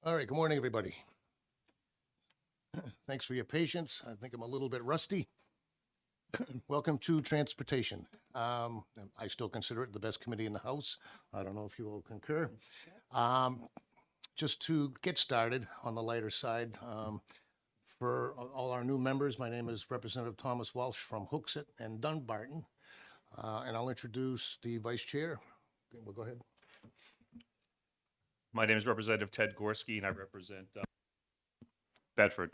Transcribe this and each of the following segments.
All right, good morning, everybody. Thanks for your patience. I think I'm a little bit rusty. Welcome to Transportation. I still consider it the best committee in the House. I don't know if you will concur. Just to get started on the lighter side, for all our new members, my name is Representative Thomas Walsh from Hooksett and Dunbarton. And I'll introduce the Vice Chair. Okay, well, go ahead. My name is Representative Ted Gorski, and I represent Bedford.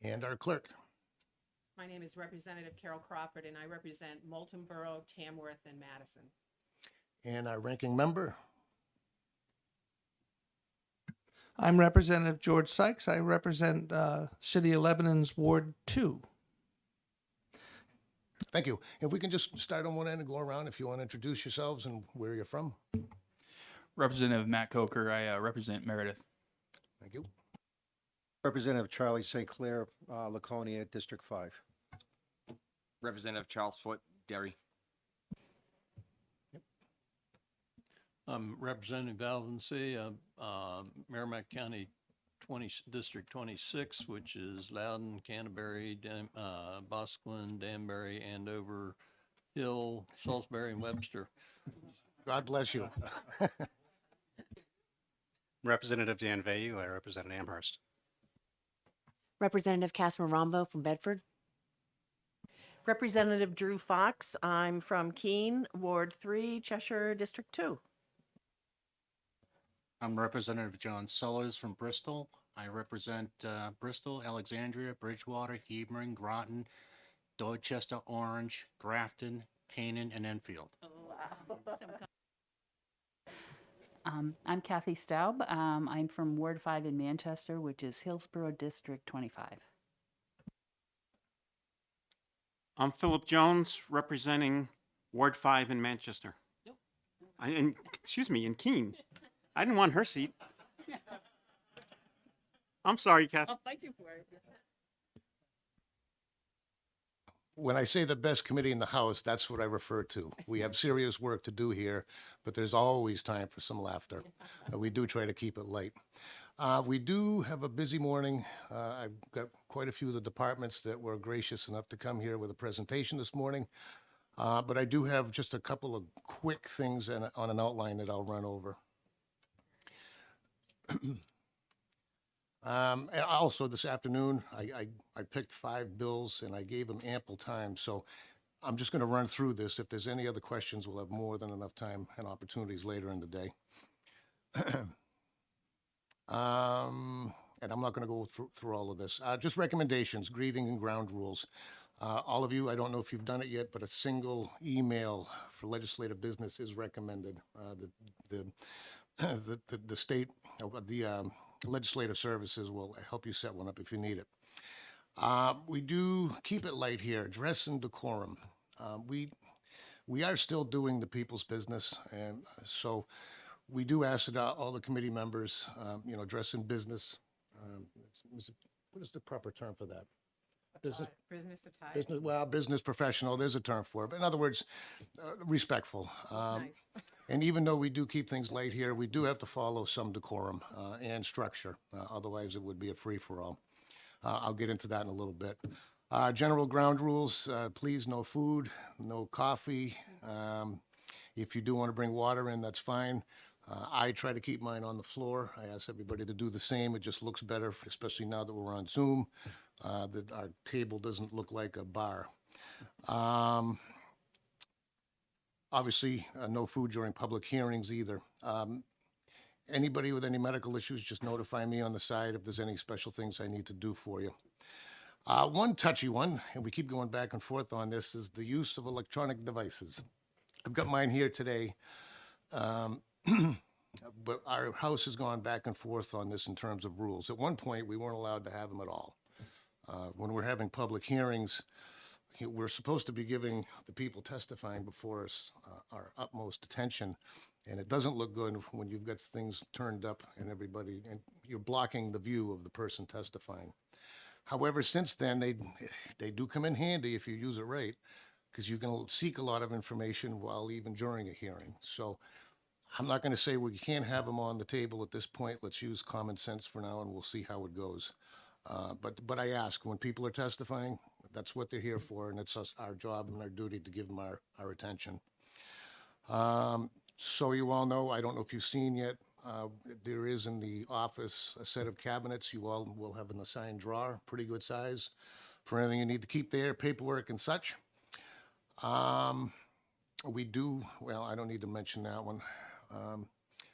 And our clerk. My name is Representative Carol Crawford, and I represent Moulton Borough, Tamworth, and Madison. And our ranking member. I'm Representative George Sykes. I represent City of Lebanon's Ward 2. Thank you. If we can just start on one end and go around, if you want to introduce yourselves and where you're from. Representative Matt Coker. I represent Meredith. Thank you. Representative Charlie St. Clair, Laconia, District 5. Representative Charles Foote, Derry. I'm Representative Alvin C., Merrimack County District 26, which is Loudon, Canterbury, Boscawen, Danbury, Andover, Hill, Salisbury, and Webster. God bless you. Representative Dan Vayu, I represent Amherst. Representative Catherine Rombo from Bedford. Representative Drew Fox. I'm from Keene, Ward 3, Cheshire, District 2. I'm Representative John Sellers from Bristol. I represent Bristol, Alexandria, Bridgewater, Hebron, Groton, Dorchester, Orange, Grafton, Canaan, and Enfield. I'm Kathy Staub. I'm from Ward 5 in Manchester, which is Hillsborough District 25. I'm Philip Jones, representing Ward 5 in Manchester. In Keene. I didn't want her seat. I'm sorry, Kath. I'll fight you for it. When I say the best committee in the House, that's what I refer to. We have serious work to do here, but there's always time for some laughter. We do try to keep it light. We do have a busy morning. I've got quite a few of the departments that were gracious enough to come here with a presentation this morning. But I do have just a couple of quick things on an outline that I'll run over. And also this afternoon, I picked 5 bills and I gave them ample time. So I'm just going to run through this. If there's any other questions, we'll have more than enough time and opportunities later in the day. And I'm not going to go through all of this. Just recommendations, greeting and ground rules. All of you, I don't know if you've done it yet, but a single email for legislative business is recommended. The state, the legislative services will help you set one up if you need it. We do keep it light here, dress and decorum. We are still doing the people's business, and so we do ask that all the committee members, dress in business. What is the proper term for that? Business attire. Business professional, there's a term for it. But in other words, respectful. Nice. And even though we do keep things light here, we do have to follow some decorum and structure. Otherwise, it would be a free-for-all. I'll get into that in a little bit. General ground rules, please, no food, no coffee. If you do want to bring water in, that's fine. I try to keep mine on the floor. I ask everybody to do the same. It just looks better, especially now that we're on Zoom, that our table doesn't look like a bar. Obviously, no food during public hearings either. Anybody with any medical issues, just notify me on the side if there's any special things I need to do for you. One touchy one, and we keep going back and forth on this, is the use of electronic devices. I've got mine here today. But our House has gone back and forth on this in terms of rules. At one point, we weren't allowed to have them at all. When we're having public hearings, we're supposed to be giving the people testifying before us our utmost attention, and it doesn't look good when you've got things turned up and you're blocking the view of the person testifying. However, since then, they do come in handy if you use it right, because you can seek a lot of information while even during a hearing. So I'm not going to say we can't have them on the table at this point. Let's use common sense for now, and we'll see how it goes. But I ask, when people are testifying, that's what they're here for, and it's our job and our duty to give them our attention. So you all know, I don't know if you've seen yet, there is in the office a set of cabinets. You all will have an assigned drawer, pretty good size, for anything you need to keep there, paperwork and such. We do, well, I don't need to mention that one.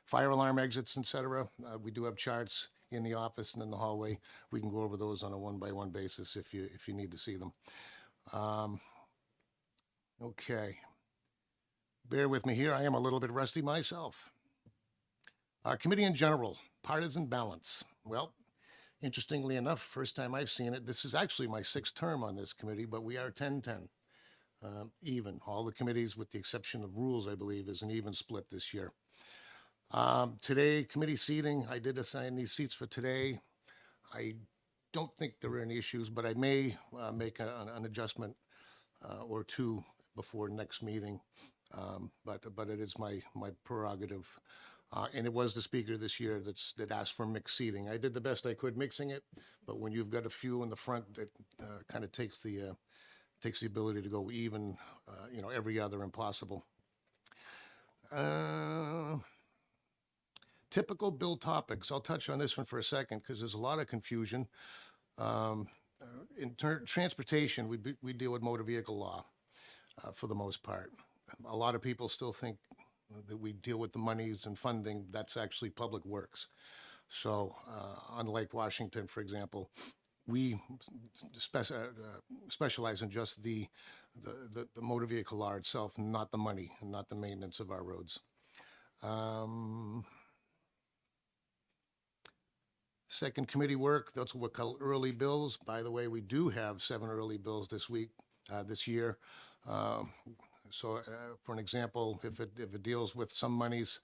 Fire alarm exits, et cetera. We do have charts in the office and in the hallway. We can go over those on a one-by-one basis if you need to see them. Okay. Bear with me here. I am a little bit rusty myself. Committee in general, partisan balance. Well, interestingly enough, first time I've seen it, this is actually my 6th term on this committee, but we are 10-10. Even. All the committees, with the exception of rules, I believe, is an even split this year. Today, committee seating, I did assign these seats for today. I don't think there are any issues, but I may make an adjustment or two before next meeting. But it is my prerogative. And it was the speaker this year that asked for mixed seating. I did the best I could mixing it, but when you've got a few in the front, that kind of takes the ability to go even, every other impossible. Typical bill topics. I'll touch on this one for a second because there's a lot of confusion. In transportation, we deal with motor vehicle law for the most part. A lot of people still think that we deal with the monies and funding. That's actually public works. So unlike Washington, for example, we specialize in just the motor vehicle law itself, not the money and not the maintenance of our roads. Second committee work, that's what we call early bills. By the way, we do have 7 early bills this year. So for an example, if it deals with some monies,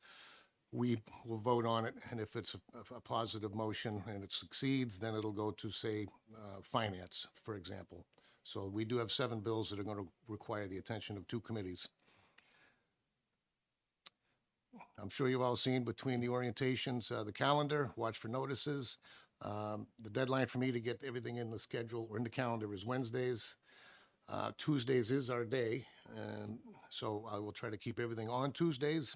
we will vote on it, and if it's a positive motion and it succeeds, then it'll go to, say, finance, for example. So we do have 7 bills that are going to require the attention of 2 committees. I'm sure you've all seen between the orientations, the calendar, watch for notices. The deadline for me to get everything in the schedule or in the calendar is Wednesdays. Tuesdays is our day, and so I will try to keep everything on Tuesdays.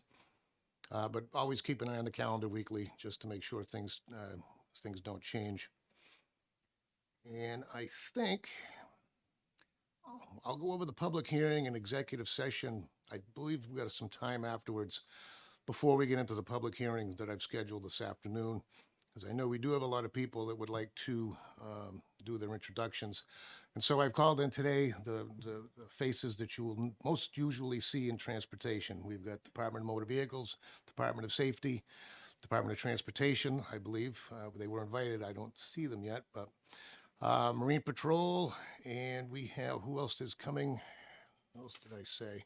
But always keep an eye on the calendar weekly just to make sure things don't change. And I think I'll go over the public hearing and executive session. I believe we've got some time afterwards before we get into the public hearings that I've scheduled this afternoon, because I know we do have a lot of people that would like to do their introductions. And so I've called in today the faces that you will most usually see in transportation. We've got Department of Motor Vehicles, Department of Safety, Department of Transportation, I believe. They were invited. I don't see them yet, but Marine Patrol, and we have, who else is coming? What else did I say?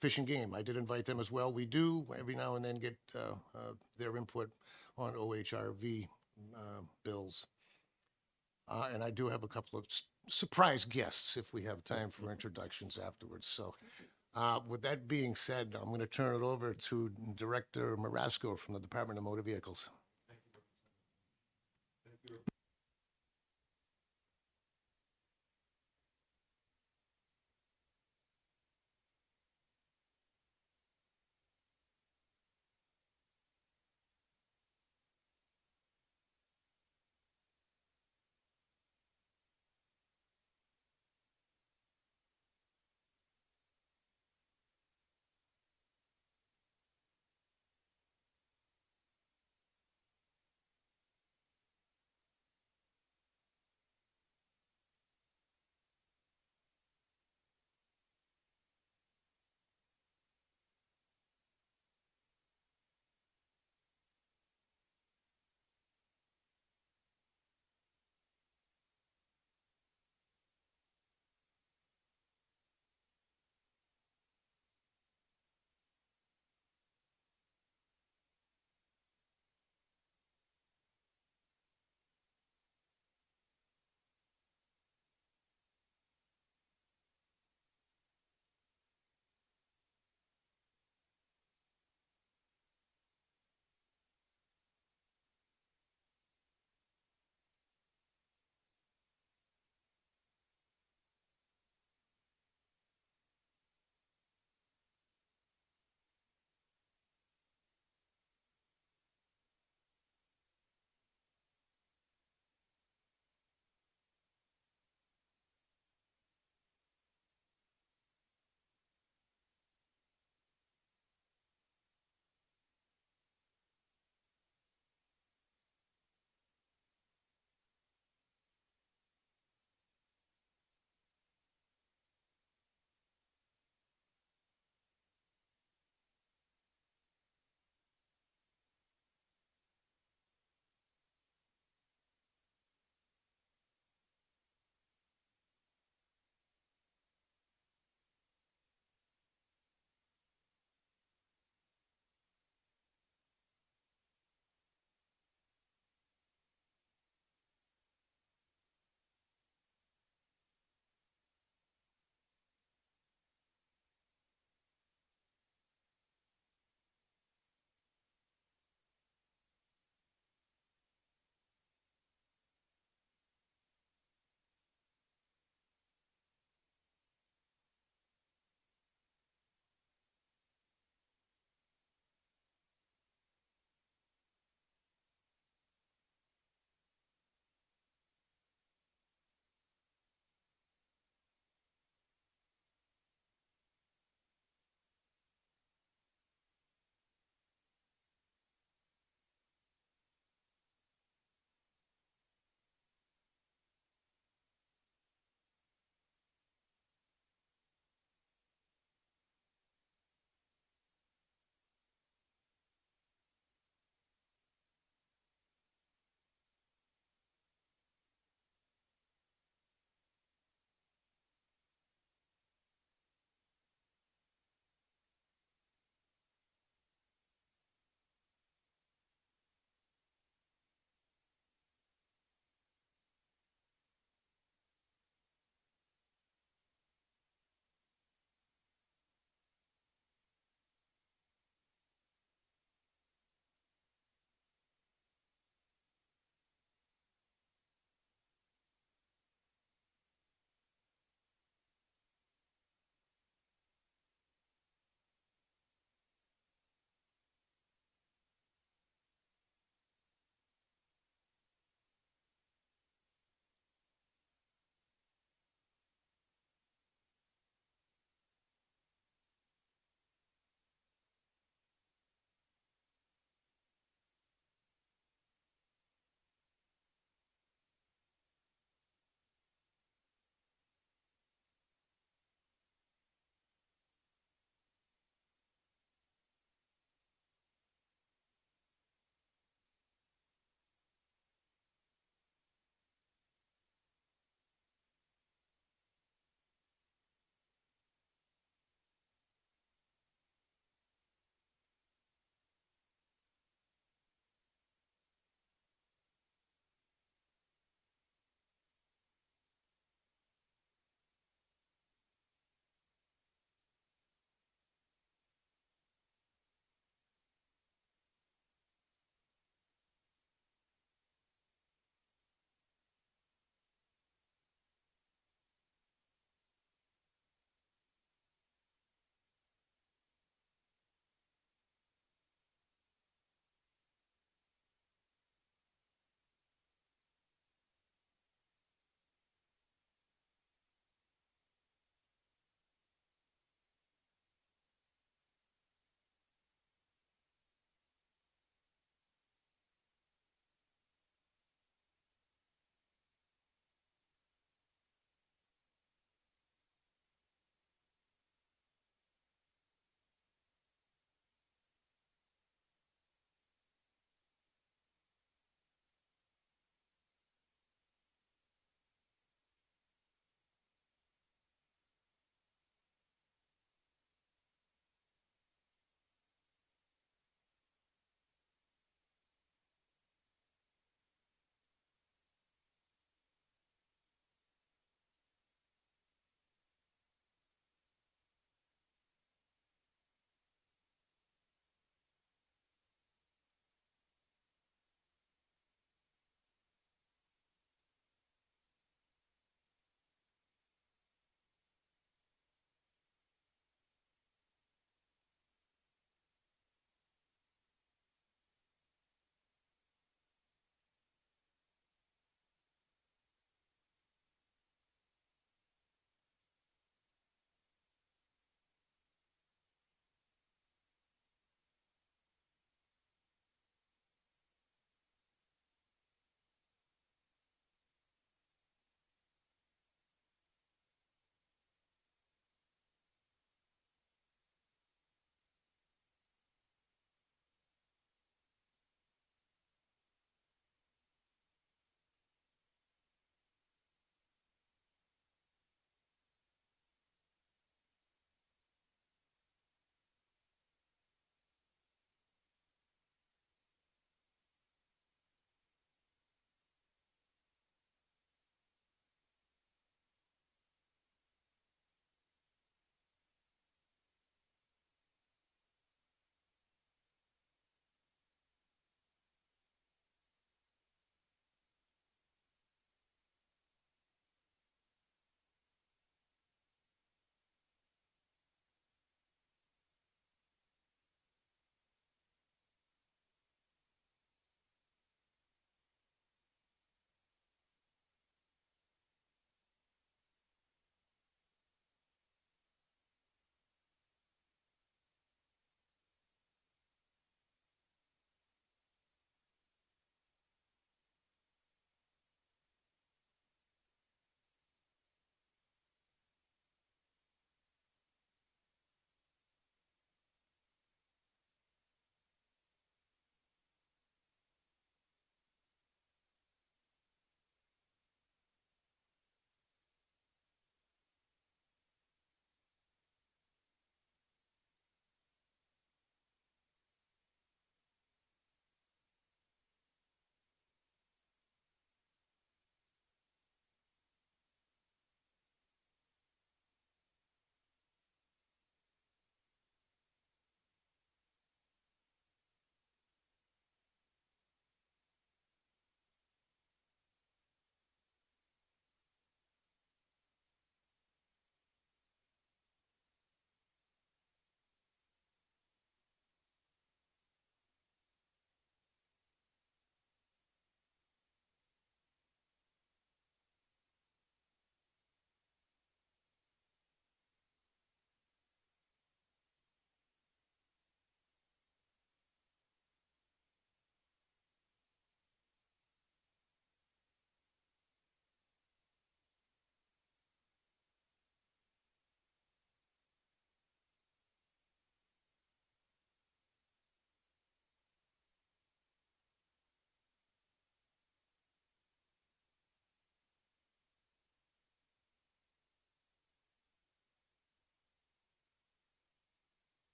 Fish and Game. I did invite them as well. We do every now and then get their input on OHRV bills. And I do have a couple of surprise guests if we have time for introductions afterwards. So with that being said, I'm going to turn it over to Director Marasco from the Department of Motor Vehicles.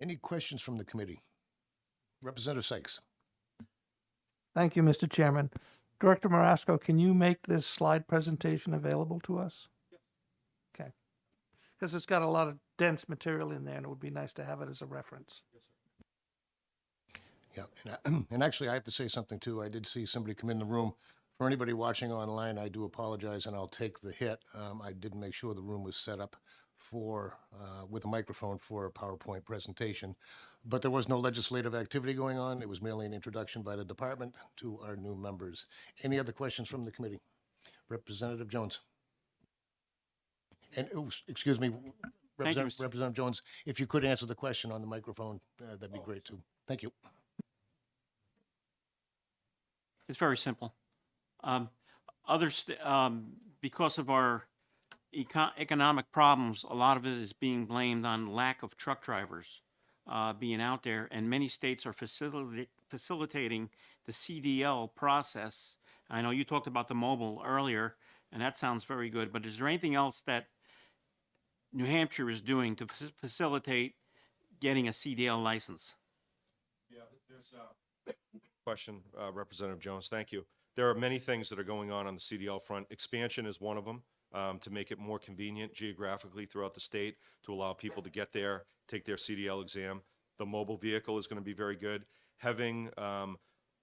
Any questions from the committee? Representative Sykes. Thank you, Mr. Chairman. Director Marasco, can you make this slide presentation available to us? Okay. Because it's got a lot of dense material in there, and it would be nice to have it as a reference. Yeah, and actually, I have to say something too. I did see somebody come in the room. For anybody watching online, I do apologize, and I'll take the hit. I didn't make sure the room was set up for, with a microphone for a PowerPoint presentation. But there was no legislative activity going on. It was merely an introduction by the department to our new members. Any other questions from the committee? Representative Jones. And, excuse me, Thank you, Representative Jones, if you could answer the question on the microphone, that'd be great too. Thank you. It's very simple. Because of our economic problems, a lot of it is being blamed on lack of truck drivers being out there, and many states are facilitating the CDL process. I know you talked about the mobile earlier, and that sounds very good, but is there anything else that New Hampshire is doing to facilitate getting a CDL license? Yeah, there's a question, Representative Jones. Thank you. There are many things that are going on the CDL front. Expansion is one of them, to make it more convenient geographically throughout the state to allow people to get there, take their CDL exam. The mobile vehicle is going to be very good. Having a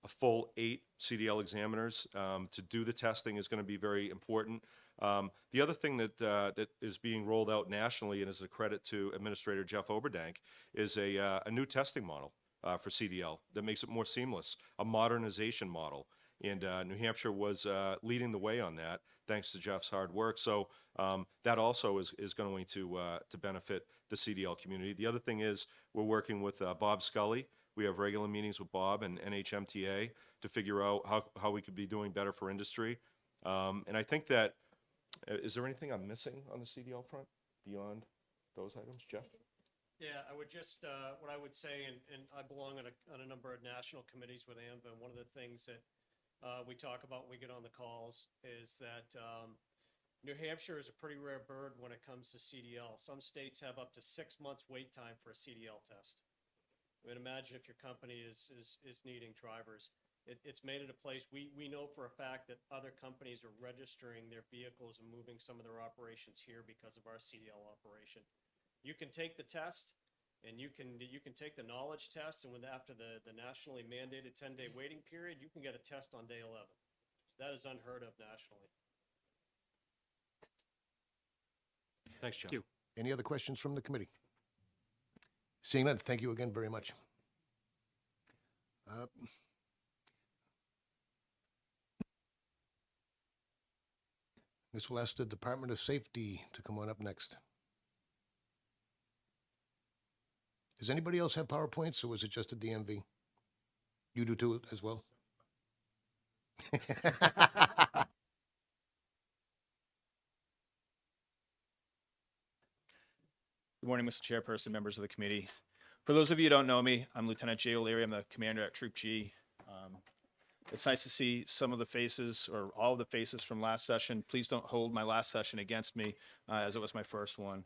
full 8 CDL examiners to do the testing is going to be very important. The other thing that is being rolled out nationally, and is a credit to Administrator Jeff Oberdank, is a new testing model for CDL that makes it more seamless, a modernization model. And New Hampshire was leading the way on that, thanks to Jeff's hard work. So that also is going to benefit the CDL community. The other thing is we're working with Bob Scully. We have regular meetings with Bob and NHMTA to figure out how we could be doing better for industry. And I think that, is there anything I'm missing on the CDL front beyond those items, Jeff? Yeah, I would just, what I would say, and I belong on a number of national committees with AMVA, and one of the things that we talk about when we get on the calls is that New Hampshire is a pretty rare bird when it comes to CDL. Some states have up to 6 months wait time for a CDL test. I mean, imagine if your company is needing drivers. It's made it a place, we know for a fact that other companies are registering their vehicles and moving some of their operations here because of our CDL operation. You can take the test, and you can take the knowledge test, and after the nationally mandated 10-day waiting period, you can get a test on day 11. That is unheard of nationally. Thanks, Jeff. Thank you. Any other questions from the committee? Seeing none, thank you again very much. This will ask the Department of Safety to come on up next. Does anybody else have PowerPoints, or was it just a DMV? You do too as well? Good morning, Mr. Chairperson, members of the committee. For those of you who don't know me, I'm Lieutenant Jay O'Leary. I'm the commander at Troop G. It's nice to see some of the faces, or all of the faces from last session. Please don't hold my last session against me, as it was my first one.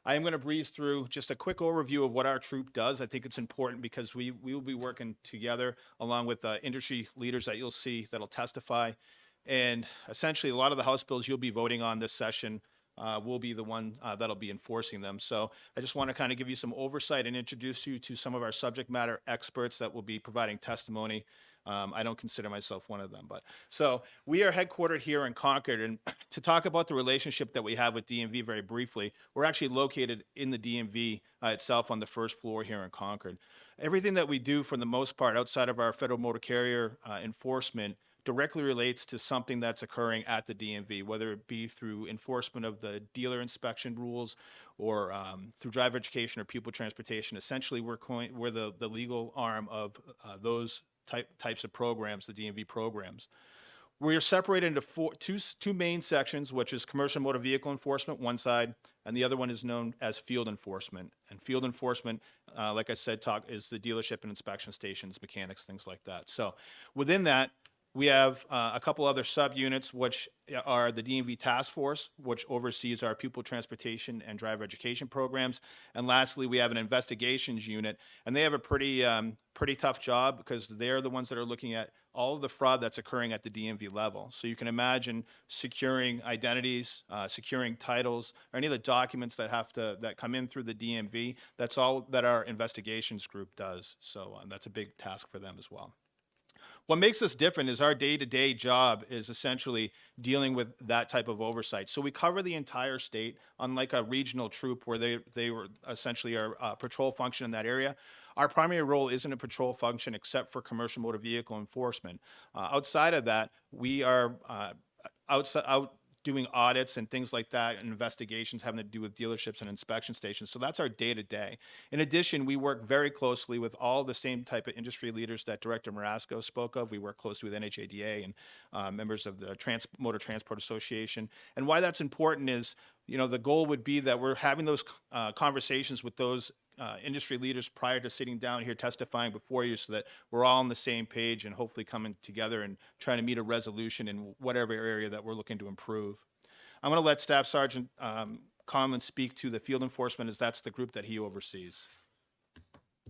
I am going to breeze through just a quick overview of what our troop does. I think it's important because we will be working together along with industry leaders that you'll see that'll testify. And essentially, a lot of the House bills you'll be voting on this session will be the one that'll be enforcing them. So I just want to kind of give you some oversight and introduce you to some of our subject matter experts that will be providing testimony. I don't consider myself one of them, but so we are headquartered here in Concord, and to talk about the relationship that we have with DMV very briefly, we're actually located in the DMV itself on the first floor here in Concord. Everything that we do, for the most part, outside of our federal motor carrier enforcement, directly relates to something that's occurring at the DMV, whether it be through enforcement of the dealer inspection rules or through driver education or pupil transportation. Essentially, we're the legal arm of those types of programs, the DMV programs. We are separated into two main sections, which is commercial motor vehicle enforcement, one side, and the other one is known as field enforcement. And field enforcement, like I said, is the dealership and inspection stations, mechanics, things like that. So within that, We have a couple other subunits, which are the DMV Task Force, which oversees our pupil transportation and driver education programs. And lastly, we have an investigations unit, and they have a pretty tough job because they're the ones that are looking at all of the fraud that's occurring at the DMV level. So you can imagine securing identities, securing titles, or any of the documents that come in through the DMV. That's all that our investigations group does. So that's a big task for them as well. What makes us different is our day-to-day job is essentially dealing with that type of oversight. So we cover the entire state, unlike a regional troop where they were essentially our patrol function in that area. Our primary role isn't a patrol function except for commercial motor vehicle enforcement. Outside of that, we are out doing audits and things like that, and investigations having to do with dealerships and inspection stations. So that's our day-to-day. In addition, we work very closely with all the same type of industry leaders that Director Marasco spoke of. We work closely with NHADA and members of the Motor Transport Association. And why that's important is, the goal would be that we're having those conversations with those industry leaders prior to sitting down here testifying before you, so that we're all on the same page and hopefully coming together and trying to meet a resolution in whatever area that we're looking to improve. I'm going to let Staff Sergeant Conlon speak to the field enforcement, as that's the group that he oversees.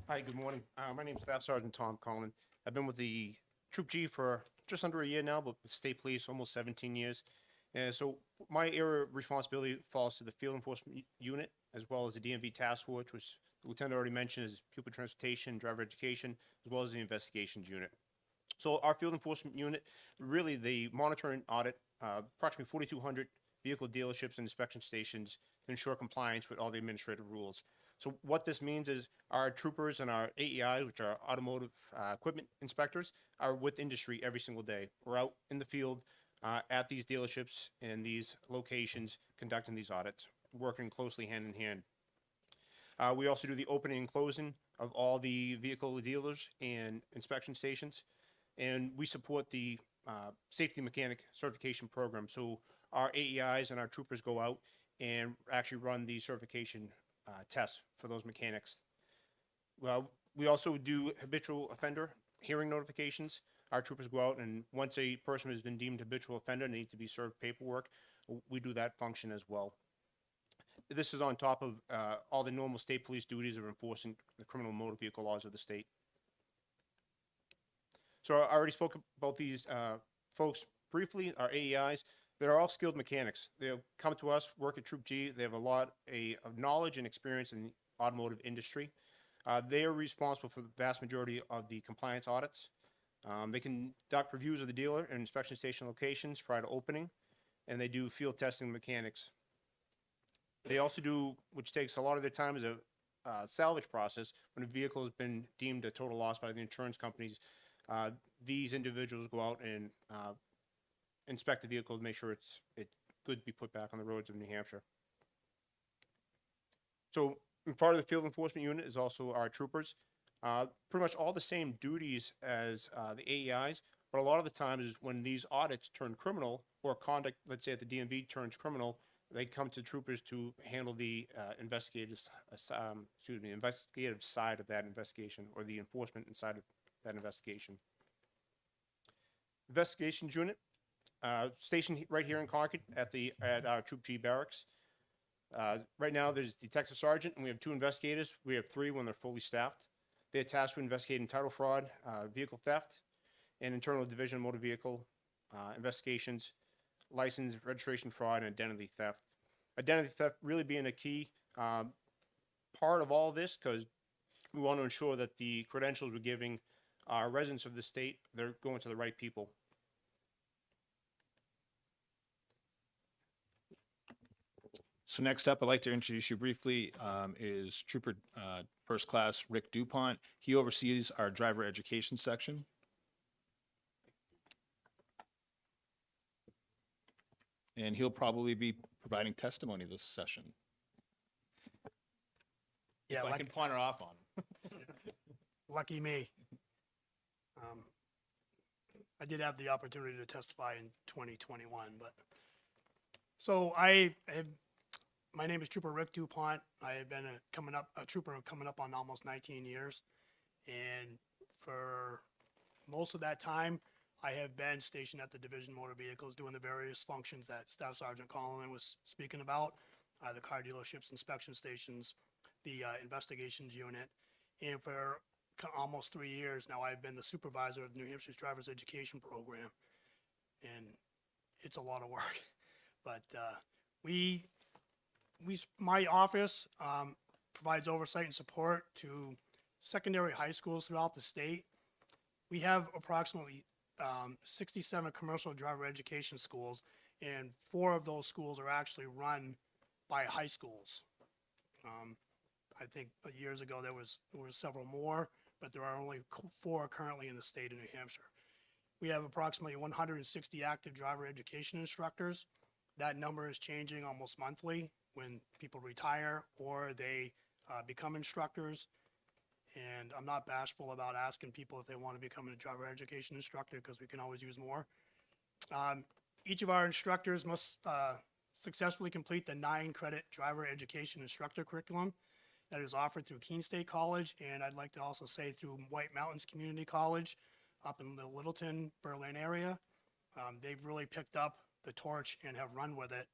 Hi, good morning. My name is Staff Sergeant Tom Conlon. I've been with the Troop G for just under a year now, but with State Police almost 17 years. And so my area of responsibility falls to the field enforcement unit, as well as the DMV task force, which the lieutenant already mentioned is pupil transportation, driver education, as well as the investigations unit. So our field enforcement unit, really they monitor and audit approximately 4,200 vehicle dealerships and inspection stations to ensure compliance with all the administrative rules. So what this means is our troopers and our AEI, which are automotive equipment inspectors, are with industry every single day. We're out in the field at these dealerships and these locations conducting these audits, working closely hand in hand. We also do the opening and closing of all the vehicle dealers and inspection stations. And we support the safety mechanic certification program. So our AEIs and our troopers go out and actually run the certification tests for those mechanics. Well, we also do habitual offender hearing notifications. Our troopers go out, and once a person has been deemed habitual offender and needs to be served paperwork, we do that function as well. This is on top of all the normal state police duties of enforcing the criminal motor vehicle laws of the state. So I already spoke about these folks briefly, our AEIs. They're all skilled mechanics. They'll come to us, work at Troop G. They have a lot of knowledge and experience in the automotive industry. They are responsible for the vast majority of the compliance audits. They conduct reviews of the dealer and inspection station locations prior to opening, and they do field testing of mechanics. They also do, which takes a lot of their time, is a salvage process. When a vehicle has been deemed a total loss by the insurance companies, these individuals go out and inspect the vehicle to make sure it's good to be put back on the roads of New Hampshire. So part of the field enforcement unit is also our troopers. Pretty much all the same duties as the AEIs, but a lot of the times is when these audits turn criminal, or conduct, let's say at the DMV turns criminal, they come to troopers to handle the investigative side of that investigation, or the enforcement inside of that investigation. Investigations unit, stationed right here in Concord at our Troop G barracks. Right now, there's detective sergeant, and we have 2 investigators. We have 3 when they're fully staffed. They're tasked with investigating title fraud, vehicle theft, and internal division motor vehicle investigations, license, registration fraud, and identity theft. Identity theft really being a key part of all this, because we want to ensure that the credentials we're giving our residents of the state, they're going to the right people. So next up, I'd like to introduce you briefly is Trooper First Class Rick DuPont. He oversees our driver education section. And he'll probably be providing testimony this session. Yeah, if I can pawn it off on him. Lucky me. I did have the opportunity to testify in 2021, but so my name is Trooper Rick DuPont. I have been a trooper coming up on almost 19 years, and for most of that time, I have been stationed at the Division Motor Vehicles doing the various functions that Staff Sergeant Collin was speaking about, the car dealerships, inspection stations, the investigations unit. And for almost 3 years now, I've been the supervisor of New Hampshire's driver's education program. And it's a lot of work. But my office provides oversight and support to secondary high schools throughout the state. We have approximately 67 commercial driver education schools, and 4 of those schools are actually run by high schools. I think years ago there was several more, but there are only 4 currently in the state of New Hampshire. We have approximately 160 active driver education instructors. That number is changing almost monthly when people retire or they become instructors. And I'm not bashful about asking people if they want to become a driver education instructor because we can always use more. Each of our instructors must successfully complete the 9-credit driver education instructor curriculum that is offered through Keene State College, and I'd like to also say through White Mountains Community College up in the Littleton, Berlin area. They've really picked up the torch and have run with it.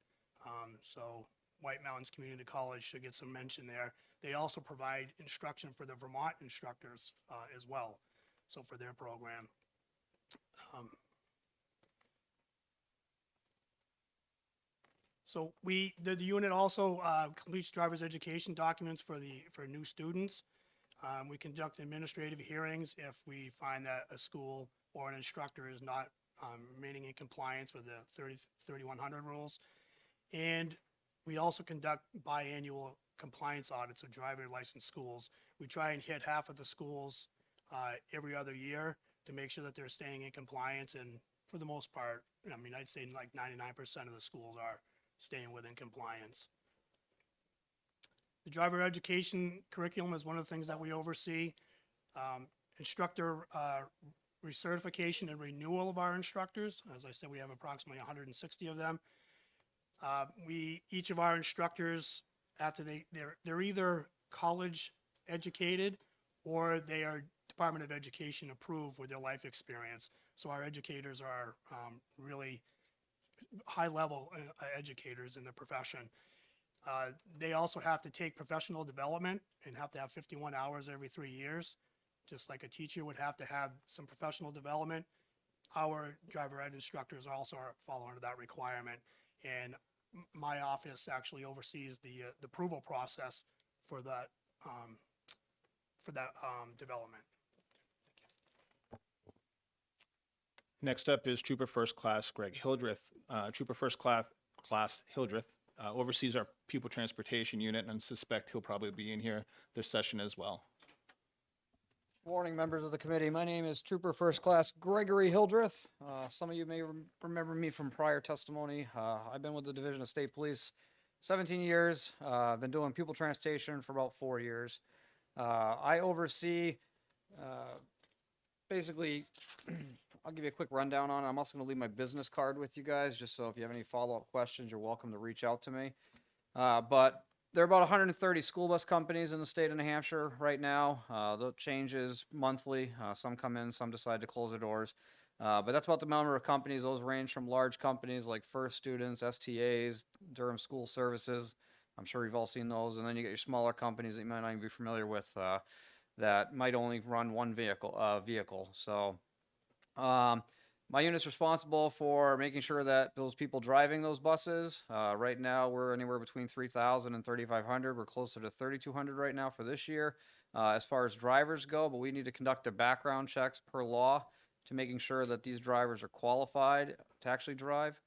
So White Mountains Community College should get some mention there. They also provide instruction for the Vermont instructors as well, so for their program. So the unit also completes driver's education documents for new students. We conduct administrative hearings if we find that a school or an instructor is not remaining in compliance with the 3100 rules. And we also conduct biannual compliance audits of driver licensed schools. We try and hit half of the schools every other year to make sure that they're staying in compliance. And for the most part, I mean, I'd say like 99% of the schools are staying within compliance. The driver education curriculum is one of the things that we oversee. Instructor recertification and renewal of our instructors. As I said, we have approximately 160 of them. Each of our instructors, after they're either college educated or they are Department of Education approved with their life experience. So our educators are really high-level educators in the profession. They also have to take professional development and have to have 51 hours every 3 years. Just like a teacher would have to have some professional development, our driver ed instructors also fall under that requirement. And my office actually oversees the approval process for that development. Next up is Trooper First Class Greg Hildreth. Trooper First Class Hildreth oversees our pupil transportation unit, and I suspect he'll probably be in here this session as well. Morning, members of the committee. My name is Trooper First Class Gregory Hildreth. Some of you may remember me from prior testimony. I've been with the Division of State Police 17 years. I've been doing pupil transportation for about 4 years. I oversee basically, I'll give you a quick rundown on it. I'm also going to leave my business card with you guys, just so if you have any follow-up questions, you're welcome to reach out to me. But there are about 130 school bus companies in the state of New Hampshire right now. The changes monthly. Some come in, some decide to close their doors. But that's about the number of companies. Those range from large companies like First Students, STAs, Durham School Services. I'm sure you've all seen those. And then you get your smaller companies that you might not even be familiar with that might only run one vehicle. So my unit's responsible for making sure that those people driving those buses, right now we're anywhere between 3,000 and 3,500. We're closer to 3,200 right now for this year as far as drivers go, but we need to conduct their background checks per law to making sure that these drivers are qualified to actually drive.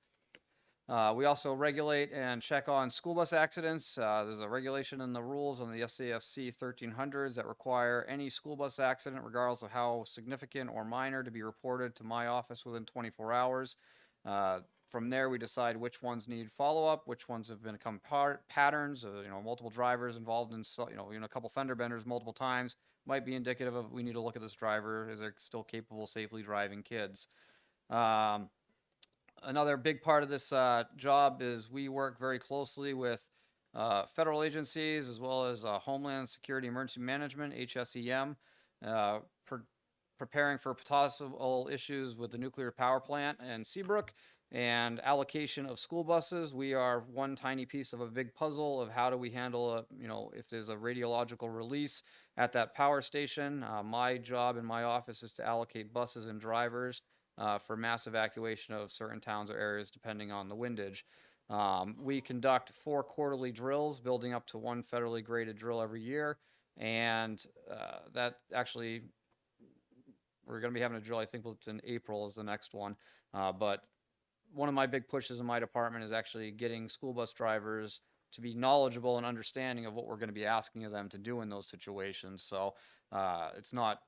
We also regulate and check on school bus accidents. There's a regulation in the rules on the SAFC 1300s that require any school bus accident, regardless of how significant or minor, to be reported to my office within 24 hours. From there, we decide which ones need follow-up, which ones have become patterns. Multiple drivers involved in a couple fender benders multiple times might be indicative of we need to look at this driver. Is they still capable of safely driving kids? Another big part of this job is we work very closely with federal agencies as well as Homeland Security Emergency Management, HSEM, preparing for possible issues with the nuclear power plant in Seabrook and allocation of school buses. We are one tiny piece of a big puzzle of how do we handle if there's a radiological release at that power station. My job in my office is to allocate buses and drivers for mass evacuation of certain towns or areas depending on the windage. We conduct 4 quarterly drills, building up to 1 federally graded drill every year. And that actually, we're going to be having a drill, I think it's in April is the next one. But one of my big pushes in my department is actually getting school bus drivers to be knowledgeable and understanding of what we're going to be asking of them to do in those situations. So it's not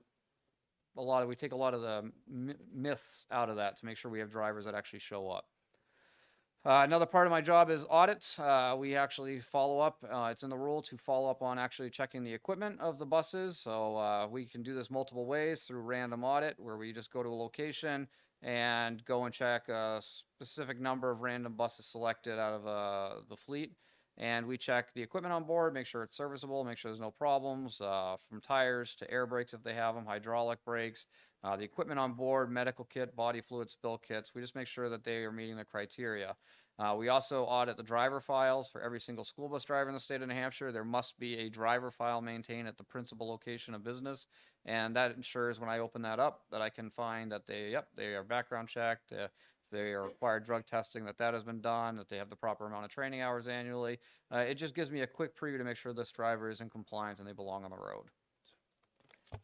we take a lot of the myths out of that to make sure we have drivers that actually show up. Another part of my job is audits. We actually follow up. It's in the rule to follow up on actually checking the equipment of the buses. So we can do this multiple ways through random audit, where we just go to a location and go and check a specific number of random buses selected out of the fleet. And we check the equipment on board, make sure it's serviceable, make sure there's no problems, from tires to air brakes if they have them, hydraulic brakes, the equipment on board, medical kit, body fluid spill kits. We just make sure that they are meeting the criteria. We also audit the driver files for every single school bus driver in the state of New Hampshire. There must be a driver file maintained at the principal location of business. And that ensures when I open that up that I can find that they are background checked, if they are required drug testing, that has been done, that they have the proper amount of training hours annually. It just gives me a quick preview to make sure this driver is in compliance and they belong on the road.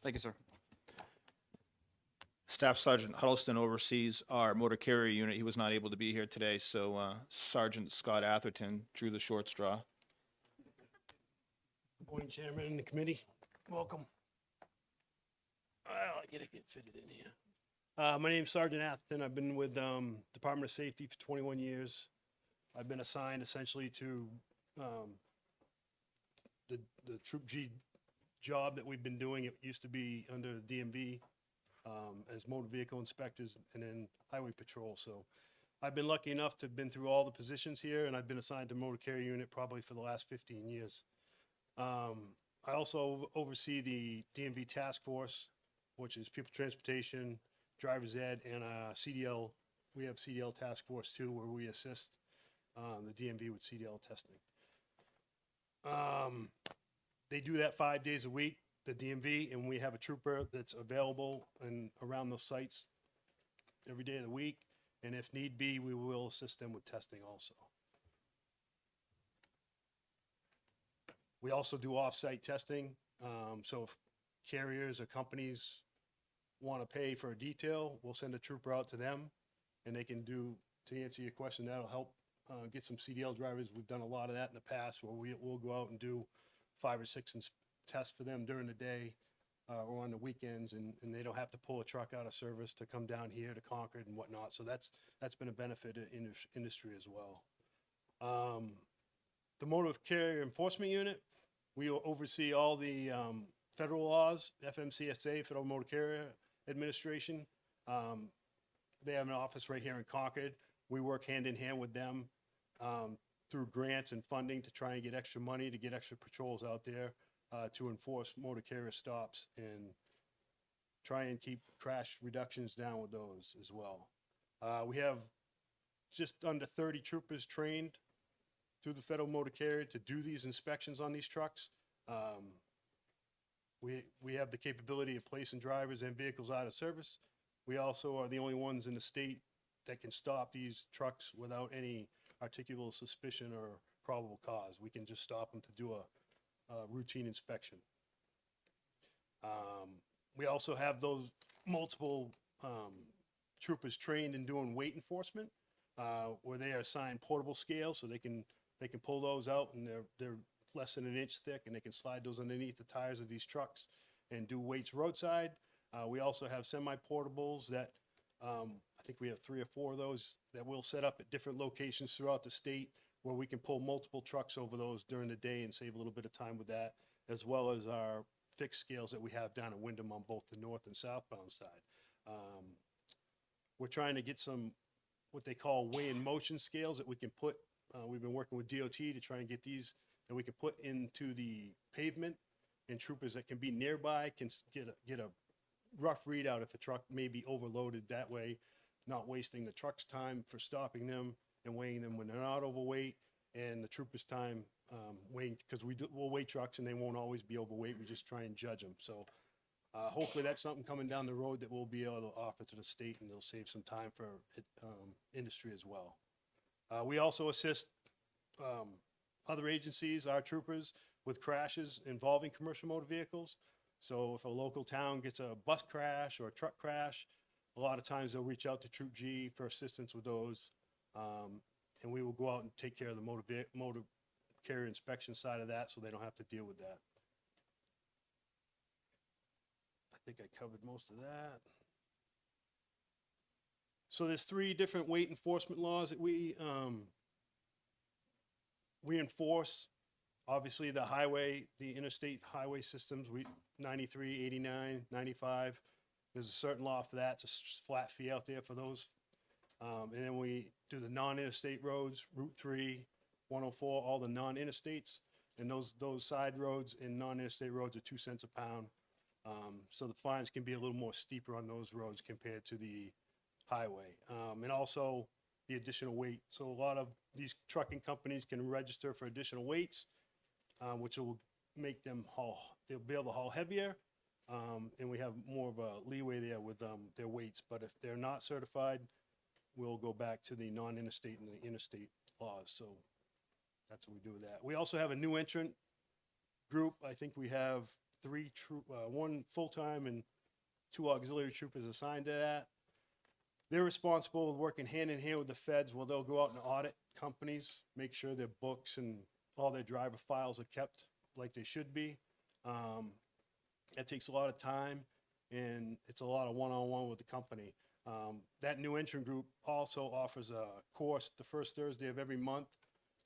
Thank you, sir. Staff Sergeant Huddleston oversees our motor carrier unit. He was not able to be here today, so Sergeant Scott Atherton drew the short straw. Good morning, Chairman and the committee. Welcome. I gotta get fitted in here. My name's Sergeant Atherton. I've been with Department of Safety for 21 years. I've been assigned essentially to the Troop G job that we've been doing. It used to be under DMV as motor vehicle inspectors and then highway patrol. So I've been lucky enough to have been through all the positions here, and I've been assigned to motor carrier unit probably for the last 15 years. I also oversee the DMV task force, which is people transportation, driver's ed, and CDL. We have CDL task force too, where we assist the DMV with CDL testing. They do that 5 days a week, the DMV, and we have a trooper that's available and around those sites every day of the week. And if need be, we will assist them with testing also. We also do off-site testing. So if carriers or companies want to pay for a detail, we'll send a trooper out to them and they can do, to answer your question, that'll help get some CDL drivers. We've done a lot of that in the past where we'll go out and do 5 or 6 tests for them during the day or on the weekends, and they don't have to pull a truck out of service to come down here to Concord and whatnot. So that's been a benefit in industry as well. The Motor Carrier Enforcement Unit, we oversee all the federal laws, FMCSA, Federal Motor Carrier Administration. They have an office right here in Concord. We work hand in hand with them through grants and funding to try and get extra money to get extra patrols out there to enforce motor carrier stops and try and keep crash reductions down with those as well. We have just under 30 troopers trained through the Federal Motor Carrier to do these inspections on these trucks. We have the capability of placing drivers and vehicles out of service. We also are the only ones in the state that can stop these trucks without any articulable suspicion or probable cause. We can just stop them to do a routine inspection. We also have those multiple troopers trained in doing weight enforcement, where they are assigned portable scales, so they can pull those out, and they're less than 1 inch thick, and they can slide those underneath the tires of these trucks and do weights roadside. We also have semi-portables that I think we have 3 or 4 of those that we'll set up at different locations throughout the state, where we can pull multiple trucks over those during the day and save a little bit of time with that, as well as our fixed scales that we have down in Wyndham on both the north and southbound side. We're trying to get some what they call weigh in motion scales that we can put. We've been working with DOT to try and get these that we can put into the pavement, and troopers that can be nearby can get a rough readout if a truck may be overloaded, that way not wasting the truck's time for stopping them and weighing them when they're not overweight, and the trooper's time weighing, because we'll weigh trucks and they won't always be overweight, we just try and judge them. So hopefully that's something coming down the road that we'll be able to offer to the state, and it'll save some time for industry as well. We also assist other agencies, our troopers, with crashes involving commercial motor vehicles. So if a local town gets a bus crash or a truck crash, a lot of times they'll reach out to Troop G for assistance with those. And we will go out and take care of the motor carrier inspection side of that, so they don't have to deal with that. I think I covered most of that. So there's 3 different weight enforcement laws that we enforce. Obviously, the interstate highway systems, 93, 89, 95. There's a certain law for that. It's a flat fee out there for those. And then we do the non-interstate roads, Route 3, 104, all the non-interstates. And those side roads and non-interstate roads are 2 cents a pound. So the fines can be a little more steeper on those roads compared to the highway. And also the additional weight. So a lot of these trucking companies can register for additional weights, which will make them they'll be able to haul heavier. And we have more of a leeway there with their weights. But if they're not certified, we'll go back to the non-interstate and the interstate laws. So that's what we do with that. We also have a new entrant group. I think we have 1 full-time and 2 auxiliary troopers assigned to that. They're responsible with working hand in hand with the feds, where they'll go out and audit companies, make sure their books and all their driver files are kept like they should be. That takes a lot of time, and it's a lot of one-on-one with the company. That new entrant group also offers a course the first Thursday of every month.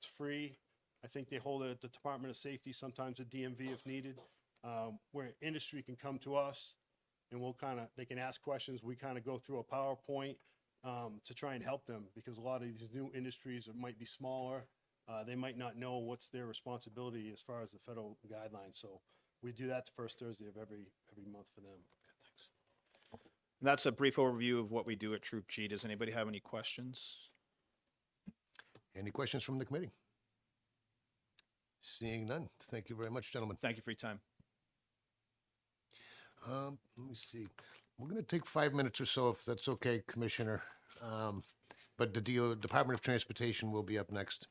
It's free. I think they hold it at the Department of Safety, sometimes a DMV if needed, where industry can come to us, and they can ask questions. We kind of go through a PowerPoint to try and help them, because a lot of these new industries might be smaller. They might not know what's their responsibility as far as the federal guidelines. So we do that the first Thursday of every month for them. And that's a brief overview of what we do at Troop G. Does anybody have any questions? Any questions from the committee? Seeing none. Thank you very much, gentlemen. Thank you for your time. Let me see. We're going to take 5 minutes or so, if that's okay, Commissioner. But the Department of Transportation will be up next.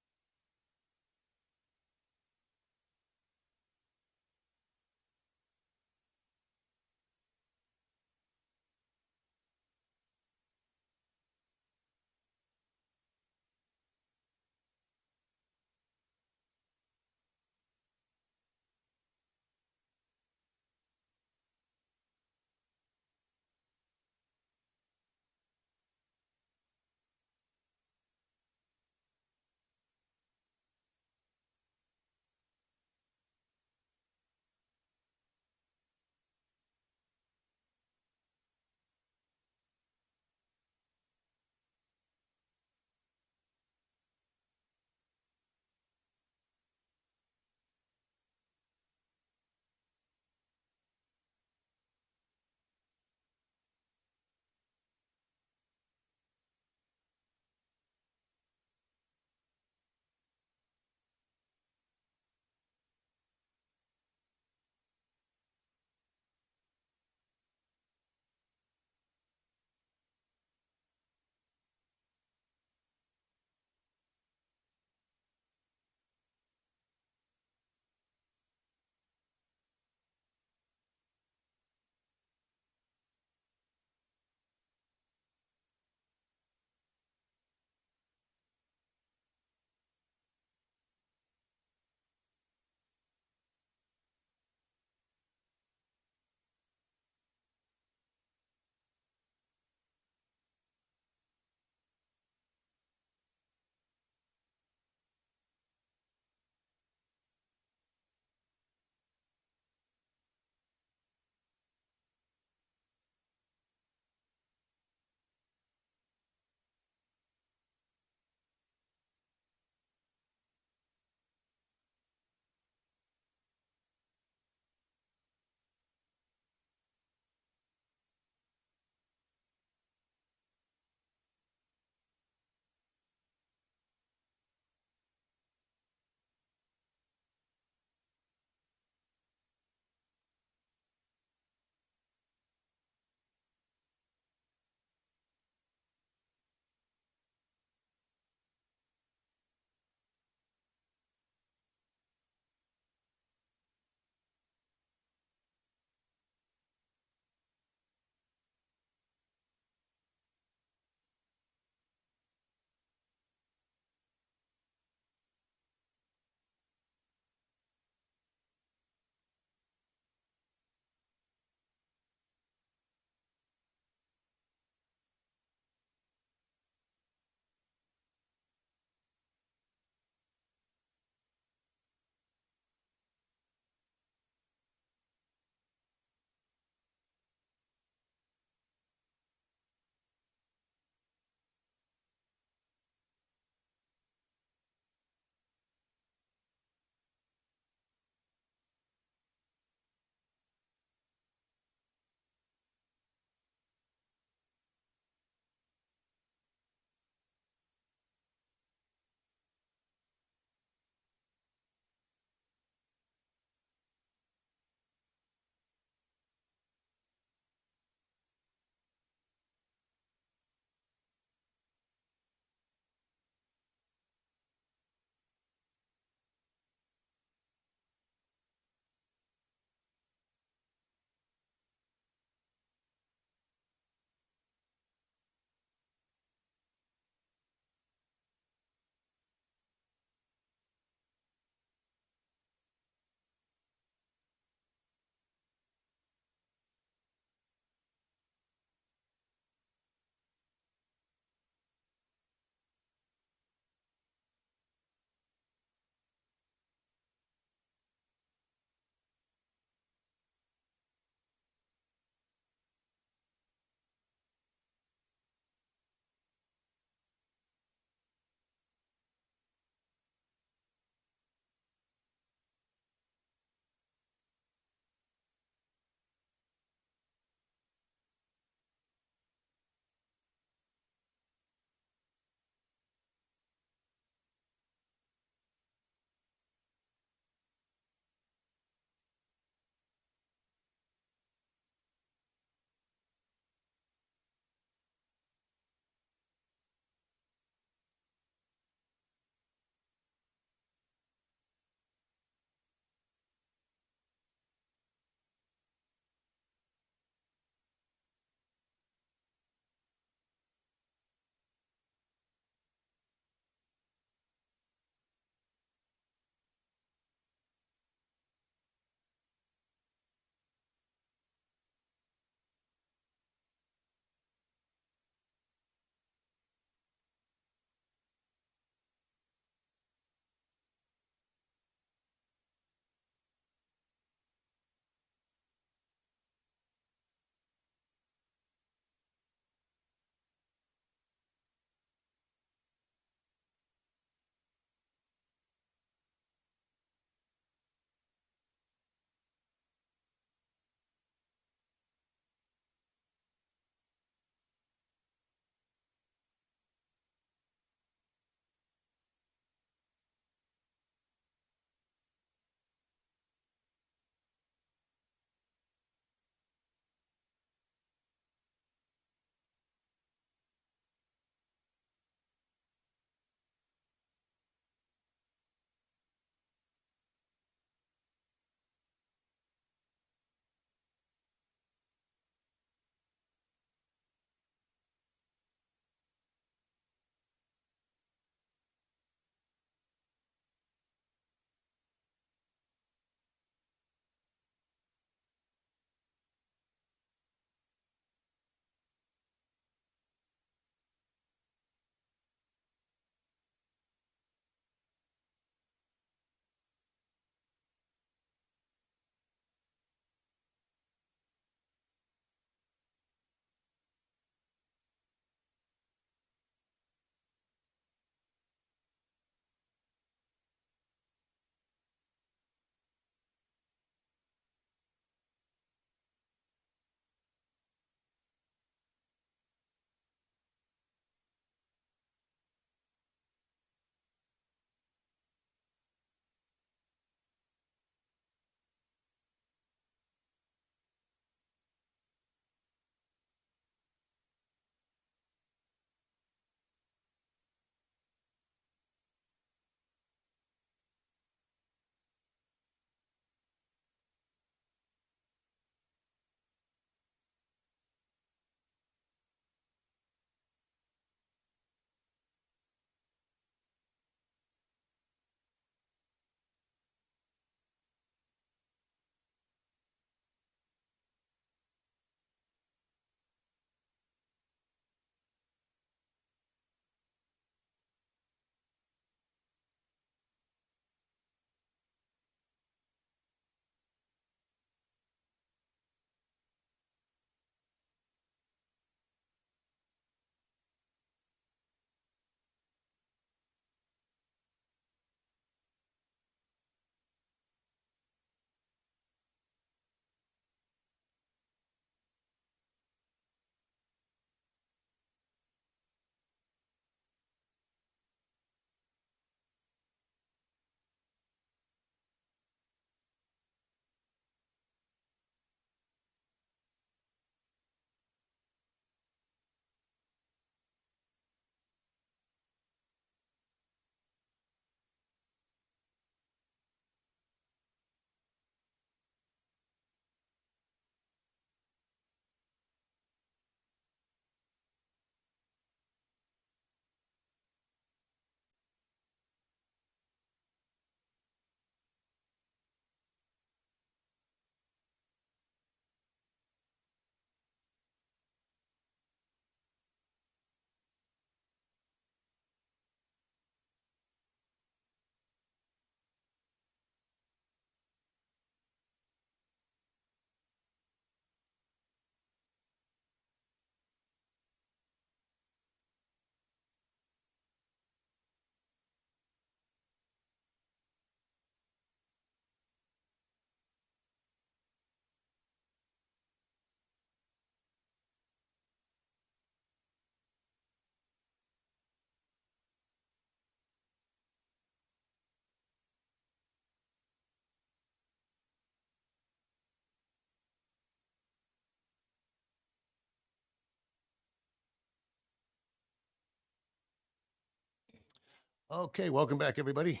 Okay, welcome back, everybody.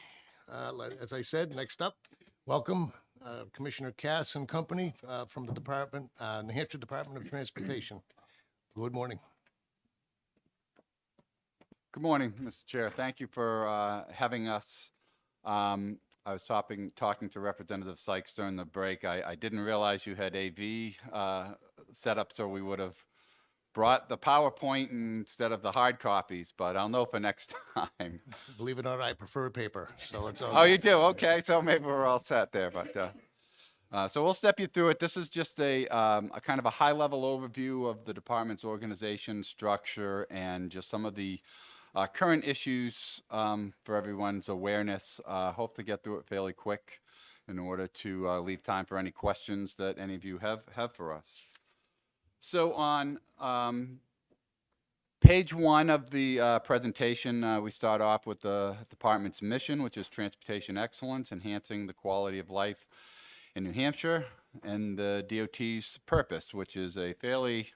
As I said, next up, welcome Commissioner Cass and company from the Department, New Hampshire Department of Transportation. Good morning. Good morning, Mr. Chair. Thank you for having us. I was talking to Representative Sykes during the break. I didn't realize you had AV set up, so we would have brought the PowerPoint instead of the hard copies, but I'll know for next time. Believe it or not, I prefer paper, so it's all. Oh, you do? Okay, so maybe we're all set there, but so we'll step you through it. This is just a kind of a high-level overview of the department's organization, structure, and just some of the current issues for everyone's awareness. Hope to get through it fairly quick in order to leave time for any questions that any of you have for us. So on page 1 of the presentation, we start off with the department's mission, which is transportation excellence, enhancing the quality of life in New Hampshire, and the DOT's purpose, which is a fairly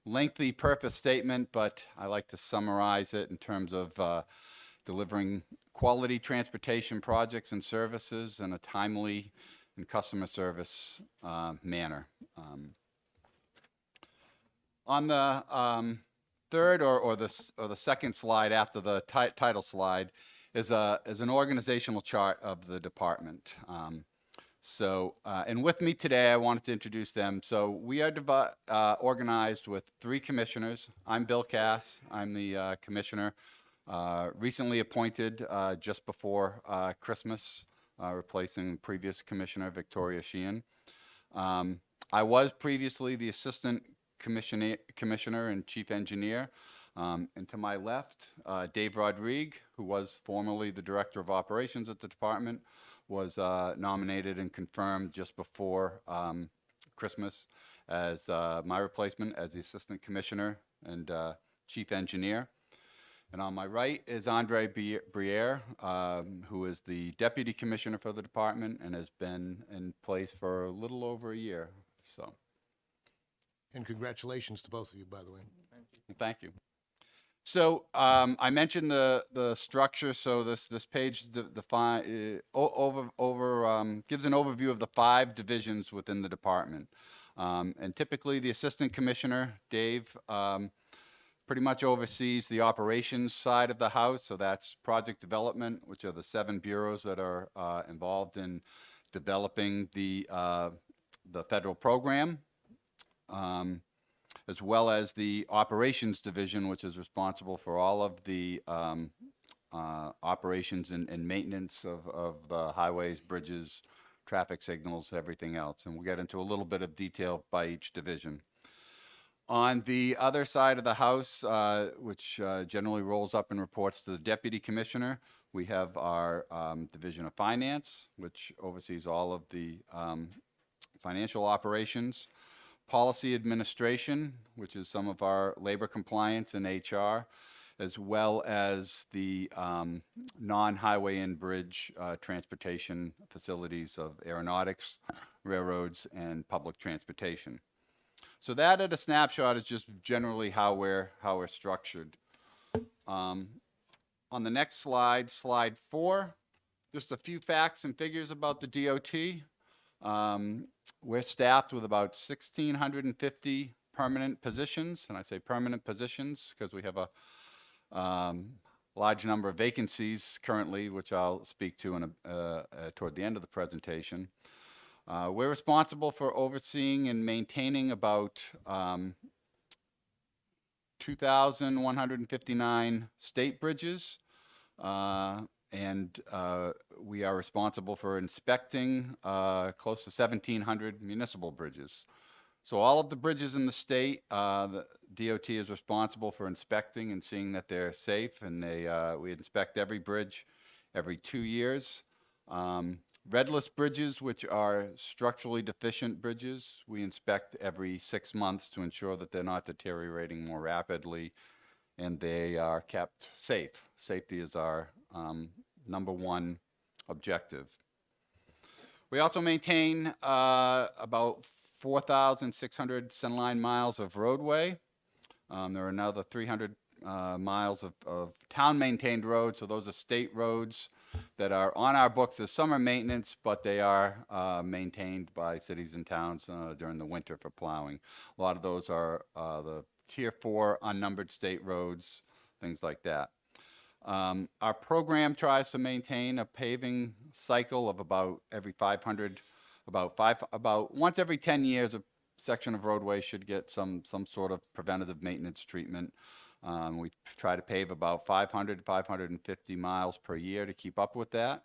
lengthy purpose statement, but I like to summarize it in terms of delivering quality transportation projects and services in a timely and customer service manner. On the third or the second slide after the title slide is an organizational chart of the department. And with me today, I wanted to introduce them. So we are organized with 3 commissioners. I'm Bill Cass. I'm the commissioner, recently appointed just before Christmas, replacing previous commissioner Victoria Sheehan. I was previously the assistant commissioner and chief engineer. And to my left, Dave Rodrigue, who was formerly the director of operations at the department, was nominated and confirmed just before Christmas as my replacement as the assistant commissioner and chief engineer. And on my right is Andre Briere, who is the deputy commissioner for the department and has been in place for a little over a year. So. And congratulations to both of you, by the way. Thank you. So I mentioned the structure. So this page gives an overview of the 5 divisions within the department. And typically the assistant commissioner, Dave, pretty much oversees the operations side of the house. So that's project development, which are the 7 bureaus that are involved in developing the federal program. As well as the operations division, which is responsible for all of the operations and maintenance of the highways, bridges, traffic signals, everything else. And we'll get into a little bit of detail by each division. On the other side of the house, which generally rolls up and reports to the deputy commissioner, we have our division of finance, which oversees all of the financial operations. Policy administration, which is some of our labor compliance and HR, as well as the non-highway and bridge transportation facilities of aeronautics, railroads, and public transportation. So that at a snapshot is just generally how we're structured. On the next slide, slide 4, just a few facts and figures about the DOT. We're staffed with about 1,650 permanent positions, and I say permanent positions because we have a large number of vacancies currently, which I'll speak to toward the end of the presentation. We're responsible for overseeing and maintaining about 2,159 state bridges, and we are responsible for inspecting close to 1,700 municipal bridges. So all of the bridges in the state, the DOT is responsible for inspecting and seeing that they're safe, and we inspect every bridge every 2 years. Red list bridges, which are structurally deficient bridges, we inspect every 6 months to ensure that they're not deteriorating more rapidly and they are kept safe. Safety is our #1 objective. We also maintain about 4,600 centerline miles of roadway. There are another 300 miles of town-maintained roads. So those are state roads that are on our books as summer maintenance, but they are maintained by cities and towns during the winter for plowing. A lot of those are the Tier 4 unnumbered state roads, things like that. Our program tries to maintain a paving cycle of about every 500, about once every 10 years, a section of roadway should get some sort of preventative maintenance treatment. We try to pave about 500 to 550 miles per year to keep up with that.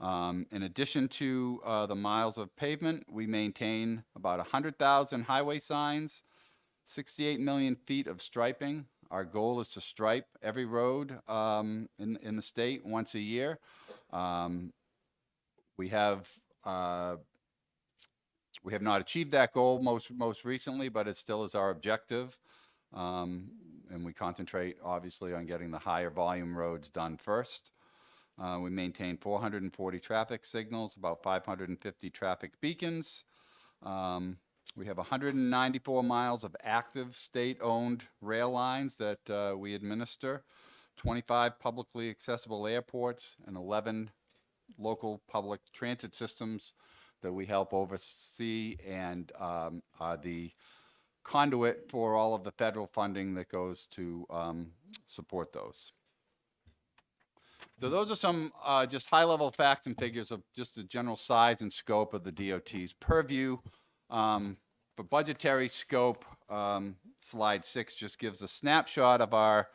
In addition to the miles of pavement, we maintain about 100,000 highway signs, 68 million feet of striping. Our goal is to stripe every road in the state once a year. We have not achieved that goal most recently, but it still is our objective. And we concentrate obviously on getting the higher volume roads done first. We maintain 440 traffic signals, about 550 traffic beacons. We have 194 miles of active state-owned rail lines that we administer, 25 publicly accessible airports, and 11 local public transit systems that we help oversee and are the conduit for all of the federal funding that goes to support those. So those are some just high-level facts and figures of just the general size and scope of the DOT's purview. For budgetary scope, slide 6 just gives a snapshot of our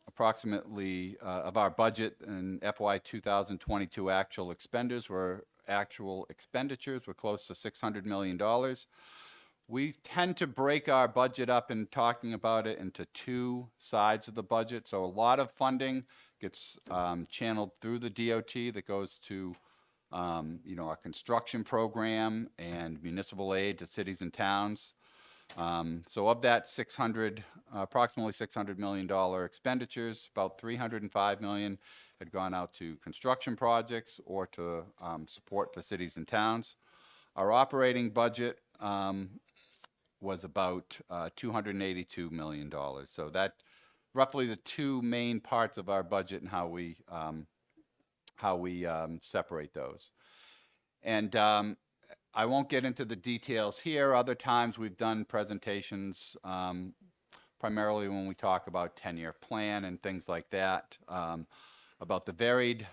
approximately of our budget in FY 2022 actual expenditures. We're close to $600 million. We tend to break our budget up in talking about it into two sides of the budget. So a lot of funding gets channeled through the DOT that goes to our construction program and municipal aid to cities and towns. So of that approximately $600 million expenditures, about $305 million had gone out to construction projects or to support the cities and towns. Our operating budget was about $282 million. So that roughly the two main parts of our budget and how we separate those. And I won't get into the details here. Other times we've done presentations, primarily when we talk about 10-year plan and things like that, about the varied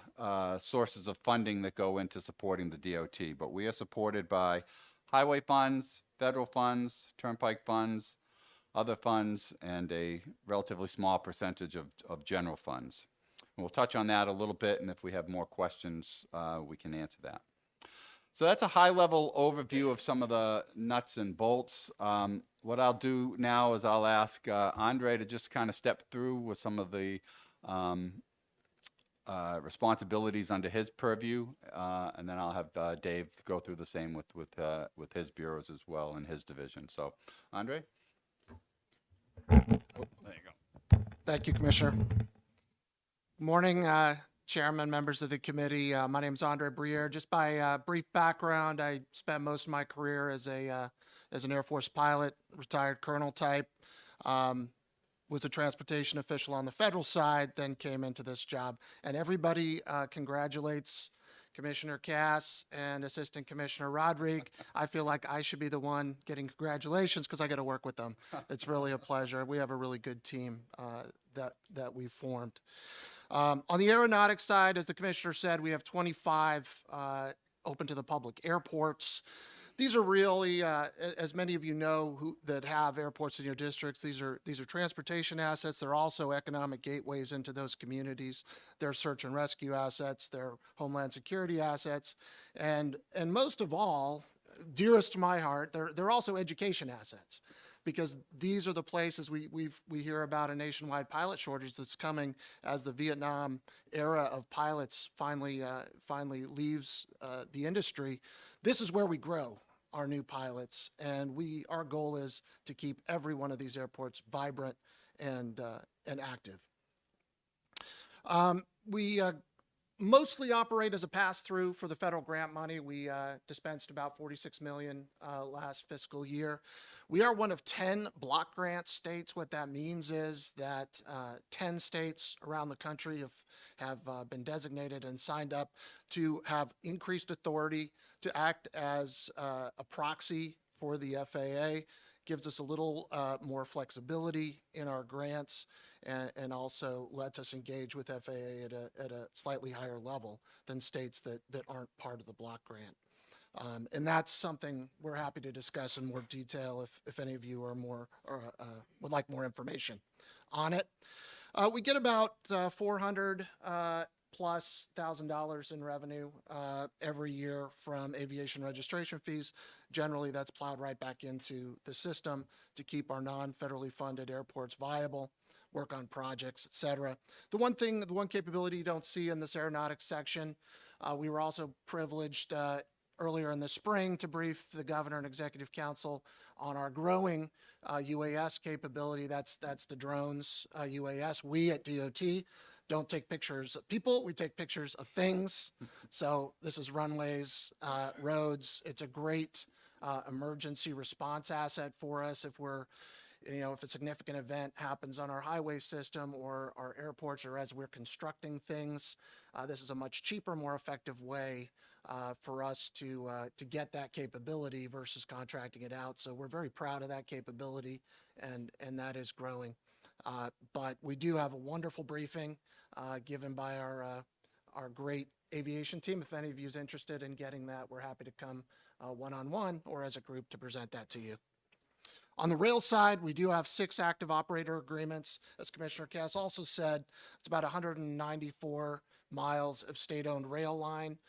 sources of funding that go into supporting the DOT. But we are supported by highway funds, federal funds, turnpike funds, other funds, and a relatively small percentage of general funds. And we'll touch on that a little bit, and if we have more questions, we can answer that. So that's a high-level overview of some of the nuts and bolts. What I'll do now is I'll ask Andre to just kind of step through with some of the responsibilities under his purview, and then I'll have Dave go through the same with his bureaus as well in his division. So, Andre? There you go. Thank you, Commissioner. Morning, Chairman, members of the committee. My name is Andre Briere. Just by brief background, I spent most of my career as an Air Force pilot, retired colonel type. Was a transportation official on the federal side, then came into this job. And everybody congratulates Commissioner Cass and Assistant Commissioner Rodrigue. I feel like I should be the one getting congratulations because I get to work with them. It's really a pleasure. We have a really good team that we've formed. On the aeronautics side, as the Commissioner said, we have 25 open to the public airports. These are really, as many of you know that have airports in your districts, these are transportation assets. They're also economic gateways into those communities. They're search and rescue assets. They're homeland security assets. And most of all, dearest to my heart, they're also education assets, because these are the places we hear about a nationwide pilot shortage that's coming as the Vietnam era of pilots finally leaves the industry. This is where we grow our new pilots, and our goal is to keep every one of these airports vibrant and active. We mostly operate as a pass-through for the federal grant money. We dispensed about 46 million last fiscal year. We are one of 10 block grant states. What that means is that 10 states around the country have been designated and signed up to have increased authority to act as a proxy for the FAA. Gives us a little more flexibility in our grants and also lets us engage with FAA at a slightly higher level than states that aren't part of the block grant. And that's something we're happy to discuss in more detail if any of you are more or would like more information on it. We get about 400 plus $1,000 in revenue every year from aviation registration fees. Generally, that's plowed right back into the system to keep our non-federally funded airports viable, work on projects, et cetera. The one capability you don't see in this aeronautics section, we were also privileged earlier in the spring to brief the governor and executive council on our growing UAS capability. That's the drones UAS. We at DOT don't take pictures of people, we take pictures of things. So this is runways, roads. It's a great emergency response asset for us if if a significant event happens on our highway system or our airports or as we're constructing things. This is a much cheaper, more effective way for us to get that capability versus contracting it out. So we're very proud of that capability and that is growing. But we do have a wonderful briefing given by our great aviation team. If any of you is interested in getting that, we're happy to come one-on-one or as a group to present that to you. On the rail side, we do have 6 active operator agreements. As Commissioner Cass also said, it's about 194 miles of state-owned rail line.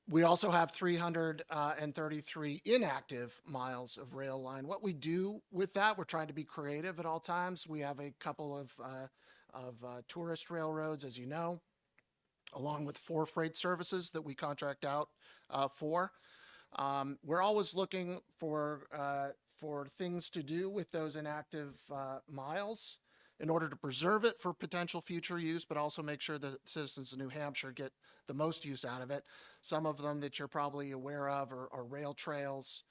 We also have 333 inactive miles of rail line. What we do with that, we're trying to be creative at all times. We have a couple of tourist railroads, as you know, along with 4 freight services that we contract out for. We're always looking for things to do with those inactive miles in order to preserve it for potential future use, but also make sure that citizens of New Hampshire get the most use out of it. Some of them that you're probably aware of are rail trails.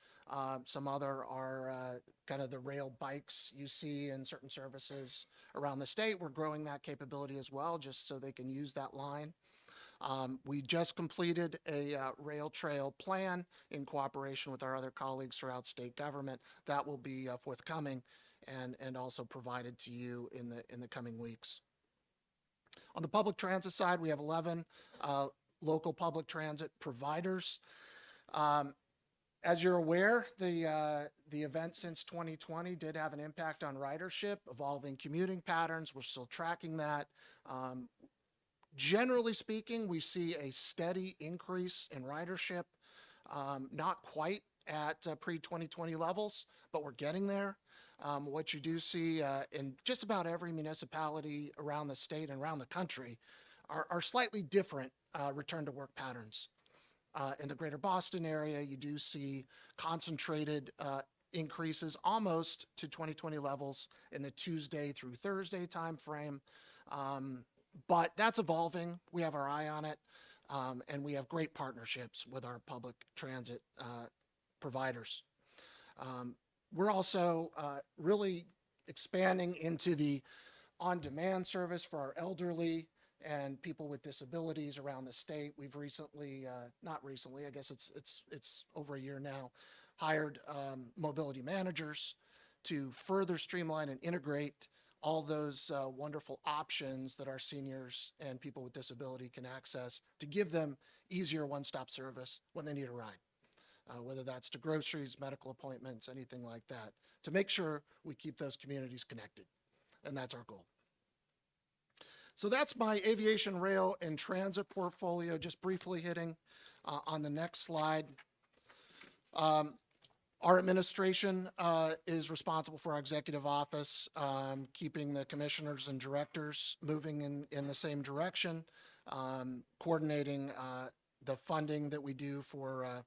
Some other are kind of the rail bikes you see in certain services around the state. We're growing that capability as well, just so they can use that line. We just completed a rail trail plan in cooperation with our other colleagues throughout state government. That will be forthcoming and also provided to you in the coming weeks. On the public transit side, we have 11 local public transit providers. As you're aware, the event since 2020 did have an impact on ridership, evolving commuting patterns. We're still tracking that. Generally speaking, we see a steady increase in ridership, not quite at pre-2020 levels, but we're getting there. What you do see in just about every municipality around the state and around the country are slightly different return to work patterns. In the greater Boston area, you do see concentrated increases almost to 2020 levels in the Tuesday through Thursday timeframe. But that's evolving. We have our eye on it, and we have great partnerships with our public transit providers. We're also really expanding into the on-demand service for our elderly and people with disabilities around the state. We've recently, not recently, I guess it's over a year now, hired mobility managers to further streamline and integrate all those wonderful options that our seniors and people with disability can access to give them easier one-stop service when they need a ride, whether that's to groceries, medical appointments, anything like that, to make sure we keep those communities connected. And that's our goal. So that's my aviation, rail, and transit portfolio, just briefly hitting on the next slide. Our administration is responsible for our executive office, keeping the commissioners and directors moving in the same direction, coordinating the funding that we do for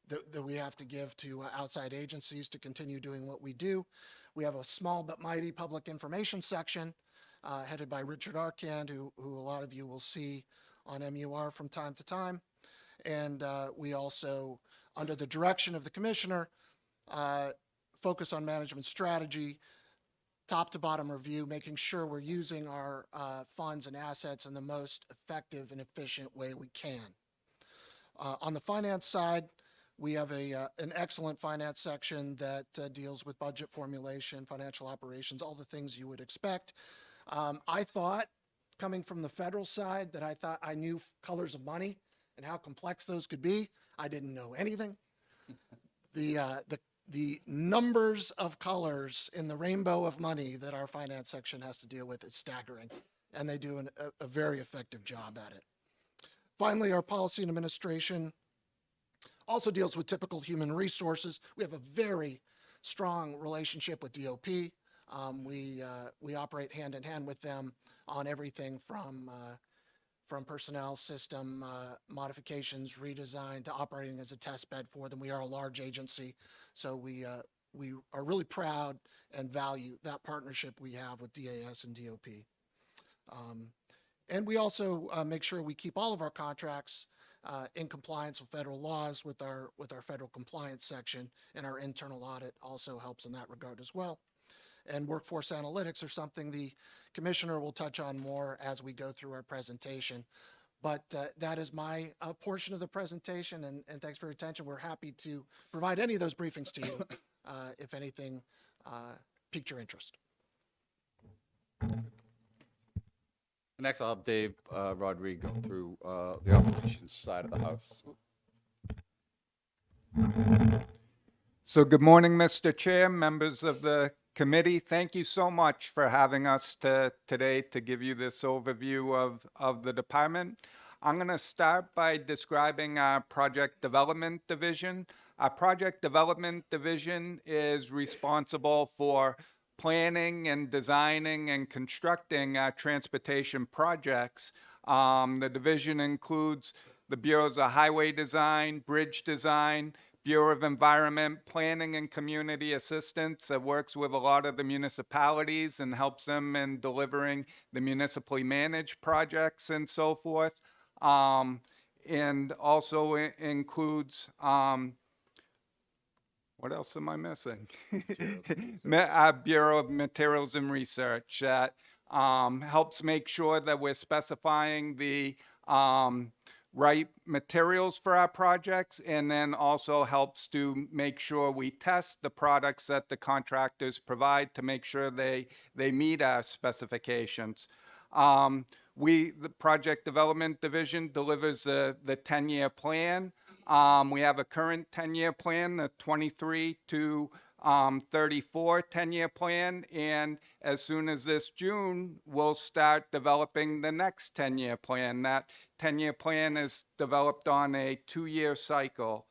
that we have to give to outside agencies to continue doing what we do. We have a small but mighty public information section headed by Richard Arcand, who a lot of you will see on MUR from time to time. And we also, under the direction of the commissioner, focus on management strategy, top to bottom review, making sure we're using our funds and assets in the most effective and efficient way we can. On the finance side, we have an excellent finance section that deals with budget formulation, financial operations, all the things you would expect. I thought, coming from the federal side, that I thought I knew colors of money and how complex those could be. I didn't know anything. The numbers of colors in the rainbow of money that our finance section has to deal with is staggering, and they do a very effective job at it. Finally, our policy and administration also deals with typical human resources. We have a very strong relationship with DOP. We operate hand in hand with them on everything from personnel system modifications, redesign, to operating as a test bed for them. We are a large agency, so we are really proud and value that partnership we have with DAS and DOP. And we also make sure we keep all of our contracts in compliance with federal laws with our federal compliance section, and our internal audit also helps in that regard as well. And workforce analytics are something the commissioner will touch on more as we go through our presentation. But that is my portion of the presentation, and thanks for your attention. We're happy to provide any of those briefings to you if anything piqued your interest. Next, I'll have Dave Rodriguez go through the operations side of the house. So good morning, Mr. Chair, members of the committee. Thank you so much for having us today to give you this overview of the department. I'm going to start by describing our project development division. Our project development division is responsible for planning and designing and constructing transportation projects. The division includes the Bureaus of Highway Design, Bridge Design, Bureau of Environment Planning and Community Assistance that works with a lot of the municipalities and helps them in delivering the municipally managed projects and so forth. And also includes, what else am I missing? Bureau of Materials and Research that helps make sure that we're specifying the right materials for our projects, and then also helps to make sure we test the products that the contractors provide to make sure they meet our specifications. The project development division delivers the 10-year plan. We have a current 10-year plan, the 23 to 34 10-year plan, and as soon as this June, we'll start developing the next 10-year plan. That 10-year plan is developed on a 2-year cycle.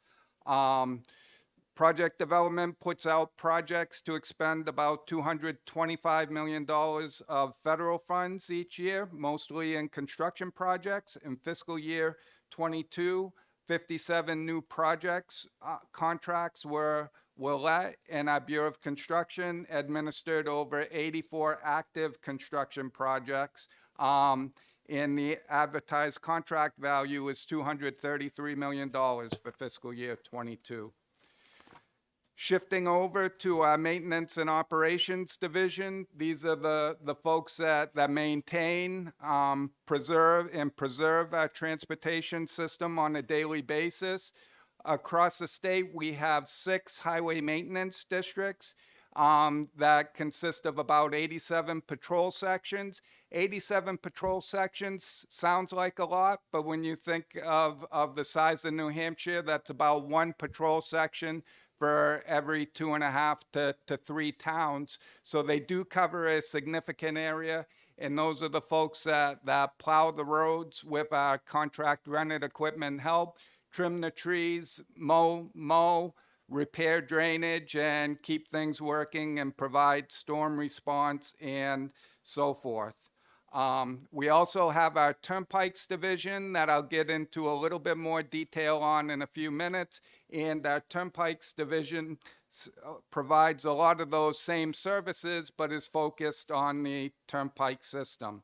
Project development puts out projects to expend about $225 million of federal funds each year, mostly in construction projects. In fiscal year 22, 57 new projects, contracts were let, and our Bureau of Construction administered over 84 active construction projects. And the advertised contract value is $233 million for fiscal year 22. Shifting over to our maintenance and operations division, these are the folks that maintain, preserve our transportation system on a daily basis. Across the state, we have 6 highway maintenance districts that consist of about 87 patrol sections. 87 patrol sections sounds like a lot, but when you think of the size of New Hampshire, that's about 1 patrol section for every 2.5 to 3 towns. So they do cover a significant area, and those are the folks that plow the roads with our contract rented equipment help, trim the trees, mow, repair drainage, and keep things working and provide storm response and so forth. We also have our Turnpikes division that I'll get into a little bit more detail on in a few minutes. And our Turnpikes division provides a lot of those same services, but is focused on the turnpike system.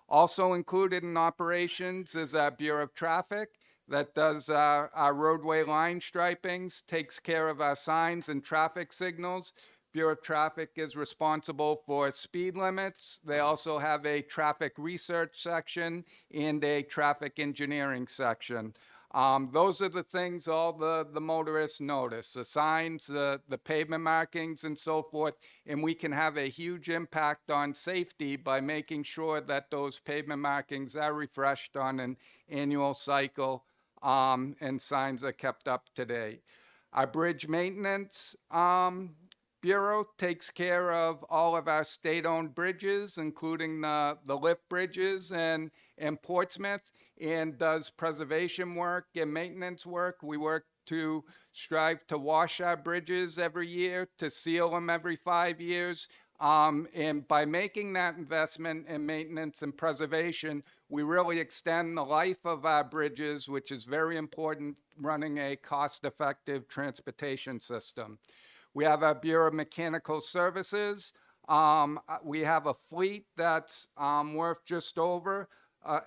Also included in operations is our Bureau of Traffic that does our roadway line stripings, takes care of our signs and traffic signals. Bureau of Traffic is responsible for speed limits. They also have a traffic research section and a traffic engineering section. Those are the things all the motorists notice, the signs, the pavement markings and so forth, and we can have a huge impact on safety by making sure that those pavement markings are refreshed on an annual cycle, and signs are kept up to date. Our bridge maintenance Bureau takes care of all of our state-owned bridges, including the lift bridges in Portsmouth, and does preservation work and maintenance work. We work to strive to wash our bridges every year, to seal them every 5 years. And by making that investment in maintenance and preservation, we really extend the life of our bridges, which is very important running a cost-effective transportation system. We have our Bureau of Mechanical Services. We have a fleet that's worth just over,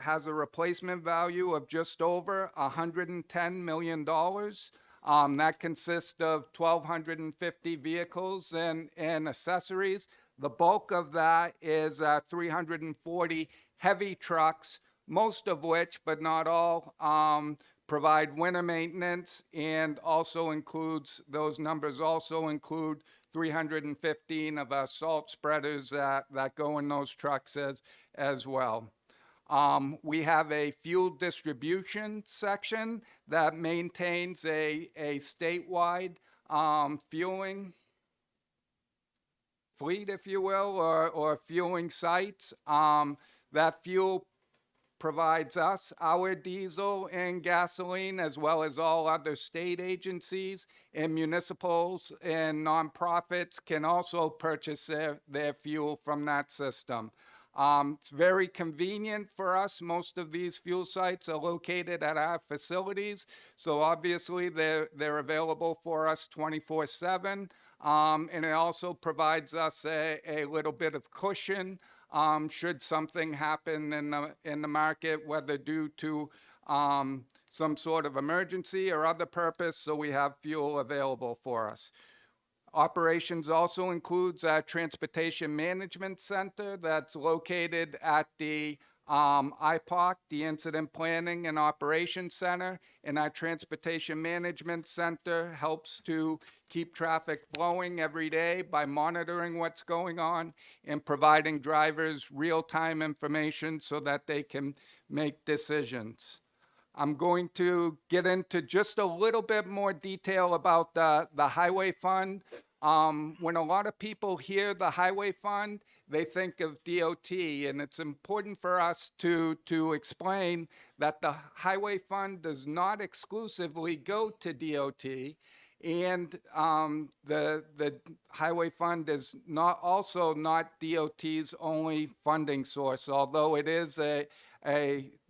has a replacement value of just over $110 million. That consists of 1,250 vehicles and accessories. The bulk of that is 340 heavy trucks, most of which, but not all, provide winter maintenance, and also includes, those numbers also include 315 of our salt spreaders that go in those trucks as well. We have a fuel distribution section that maintains a statewide fueling fleet, if you will, or fueling sites. That fuel provides us our diesel and gasoline, as well as all other state agencies, and municipals and nonprofits can also purchase their fuel from that system. It's very convenient for us. Most of these fuel sites are located at our facilities, so obviously they're available for us 24/7, and it also provides us a little bit of cushion should something happen in the market, whether due to some sort of emergency or other purpose, so we have fuel available for us. Operations also includes our Transportation Management Center that's located at the IPOC, the Incident Planning and Operations Center, and our Transportation Management Center helps to keep traffic flowing every day by monitoring what's going on and providing drivers real-time information so that they can make decisions. I'm going to get into just a little bit more detail about the Highway Fund. When a lot of people hear the Highway Fund, they think of DOT, and it's important for us to explain that the Highway Fund does not exclusively go to DOT, and the Highway Fund is not DOT's only funding source, although it is the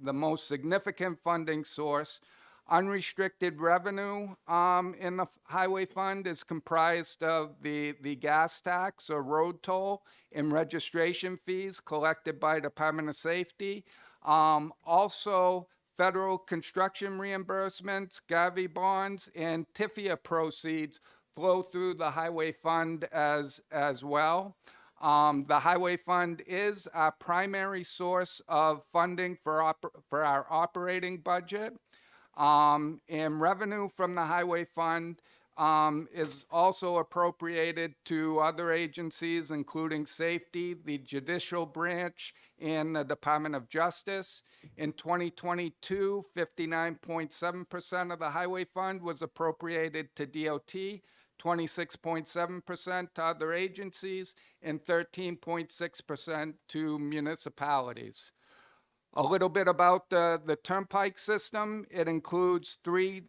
most significant funding source. Unrestricted revenue in the Highway Fund is comprised of the gas tax or road toll and registration fees collected by Department of Safety. Also, federal construction reimbursements, Gavi bonds, and TIFIA proceeds flow through the Highway Fund as well. The Highway Fund is our primary source of funding for our operating budget. And revenue from the Highway Fund is also appropriated to other agencies, including Safety, the Judicial Branch, and the Department of Justice. In 2022, 59.7% of the Highway Fund was appropriated to DOT, 26.7% to other agencies, and 13.6% to municipalities. A little bit about the turnpike system. It includes three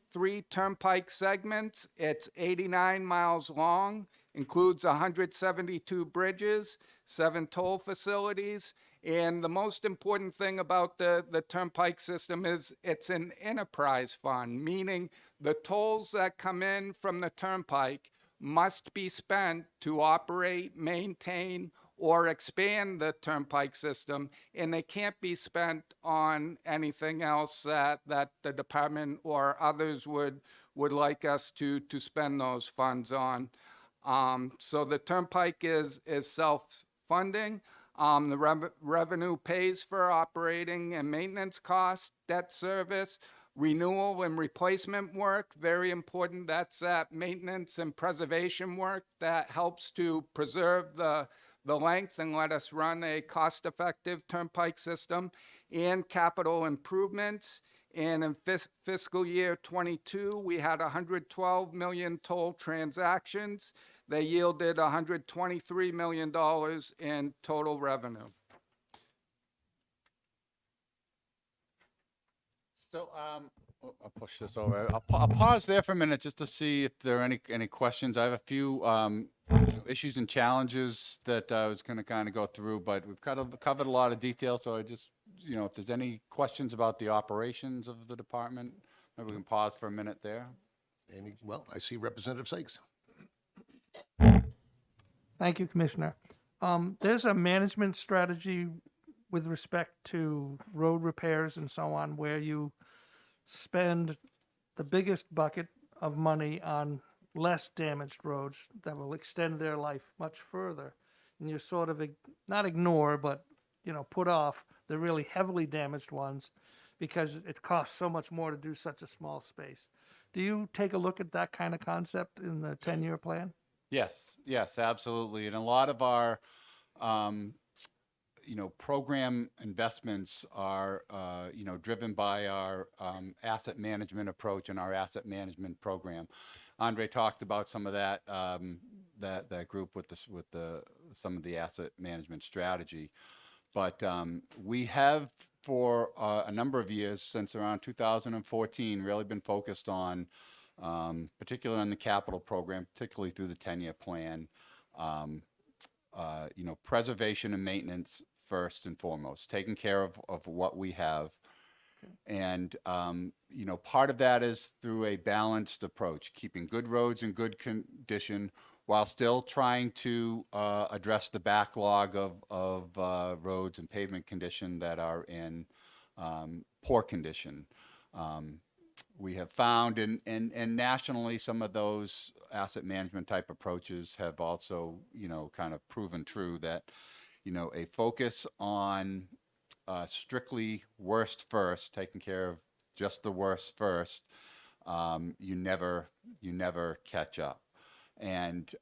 turnpike segments. It's 89 miles long, includes 172 bridges, 7 toll facilities, and the most important thing about the turnpike system is it's an enterprise fund, meaning the tolls that come in from the turnpike must be spent to operate, maintain, or expand the turnpike system, and they can't be spent on anything else that the department or others would like us to spend those funds on. So the turnpike is self-funding. The revenue pays for operating and maintenance costs, debt service, renewal and replacement work, very important. That's that maintenance and preservation work that helps to preserve the length and let us run a cost-effective turnpike system, and capital improvements. And in fiscal year 22, we had 112 million toll transactions. They yielded $123 million in total revenue. So, I'll push this over. I'll pause there for a minute just to see if there are any questions. I have a few issues and challenges that I was going to kind of go through, but we've covered a lot of detail. So I just, if there's any questions about the operations of the department, maybe we can pause for a minute there. Well, I see Representative Sykes. Thank you, Commissioner. There's a management strategy with respect to road repairs and so on, where you spend the biggest bucket of money on less damaged roads that will extend their life much further. And you sort of not ignore, but, put off the really heavily damaged ones because it costs so much more to do such a small space. Do you take a look at that kind of concept in the 10-year plan? Yes, absolutely. And a lot of our, program investments are, driven by our asset management approach and our asset management program. Andre talked about some of that, that group with some of the asset management strategy. But we have, for a number of years, since around 2014, really been focused on, particularly on the capital program, particularly through the 10-year plan, preservation and maintenance first and foremost, taking care of what we have. And, part of that is through a balanced approach, keeping good roads in good condition while still trying to address the backlog of roads and pavement condition that are in poor condition. We have found, and nationally, some of those asset management type approaches have also, kind of proven true that, a focus on strictly worst first, taking care of just the worst first, you never catch up. And,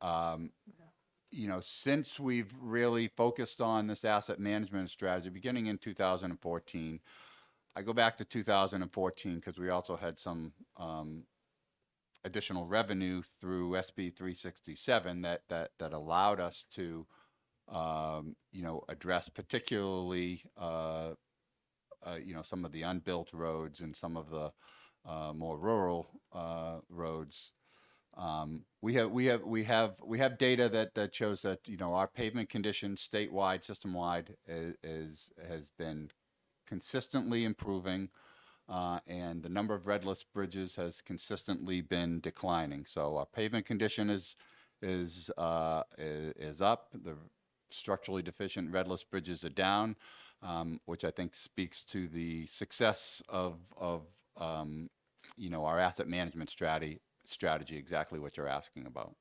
since we've really focused on this asset management strategy beginning in 2014, I go back to 2014 because we also had some additional revenue through SB 367 that allowed us to, address particularly, some of the unbuilt roads and some of the more rural roads. We have data that shows that our pavement condition statewide, system-wide, has been consistently improving, and the number of redless bridges has consistently been declining. So our pavement condition is up. The structurally deficient redless bridges are down, which I think speaks to the success of our asset management strategy, exactly what you're asking about.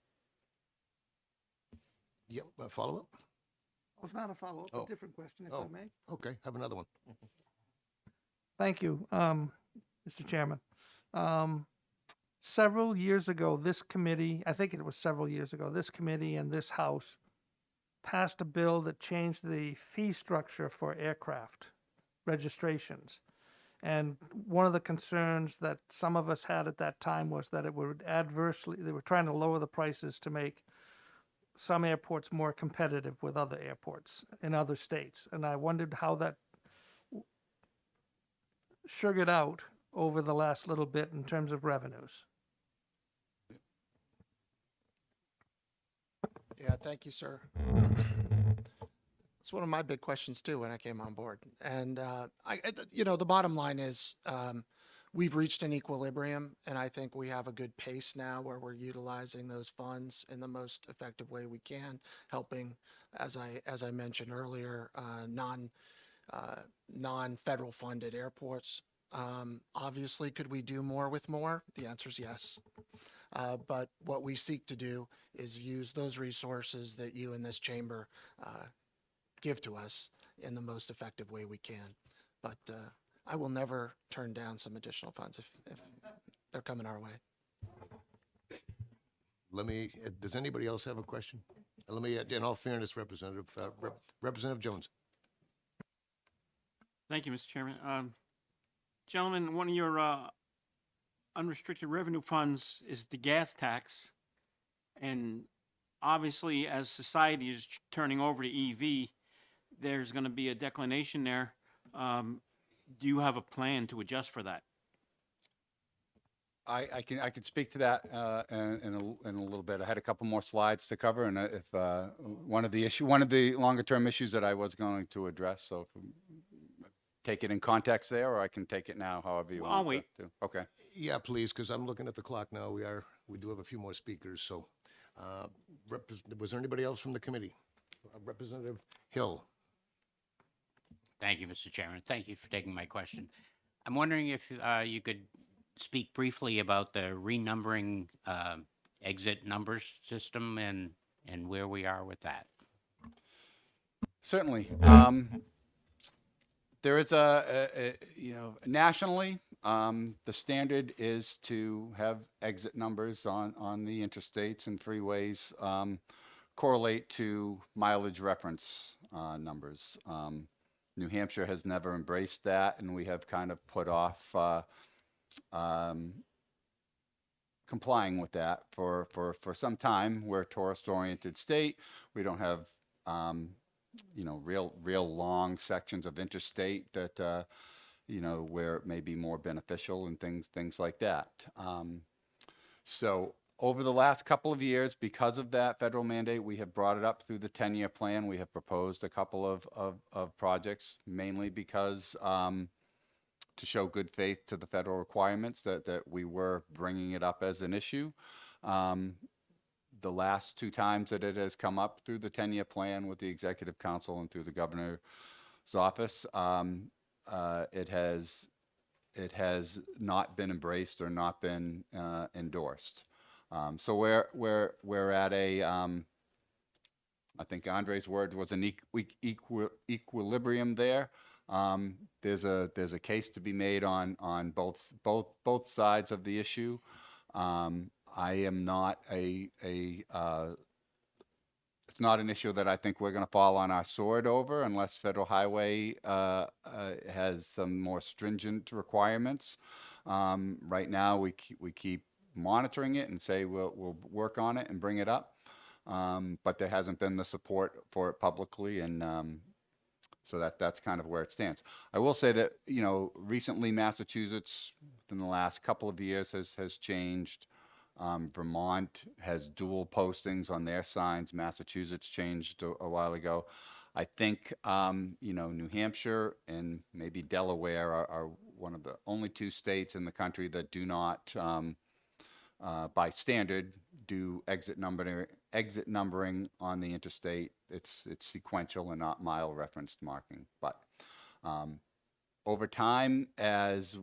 Yep, follow-up? Well, it's not a follow-up, Oh. a different question, if I Oh. may. Okay, have another one. Thank you, Mr. Chairman. Several years ago, this committee, I think it was several years ago, this committee and this House passed a bill that changed the fee structure for aircraft registrations. And one of the concerns that some of us had at that time was that it would adversely, they were trying to lower the prices to make some airports more competitive with other airports in other states. And I wondered how that sugared out over the last little bit in terms of revenues. Yeah, thank you, sir. It's one of my big questions too when I came on board. And the bottom line is, we've reached an equilibrium, and I think we have a good pace now where we're utilizing those funds in the most effective way we can, helping, as I mentioned earlier, non-federal funded airports. Obviously, could we do more with more? The answer is yes. But what we seek to do is use those resources that you in this chamber give to us in the most effective way we can. But I will never turn down some additional funds if they're coming our way. Does anybody else have a question? Let me, in all fairness, Representative Jones. Thank you, Mr. Chairman. Gentlemen, one of your unrestricted revenue funds is the gas tax. And obviously, as society is turning over to EV, there's going to be a declination there. Do you have a plan to adjust for that? I can speak to that in a little bit. I had a couple more slides to cover, and if one of the longer term issues that I was going to address. So if take it in context there, or I can take it now, however you want. I'll wait. To. Okay. Yeah, please, because I'm looking at the clock now. We do have a few more speakers. So, was there anybody else from the committee? Representative Hill. Thank you, Mr. Chairman. Thank you for taking my question. I'm wondering if you could speak briefly about the renumbering exit numbers system and where we are with that. Certainly. There is nationally, the standard is to have exit numbers on the interstates and freeways correlate to mileage reference numbers. New Hampshire has never embraced that, and we have kind of put off complying with that for some time. We're a tourist-oriented state. We don't have real long sections of interstate that where it may be more beneficial and things like that. So over the last couple of years, because of that federal mandate, we have brought it up through the 10-year plan. We have proposed a couple of projects, mainly because to show good faith to the federal requirements that we were bringing it up as an issue. The last two times that it has come up through the 10-year plan with the Executive Council and through the Governor's office, it has not been embraced or not been endorsed. So we're at a, I think Andre's word was an equilibrium there. There's a case to be made on both sides of the issue. I am not it's not an issue that I think we're going to fall on our sword over unless Federal Highway has some more stringent requirements. Right now, we keep monitoring it and say we'll work on it and bring it up, but there hasn't been the support for it publicly, and so that's kind of where it stands. I will say that recently Massachusetts, within the last couple of years, has changed. Vermont has dual postings on their signs. Massachusetts changed a while ago. I think New Hampshire and maybe Delaware are one of the only two states in the country that do not, by standard, do exit numbering on the interstate. It's sequential and not mile referenced marking. But over time, as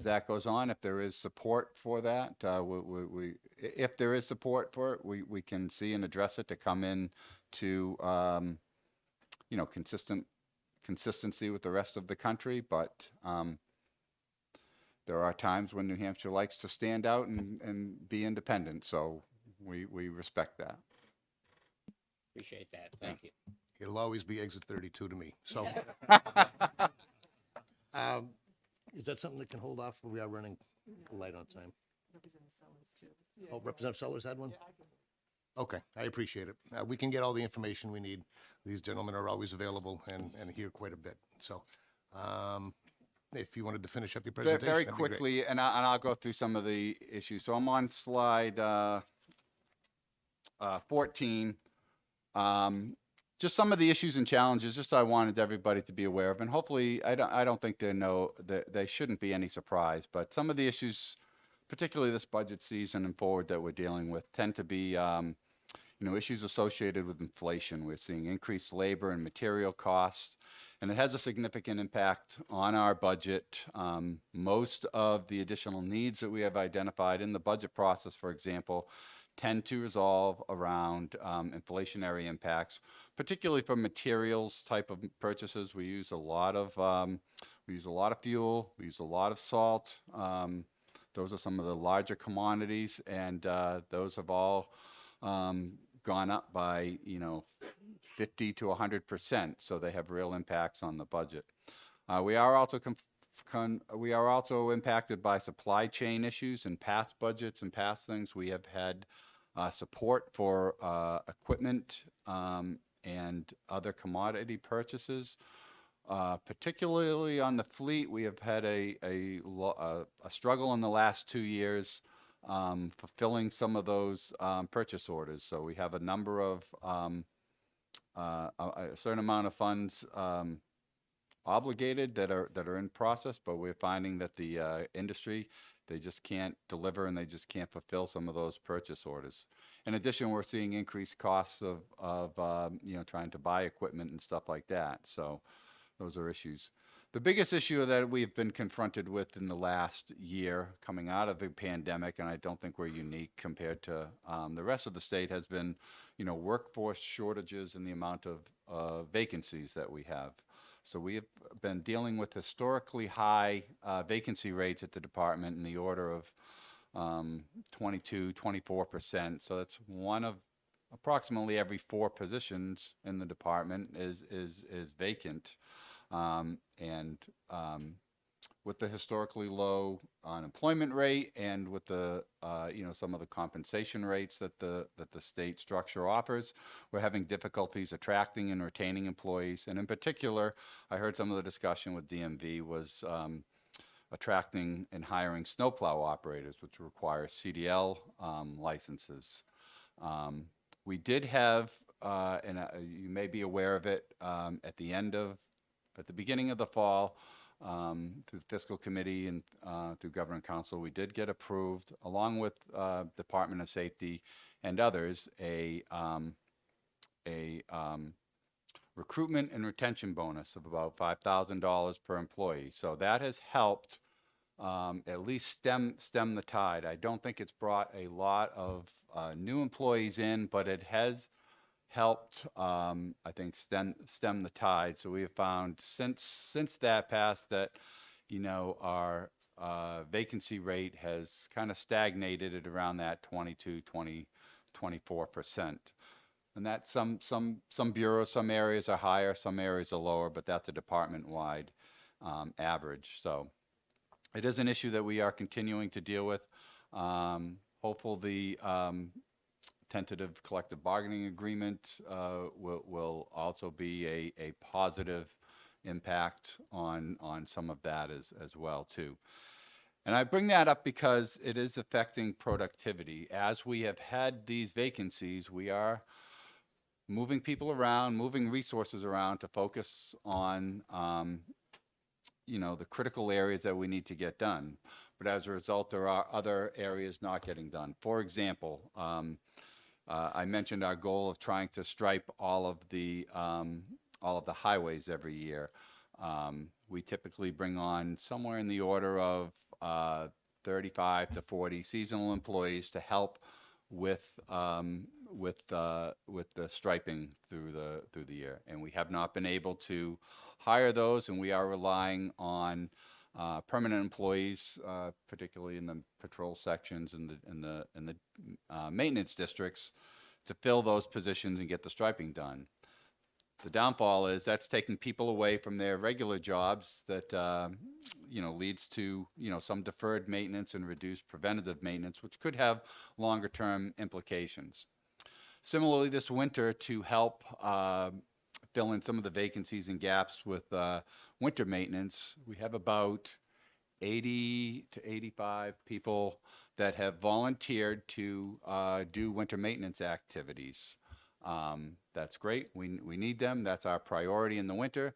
that goes on, if there is support for that, if there is support for it, we can see and address it to come in to consistency with the rest of the country. But there are times when New Hampshire likes to stand out and be independent, so we respect that. Appreciate that. Thank you. It'll always be exit 32 to me. So, is that something that can hold off? We are running light on time. Representative Sellers, too. Oh, Representative Sellers had one? Okay, I appreciate it. We can get all the information we need. These gentlemen are always available and here quite a bit. So, if you wanted to finish up your presentation. Very that'd be great. quickly, and I'll go through some of the issues. So I'm on slide 14. just some of the issues and challenges, just I wanted everybody to be aware of, and hopefully, I don't think they shouldn't be any surprise, but some of the issues, particularly this budget season and forward that we're dealing with, tend to be, issues associated with inflation. We're seeing increased labor and material costs, and it has a significant impact on our budget. Most of the additional needs that we have identified in the budget process, for example, tend to resolve around inflationary impacts, particularly for materials type of purchases. We use a lot of fuel, we use a lot of salt. Those are some of the larger commodities, and those have all gone up by 50 to 100%. So they have real impacts on the budget. We are also impacted by supply chain issues and past budgets and past things. We have had support for equipment and other commodity purchases. Particularly on the fleet, we have had a struggle in the last 2 years fulfilling some of those purchase orders. So we have a number of a certain amount of funds obligated that are in process, but we're finding that the industry, they just can't deliver and they just can't fulfill some of those purchase orders. In addition, we're seeing increased costs of trying to buy equipment and stuff like that. So those are issues. The biggest issue that we've been confronted with in the last year coming out of the pandemic, and I don't think we're unique compared to the rest of the state, has been, workforce shortages and the amount of vacancies that we have. So we have been dealing with historically high vacancy rates at the department in the order of 22, 24%. So that's one of approximately every 4 positions in the department is vacant. With the historically low unemployment rate and with the some of the compensation rates that the state structure offers, we're having difficulties attracting and retaining employees. And in particular, I heard some of the discussion with DMV was attracting and hiring snowplow operators, which require CDL licenses. We did have, and you may be aware of it, at the beginning of the fall, through the fiscal committee and through government council, we did get approved, along with Department of Safety and others, a recruitment and retention bonus of about $5,000 per employee. So that has helped at least stem the tide. I don't think it's brought a lot of new employees in, but it has helped, I think, stem the tide. So we have found since that passed that, our vacancy rate has kind of stagnated at around that 24%. And that some bureaus, some areas are higher, some areas are lower, but that's a department-wide average. So it is an issue that we are continuing to deal with. Hopeful the tentative collective bargaining agreement will also be a positive impact on some of that as well too. And I bring that up because it is affecting productivity. As we have had these vacancies, we are moving people around, moving resources around to focus on the critical areas that we need to get done. But as a result, there are other areas not getting done. For example, I mentioned our goal of trying to stripe all of the highways every year. We typically bring on somewhere in the order of 35 to 40 seasonal employees to help with the striping through the year, and we have not been able to hire those, and we are relying on permanent employees, particularly in the patrol sections and the maintenance districts, to fill those positions and get the striping done. The downfall is that's taking people away from their regular jobs that leads to some deferred maintenance and reduced preventative maintenance, which could have longer term implications. Similarly, this winter, to help fill in some of the vacancies and gaps with winter maintenance, we have about 80 to 85 people that have volunteered to do winter maintenance activities. That's great. We need them. That's our priority in the winter.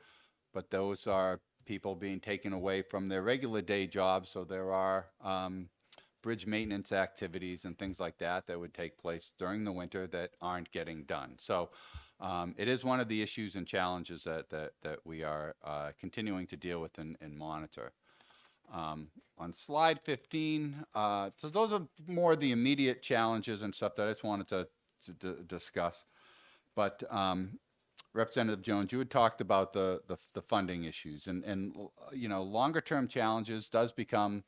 But those are people being taken away from their regular day jobs. So there are bridge maintenance activities and things like that that would take place during the winter that aren't getting done. So it is one of the issues and challenges that we are continuing to deal with and monitor. On slide 15, so those are more the immediate challenges and stuff that I just wanted to discuss. But Representative Jones, you had talked about the funding issues, and you know, longer term challenges does become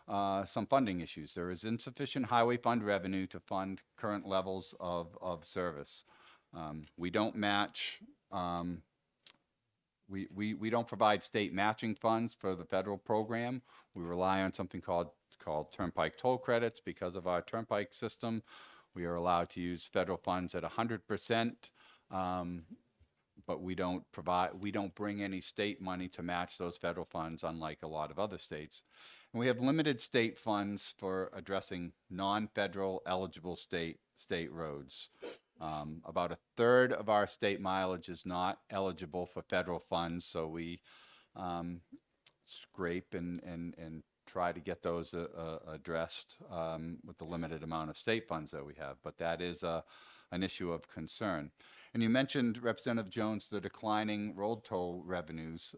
some funding issues. There is insufficient highway fund revenue to fund current levels of service. We don't match. We don't provide state matching funds for the federal program. We rely on something called Turnpike toll credits. Because of our Turnpike system, we are allowed to use federal funds at 100%, but we don't bring any state money to match those federal funds, unlike a lot of other states. And we have limited state funds for addressing non-federal eligible state roads. About a third of our state mileage is not eligible for federal funds, so we scrape and try to get those addressed with the limited amount of state funds that we have. But that is an issue of concern. And you mentioned, Representative Jones, the declining road toll revenues.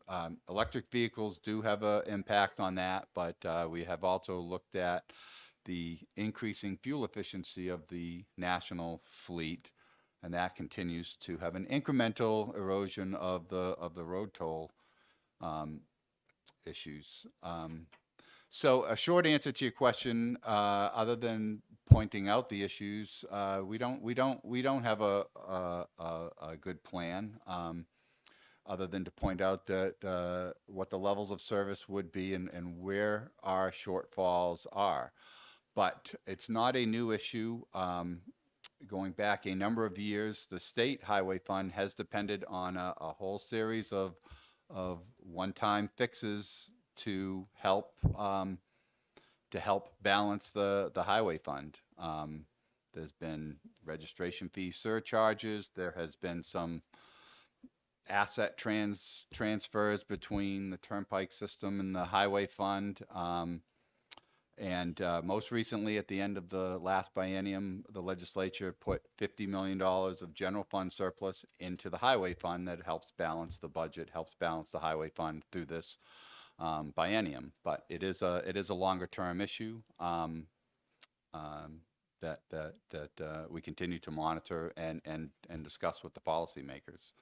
Electric vehicles do have an impact on that, but we have also looked at the increasing fuel efficiency of the national fleet, and that continues to have an incremental erosion of the road toll issues. So a short answer to your question, other than pointing out the issues, we don't have a good plan, other than to point out that what the levels of service would be and where our shortfalls are. But it's not a new issue. Going back a number of years, the state highway fund has depended on a whole series of one-time fixes to help balance the highway fund. There's been registration fee surcharges. There has been some asset transfers between the Turnpike system and the highway fund. And most recently, at the end of the last biennium, the legislature put $50 million of general fund surplus into the highway fund that helps balance the budget, helps balance the highway fund through this biennium. But it is a longer term issue that we continue to monitor and discuss with the policymakers.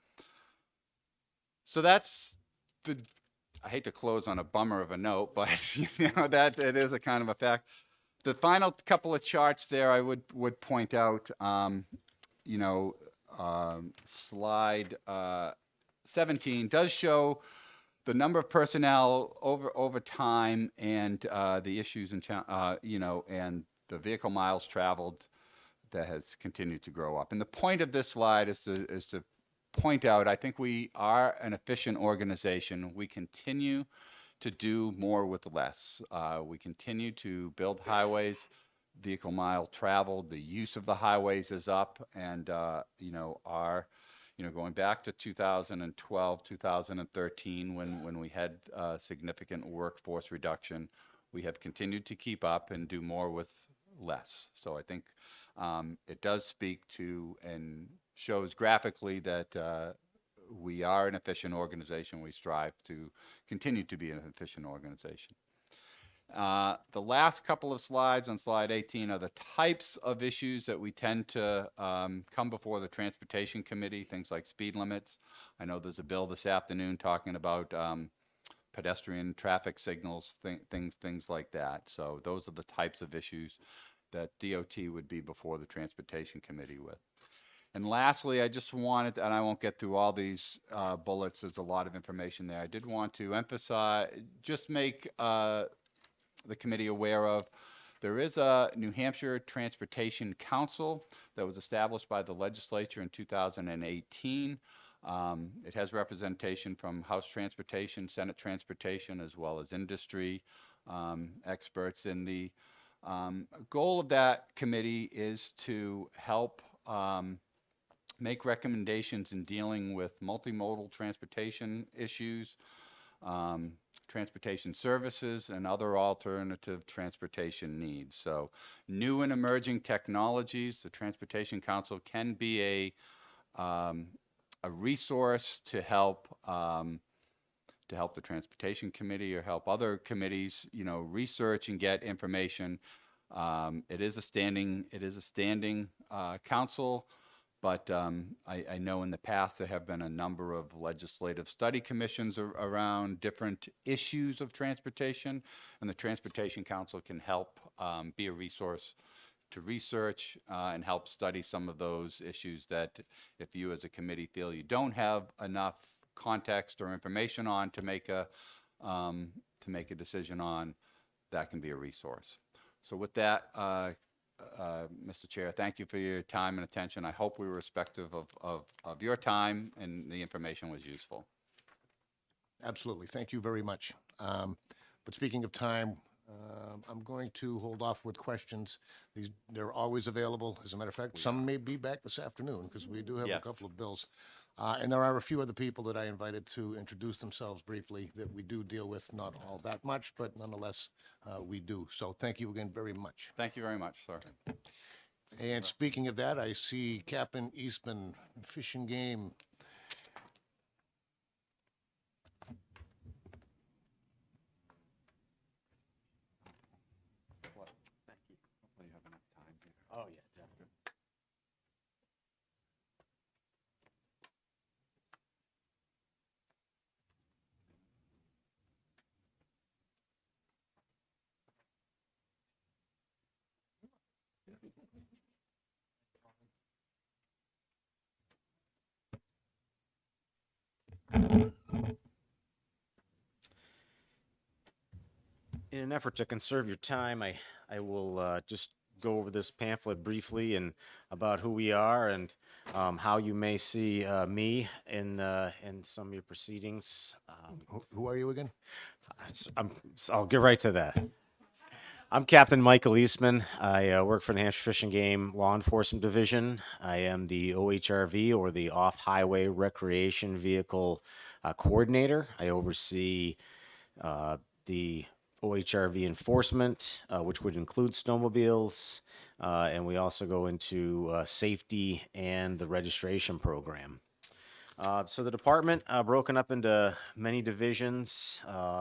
So that's the. I hate to close on a bummer of a note, but you know, that it is a kind of a fact. The final couple of charts there, I would point out, you know, slide 17 does show the number of personnel over time and the issues and you know, and the vehicle miles traveled that has continued to grow up. And the point of this slide is to point out, I think we are an efficient organization. We continue to do more with less. We continue to build highways, vehicle mile traveled, the use of the highways is up, and you know, going back to 2012, 2013, when we had significant workforce reduction, we have continued to keep up and do more with less. So I think it does speak to and shows graphically that we are an efficient organization. We strive to continue to be an efficient organization. The last couple of slides on slide 18 are the types of issues that we tend to come before the Transportation Committee, things like speed limits. I know there's a bill this afternoon talking about pedestrian traffic signals, things like that. So those are the types of issues that DOT would be before the Transportation Committee with. And lastly, I just wanted, and I won't get through all these bullets, there's a lot of information there. I did want to emphasize, just make the committee aware of, there is a New Hampshire Transportation Council that was established by the legislature in 2018. It has representation from House Transportation, Senate Transportation, as well as industry experts. And the goal of that committee is to help make recommendations in dealing with multimodal transportation issues, transportation services, and other alternative transportation needs. So new and emerging technologies, the Transportation Council can be a resource to help the Transportation Committee or help other committees, research and get information. It is a standing council, but I know in the past there have been a number of legislative study commissions around different issues of transportation, and the Transportation Council can help be a resource to research and help study some of those issues that if you as a committee feel you don't have enough context or information on to make a decision on, that can be a resource. So with that, Mr. Chair, thank you for your time and attention. I hope we were respectful of your time and the information was useful. Absolutely. Thank you very much. But speaking of time, I'm going to hold off with questions. They're always available. As a matter of fact, some may be back this afternoon because we do have a couple of bills. And there are a few other people that I invited to introduce themselves briefly that we do deal with, not all that much, but nonetheless, we do. So thank you again very much. Thank you very much, sir. And speaking of that, I see Captain Eastman, Fish and Game. Oh, yeah, definitely. In an effort to conserve your time, I will just go over this pamphlet briefly and about who we are and how you may see me in some of your proceedings. Who are you again? I'll get right to that. I'm Captain Michael Eastman. I work for the Hampshire Fish and Game Law Enforcement Division. I am the OHRV, or the Off-Highway Recreation Vehicle Coordinator. I oversee the OHRV enforcement, which would include snowmobiles, and we also go into safety and the registration program. So the department broken up into many divisions,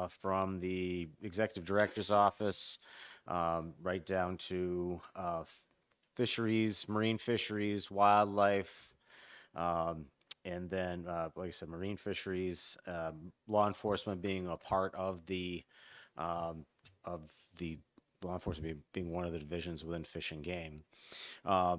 from the executive director's office right down to fisheries, marine fisheries, wildlife, and then, like I said, marine fisheries, law enforcement being a part of the law enforcement being one of the divisions within Fish and Game. I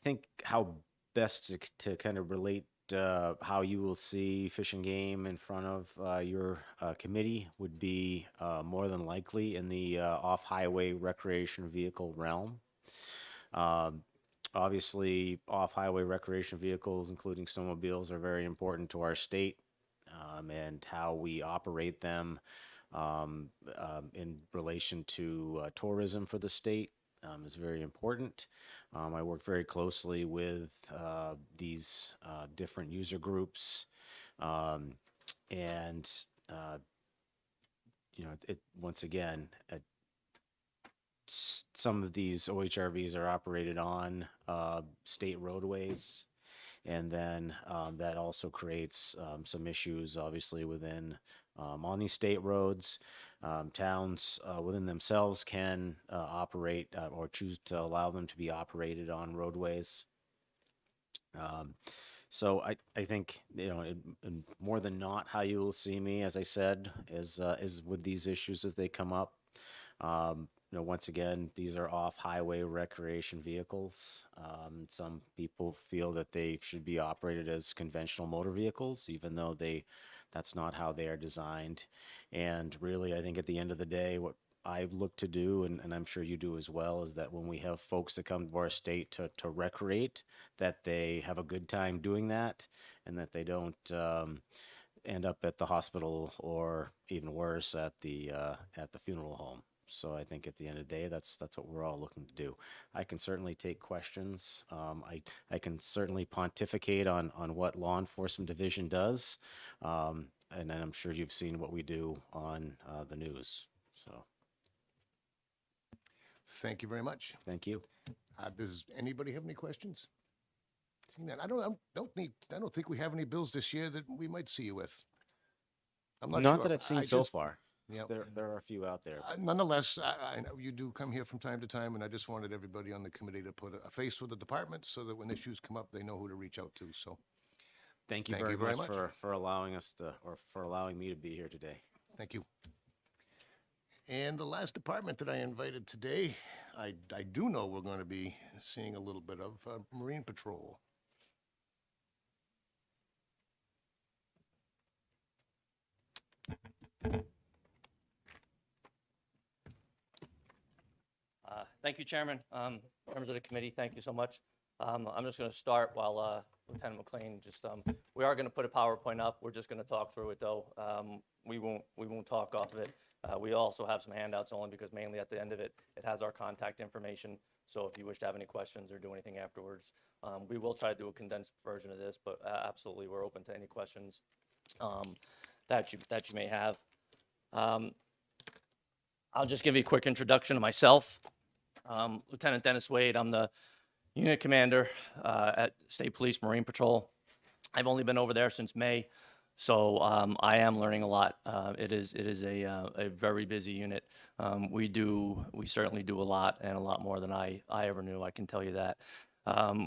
think how best to kind of relate how you will see Fish and Game in front of your committee would be more than likely in the off-highway recreation vehicle realm. Obviously, off-highway recreation vehicles, including snowmobiles, are very important to our state, and how we operate them in relation to tourism for the state is very important. I work very closely with these different user groups, and once again, some of these OHRVs are operated on state roadways, and then that also creates some issues, obviously, within on these state roads. Towns within themselves can operate or choose to allow them to be operated on roadways. So I think, and more than not, how you will see me, as I said, is with these issues as they come up. Once again, these are off-highway recreation vehicles. Some people feel that they should be operated as conventional motor vehicles, even though that's not how they are designed. And really, I think at the end of the day, what I look to do, and I'm sure you do as well, is that when we have folks that come to our state to recreate, that they have a good time doing that, and that they don't end up at the hospital or even worse at the funeral home. So I think at the end of the day, that's what we're all looking to do. I can certainly take questions. I can certainly pontificate on what law enforcement division does, and then I'm sure you've seen what we do on the news. So Thank you very much. thank you. Does anybody have any questions? Seeing that, I don't think we have any bills this year that we might see you with. I'm not Not sure. that I've seen I so just- far. Yeah. There are a few out there. Nonetheless, I know you do come here from time to time, and I just wanted everybody on the committee to put a face with the department so that when issues come up, they know who to reach out to. So Thank you very much, for allowing us to, or for allowing me to be here today. thank you. And the last department that I invited today, I do know we're going to be seeing a little bit of Marine Patrol. Thank you, Chairman. Members of the committee, thank you so much. I'm just going to start while Lieutenant McLean we are going to put a PowerPoint up. We're just going to talk through it, though. We won't talk off of it. We also have some handouts only because mainly at the end of it, it has our contact information. So if you wish to have any questions or do anything afterwards, we will try to do a condensed version of this, but absolutely, we're open to any questions that you may have. I'll just give you a quick introduction of myself. Lieutenant Dennis Wade, I'm the unit commander at State Police Marine Patrol. I've only been over there since May, so I am learning a lot. It is a very busy unit. We certainly do a lot, and a lot more than I ever knew, I can tell you that.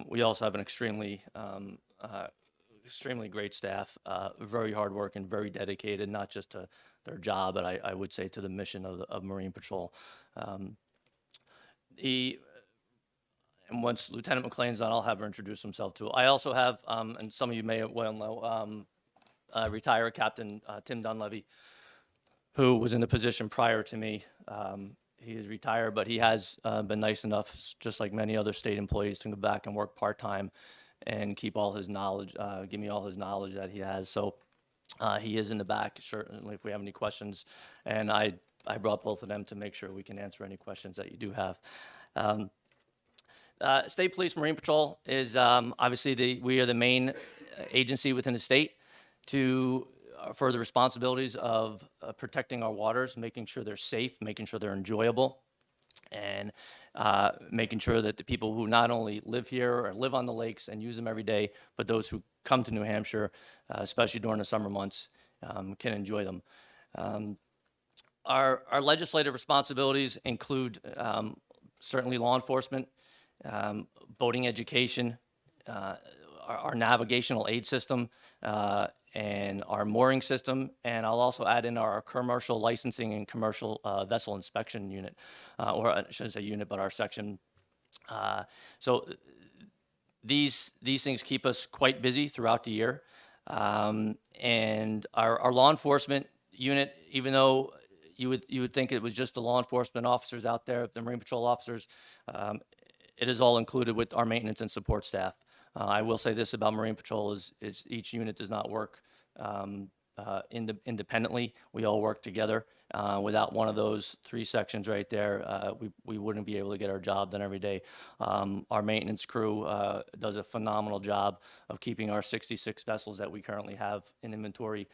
We also have an extremely great staff, very hardworking, very dedicated, not just to their job, but I would say to the mission of Marine Patrol. And once Lieutenant McLean's on, I'll have her introduce himself too. I also have, and some of you may well know, retired Captain Tim Dunleavy, who was in the position prior to me. He is retired, but he has been nice enough, just like many other state employees, to go back and work part-time and keep all his knowledge, give me all his knowledge that he has. So he is in the back, certainly, if we have any questions. And I brought both of them to make sure we can answer any questions that you do have. State Police Marine Patrol is obviously we are the main agency within the state for the responsibilities of protecting our waters, making sure they're safe, making sure they're enjoyable, and making sure that the people who not only live here or live on the lakes and use them every day, but those who come to New Hampshire, especially during the summer months, can enjoy them. Our legislative responsibilities include certainly law enforcement, boating education, our navigational aid system, and our mooring system, and I'll also add in our commercial licensing and commercial vessel inspection unit, or I shouldn't say unit, but our section. So these things keep us quite busy throughout the year, and our law enforcement unit, even though you would think it was just the law enforcement officers out there, the Marine Patrol officers, it is all included with our maintenance and support staff. I will say this about Marine Patrol is each unit does not work independently. We all work together. Without one of those three sections right there, we wouldn't be able to get our job done every day. Our maintenance crew does a phenomenal job of keeping our 66 vessels that we currently have in inventory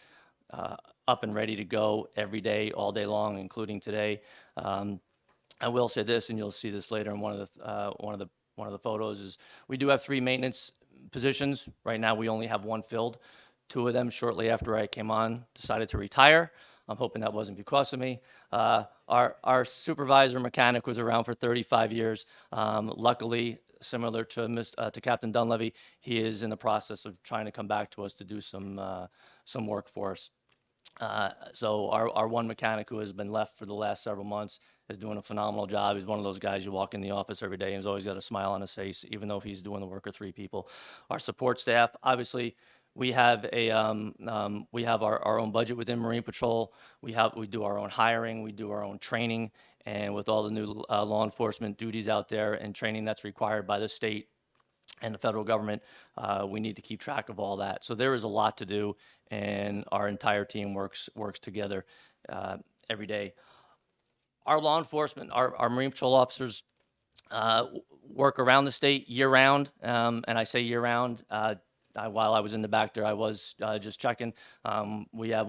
up and ready to go every day, all day long, including today. I will say this, and you'll see this later in one of the photos, is we do have 3 maintenance positions. Right now, we only have 1 filled. 2 of them, shortly after I came on, decided to retire. I'm hoping that wasn't because of me. Our supervisor mechanic was around for 35 years. Luckily, similar to Captain Dunleavy, he is in the process of trying to come back to us to do some work for us. So our one mechanic who has been left for the last several months is doing a phenomenal job. He's one of those guys you walk in the office every day and he's always got a smile on his face, even though he's doing the work of 3 people. Our support staff, obviously, we have our own budget within Marine Patrol. We do our own hiring, we do our own training, and with all the new law enforcement duties out there and training that's required by the state and the federal government, we need to keep track of all that. So there is a lot to do, and our entire team works together every day. our law enforcement, our Marine Patrol officers work around the state year round. And I say year round. While I was in the back there, I was just checking. We have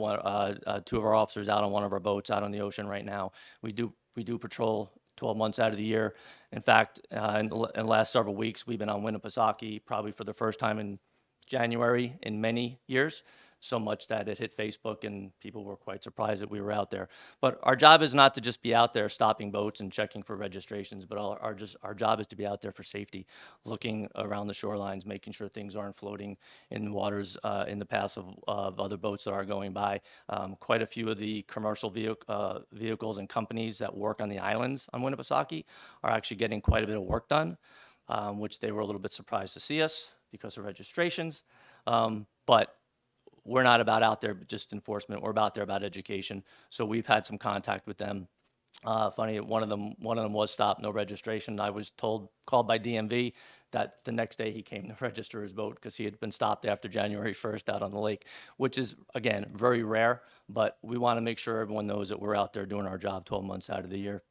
two of our officers out on one of our boats out on the ocean right now. We do patrol 12 months out of the year. In fact, in the last several weeks, we've been on Winnipesaukee probably for the first time in January in many years. So much that it hit Facebook and people were quite surprised that we were out there. But our job is not to just be out there stopping boats and checking for registrations, but our job is to be out there for safety, looking around the shorelines, making sure things aren't floating in the waters in the paths of other boats that are going by. Quite a few of the commercial vehicles and companies that work on the islands on Winnipesaukee are actually getting quite a bit of work done, which they were a little bit surprised to see us because of registrations. But we're not about out there just enforcement. We're about there about education. So we've had some contact with them. Funny, one of them was stopped, no registration. I was called by DMV that the next day he came to register his boat because he had been stopped after January 1st out on the lake, which is, again, very rare. But we want to make sure everyone knows that we're out there doing our job 12 months out of the year.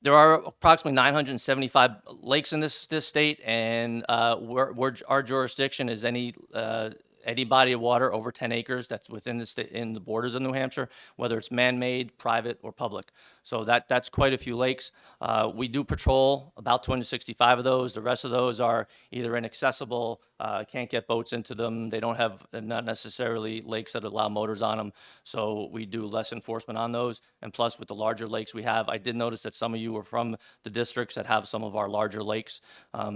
There are approximately 975 lakes in this state, and our jurisdiction is any body of water over 10 acres that's within the state, in the borders of New Hampshire, whether it's man-made, private, or public. So that's quite a few lakes. We do patrol about 265 of those. The rest of those are either inaccessible, can't get boats into them. They don't have, not necessarily lakes that allow motors on them. So we do less enforcement on those. And plus, with the larger lakes we have, I did notice that some of you are from the districts that have some of our larger lakes.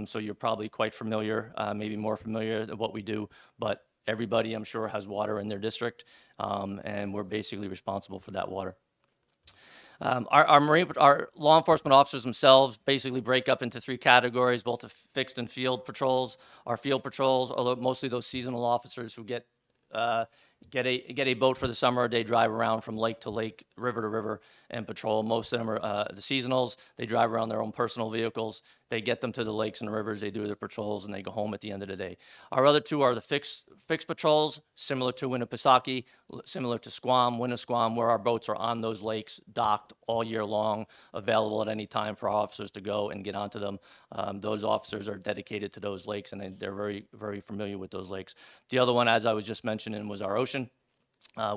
So you're probably quite familiar, maybe more familiar with what we do. But everybody, I'm sure, has water in their district, and we're basically responsible for that water. Our law enforcement officers themselves basically break up into three categories, both the fixed and field patrols. Our field patrols are mostly those seasonal officers who get a boat for the summer. They drive around from lake to lake, river to river, and patrol. Most of them are the seasonals. They drive around their own personal vehicles. They get them to the lakes and the rivers. They do their patrols, and they go home at the end of the day. Our other two are the fixed patrols, similar to Winnipesaukee, similar to Squam, Winnisquam, where our boats are on those lakes, docked all year long, available at any time for our officers to go and get onto them. Those officers are dedicated to those lakes, and they're very, very familiar with those lakes. The other one, as I was just mentioning, was our ocean.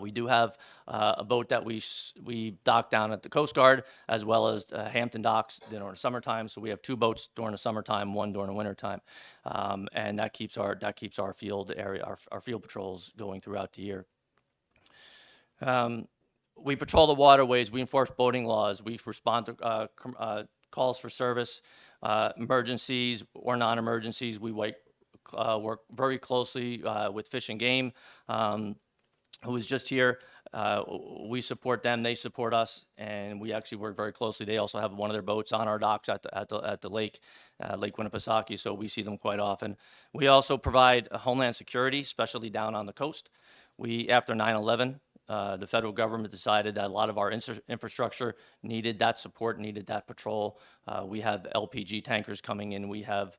We do have a boat that we dock down at the Coast Guard, as well as Hampton docks during the summertime. So we have two boats during the summertime, one during the wintertime, and that keeps our field area, our field patrols going throughout the year. We patrol the waterways. We enforce boating laws. We respond to calls for service, emergencies or non-emergencies. We work very closely with Fish and Game, who was just here. We support them, they support us, and we actually work very closely. They also have one of their boats on our docks at the lake, Lake Winnipesaukee, so we see them quite often. We also provide homeland security, especially down on the coast. After 9/11, the federal government decided that a lot of our infrastructure needed that support, needed that patrol. We have LPG tankers coming in. We have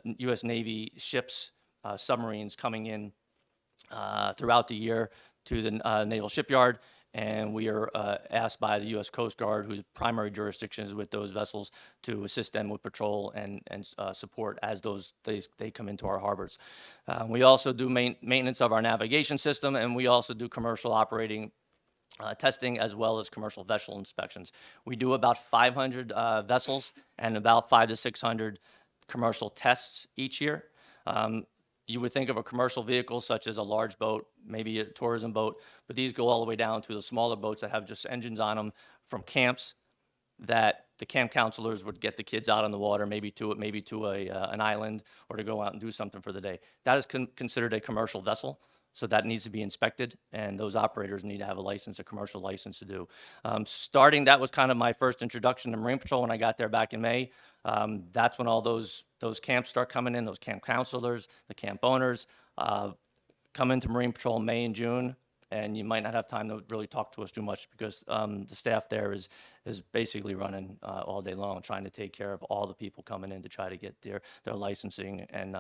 U.S. Navy ships, submarines coming in throughout the year to the Naval Shipyard, and we are asked by the U.S. Coast Guard, whose primary jurisdiction is with those vessels, to assist them with patrol and support as they come into our harbors. We also do maintenance of our navigation system, and we also do commercial operating testing as well as commercial vessel inspections. We do about 500 vessels and about 500 to 600 commercial tests each year. You would think of a commercial vehicle such as a large boat, maybe a tourism boat, but these go all the way down to the smaller boats that have just engines on them from camps that the camp counselors would get the kids out on the water, maybe to an island, or to go out and do something for the day. That is considered a commercial vessel, so that needs to be inspected, and those operators need to have a commercial license to do. That was kind of my first introduction to Marine Patrol when I got there back in May. That's when all those camps start coming in, those camp counselors, the camp owners, come into Marine Patrol in May and June, and you might not have time to really talk to us too much because the staff there is basically running all day long, trying to take care of all the people coming in to try to get their licensing and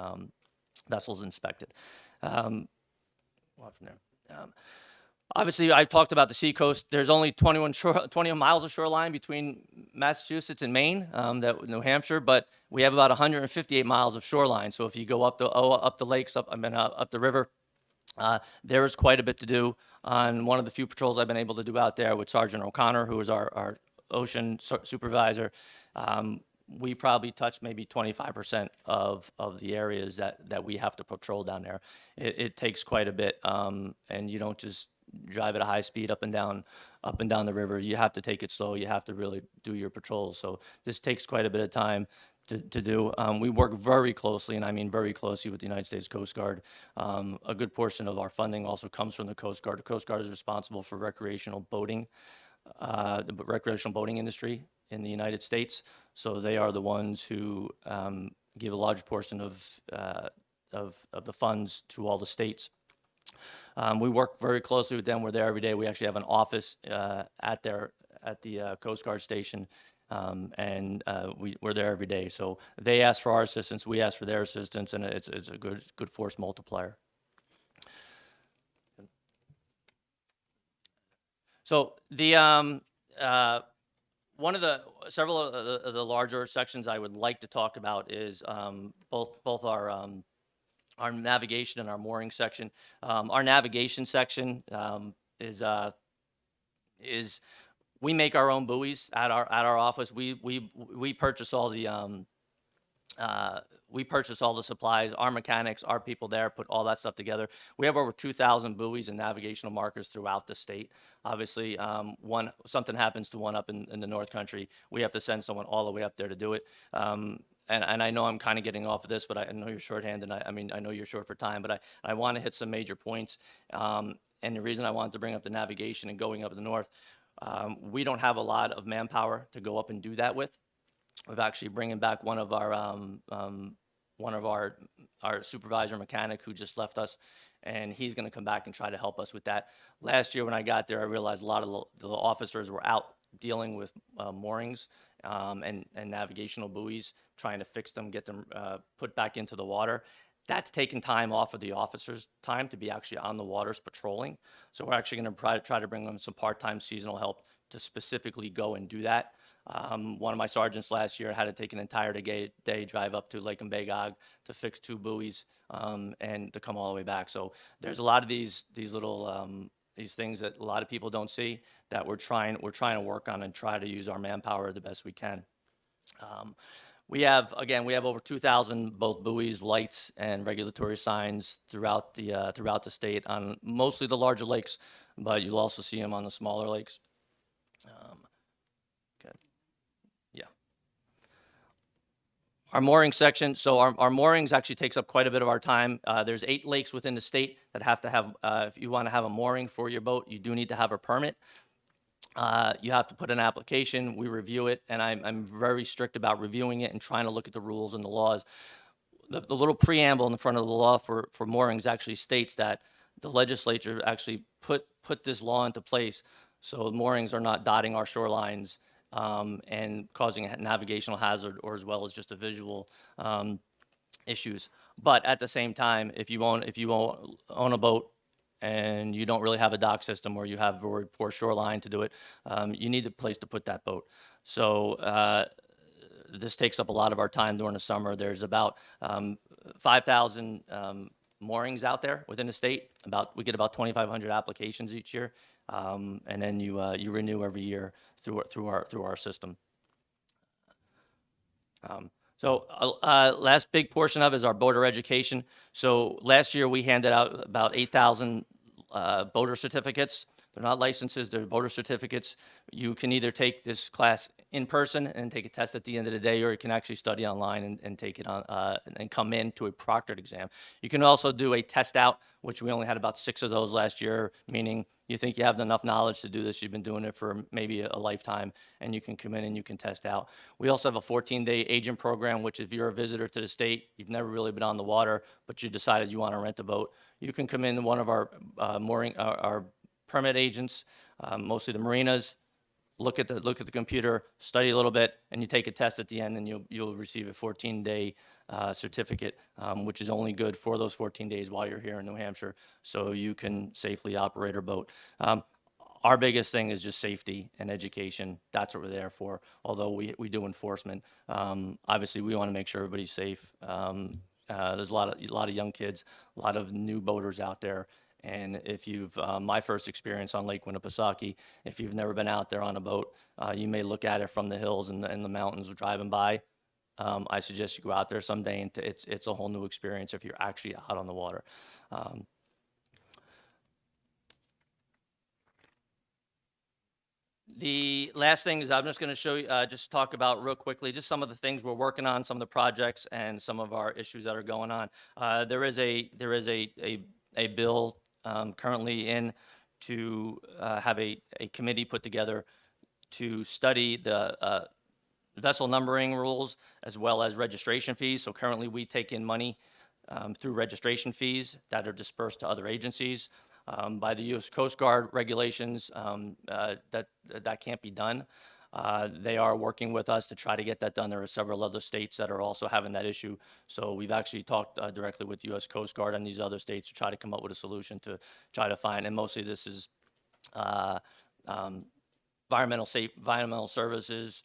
vessels inspected. From there. Obviously, I talked about the seacoast. There's only 20 miles of shoreline between Massachusetts and Maine, that New Hampshire, but we have about 158 miles of shoreline. So if you go up the lakes, up the river, there is quite a bit to do. On one of the few patrols I've been able to do out there with Sergeant O'Connor, who is our ocean supervisor, we probably touch maybe 25% of the areas that we have to patrol down there. It takes quite a bit, and you don't just drive at a high speed up and down the river. You have to take it slow. You have to really do your patrols. So this takes quite a bit of time to do. We work very closely, and I mean very closely, with the United States Coast Guard. A good portion of our funding also comes from the Coast Guard. The Coast Guard is responsible for recreational boating, the recreational boating industry in the United States. So they are the ones who give a large portion of the funds to all the states. We work very closely with them. We're there every day. We actually have an office at the Coast Guard station, and we're there every day. So they ask for our assistance, we ask for their assistance, and it's a good force multiplier. So the one of the several of the larger sections I would like to talk about is both our navigation and our mooring section. Our navigation section is we make our own buoys at our office. We purchase all the supplies. Our mechanics, our people there put all that stuff together. We have over 2,000 buoys and navigational markers throughout the state. Obviously, something happens to one up in the North Country, we have to send someone all the way up there to do it. And I know I'm kind of getting off of this, but I know you're shorthanded. I know you're short for time, but I want to hit some major points. And the reason I wanted to bring up the navigation and going up the north, we don't have a lot of manpower to go up and do that with. We've actually bringing back one of our supervisor mechanic who just left us, and he's going to come back and try to help us with that. Last year when I got there, I realized a lot of the officers were out dealing with moorings and navigational buoys, trying to fix them, get them put back into the water. That's taken time off of the officers' time to be actually on the waters patrolling. So we're actually going to try to bring them some part-time seasonal help to specifically go and do that. One of my sergeants last year had to take an entire day drive up to Lake and Bagog to fix 2 buoys and to come all the way back. So there's a lot of these little these things that a lot of people don't see that we're trying to work on and try to use our manpower the best we can. We have over 2,000 both buoys, lights, and regulatory signs throughout the state on mostly the larger lakes, but you'll also see them on the smaller lakes. Our mooring section, so our moorings actually takes up quite a bit of our time. There's 8 lakes within the state that have to have, if you want to have a mooring for your boat, you do need to have a permit. You have to put an application, we review it, and I'm very strict about reviewing it and trying to look at the rules and the laws. The little preamble in the front of the law for moorings actually states that the legislature actually put this law into place so moorings are not dotting our shorelines and causing a navigational hazard, or as well as just a visual issues. But at the same time, if you own a boat and you don't really have a dock system, or you have very poor shoreline to do it, you need a place to put that boat. So this takes up a lot of our time during the summer. There's about 5,000 moorings out there within the state. We get about 2,500 applications each year, and then you renew every year through our system. Last big portion of it is our boater education. So last year we handed out about 8,000 boater certificates. They're not licenses, they're boater certificates. You can either take this class in person and take a test at the end of the day, or you can actually study online and take it on and come in to a proctored exam. You can also do a test out, which we only had about 6 of those last year, meaning you think you have enough knowledge to do this, you've been doing it for maybe a lifetime, and you can come in and you can test out. We also have a 14-day agent program, which if you're a visitor to the state, you've never really been on the water, but you decided you want to rent a boat, you can come in one of our permit agents, mostly the marinas, look at the computer, study a little bit, and you take a test at the end, and you'll receive a 14-day certificate, which is only good for those 14 days while you're here in New Hampshire, so you can safely operate our boat. Our biggest thing is just safety and education. That's what we're there for. Although we do enforcement, obviously we want to make sure everybody's safe. There's a lot of young kids, a lot of new boaters out there. And if you've, my first experience on Lake Winnipesaukee, if you've never been out there on a boat, you may look at it from the hills and the mountains driving by. I suggest you go out there someday, and it's a whole new experience if you're actually out on the water. The last thing is I'm just going to show you, just talk about real quickly, just some of the things we're working on, some of the projects, and some of our issues that are going on. There is a bill currently in to have a committee put together to study the vessel numbering rules as well as registration fees. So currently we take in money through registration fees that are dispersed to other agencies. By the U.S. Coast Guard regulations, that can't be done. They are working with us to try to get that done. There are several other states that are also having that issue. So we've actually talked directly with U.S. Coast Guard and these other states to try to come up with a solution to try to find, and mostly this is environmental services,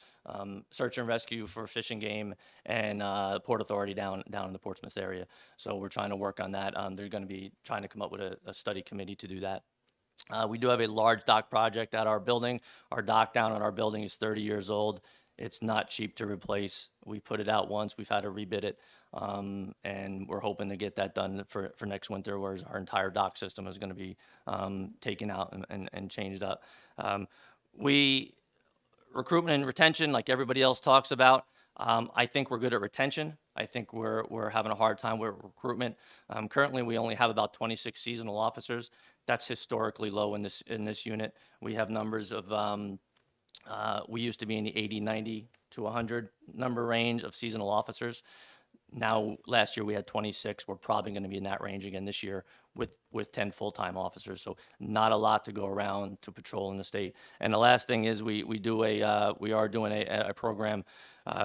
search and rescue for fish and game, and Port Authority down in the Portsmouth area. So we're trying to work on that. They're going to be trying to come up with a study committee to do that. We do have a large dock project at our building. Our dock down at our building is 30 years old. It's not cheap to replace. We put it out once. We've had to rebid it. And we're hoping to get that done for next winter, whereas our entire dock system is going to be taken out and changed up. Recruitment and retention, like everybody else talks about, I think we're good at retention. I think we're having a hard time with recruitment. Currently, we only have about 26 seasonal officers. That's historically low in this unit. We have numbers of, we used to be in the 80, 90 to 100 number range of seasonal officers. Now, last year we had 26. We're probably going to be in that range again this year with 10 full-time officers. So not a lot to go around to patrol in the state. And the last thing is we are doing a program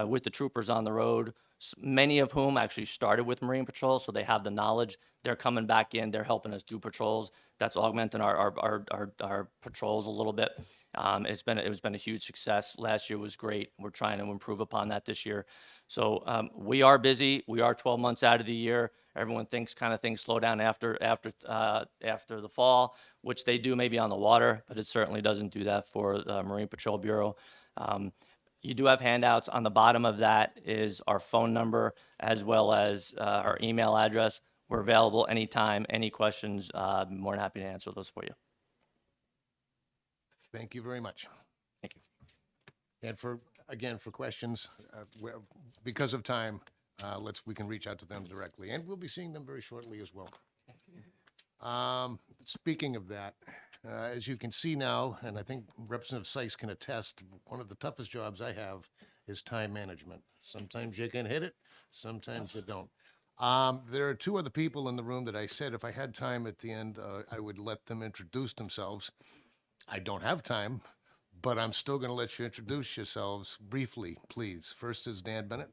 with the troopers on the road, many of whom actually started with Marine Patrol, so they have the knowledge. They're coming back in. They're helping us do patrols. That's augmenting our patrols a little bit. It's been a huge success. Last year was great. We're trying to improve upon that this year. So we are busy. We are 12 months out of the year. Everyone thinks things slow down after the fall, which they do maybe on the water, but it certainly doesn't do that for the Marine Patrol Bureau. You do have handouts. On the bottom of that is our phone number as well as our email address. We're available anytime, any questions. I'm more than happy to answer those for you. Thank you very much. Thank you. And for questions, because of time, we can reach out to them directly, and we'll be seeing them very shortly as well. Speaking of that, as you can see now, and I think Representative Sykes can attest, one of the toughest jobs I have is time management. Sometimes you can hit it, sometimes you don't. There are two other people in the room that I said if I had time at the end, I would let them introduce themselves. I don't have time, but I'm still going to let you introduce yourselves briefly, please. First is Dan Bennett.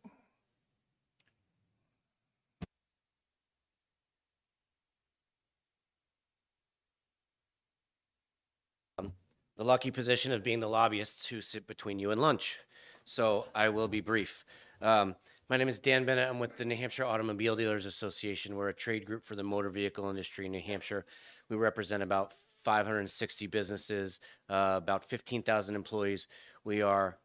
The lucky position of being the lobbyists who sit between you and lunch. So I will be brief. My name is Dan Bennett. I'm with the New Hampshire Automobile Dealers Association. We're a trade group for the motor vehicle industry in New Hampshire. We represent about 560 businesses, about 15,000 employees. We are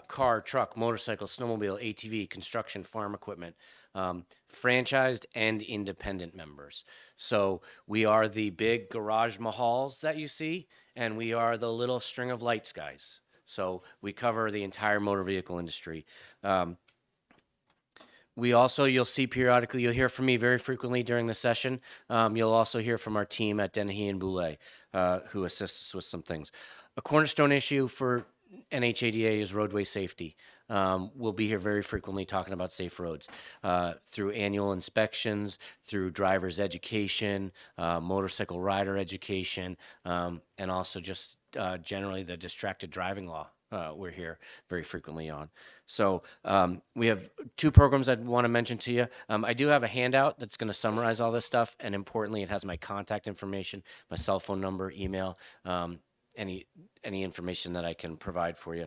car, truck, motorcycle, snowmobile, ATV, construction, farm equipment, franchised and independent members. So we are the big garage mahals that you see, and we are the little string of lights guys. So we cover the entire motor vehicle industry. We also, you'll see periodically, you'll hear from me very frequently during the session. You'll also hear from our team at Dennehy and Boulay, who assists us with some things. A cornerstone issue for NHADA is roadway safety. We'll be here very frequently talking about safe roads through annual inspections, through driver's education, motorcycle rider education, and also just generally the distracted driving law. We're here very frequently on. So we have two programs I'd want to mention to you. I do have a handout that's going to summarize all this stuff, and importantly, it has my contact information, my cell phone number, email, any information that I can provide for you.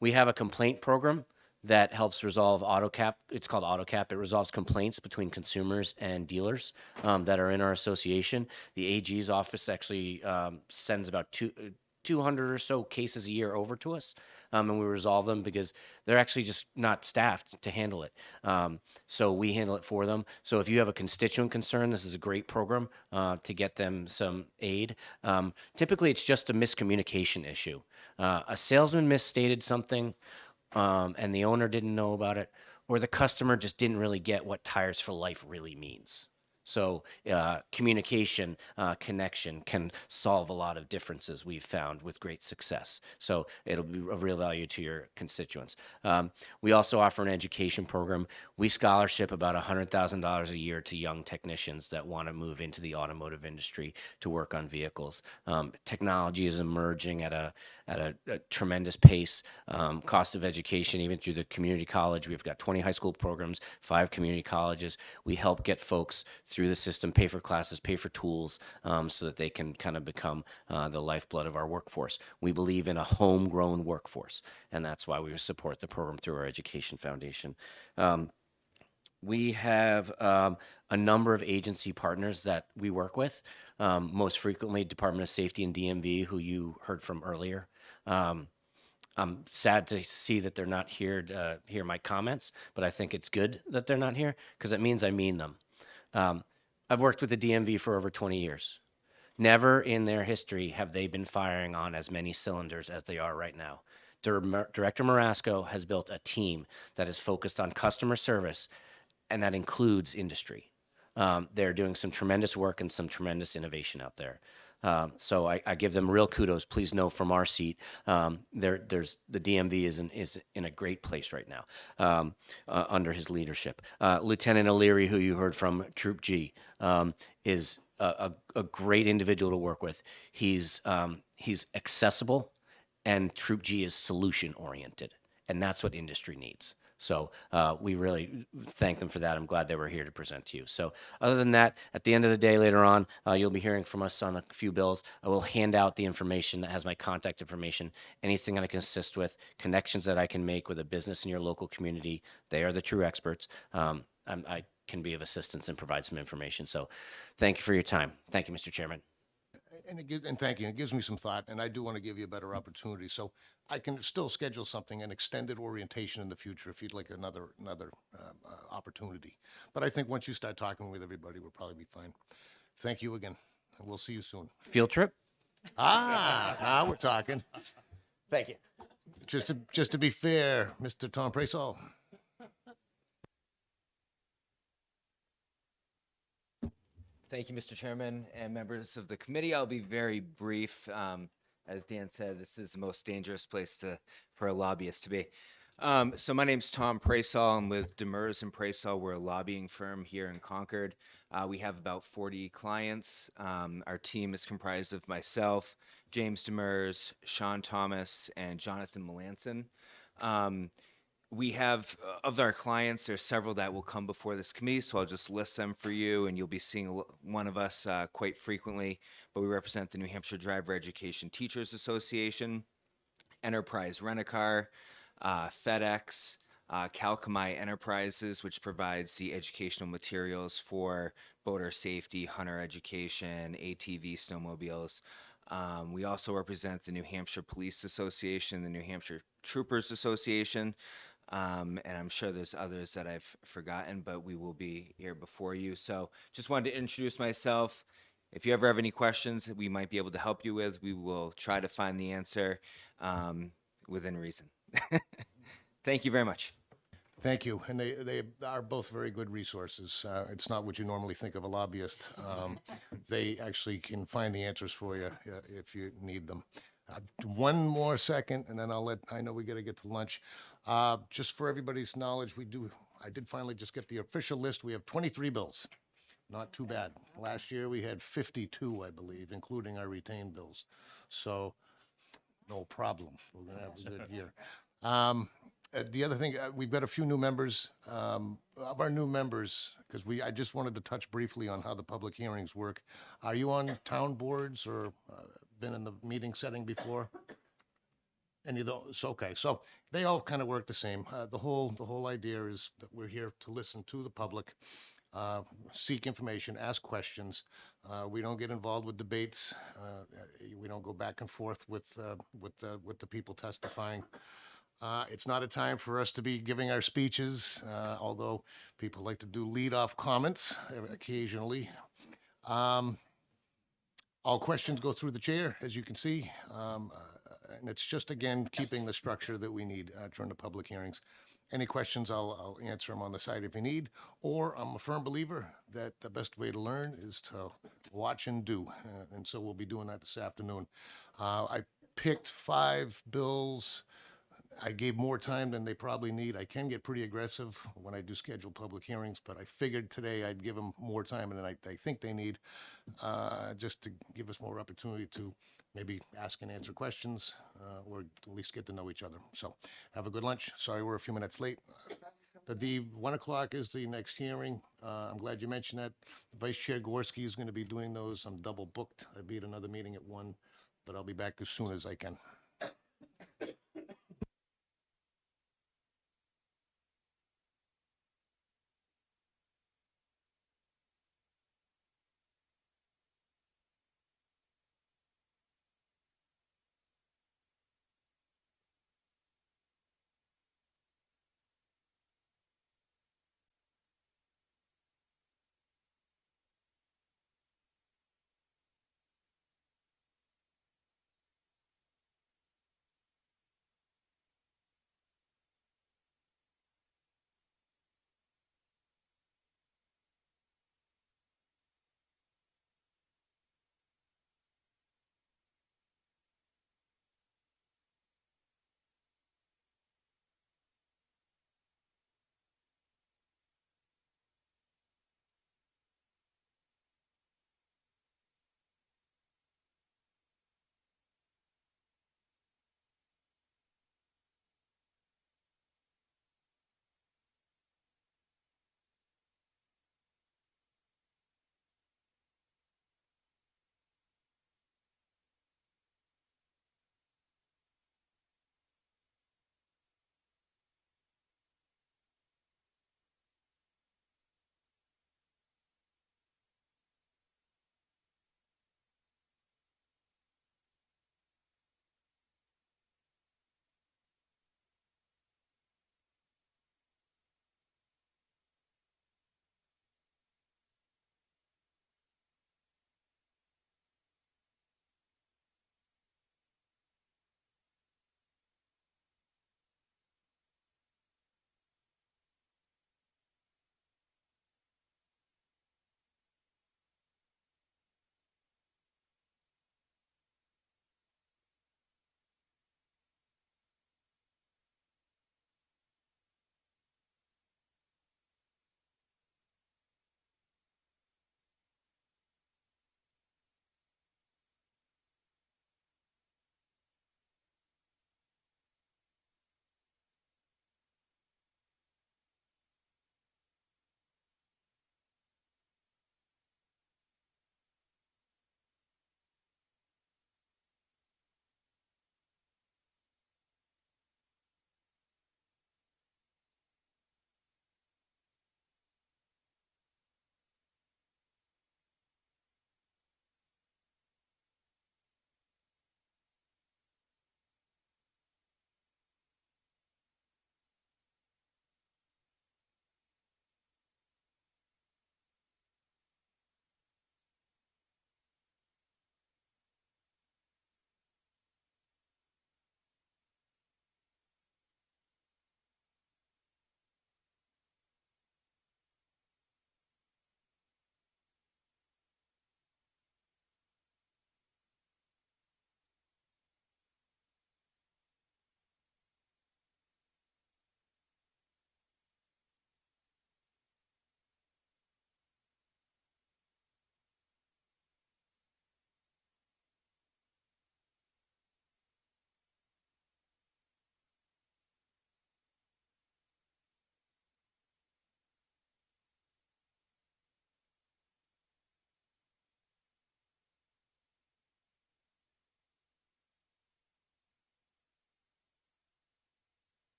We have a complaint program that helps resolve AutoCap. It's called AutoCap. It resolves complaints between consumers and dealers that are in our association. The AG's office actually sends about 200 or so cases a year over to us, and we resolve them because they're actually just not staffed to handle it. So we handle it for them. So if you have a constituent concern, this is a great program to get them some aid. Typically, it's just a miscommunication issue. A salesman misstated something, and the owner didn't know about it, or the customer just didn't really get what Tires for Life really means. So communication, connection can solve a lot of differences we've found with great success. So it'll be of real value to your constituents. We also offer an education program. We scholarship about $100,000 a year to young technicians that want to move into the automotive industry to work on vehicles. Technology is emerging at a tremendous pace. Cost of education, even through the community college, we've got 20 high school programs, 5 community colleges. We help get folks through the system, pay for classes, pay for tools, so that they can kind of become the lifeblood of our workforce. We believe in a homegrown workforce, and that's why we support the program through our education foundation. We have a number of agency partners that we work with, most frequently Department of Safety and DMV, who you heard from earlier. I'm sad to see that they're not here to hear my comments, but I think it's good that they're not here because it means I mean them. I've worked with the DMV for over 20 years. Never in their history have they been firing on as many cylinders as they are right now. Director Marasco has built a team that is focused on customer service, and that includes industry. They're doing some tremendous work and some tremendous innovation out there. So I give them real kudos. Please know from our seat, there's the DMV is in a great place right now under his leadership. Lieutenant O'Leary, who you heard from Troop G, is a great individual to work with. He's accessible, and Troop G is solution oriented, and that's what industry needs. So we really thank them for that. I'm glad they were here to present to you. So other than that, at the end of the day later on, you'll be hearing from us on a few bills. I will hand out the information that has my contact information, anything that I can assist with, connections that I can make with a business in your local community. They are the true experts. I can be of assistance and provide some information. So thank you for your time. Thank you, Mr. Chairman. And thank you. It gives me some thought, and I do want to give you a better opportunity. So I can still schedule something, an extended orientation in the future if you'd like another opportunity. But I think once you start talking with everybody, we'll probably be fine. Thank you again, and we'll see you soon. Field trip? Now we're talking. Thank you. Just to be fair, Mr. Tom Presol. Thank you, Mr. Chairman and members of the committee. I'll be very brief. As Dan said, this is the most dangerous place for a lobbyist to be. So my name's Tom Presol. I'm with Demers and Presol. We're a lobbying firm here in Concord. We have about 40 clients. Our team is comprised of myself, James Demers, Sean Thomas, and Jonathan Melanson. We have, of our clients, there's several that will come before this committee, so I'll just list them for you, and you'll be seeing one of us quite frequently. But we represent the New Hampshire Driver Education Teachers Association, Enterprise Rent-A-Car, FedEx, Calcami Enterprises, which provides the educational materials for boater safety, hunter education, ATV, snowmobiles. We also represent the New Hampshire Police Association, the New Hampshire Troopers Association, and I'm sure there's others that I've forgotten, but we will be here before you. So just wanted to introduce myself. If you ever have any questions that we might be able to help you with, we will try to find the answer within reason. Thank you very much. Thank you. And they are both very good resources. It's not what you normally think of a lobbyist. They actually can find the answers for you if you need them. One more second, and then I know we got to get to lunch. Just for everybody's knowledge, I did finally just get the official list. We have 23 bills. Not too bad. Last year we had 52, I believe, including our retained bills. So No problem. We're gonna have a good year. The other thing, we've got a few new members. Of our new members, because I just wanted to touch briefly on how the public hearings work. Are you on town boards or been in the meeting setting before? Any of those? Okay, so they all kind of work the same. The whole idea is that we're here to listen to the public, seek information, ask questions. We don't get involved with debates. We don't go back and forth with the people testifying. It's not a time for us to be giving our speeches, although people like to do lead-off comments occasionally. All questions go through the chair, as you can see. And it's just, again, keeping the structure that we need during the public hearings. Any questions, I'll answer them on the side if you need, or I'm a firm believer that the best way to learn is to watch and do. And so we'll be doing that this afternoon. I picked 5 bills. I gave more time than they probably need. I can get pretty aggressive when I do schedule public hearings, but I figured today I'd give them more time than I think they need, just to give us more opportunity to maybe ask and answer questions, or at least get to know each other. So have a good lunch. Sorry we're a few minutes late. The 1 o'clock is the next hearing. I'm glad you mentioned that. Vice Chair Gorski is going to be doing those. I'm double booked. I'll be at another meeting at 1, but I'll be back as soon as I can.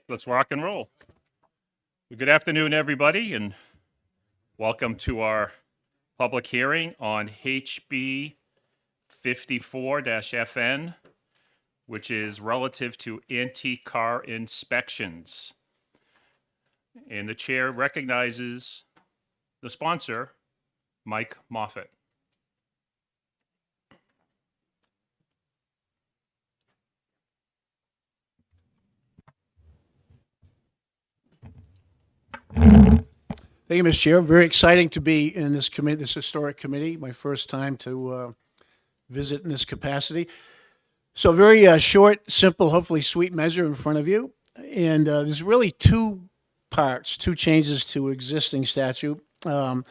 Let's rock and roll. Good afternoon, everybody, and welcome to our public hearing on HB 54-FN, which is relative to antique car inspections. And the chair recognizes the sponsor, Mike Moffett. Thank you, Mr. Chair. Very exciting to be in this committee, this historic committee. My first time to visit in this capacity. So very short, simple, hopefully sweet measure in front of you. And there's really two parts, two changes to existing statute. One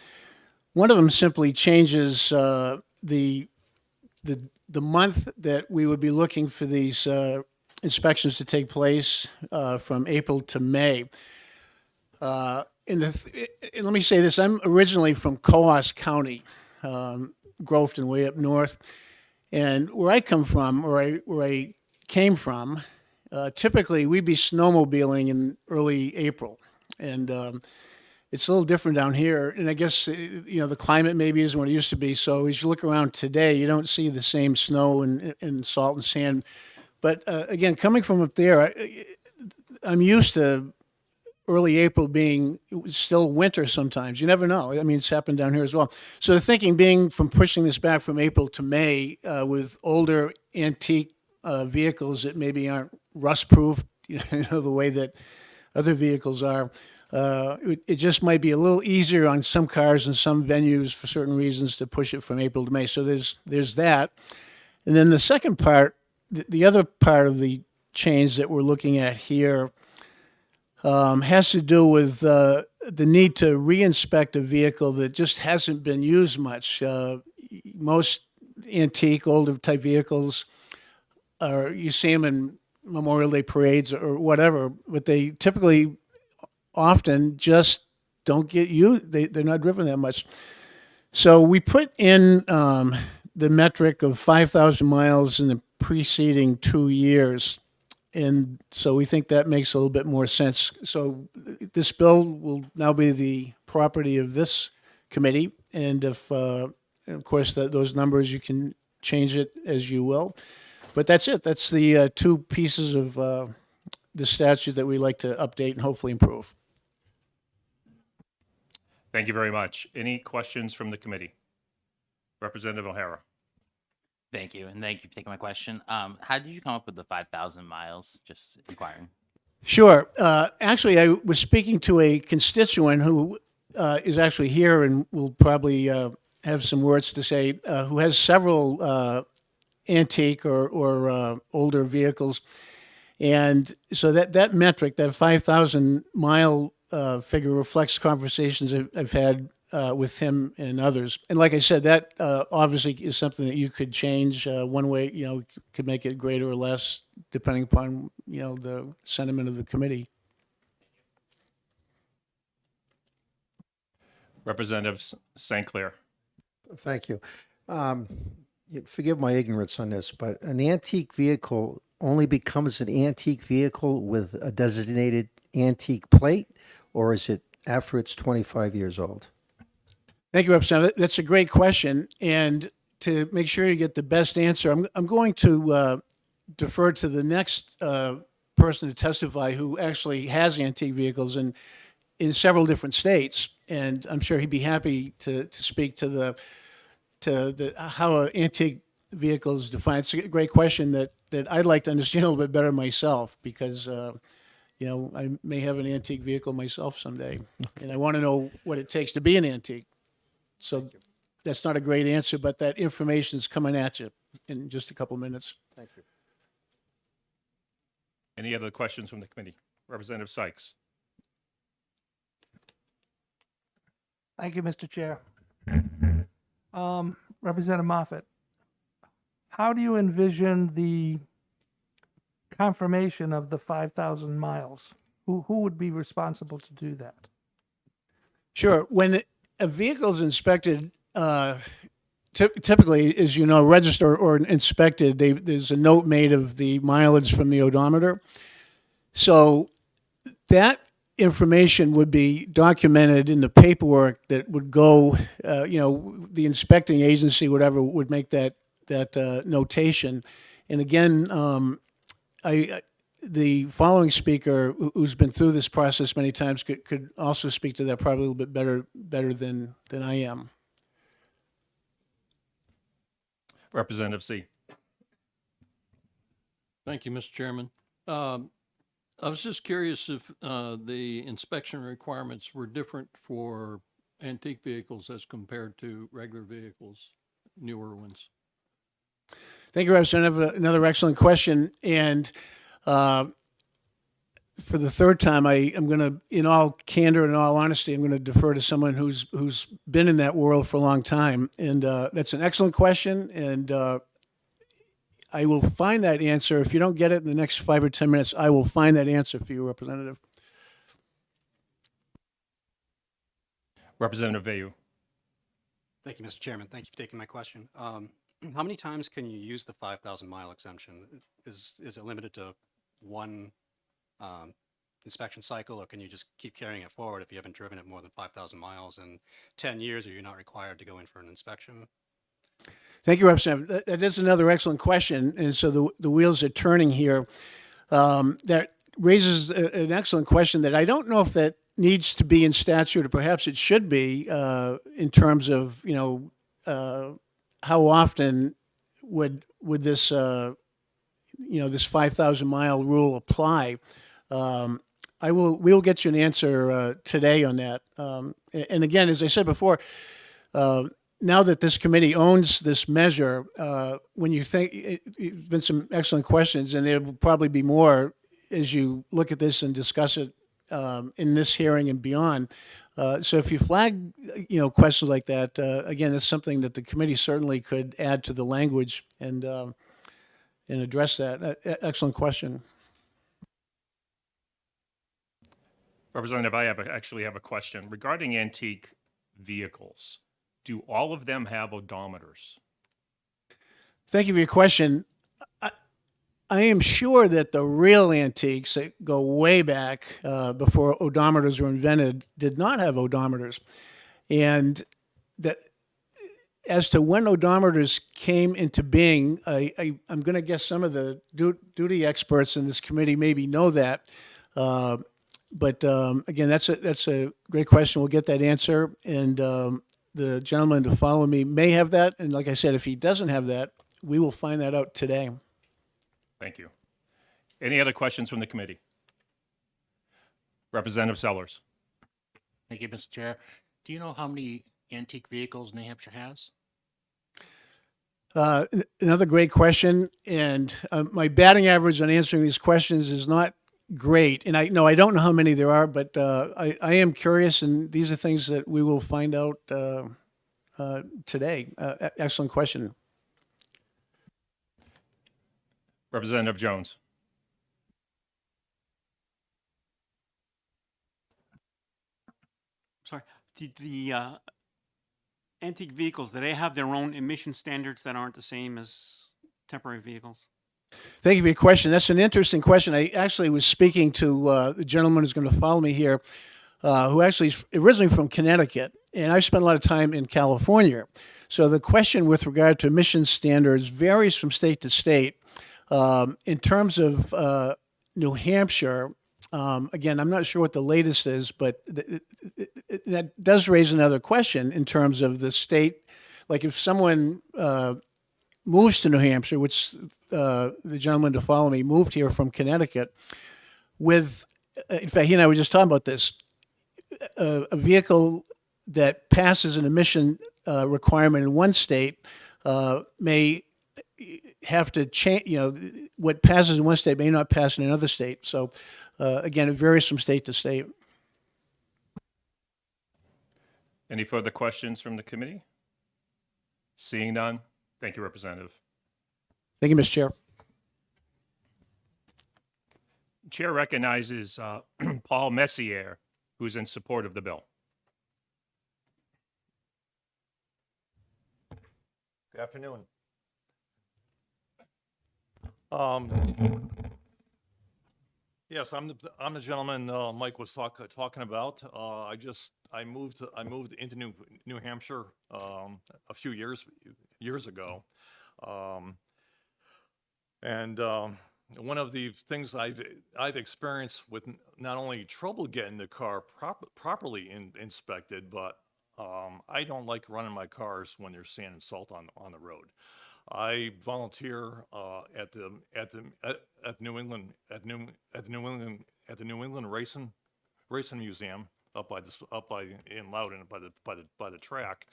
of them simply changes the month that we would be looking for these inspections to take place from April to May. And let me say this, I'm originally from Coos County, Groveton, way up north. And where I come from, where I came from, typically we'd be snowmobiling in early April. And it's a little different down here. And I guess, the climate maybe isn't what it used to be. So as you look around today, you don't see the same snow and salt and sand. But again, coming from up there, I'm used to early April being still winter sometimes. You never know. I mean, it's happened down here as well. So the thinking being from pushing this back from April to May with older antique vehicles that maybe aren't rust-proof, the way that other vehicles are, it just might be a little easier on some cars and some venues for certain reasons to push it from April to May. So there's that. And then the second part, the other part of the change that we're looking at here has to do with the need to reinspect a vehicle that just hasn't been used much. Most antique, older type vehicles, you see them in Memorial Day parades or whatever, but they typically often just don't get used. They're not driven that much. So we put in the metric of 5,000 miles in the preceding 2 years. And so we think that makes a little bit more sense. So this bill will now be the property of this committee. And if, of course, those numbers, you can change it as you will. But that's it. That's the two pieces of the statute that we like to update and hopefully improve. Thank you very much. Any questions from the committee? Representative O'Hara. Thank you, and thank you for taking my question. How did you come up with the 5,000 miles? Just inquiring. Sure. Actually, I was speaking to a constituent who is actually here and will probably have some words to say, who has several antique or older vehicles. And so that metric, that 5,000 mile figure reflects conversations I've had with him and others. And like I said, that obviously is something that you could change one way, could make it greater or less depending upon, the sentiment of the committee. Representative St. Clair. Thank you. Forgive my ignorance on this, but an antique vehicle only becomes an antique vehicle with a designated antique plate, or is it after it's 25 years old? Thank you, Representative. That's a great question. And to make sure you get the best answer, I'm going to defer to the next person to testify who actually has antique vehicles in several different states. And I'm sure he'd be happy to speak to how an antique vehicle is defined. It's a great question that I'd like to understand a little bit better myself because, I may have an antique vehicle myself someday. And I want to know what it takes to be an antique. So that's not a great answer, but that information is coming at you in just a couple minutes. Thank you. Any other questions from the committee? Representative Sykes. Thank you, Mr. Chair. Representative Moffett, how do you envision the confirmation of the 5,000 miles? Who would be responsible to do that? Sure. When a vehicle is inspected, typically, as you know, registered or inspected, there's a note made of the mileage from the odometer. So that information would be documented in the paperwork that would go, the inspecting agency, whatever, would make that notation. And again, the following speaker, who's been through this process many times, could also speak to that probably a little bit better than I am. Representative C. Thank you, Mr. Chairman. I was just curious if the inspection requirements were different for antique vehicles as compared to regular vehicles, newer ones. Thank you, Representative. Another excellent question. And for the third time, I'm going to, in all candor and all honesty, I'm going to defer to someone who's been in that world for a long time. And that's an excellent question. And I will find that answer. If you don't get it in the next 5 or 10 minutes, I will find that answer for you, Representative. Representative Vayu. Thank you, Mr. Chairman. Thank you for taking my question. How many times can you use the 5,000 mile exemption? Is it limited to one inspection cycle, or can you just keep carrying it forward if you haven't driven it more than 5,000 miles in 10 years, or you're not required to go in for an inspection? Thank you, Representative. That is another excellent question. And so the wheels are turning here. That raises an excellent question that I don't know if that needs to be in statute, or perhaps it should be in terms of, how often would this, this 5,000 mile rule apply? We will get you an answer today on that. And again, as I said before, now that this committee owns this measure, when you think, it's been some excellent questions, and there will probably be more as you look at this and discuss it in this hearing and beyond. So if you flag, questions like that, again, that's something that the committee certainly could add to the language and address that. Excellent question. Representative, I actually have a question regarding antique vehicles. Do all of them have odometers? Thank you for your question. I am sure that the real antiques that go way back before odometers were invented did not have odometers. And that, as to when odometers came into being, I'm going to guess some of the duty experts in this committee maybe know that. But again, that's a great question. We'll get that answer. And the gentleman to follow me may have that. And like I said, if he doesn't have that, we will find that out today. Thank you. Any other questions from the committee? Representative Sellers. Thank you, Mr. Chair. Do you know how many antique vehicles New Hampshire has? Another great question. And my batting average on answering these questions is not great. And I don't know how many there are, but I am curious, and these are things that we will find out today. Excellent question. Representative Jones. Sorry, the antique vehicles, do they have their own emission standards that aren't the same as temporary vehicles? Thank you for your question. That's an interesting question. I actually was speaking to the gentleman who's going to follow me here, who actually is originally from Connecticut, and I've spent a lot of time in California. So the question with regard to emission standards varies from state to state. In terms of New Hampshire, again, I'm not sure what the latest is, but that does raise another question in terms of the state. Like if someone moves to New Hampshire, which the gentleman to follow me moved here from Connecticut, with, in fact, he and I were just talking about this, a vehicle that passes an emission requirement in one state may have to change, what passes in one state may not pass in another state. So again, it varies from state to state. Any further questions from the committee? Seeing none, thank you, Representative. Thank you, Mr. Chair. Chair recognizes Paul Messier, who's in support of the bill. Good afternoon. Yes, I'm the gentleman Mike was talking about. I moved into New Hampshire a few years ago, and one of the things I've experienced with not only trouble getting the car properly inspected, but I don't like running my cars when there's sand and salt on the road. I volunteer at the New England Racing Museum up in Loudon by the track,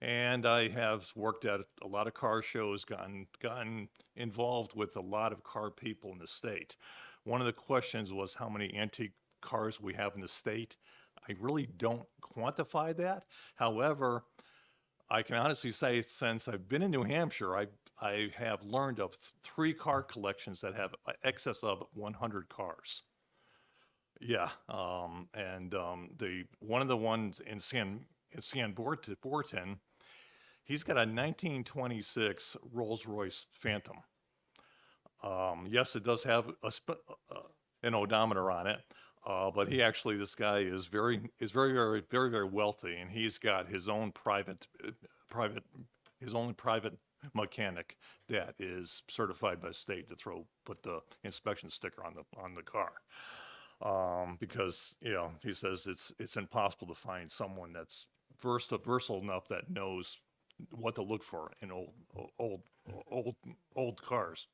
and I have worked at a lot of car shows, gotten involved with a lot of car people in the state. One of the questions was how many antique cars we have in the state. I really don't quantify that. However, I can honestly say since I've been in New Hampshire, I have learned of 3 car collections that have excess of 100 cars. Yeah, the one of the ones in San Borton, he's got a 1926 Rolls-Royce Phantom. Yes, it does have an odometer on it. But this guy is very wealthy, and he's got his own private mechanic that is certified by the state to put the inspection sticker on the car. Because he says it's impossible to find someone that's versatile enough that knows what to look for in old cars.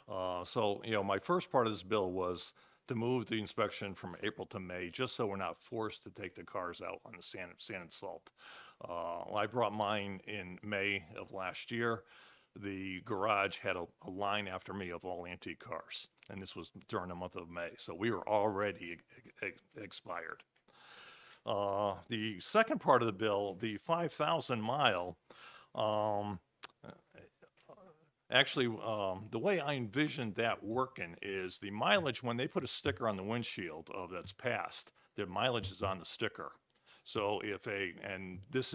So my first part of this bill was to move the inspection from April to May, just so we're not forced to take the cars out on the sand and salt. I brought mine in May of last year. The garage had a line after me of all antique cars, and this was during the month of May, so we were already expired. The second part of the bill, the 5,000 mile, actually, the way I envisioned that working is the mileage, when they put a sticker on the windshield of that's passed, the mileage is on the sticker. So this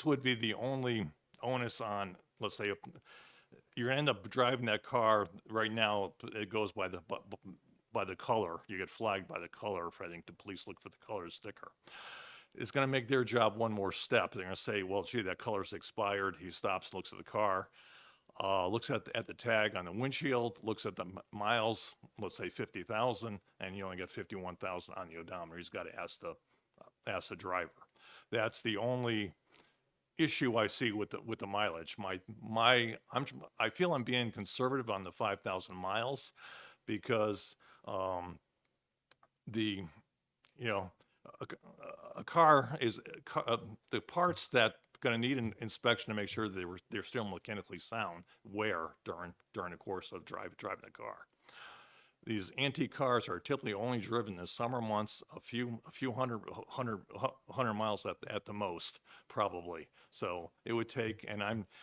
would be the only onus on, let's say, you're gonna end up driving that car. Right now, it goes by the color. You get flagged by the color. I think the police look for the color sticker. It's gonna make their job one more step. They're gonna say, well, gee, that color's expired. He stops, looks at the car. Looks at the tag on the windshield, looks at the miles, let's say 50,000, and you only get 51,000 on the odometer. He's got to ask the driver. That's the only issue I see with the mileage. I feel I'm being conservative on the 5,000 miles because a car is the parts that going to need an inspection to make sure they're still mechanically sound wear during the course of driving the car. These antique cars are typically only driven in the summer months, a few hundred miles at the most, probably. So it would take,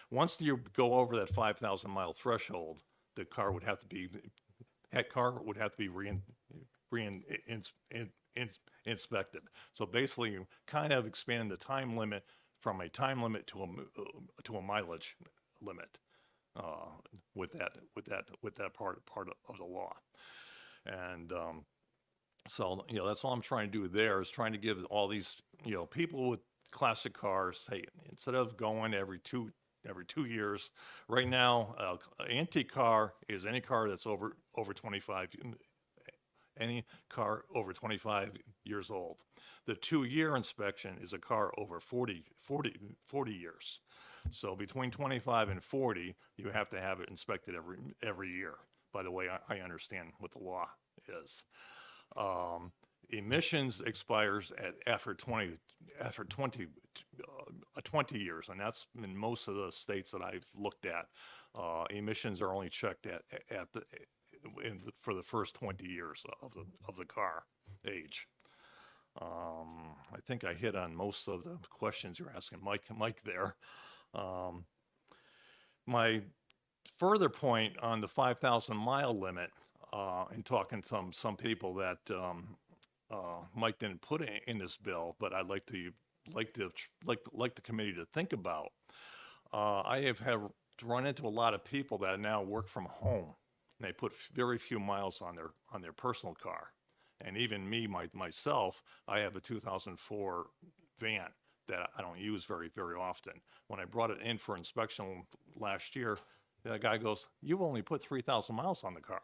once you go over that 5,000 mile threshold, the car would have to be inspected. So basically, you kind of expand the time limit from a time limit to a mileage limit with that part of the law. And so that's all I'm trying to do there, is trying to give all these people with classic cars, hey, instead of going every two years, right now antique car is any car that's over 25. Any car over 25 years old. The 2-year inspection is a car over 40 years. So between 25 and 40, you have to have it inspected every year, by the way I understand what the law is. Emissions expires after 20 years, and that's in most of the states that I've looked at. Emissions are only checked for the first 20 years of the car age. I think I hit on most of the questions you're asking Mike there. My further point on the 5,000 mile limit, in talking to some people that Mike didn't put in this bill, but I'd like the committee to think about. I have run into a lot of people that now work from home. And they put very few miles on their personal car. And even me, myself, I have a 2004 van that I don't use very often. When I brought it in for inspection last year, the guy goes, "You've only put 3,000 miles on the car."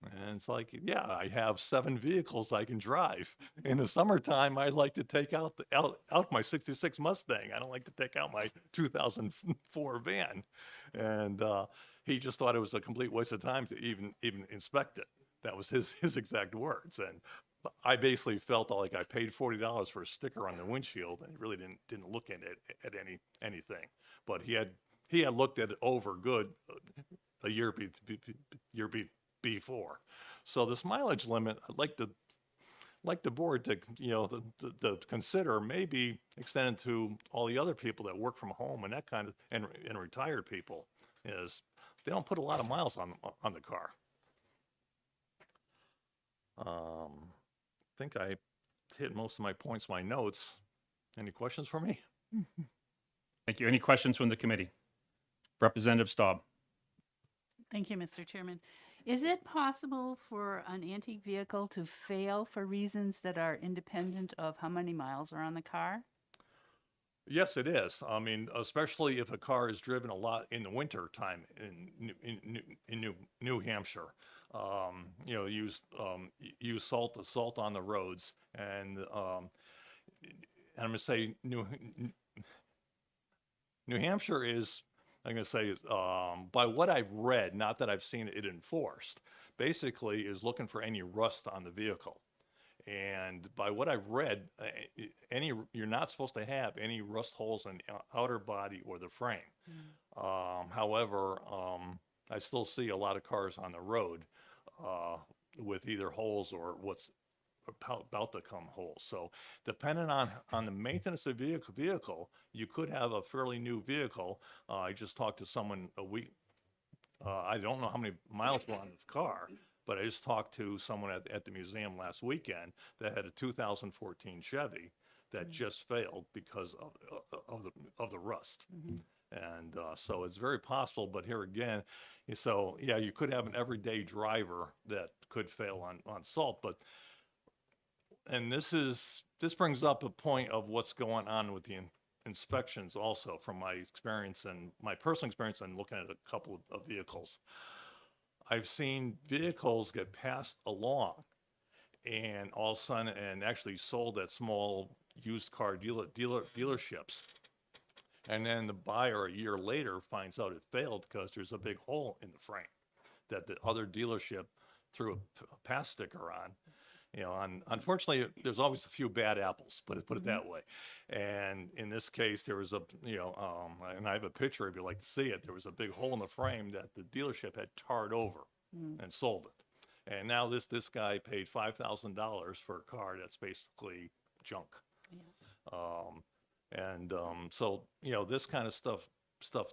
And it's like, yeah, I have 7 vehicles I can drive. In the summertime, I like to take out my 66 Mustang. I don't like to take out my 2004 van. And he just thought it was a complete waste of time to even inspect it. That was his exact words. And I basically felt like I paid $40 for a sticker on the windshield, and he really didn't look at it at anything. But he had looked at it over good a year before. So this mileage limit, I'd like the board to, to consider maybe extended to all the other people that work from home and that kind of, and retired people, is they don't put a lot of miles on the car. I think I hit most of my points, my notes. Any questions for me? Thank you. Any questions from the committee? Representative Staub. Thank you, Mr. Chairman. Is it possible for an antique vehicle to fail for reasons that are independent of how many miles are on the car? Yes, it is. I mean, especially if a car is driven a lot in the winter time in New Hampshire. Use salt on the roads, and I'm going to say New Hampshire is, I'm going to say, by what I've read, not that I've seen it enforced, basically is looking for any rust on the vehicle. And by what I've read, you're not supposed to have any rust holes in the outer body or the frame. However, I still see a lot of cars on the road with either holes or what's about to come holes. So depending on the maintenance of vehicle, you could have a fairly new vehicle. I just talked to someone a week. I don't know how many miles were on the car, but I just talked to someone at the museum last weekend that had a 2014 Chevy that just failed because of the rust. And so it's very possible, but here again, so yeah, you could have an everyday driver that could fail on salt, but, and this brings up a point of what's going on with the inspections also, from my experience and my personal experience and looking at a couple of vehicles. I've seen vehicles get passed along and all of a sudden, and actually sold at small used car dealerships. And then the buyer a year later finds out it failed because there's a big hole in the frame that the other dealership threw a pass sticker on. Unfortunately, there's always a few bad apples, put it that way. And in this case, there was and I have a picture if you'd like to see it. There was a big hole in the frame that the dealership had tarred over and sold it. And now this guy paid $5,000 for a car that's basically junk. So this kind of stuff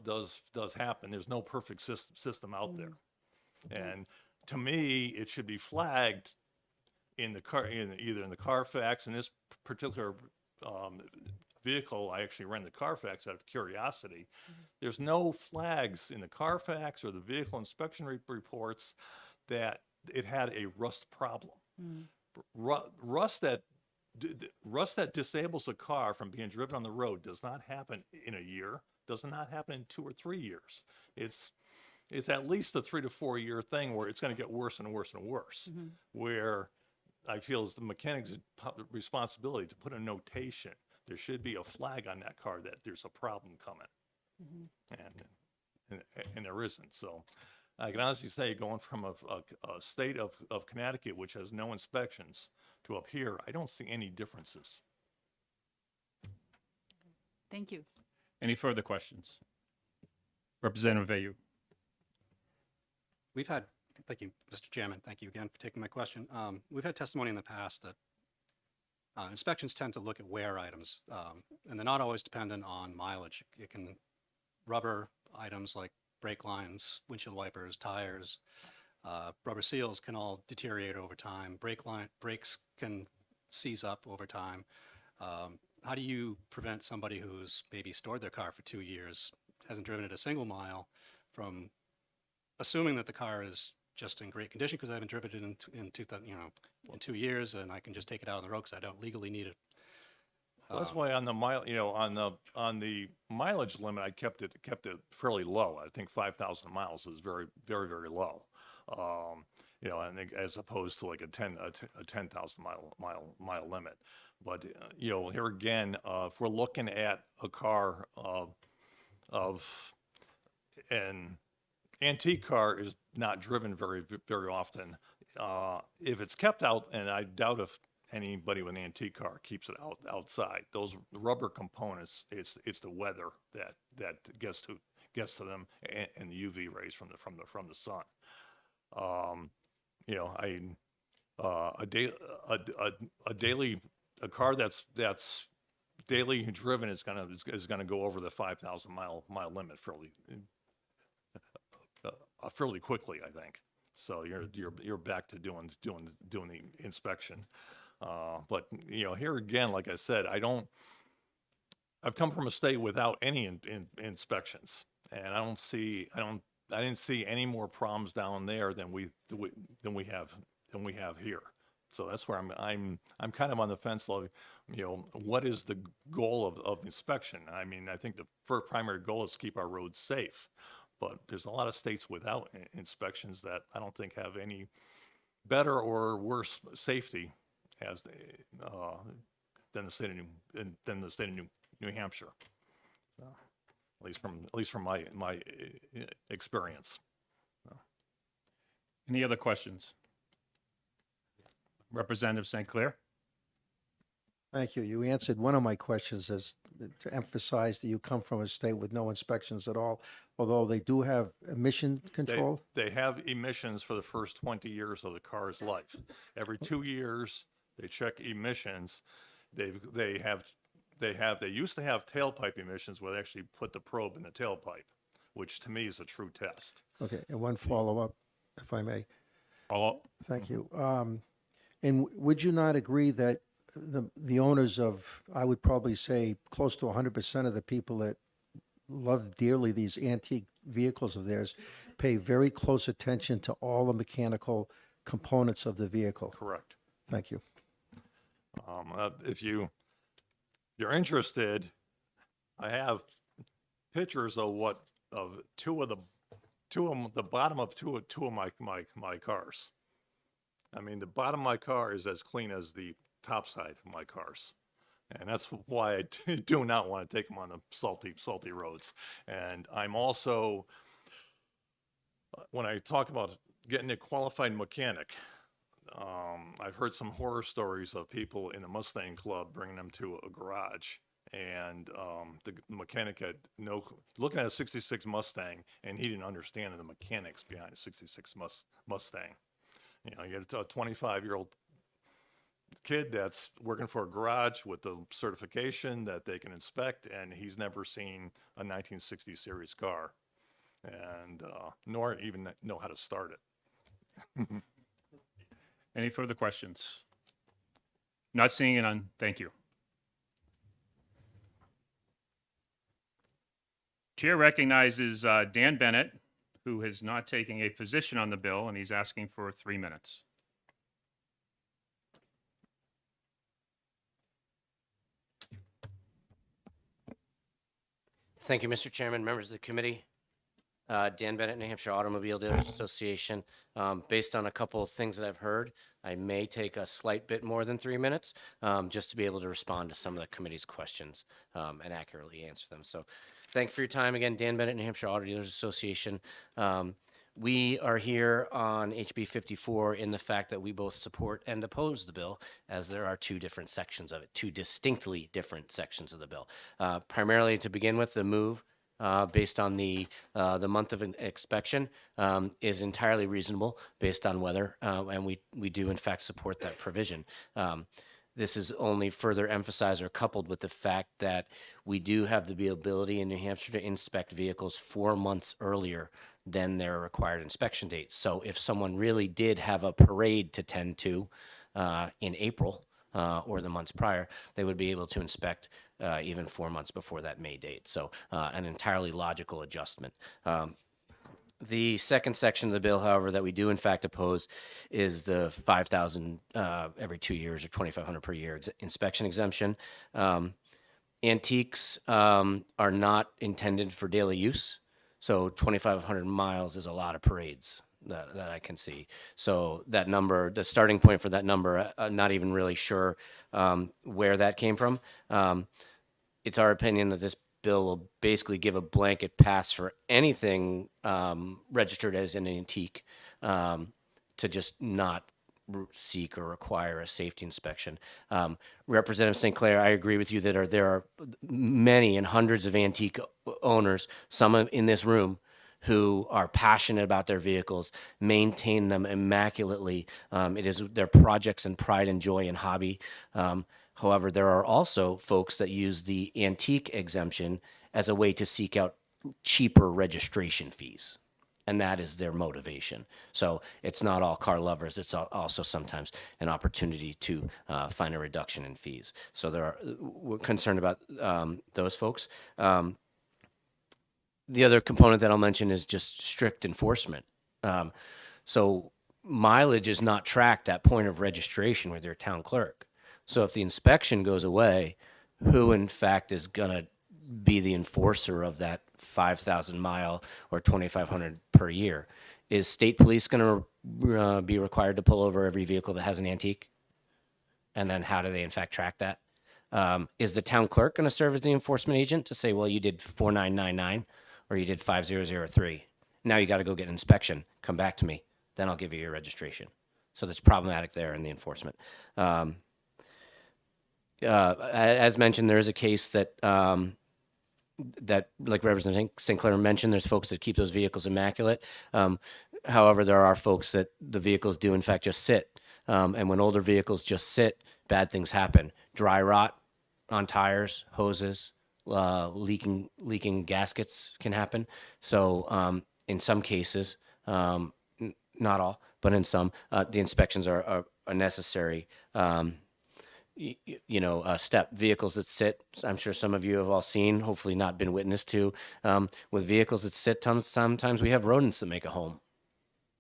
does happen. There's no perfect system out there. And to me, it should be flagged in the car, either in the Carfax. In this particular vehicle, I actually ran the Carfax out of curiosity. There's no flags in the Carfax or the vehicle inspection reports that it had a rust problem. Rust that disables a car from being driven on the road does not happen in a year, does not happen in 2 or 3 years. It's at least a 3 to 4 year thing where it's going to get worse and worse and worse. Where I feel is the mechanic's responsibility to put a notation. There should be a flag on that car that there's a problem coming, and there isn't. So I can honestly say, going from a state of Connecticut, which has no inspections, to up here, I don't see any differences. Thank you. Any further questions? Representative Vayu. Thank you, Mr. Chairman. Thank you again for taking my question. We've had testimony in the past that inspections tend to look at wear items, and they're not always dependent on mileage. It can rubber items like brake lines, windshield wipers, tires, rubber seals can all deteriorate over time. Brakes can seize up over time. how do you prevent somebody who's maybe stored their car for 2 years, hasn't driven it a single mile, from assuming that the car is just in great condition because I haven't driven it in 2000, in 2 years, and I can just take it out on the road because I don't legally need it. Well, that's why on the on the mileage limit, I kept it fairly low. I think 5,000 miles is very, very, very low. I think as opposed to like a 10,000 mile limit. But here again, if we're looking at a car of an antique car is not driven very, very often. If it's kept out, and I doubt if anybody with an antique car keeps it outside, those rubber components, it's the weather that gets to them, and the UV rays from the sun. A car that's daily driven is gonna go over the 5,000 mile limit fairly quickly, I think. So you're back to doing the inspection. But here again, like I said, I've come from a state without any inspections, and I didn't see any more problems down there than we have here. So that's where I'm kind of on the fence. What is the goal of inspection? I mean, I think the first primary goal is to keep our roads safe, but there's a lot of states without inspections that I don't think have any better or worse safety as than the state of New Hampshire. So, at least from my experience. Any other questions? Representative St. Clair? Thank you. You answered one of my questions as to emphasize that you come from a state with no inspections at all, although they do have emission control. They have emissions for the first 20 years of the car's life. Every 2 years, they check emissions. They used to have tailpipe emissions where they actually put the probe in the tailpipe, which to me is a true test. Okay, and one follow-up, if I may. Follow-up? Thank you. And would you not agree that the owners of, I would probably say, close to 100% of the people that love dearly these antique vehicles of theirs pay very close attention to all the mechanical components of the vehicle? Correct. Thank you. If you're interested, I have pictures of the bottom of two of my cars. I mean, the bottom of my car is as clean as the top side of my cars. And that's why I do not want to take them on the salty roads. And I'm also, when I talk about getting a qualified mechanic, I've heard some horror stories of people in the Mustang Club bringing them to a garage. And the mechanic had looking at a 66 Mustang, and he didn't understand the mechanics behind a 66 Mustang. You get a 25-year-old kid that's working for a garage with the certification that they can inspect, and he's never seen a 1960 series car, and nor even know how to start it. Any further questions? Not seeing none. Thank you. Chair recognizes Dan Bennett, who is not taking a position on the bill, and he's asking for 3 minutes. Thank you, Mr. Chairman, members of the committee. Dan Bennett, New Hampshire Automobile Dealers Association. Based on a couple of things that I've heard, I may take a slight bit more than 3 minutes just to be able to respond to some of the committee's questions and accurately answer them. So thank you for your time. Again, Dan Bennett, New Hampshire Auto Dealers Association. We are here on HB 54 in the fact that we both support and oppose the bill, as there are two different sections of it, two distinctly different sections of the bill. Primarily, to begin with, the move based on the month of inspection is entirely reasonable based on weather, and we do in fact support that provision. This is only further emphasized or coupled with the fact that we do have the ability in New Hampshire to inspect vehicles 4 months earlier than their required inspection date. So if someone really did have a parade to tend to in April, or the months prior, they would be able to inspect even 4 months before that May date. So an entirely logical adjustment. The second section of the bill, however, that we do in fact oppose is the 5,000 every 2 years or 2,500 per year inspection exemption. Antiques are not intended for daily use, so 2,500 miles is a lot of parades that I can see. So that number, the starting point for that number, not even really sure where that came from. It's our opinion that this bill will basically give a blanket pass for anything registered as an antique to just not seek or require a safety inspection. Representative St. Clair, I agree with you that there are many and hundreds of antique owners, some in this room, who are passionate about their vehicles, maintain them immaculately. It is their projects and pride and joy and hobby. However, there are also folks that use the antique exemption as a way to seek out cheaper registration fees. And that is their motivation. So it's not all car lovers. It's also sometimes an opportunity to find a reduction in fees. So we're concerned about those folks. The other component that I'll mention is just strict enforcement. So mileage is not tracked at point of registration with your town clerk. So if the inspection goes away, who in fact is going to be the enforcer of that 5,000 mile or 2,500 per year? Is state police going to be required to pull over every vehicle that has an antique? And then how do they in fact track that? Is the town clerk going to serve as the enforcement agent to say, well, you did 4999 or you did 5003. Now you got to go get an inspection. Come back to me. Then I'll give you your registration. So that's problematic there in the enforcement. As mentioned, there is a case that like Representative St. Clair mentioned, there's folks that keep those vehicles immaculate. However, there are folks that the vehicles do in fact just sit. And when older vehicles just sit, bad things happen. Dry rot on tires, hoses, leaking gaskets can happen. So in some cases, not all, but in some, the inspections are necessary. Step vehicles that sit, I'm sure some of you have all seen, hopefully not been witness to, with vehicles that sit, sometimes we have rodents that make a home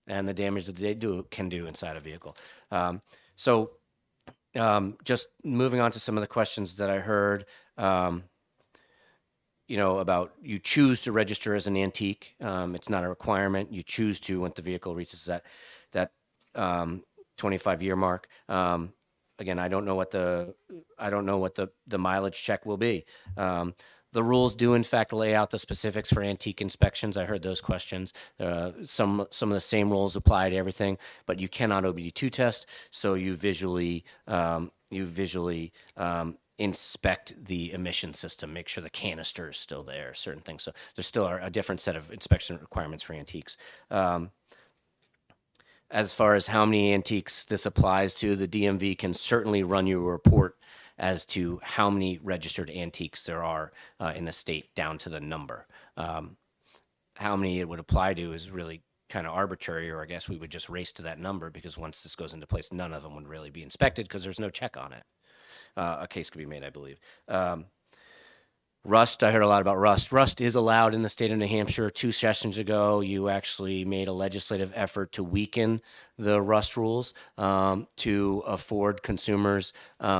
and the damage that they can do inside a vehicle. Just moving on to some of the questions that I heard, about you choose to register as an antique. It's not a requirement. You choose to when the vehicle reaches that 25-year mark. Again, I don't know what the mileage check will be. The rules do in fact lay out the specifics for antique inspections. I heard those questions. Some of the same rules apply to everything, but you cannot OBD2 test. So you visually inspect the emission system, make sure the canister is still there, certain things. So there's still a different set of inspection requirements for antiques. As far as how many antiques this applies to, the DMV can certainly run you a report as to how many registered antiques there are in the state down to the number. How many it would apply to is really kind of arbitrary, or I guess we would just race to that number because once this goes into place, none of them would really be inspected because there's no check on it. A case could be made, I believe. Rust, I heard a lot about rust. Rust is allowed in the state of New Hampshire. 2 sessions ago, you actually made a legislative effort to weaken the rust rules to afford consumers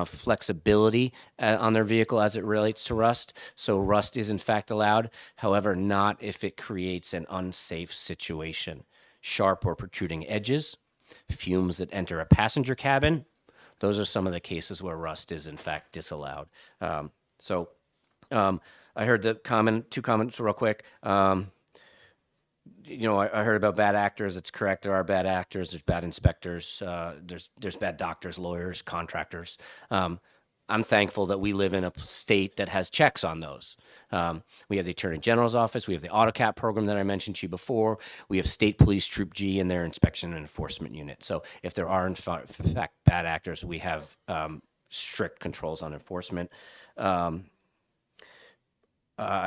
flexibility on their vehicle as it relates to rust. So rust is in fact allowed, however, not if it creates an unsafe situation. Sharp or protruding edges, fumes that enter a passenger cabin, those are some of the cases where rust is in fact disallowed. I heard the two comments real quick. I heard about bad actors. It's correct. There are bad actors. There's bad inspectors. There's bad doctors, lawyers, contractors. I'm thankful that we live in a state that has checks on those. We have the Attorney General's office. We have the AutoCap program that I mentioned to you before. We have State Police Troop G and their inspection and enforcement unit. So if there are in fact bad actors, we have strict controls on enforcement. I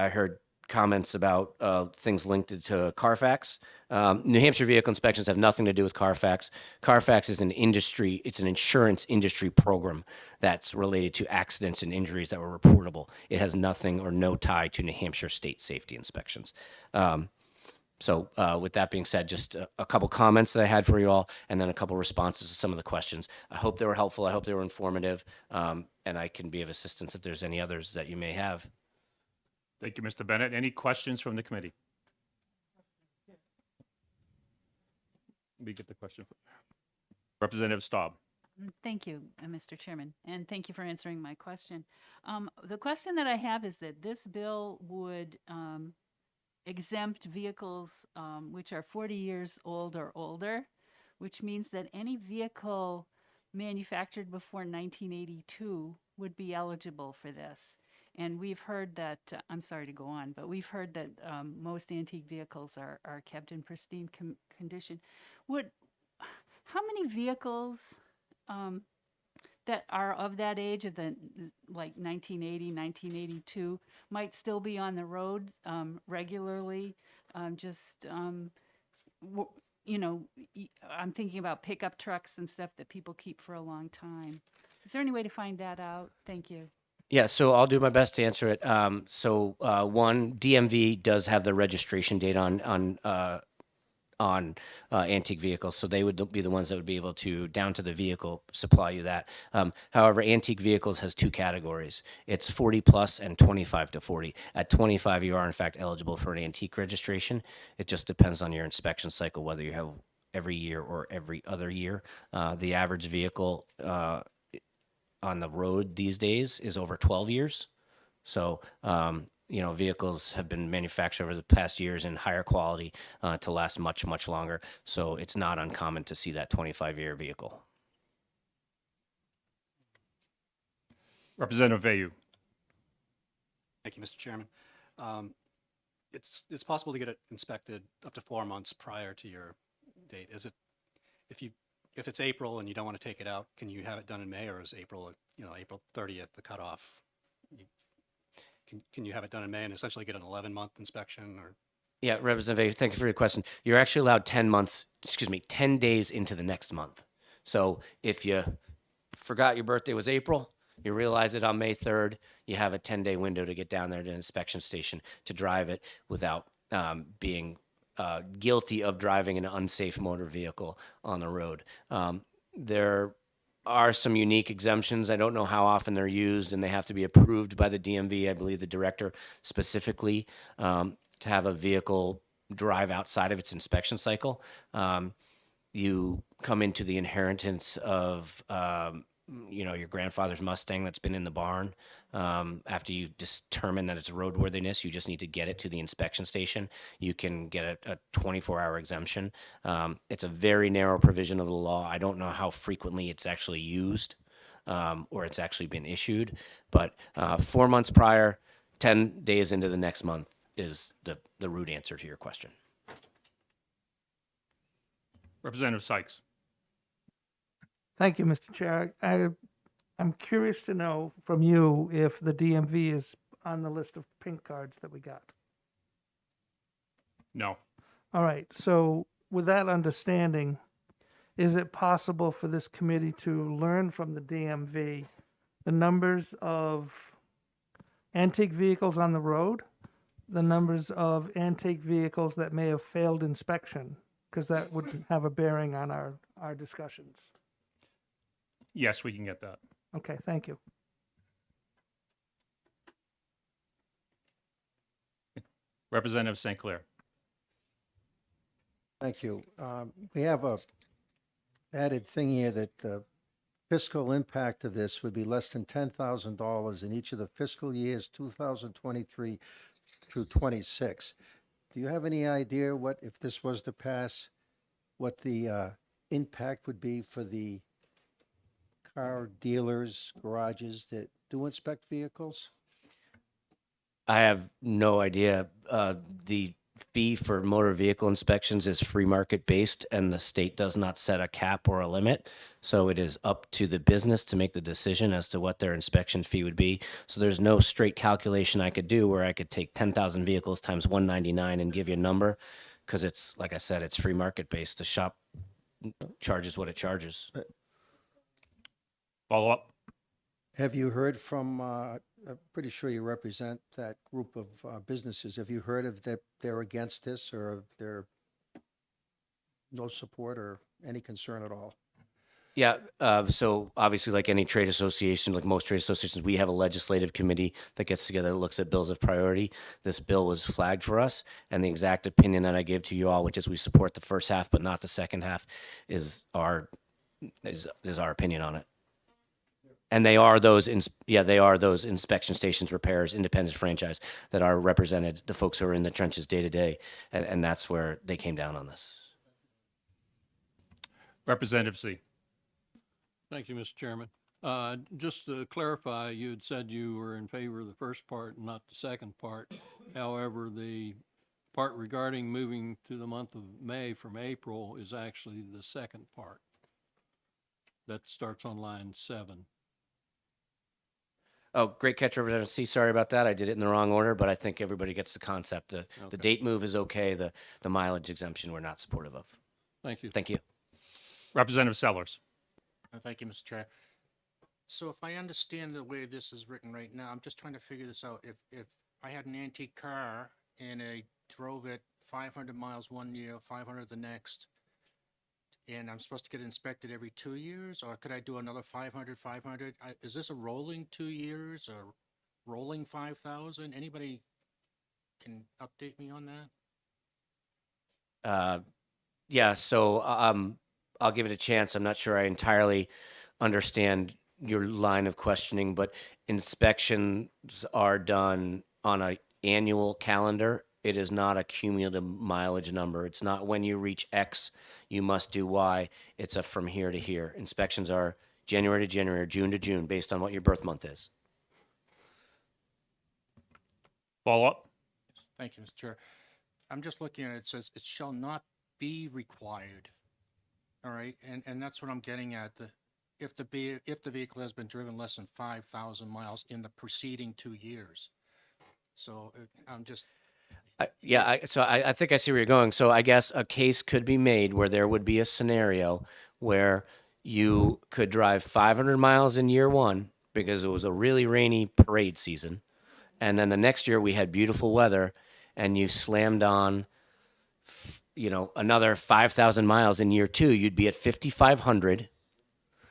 heard comments about things linked to Carfax. New Hampshire vehicle inspections have nothing to do with Carfax. Carfax is an industry, it's an insurance industry program that's related to accidents and injuries that were reportable. It has nothing or no tie to New Hampshire state safety inspections. So with that being said, just a couple comments that I had for you all, and then a couple responses to some of the questions. I hope they were helpful. I hope they were informative, and I can be of assistance if there's any others that you may have. Thank you, Mr. Bennett. Any questions from the committee? We get the question. Representative Staub. Thank you, Mr. Chairman, and thank you for answering my question. The question that I have is that this bill would exempt vehicles which are 40 years old or older, which means that any vehicle manufactured before 1982 would be eligible for this. And we've heard that, I'm sorry to go on, but we've heard that most antique vehicles are kept in pristine condition. How many vehicles that are of that age, of the like 1980, 1982, might still be on the road regularly? You know, I'm thinking about pickup trucks and stuff that people keep for a long time. Is there any way to find that out? Thank you. Yeah, so I'll do my best to answer it. One, DMV does have the registration date on antique vehicles, so they would be the ones that would be able to, down to the vehicle, supply you that. However, antique vehicles has two categories. It's 40 plus and 25 to 40. At 25, you are in fact eligible for an antique registration. It just depends on your inspection cycle, whether you have every year or every other year. The average vehicle on the road these days is over 12 years. So, you know, vehicles have been manufactured over the past years in higher quality to last much, much longer. So it's not uncommon to see that 25-year vehicle. Representative Vayu. Thank you, Mr. Chairman. It's possible to get it inspected up to 4 months prior to your date. Is it, if it's April and you don't want to take it out, can you have it done in May, or is April, April 30th the cutoff? Can you have it done in May and essentially get an 11-month inspection? Or Yeah, Representative, thank you for your question. You're actually allowed 10 days into the next month. So if you forgot your birthday was April, you realize it on May 3rd, you have a 10-day window to get down there to an inspection station to drive it without being guilty of driving an unsafe motor vehicle on the road. There are some unique exemptions. I don't know how often they're used, and they have to be approved by the DMV, I believe the director specifically, to have a vehicle drive outside of its inspection cycle. You come into the inheritance of your grandfather's Mustang that's been in the barn. After you determine that it's roadworthiness, you just need to get it to the inspection station. You can get a 24-hour exemption. It's a very narrow provision of the law. I don't know how frequently it's actually used or it's actually been issued, but 4 months prior, 10 days into the next month is the root answer to your question. Representative Sykes. Thank you, Mr. Chair. I'm curious to know from you if the DMV is on the list of pink cards that we got. No. All right, so with that understanding, is it possible for this committee to learn from the DMV the numbers of antique vehicles on the road, the numbers of antique vehicles that may have failed inspection? Because that would have a bearing on our discussions. Yes, we can get that. Okay, thank you. Representative St. Clair. Thank you. We have a added thing here that the fiscal impact of this would be less than $10,000 in each of the fiscal years 2023 through 26. Do you have any idea what, if this was to pass, what the impact would be for the car dealers, garages that do inspect vehicles? I have no idea. The fee for motor vehicle inspections is free market based, and the state does not set a cap or a limit. So it is up to the business to make the decision as to what their inspection fee would be. So there's no straight calculation I could do where I could take 10,000 vehicles times 199 and give you a number, because it's, like I said, it's free market based. The shop charges what it charges. Follow up? Have you heard from, I'm pretty sure you represent that group of businesses. Have you heard of that they're against this, or they're no support or any concern at all? Yeah, so obviously, like any trade association, like most trade associations, we have a legislative committee that gets together, that looks at bills of priority. This bill was flagged for us, and the exact opinion that I give to you all, which is we support the first half but not the second half, is our opinion on it. And they are those, they are those inspection stations, repairs, independent franchise that are represented, the folks who are in the trenches day to day, and that's where they came down on this. Representative C. Thank you, Mr. Chairman. Just to clarify, you had said you were in favor of the first part and not the second part. However, the part regarding moving to the month of May from April is actually the second part. That starts on line 7. Oh, great catch, Representative C. Sorry about that. I did it in the wrong order, but I think everybody gets the concept. The date move is okay. The mileage exemption we're not supportive of. Thank you. Thank you. Representative Sellers. Thank you, Mr. Chair. So if I understand the way this is written right now, I'm just trying to figure this out. If I had an antique car and I drove it 500 miles one year, 500 the next, and I'm supposed to get it inspected every 2 years, or could I do another 500, 500? Is this a rolling 2 years or rolling 5,000? Anybody can update me on that? Yeah, so I'll give it a chance. I'm not sure I entirely understand your line of questioning, but inspections are done on an annual calendar. It is not a cumulative mileage number. It's not when you reach X, you must do Y. It's a from here to here. Inspections are January to January, June to June, based on what your birth month is. Follow up? Thank you, Mr. Chair. I'm just looking at it. It says it shall not be required. All right, and that's what I'm getting at. If the vehicle has been driven less than 5,000 miles in the preceding 2 years. So I'm just. I think I see where you're going. So I guess a case could be made where there would be a scenario where you could drive 500 miles in year one because it was a really rainy parade season. And then the next year we had beautiful weather and you slammed on, another 5,000 miles in year two, you'd be at 5,500.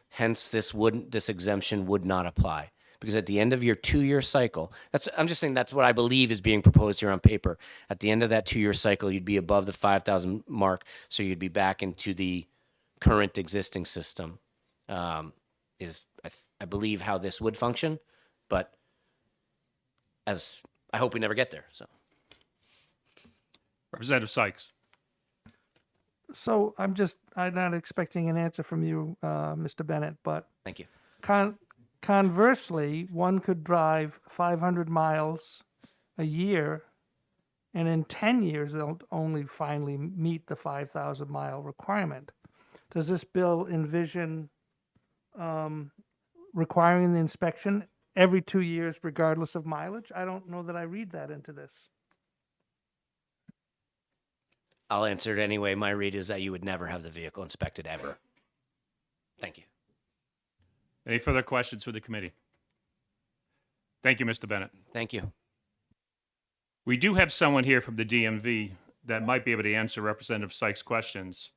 Hence this exemption would not apply. Because at the end of your 2-year cycle, I'm just saying that's what I believe is being proposed here on paper. At the end of that 2-year cycle, you'd be above the 5,000 mark, so you'd be back into the current existing system. I believe how this would function, but as I hope we never get there. So, Representative Sykes. So I'm not expecting an answer from you, Mr. Bennett, but. Thank you. Conversely, one could drive 500 miles a year, and in 10 years, they'll only finally meet the 5,000 mile requirement. Does this bill envision requiring the inspection every 2 years, regardless of mileage? I don't know that I read that into this. I'll answer it anyway. My read is that you would never have the vehicle inspected ever. Thank you. Any further questions for the committee? Thank you, Mr. Bennett. Thank you. We do have someone here from the DMV that might be able to answer Representative Sykes' questions.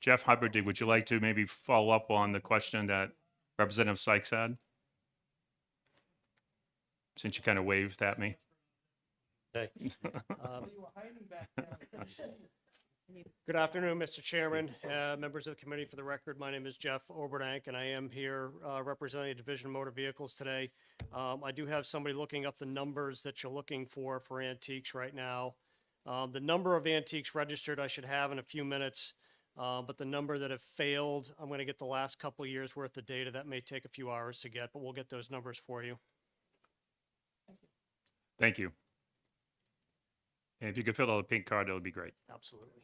Jeff Hubbard, would you like to maybe follow up on the question that Representative Sykes had? Since you kind of waved at me. Good afternoon, Mr. Chairman, members of the committee. For the record, my name is Jeff Oberdank, and I am here representing the Division of Motor Vehicles today. I do have somebody looking up the numbers that you're looking for antiques right now. The number of antiques registered I should have in a few minutes, but the number that have failed, I'm going to get the last couple of years worth of data. That may take a few hours to get, but we'll get those numbers for you. Thank you. And if you could fill out a pink card, that would be great. Absolutely.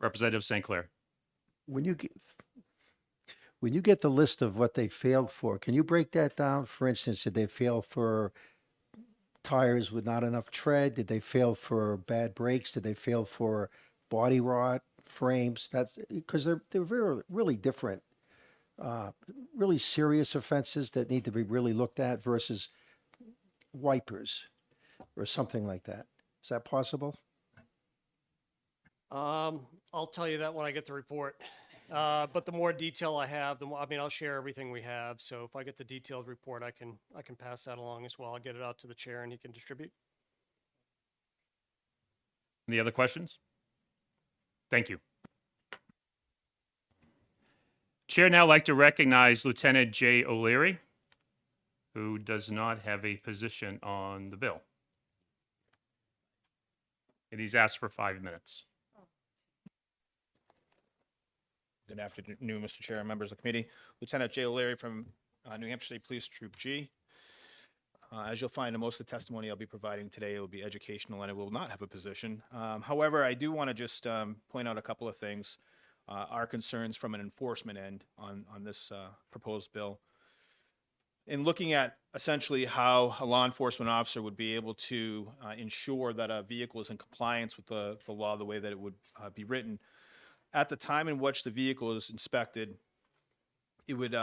Representative St. Clair. When you get the list of what they failed for, can you break that down? For instance, did they fail for tires with not enough tread? Did they fail for bad brakes? Did they fail for body rot, frames? That's because they're very really different, really serious offenses that need to be really looked at versus wipers or something like that. Is that possible? I'll tell you that when I get the report. But the more detail I have, the more, I mean, I'll share everything we have. So if I get the detailed report, I can pass that along as well. I'll get it out to the chair and he can distribute. Any other questions? Thank you. Chair now like to recognize Lieutenant Jay O'Leary, who does not have a position on the bill. And he's asked for 5 minutes. Good afternoon, Mr. Chair and members of the committee. Lieutenant Jay O'Leary from New Hampshire State Police Troop G. As you'll find in most of the testimony I'll be providing today, it will be educational and it will not have a position. However, I do want to just point out a couple of things, our concerns from an enforcement end on this proposed bill. In looking at essentially how a law enforcement officer would be able to ensure that a vehicle is in compliance with the law the way that it would be written, at the time in which the vehicle is inspected, it would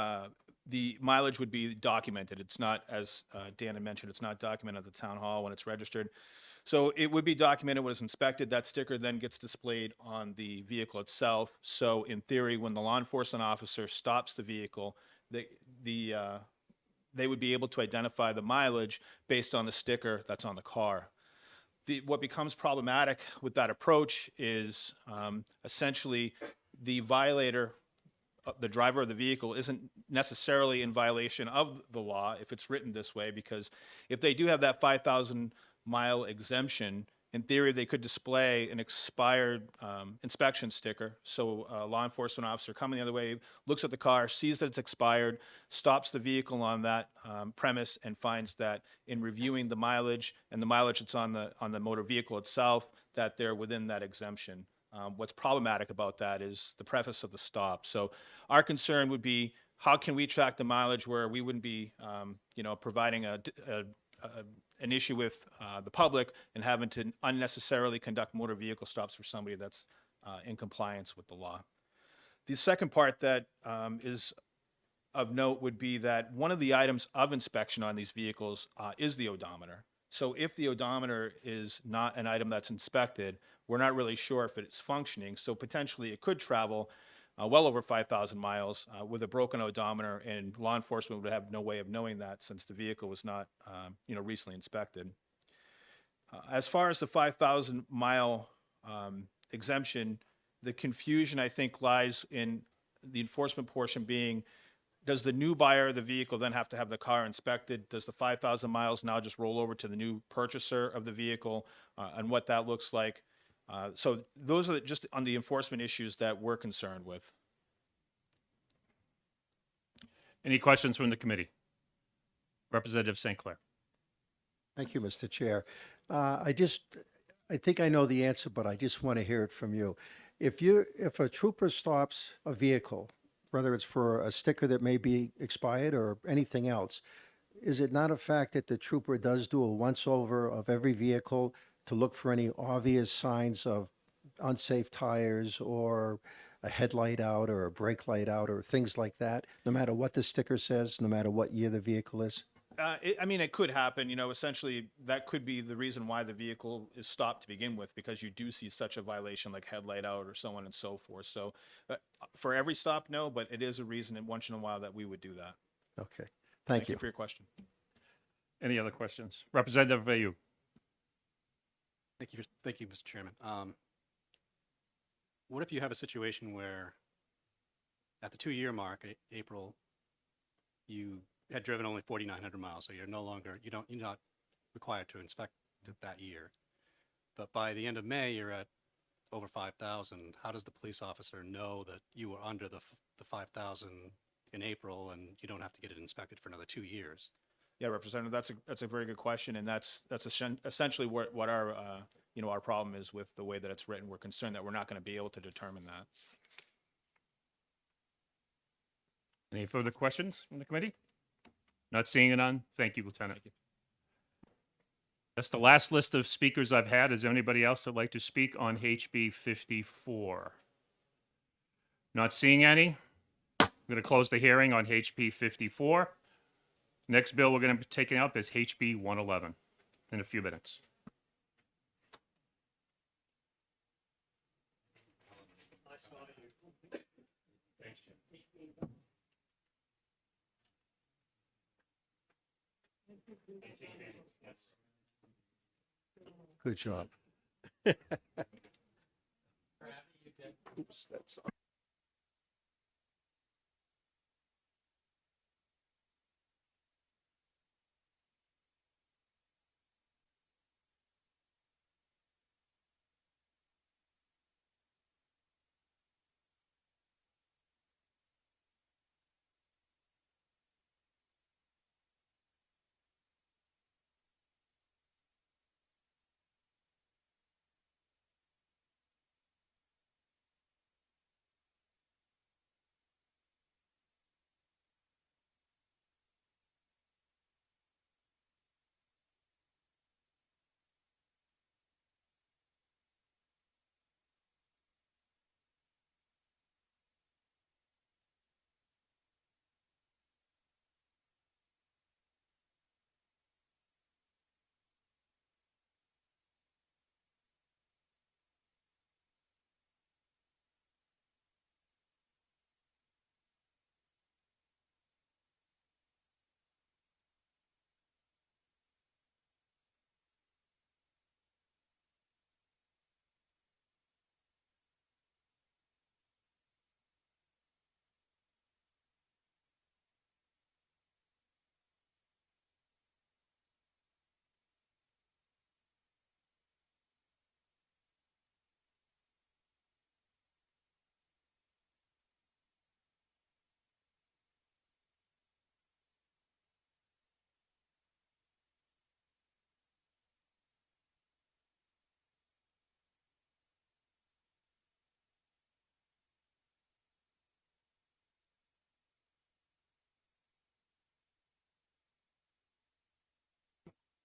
the mileage would be documented. It's not, as Dan had mentioned, it's not documented at the town hall when it's registered. So it would be documented when it's inspected. That sticker then gets displayed on the vehicle itself. So in theory, when the law enforcement officer stops the vehicle, they would be able to identify the mileage based on the sticker that's on the car. What becomes problematic with that approach is essentially the violator, the driver of the vehicle, isn't necessarily in violation of the law if it's written this way, because if they do have that 5,000 mile exemption, in theory, they could display an expired inspection sticker. So a law enforcement officer coming the other way looks at the car, sees that it's expired, stops the vehicle on that premise, and finds that in reviewing the mileage and the mileage that's on the motor vehicle itself, that they're within that exemption. What's problematic about that is the preface of the stop. So our concern would be, how can we track the mileage where we wouldn't be, providing an issue with the public and having to unnecessarily conduct motor vehicle stops for somebody that's in compliance with the law. The second part that is of note would be that one of the items of inspection on these vehicles is the odometer. So if the odometer is not an item that's inspected, we're not really sure if it's functioning. So potentially it could travel well over 5,000 miles with a broken odometer, and law enforcement would have no way of knowing that since the vehicle was not, recently inspected. As far as the 5,000 mile exemption, the confusion I think lies in the enforcement portion being, does the new buyer of the vehicle then have to have the car inspected? Does the 5,000 miles now just roll over to the new purchaser of the vehicle, and what that looks like? So those are just on the enforcement issues that we're concerned with. Any questions from the committee? Representative St. Clair. Thank you, Mr. Chair. I think I know the answer, but I just want to hear it from you. If a trooper stops a vehicle, whether it's for a sticker that may be expired or anything else, is it not a fact that the trooper does do a once-over of every vehicle to look for any obvious signs of unsafe tires or a headlight out or a brake light out or things like that, no matter what the sticker says, no matter what year the vehicle is? It could happen. Essentially, that could be the reason why the vehicle is stopped to begin with, because you do see such a violation like headlight out or so on and so forth. So for every stop, no, but it is a reason once in a while that we would do that. Okay. Thank you for your question. Any other questions? Representative Bayou. Thank you, Mr. Chairman. What if you have a situation where at the 2-year mark, April, you had driven only 4,900 miles, so you're not required to inspect it that year. But by the end of May, you're at over 5,000. How does the police officer know that you were under the 5,000 in April and you don't have to get it inspected for another 2 years? Yeah, Representative, that's a very good question, and that's essentially what our, our problem is with the way that it's written. We're concerned that we're not going to be able to determine that. Any further questions from the committee? Not seeing it on. Thank you, Lieutenant. That's the last list of speakers I've had. Is there anybody else that'd like to speak on HB 54? Not seeing any. I'm going to close the hearing on HB 54. Next bill we're going to be taking up is HB 111 in a few minutes. Good job. Oops, that's.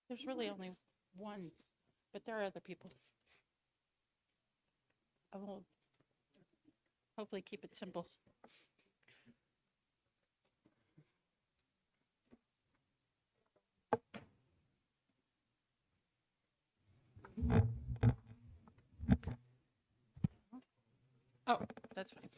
There's really only one, but there are other people. I will hopefully keep it simple. Oh, that's fine.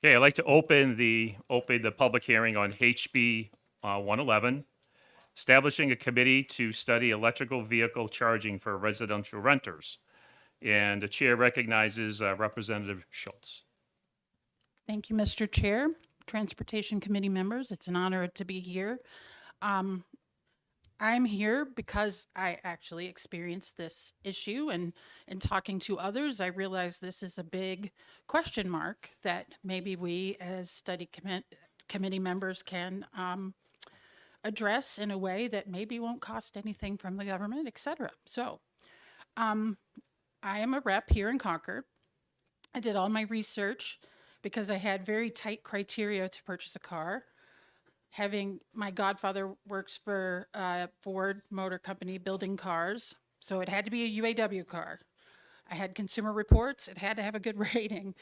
Okay, I'd like to open the public hearing on HB 111, establishing a committee to study electrical vehicle charging for residential renters. And the chair recognizes Representative Schultz. Thank you, Mr. Chair, Transportation Committee members. It's an honor to be here. I'm here because I actually experienced this issue, and in talking to others, I realized this is a big question mark that maybe we as committee members can address in a way that maybe won't cost anything from the government, et cetera. So I am a rep here in Concord. I did all my research because I had very tight criteria to purchase a car. Having my godfather works for Ford Motor Company building cars, so it had to be a UAW car. I had Consumer Reports, it had to have a good rating,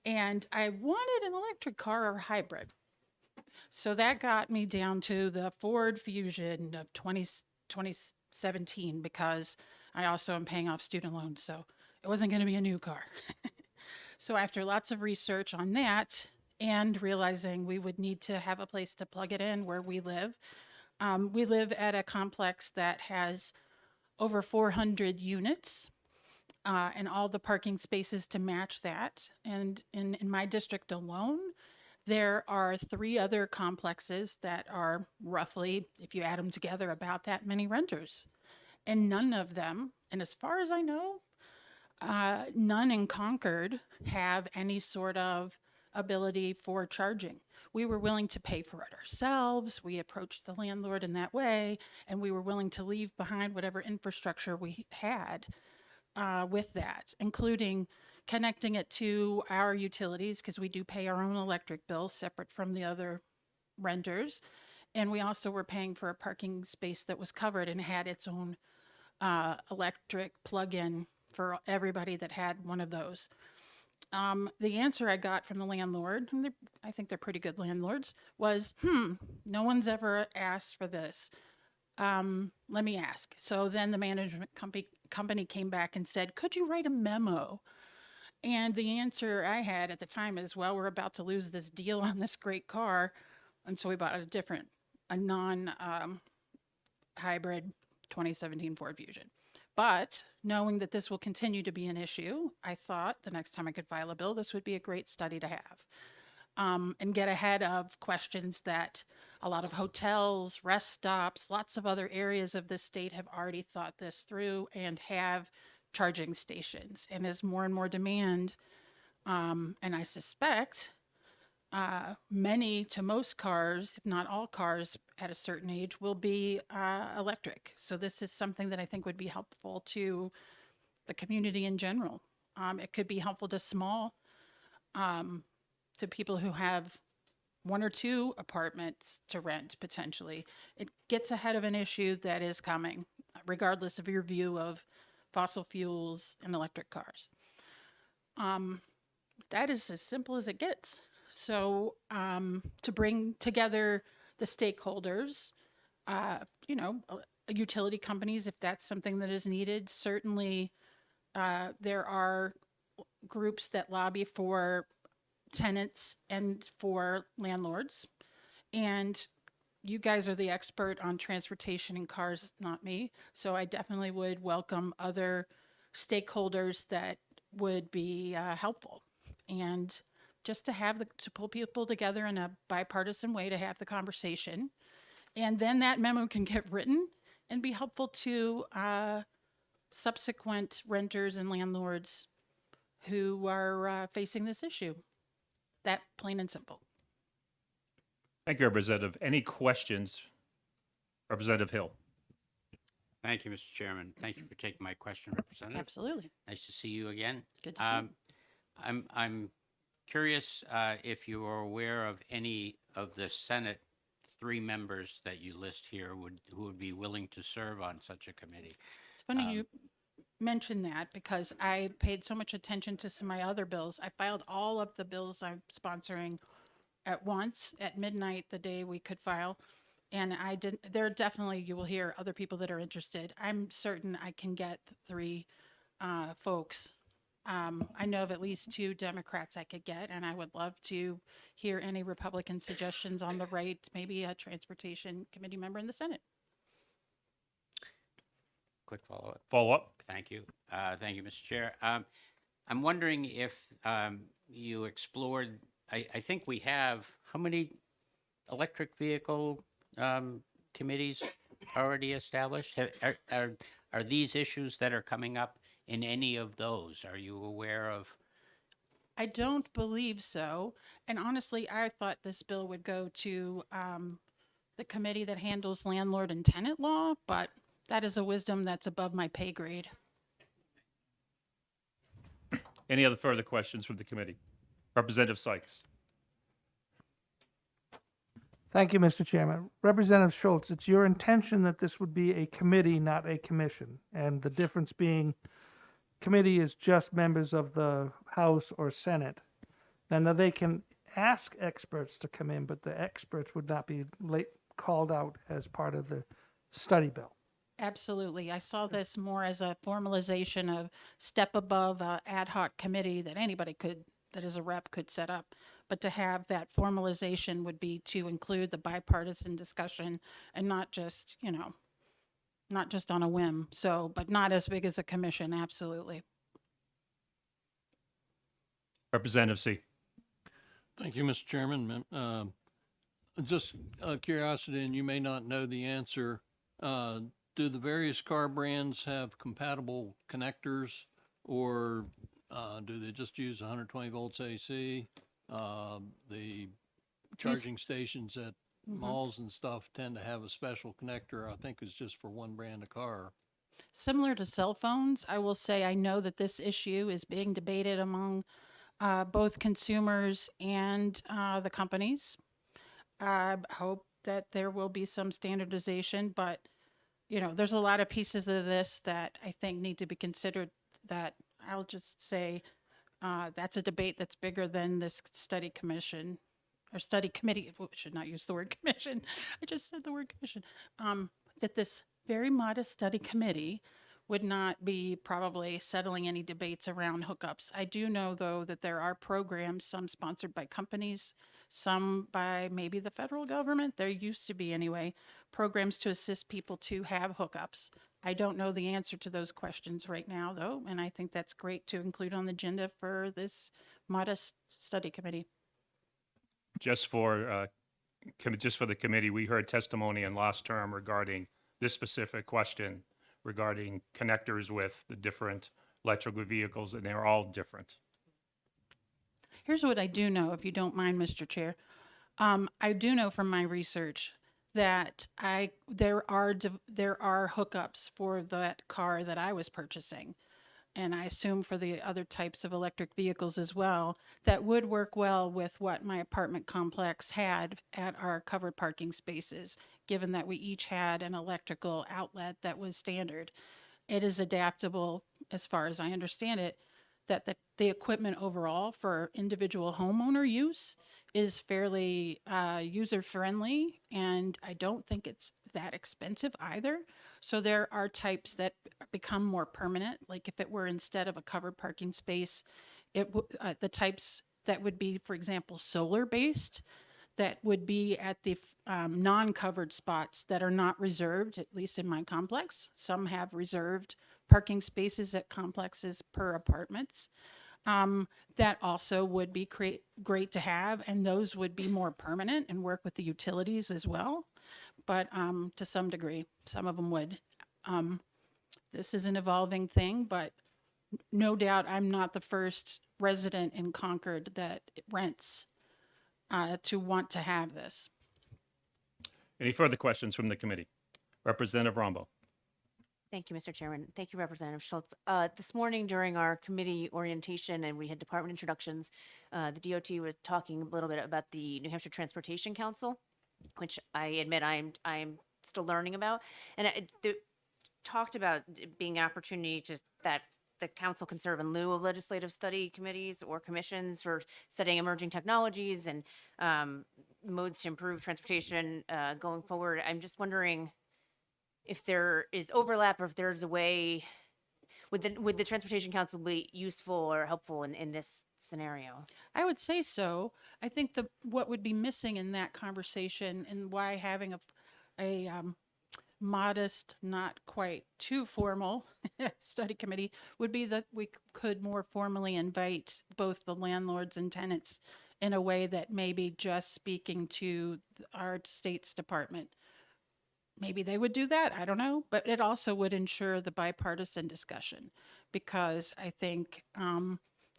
and I wanted an electric car or hybrid. So that got me down to the Ford Fusion of 2017 because I also am paying off student loans, so it wasn't going to be a new car. So after lots of research on that, and realizing we would need to have a place to plug it in where we live. We live at a complex that has over 400 units. and all the parking spaces to match that. And in my district alone, there are 3 other complexes that are roughly, if you add them together, about that many renters. And none of them, and as far as I know, none in Concord have any sort of ability for charging. We were willing to pay for it ourselves. We approached the landlord in that way, and we were willing to leave behind whatever infrastructure we had with that, including connecting it to our utilities, because we do pay our own electric bill separate from the other renters. And we also were paying for a parking space that was covered and had its own electric plug-in for everybody that had one of those. The answer I got from the landlord, and I think they're pretty good landlords, was, no one's ever asked for this. Let me ask. So then the management company came back and said, could you write a memo? And the answer I had at the time is, well, we're about to lose this deal on this great car. And so we bought a non-hybrid 2017 Ford Fusion. But knowing that this will continue to be an issue, I thought the next time I could file a bill, this would be a great study to have. And get ahead of questions that a lot of hotels, rest stops, lots of other areas of the state have already thought this through and have charging stations. And as more and more demand, and I suspect many to most cars, if not all cars at a certain age, will be electric. So this is something that I think would be helpful to the community in general. It could be helpful to to people who have 1 or 2 apartments to rent potentially. It gets ahead of an issue that is coming, regardless of your view of fossil fuels and electric cars. That is as simple as it gets. So to bring together the stakeholders, utility companies, if that's something that is needed, certainly there are groups that lobby for tenants and for landlords. And you guys are the expert on transportation and cars, not me. So I definitely would welcome other stakeholders that would be helpful. And just to pull people together in a bipartisan way to have the conversation. And then that memo can get written and be helpful to subsequent renters and landlords who are facing this issue. That plain and simple. Thank you, Representative. Any questions? Representative Hill. Thank you, Mr. Chairman. Thank you for taking my question, Representative. Absolutely. Nice to see you again. Good to see you. I'm curious if you are aware of any of the Senate 3 members that you list here who would be willing to serve on such a committee. It's funny you mention that because I paid so much attention to some of my other bills. I filed all of the bills I'm sponsoring at once at midnight the day we could file. And there are definitely, you will hear other people that are interested. I'm certain I can get 3 folks. I know of at least 2 Democrats I could get, and I would love to hear any Republican suggestions on the right, maybe a transportation committee member in the Senate. Quick follow-up. Follow-up. Thank you. Thank you, Mr. Chair. I'm wondering if you explored, I think we have, how many electric vehicle committees already established? Are these issues that are coming up in any of those? Are you aware of? I don't believe so. And honestly, I thought this bill would go to the committee that handles landlord and tenant law, but that is a wisdom that's above my pay grade. Any other further questions from the committee? Representative Sykes. Thank you, Mr. Chairman. Representative Schultz, it's your intention that this would be a committee, not a commission. And the difference being committee is just members of the House or Senate. Then they can ask experts to come in, but the experts would not be called out as part of the study bill. Absolutely. I saw this more as a formalization of step above ad hoc committee that anybody that is a rep could set up. But to have that formalization would be to include the bipartisan discussion and not just, not just on a whim. So, but not as big as a commission. Absolutely. Representative C. Thank you, Mr. Chairman. Just curiosity, and you may not know the answer. Do the various car brands have compatible connectors, or do they just use 120 volts AC? The charging stations at malls and stuff tend to have a special connector, I think is just for one brand of car. Similar to cell phones, I will say I know that this issue is being debated among both consumers and the companies. I hope that there will be some standardization, but you know, there's a lot of pieces of this that I think need to be considered that I'll just say that's a debate that's bigger than this study commission or study committee. Should not use the word commission. I just said the word commission. That this very modest study committee would not be probably settling any debates around hookups. I do know, though, that there are programs, some sponsored by companies, some by maybe the federal government. There used to be, anyway, programs to assist people to have hookups. I don't know the answer to those questions right now, though, and I think that's great to include on the agenda for this modest study committee. Just for the committee, we heard testimony in last term regarding this specific question regarding connectors with the different electrical vehicles, and they're all different. Here's what I do know, if you don't mind, Mr. Chair. I do know from my research that there are hookups for that car that I was purchasing, and I assume for the other types of electric vehicles as well, that would work well with what my apartment complex had at our covered parking spaces, given that we each had an electrical outlet that was standard. It is adaptable, as far as I understand it, that the equipment overall for individual homeowner use is fairly user-friendly, and I don't think it's that expensive either. So there are types that become more permanent, like if it were instead of a covered parking space, the types that would be, for example, solar-based, that would be at the non-covered spots that are not reserved, at least in my complex. Some have reserved parking spaces at complexes per apartments. That also would be great to have, and those would be more permanent and work with the utilities as well. But to some degree, some of them would. This is an evolving thing, but no doubt I'm not the first resident in Concord that rents to want to have this. Any further questions from the committee? Representative Rombo. Thank you, Mr. Chairman. Thank you, Representative Schultz. This morning during our committee orientation and we had department introductions, the DOT was talking a little bit about the New Hampshire Transportation Council, which I admit I'm still learning about. And talked about being an opportunity that the council can serve in lieu of legislative study committees or commissions for studying emerging technologies and modes to improve transportation going forward. I'm just wondering if there is overlap or if there's a way, would the Transportation Council be useful or helpful in this scenario? I would say so. I think what would be missing in that conversation and why having a modest, not quite too formal study committee would be that we could more formally invite both the landlords and tenants in a way that maybe just speaking to our state's department. Maybe they would do that, I don't know, but it also would ensure the bipartisan discussion, because I think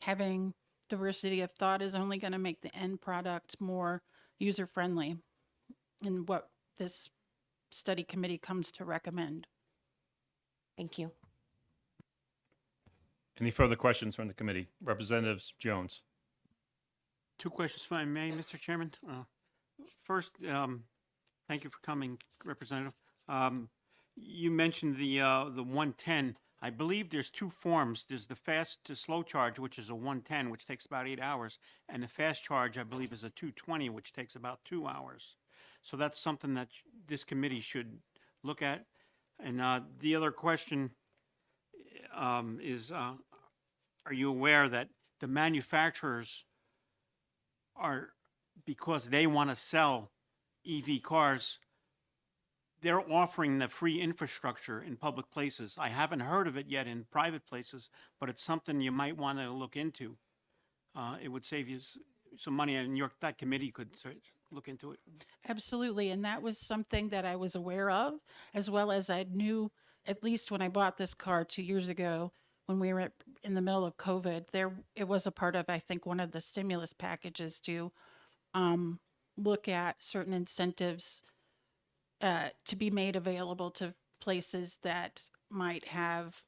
having diversity of thought is only going to make the end product more user-friendly in what this study committee comes to recommend. Thank you. Any further questions from the committee? Representative Jones. Two questions, if I may, Mr. Chairman. First, thank you for coming, Representative. You mentioned the 110. I believe there's two forms. There's the fast to slow charge, which is a 110, which takes about 8 hours, and the fast charge, I believe, is a 220, which takes about 2 hours. So that's something that this committee should look at. And the other question is, are you aware that the manufacturers are, because they want to sell EV cars, they're offering the free infrastructure in public places? I haven't heard of it yet in private places, but it's something you might want to look into. it would save you some money, and that committee could look into it. Absolutely. And that was something that I was aware of, as well as I knew, at least when I bought this car 2 years ago, when we were in the middle of COVID, it was a part of, I think, one of the stimulus packages to look at certain incentives to be made available to places that might have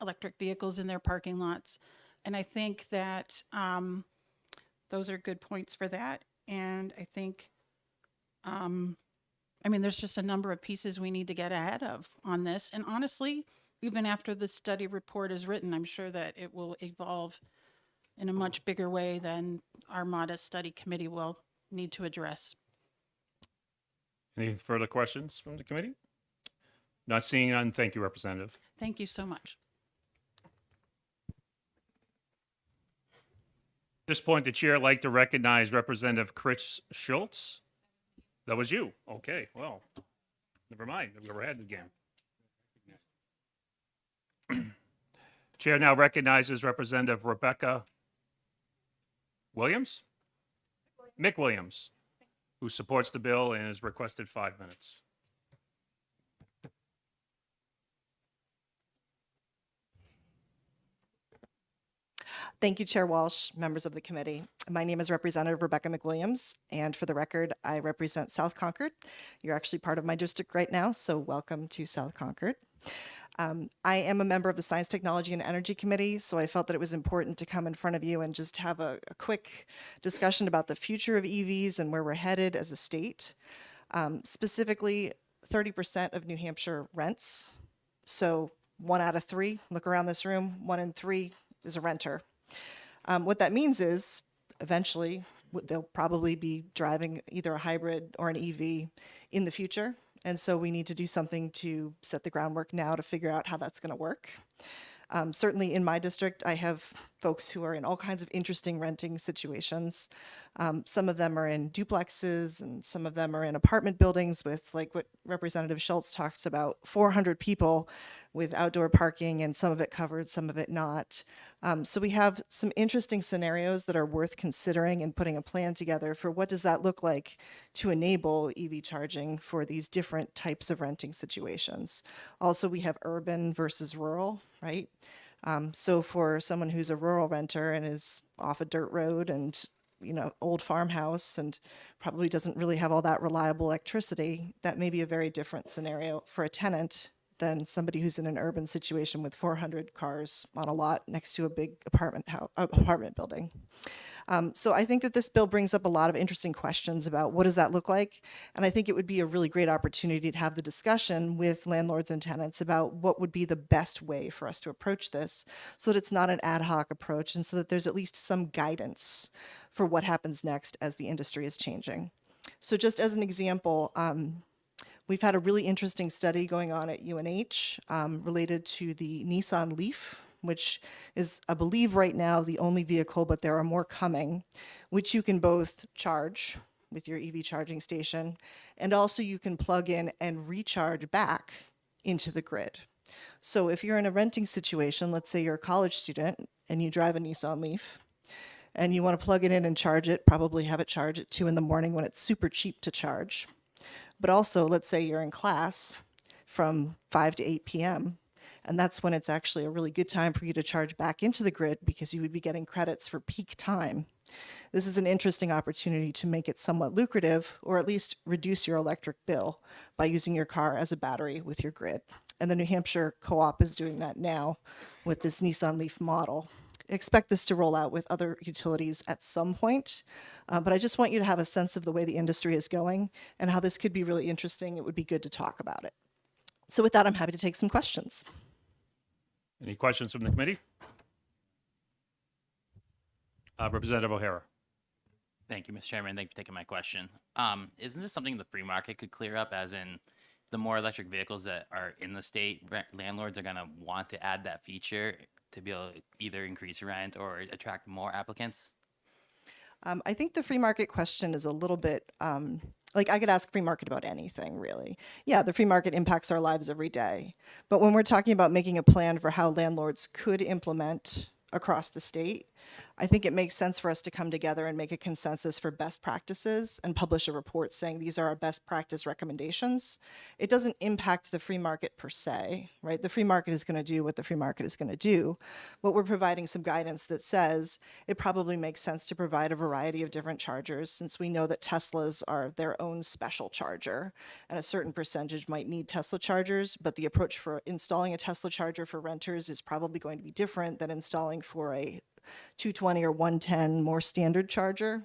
electric vehicles in their parking lots. And I think that those are good points for that. And I think, there's just a number of pieces we need to get ahead of on this. And honestly, even after the study report is written, I'm sure that it will evolve in a much bigger way than our modest study committee will need to address. Any further questions from the committee? Not seeing none. Thank you, Representative. Thank you so much. At this point, the chair would like to recognize Representative Chris Schultz. That was you. Okay, well, never mind. We're ahead again. Chair now recognizes Representative Rebecca Williams? Mick Williams, who supports the bill and has requested 5 minutes. Thank you, Chair Walsh, members of the committee. My name is Representative Rebecca McWilliams, and for the record, I represent South Concord. You're actually part of my district right now, so welcome to South Concord. I am a member of the Science, Technology, and Energy Committee, so I felt that it was important to come in front of you and just have a quick discussion about the future of EVs and where we're headed as a state. Specifically, 30% of New Hampshire rents. So 1 out of 3, look around this room, 1 in 3 is a renter. What that means is eventually they'll probably be driving either a hybrid or an EV in the future. And so we need to do something to set the groundwork now to figure out how that's going to work. Certainly in my district, I have folks who are in all kinds of interesting renting situations. Some of them are in duplexes and some of them are in apartment buildings with, like what Representative Schultz talks about, 400 people with outdoor parking and some of it covered, some of it not. So we have some interesting scenarios that are worth considering and putting a plan together for what does that look like to enable EV charging for these different types of renting situations. Also, we have urban versus rural, right? So for someone who's a rural renter and is off a dirt road and old farmhouse and probably doesn't really have all that reliable electricity, that may be a very different scenario for a tenant than somebody who's in an urban situation with 400 cars on a lot next to a big apartment building. So I think that this bill brings up a lot of interesting questions about what does that look like? And I think it would be a really great opportunity to have the discussion with landlords and tenants about what would be the best way for us to approach this so that it's not an ad hoc approach and so that there's at least some guidance for what happens next as the industry is changing. So just as an example, we've had a really interesting study going on at UNH related to the Nissan Leaf, which is, I believe right now, the only vehicle, but there are more coming, which you can both charge with your EV charging station, and also you can plug in and recharge back into the grid. So if you're in a renting situation, let's say you're a college student and you drive a Nissan Leaf, and you want to plug it in and charge it, probably have it charge at 2 in the morning when it's super cheap to charge. But also, let's say you're in class from 5 to 8 p.m., and that's when it's actually a really good time for you to charge back into the grid because you would be getting credits for peak time. This is an interesting opportunity to make it somewhat lucrative, or at least reduce your electric bill by using your car as a battery with your grid. And the New Hampshire Co-op is doing that now with this Nissan Leaf model. Expect this to roll out with other utilities at some point, but I just want you to have a sense of the way the industry is going and how this could be really interesting. It would be good to talk about it. So with that, I'm happy to take some questions. Any questions from the committee? Representative O'Hara. Thank you, Mr. Chairman. Thank you for taking my question. Isn't this something the free market could clear up, as in the more electric vehicles that are in the state, landlords are going to want to add that feature to be able to either increase rent or attract more applicants? I think the free market question is a little bit, like I could ask free market about anything, really. Yeah, the free market impacts our lives every day. But when we're talking about making a plan for how landlords could implement across the state, I think it makes sense for us to come together and make a consensus for best practices and publish a report saying these are our best practice recommendations. It doesn't impact the free market per se, right? The free market is going to do what the free market is going to do. But we're providing some guidance that says it probably makes sense to provide a variety of different chargers, since we know that Teslas are their own special charger, and a certain percentage might need Tesla chargers, but the approach for installing a Tesla charger for renters is probably going to be different than installing for a 220 or 110 more standard charger.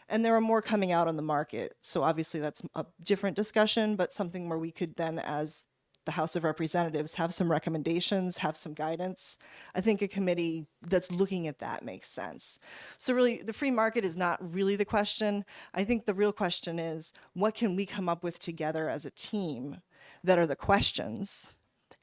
And there are more coming out on the market. So obviously that's a different discussion, but something where we could then, as the House of Representatives, have some recommendations, have some guidance. I think a committee that's looking at that makes sense. So really, the free market is not really the question. I think the real question is, what can we come up with together as a team that are the questions?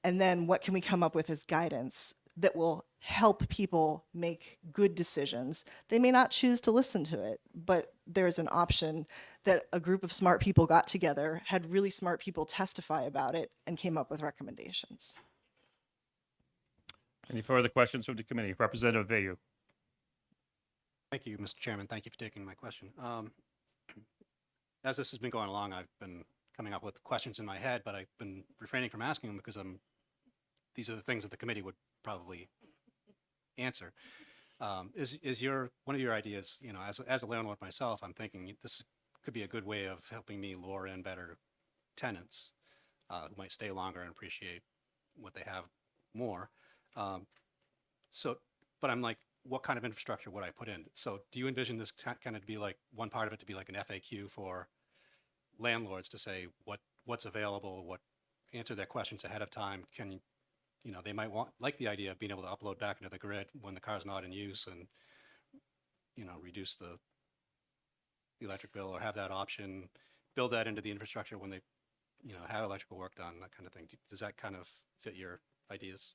And then what can we come up with as guidance that will help people make good decisions? They may not choose to listen to it, but there's an option that a group of smart people got together, had really smart people testify about it, and came up with recommendations. Any further questions from the committee? Representative Vayu. Thank you, Mr. Chairman. Thank you for taking my question. As this has been going along, I've been coming up with questions in my head, but I've been refraining from asking them because these are the things that the committee would probably answer. Is one of your ideas, you know, as a landlord myself, I'm thinking this could be a good way of helping me lure in better tenants who might stay longer and appreciate what they have more. But I'm like, what kind of infrastructure would I put in? So do you envision this kind of to be like one part of it to be like an FAQ for landlords to say what's available, answer their questions ahead of time? You know, they might like the idea of being able to upload back into the grid when the car's not in use and, you know, reduce the electric bill, or have that option, build that into the infrastructure when they, you know, have electrical work done, that kind of thing. Does that kind of fit your ideas?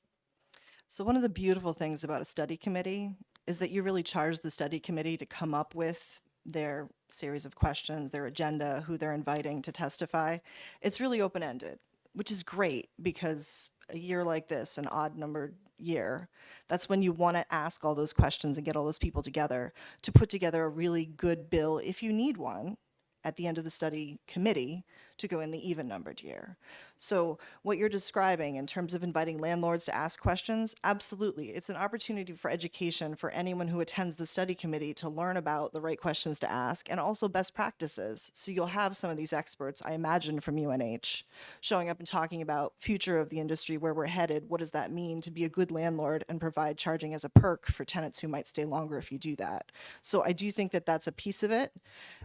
So one of the beautiful things about a study committee is that you really charge the study committee to come up with their series of questions, their agenda, who they're inviting to testify. It's really open-ended, which is great, because a year like this, an odd numbered year, that's when you want to ask all those questions and get all those people together to put together a really good bill, if you need one, at the end of the study committee to go in the even numbered year. So what you're describing in terms of inviting landlords to ask questions, absolutely. It's an opportunity for education for anyone who attends the study committee to learn about the right questions to ask, and also best practices. So you'll have some of these experts, I imagine, from UNH showing up and talking about future of the industry, where we're headed, what does that mean to be a good landlord and provide charging as a perk for tenants who might stay longer if you do that. So I do think that that's a piece of it.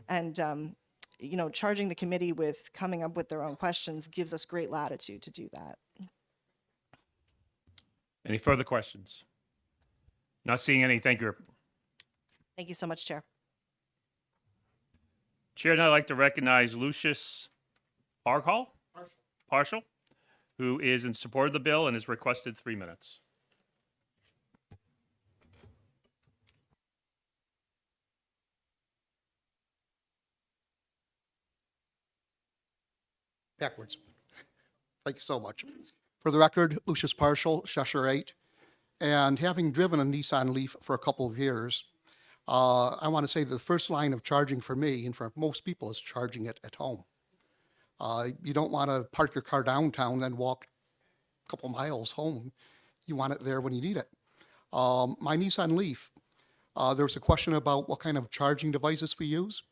And you know, charging the committee with coming up with their own questions gives us great latitude to do that. Any further questions? Not seeing any. Thank you. Thank you so much, Chair. Chair, now I'd like to recognize Lucius Partial, who is in support of the bill and has requested 3 minutes. Backwards. Thank you so much. For the record, Lucius Partial, Cheshire 8, and having driven a Nissan Leaf for a couple of years, I want to say the first line of charging for me and for most people is charging it at home. You don't want to park your car downtown and walk a couple miles home. You want it there when you need it. My Nissan Leaf, there was a question about what kind of charging devices we use.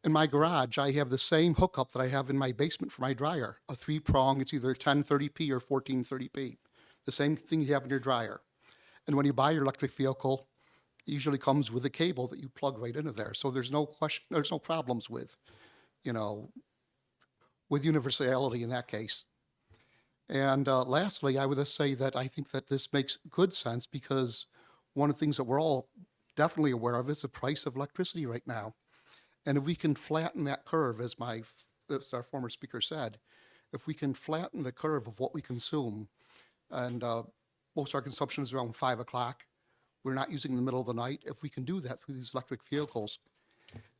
In my garage, I have the same hookup that I have in my basement for my dryer, a 3-prong. It's either 1030p or 1430p, the same thing you have in your dryer. And when you buy your electric vehicle, it usually comes with a cable that you plug right into there. So there's no question, there's no problems with, you know, with universality in that case. And lastly, I would just say that I think that this makes good sense, because one of the things that we're all definitely aware of is the price of electricity right now. And if we can flatten that curve, as our former speaker said, if we can flatten the curve of what we consume, and most of our consumption is around 5 o'clock, we're not using in the middle of the night. If we can do that through these electric vehicles,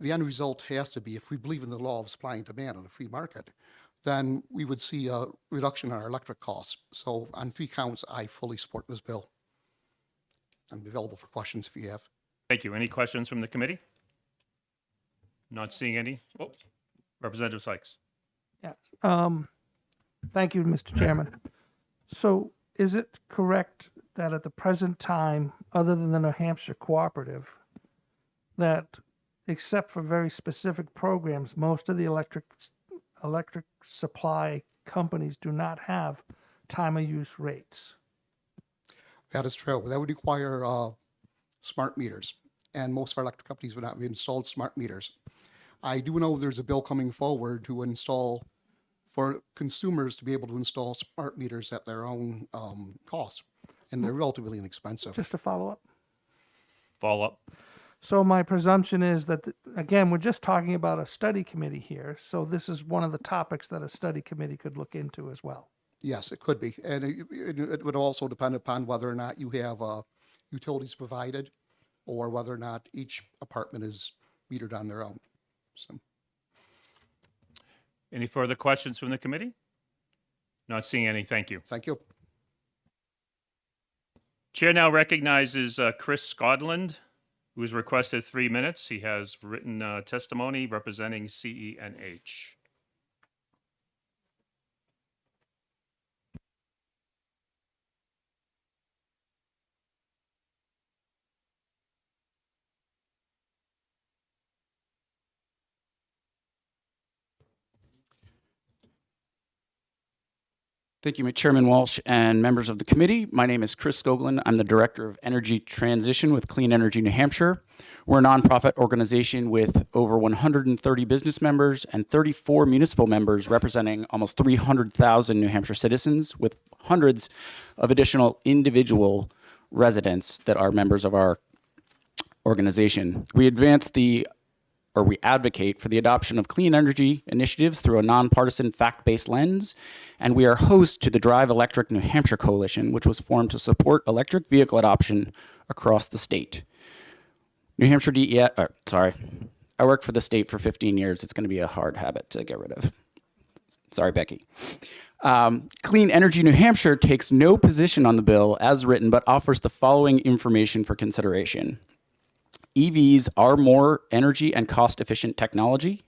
the end result has to be, if we believe in the law of supply and demand on the free market, then we would see a reduction in our electric costs. So on 3 counts, I fully support this bill. I'm available for questions if you have. Thank you. Any questions from the committee? Not seeing any. Oh, Representative Sykes. Yeah. Thank you, Mr. Chairman. So is it correct that at the present time, other than the New Hampshire Cooperative, that except for very specific programs, most of the electric supply companies do not have time of use rates? That is true. That would require smart meters, and most of our electric companies would not have installed smart meters. I do know there's a bill coming forward to install, for consumers to be able to install smart meters at their own cost, and they're relatively inexpensive. Just to follow up. Follow up. So my presumption is that, again, we're just talking about a study committee here. So this is one of the topics that a study committee could look into as well. Yes, it could be, and it would also depend upon whether or not you have utilities provided, or whether or not each apartment is metered on their own. So. Any further questions from the committee? Not seeing any. Thank you. Thank you. Chair now recognizes Chris Scotland, who has requested 3 minutes. He has written testimony representing CENH. Thank you, Chairman Walsh and members of the committee. My name is Chris Skoglund. I'm the Director of Energy Transition with Clean Energy New Hampshire. We're a nonprofit organization with over 130 business members and 34 municipal members representing almost 300,000 New Hampshire citizens, with hundreds of additional individual residents that are members of our organization. We advocate for the adoption of clean energy initiatives through a nonpartisan fact-based lens, and we are host to the Drive Electric New Hampshire Coalition, which was formed to support electric vehicle adoption across the state. New Hampshire I worked for the state for 15 years. It's going to be a hard habit to get rid of. Sorry, Becky. Clean Energy New Hampshire takes no position on the bill as written, but offers the following information for consideration. EVs are more energy and cost-efficient technology.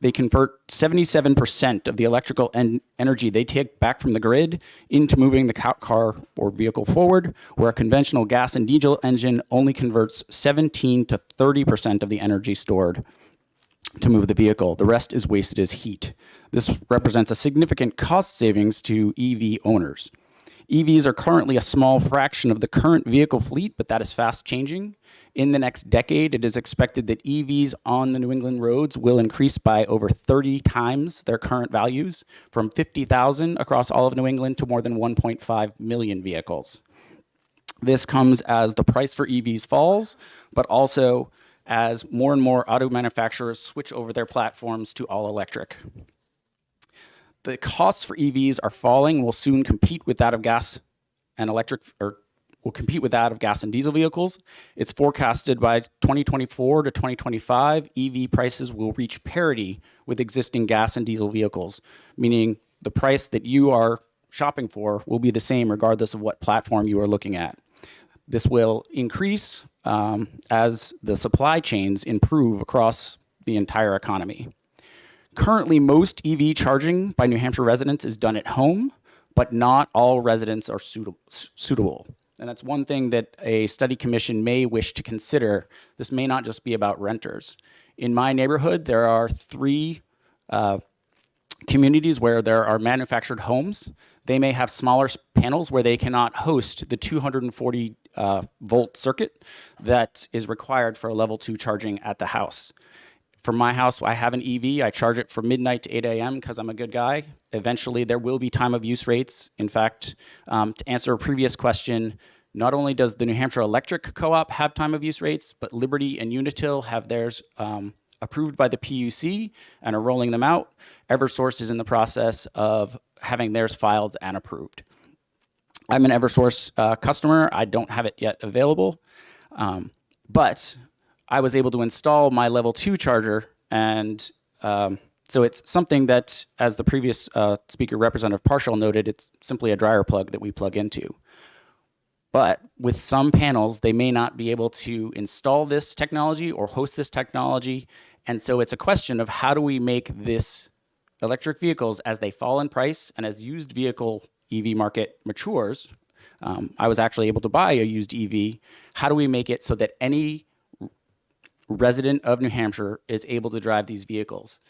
They convert 77% of the electrical energy they take back from the grid into moving the car or vehicle forward, where a conventional gas and diesel engine only converts 17 to 30% of the energy stored to move the vehicle. The rest is wasted as heat. This represents a significant cost savings to EV owners. EVs are currently a small fraction of the current vehicle fleet, but that is fast changing. In the next decade, it is expected that EVs on the New England roads will increase by over 30 times their current values, from 50,000 across all of New England to more than 1.5 million vehicles. This comes as the price for EVs falls, but also as more and more auto manufacturers switch over their platforms to all electric. The costs for EVs are falling and will soon compete with that of gas and diesel vehicles. It's forecasted by 2024 to 2025, EV prices will reach parity with existing gas and diesel vehicles, meaning the price that you are shopping for will be the same regardless of what platform you are looking at. This will increase as the supply chains improve across the entire economy. Currently, most EV charging by New Hampshire residents is done at home, but not all residents are suitable. And that's one thing that a study commission may wish to consider. This may not just be about renters. In my neighborhood, there are 3 communities where there are manufactured homes. They may have smaller panels where they cannot host the 240 volt circuit that is required for a level 2 charging at the house. For my house, I have an EV. I charge it from midnight to 8 a.m. because I'm a good guy. Eventually, there will be time of use rates. In fact, to answer a previous question, not only does the New Hampshire Electric Co-op have time of use rates, but Liberty and Unitil have theirs approved by the PUC and are rolling them out. Eversource is in the process of having theirs filed and approved. I'm an Eversource customer. I don't have it yet available, but I was able to install my level 2 charger, and so it's something that, as the previous speaker, Representative Partial, noted, it's simply a dryer plug that we plug into. But with some panels, they may not be able to install this technology or host this technology. And so it's a question of how do we make this electric vehicles as they fall in price and as used vehicle EV market matures. I was actually able to buy a used EV. How do we make it so that any resident of New Hampshire is able to drive these vehicles?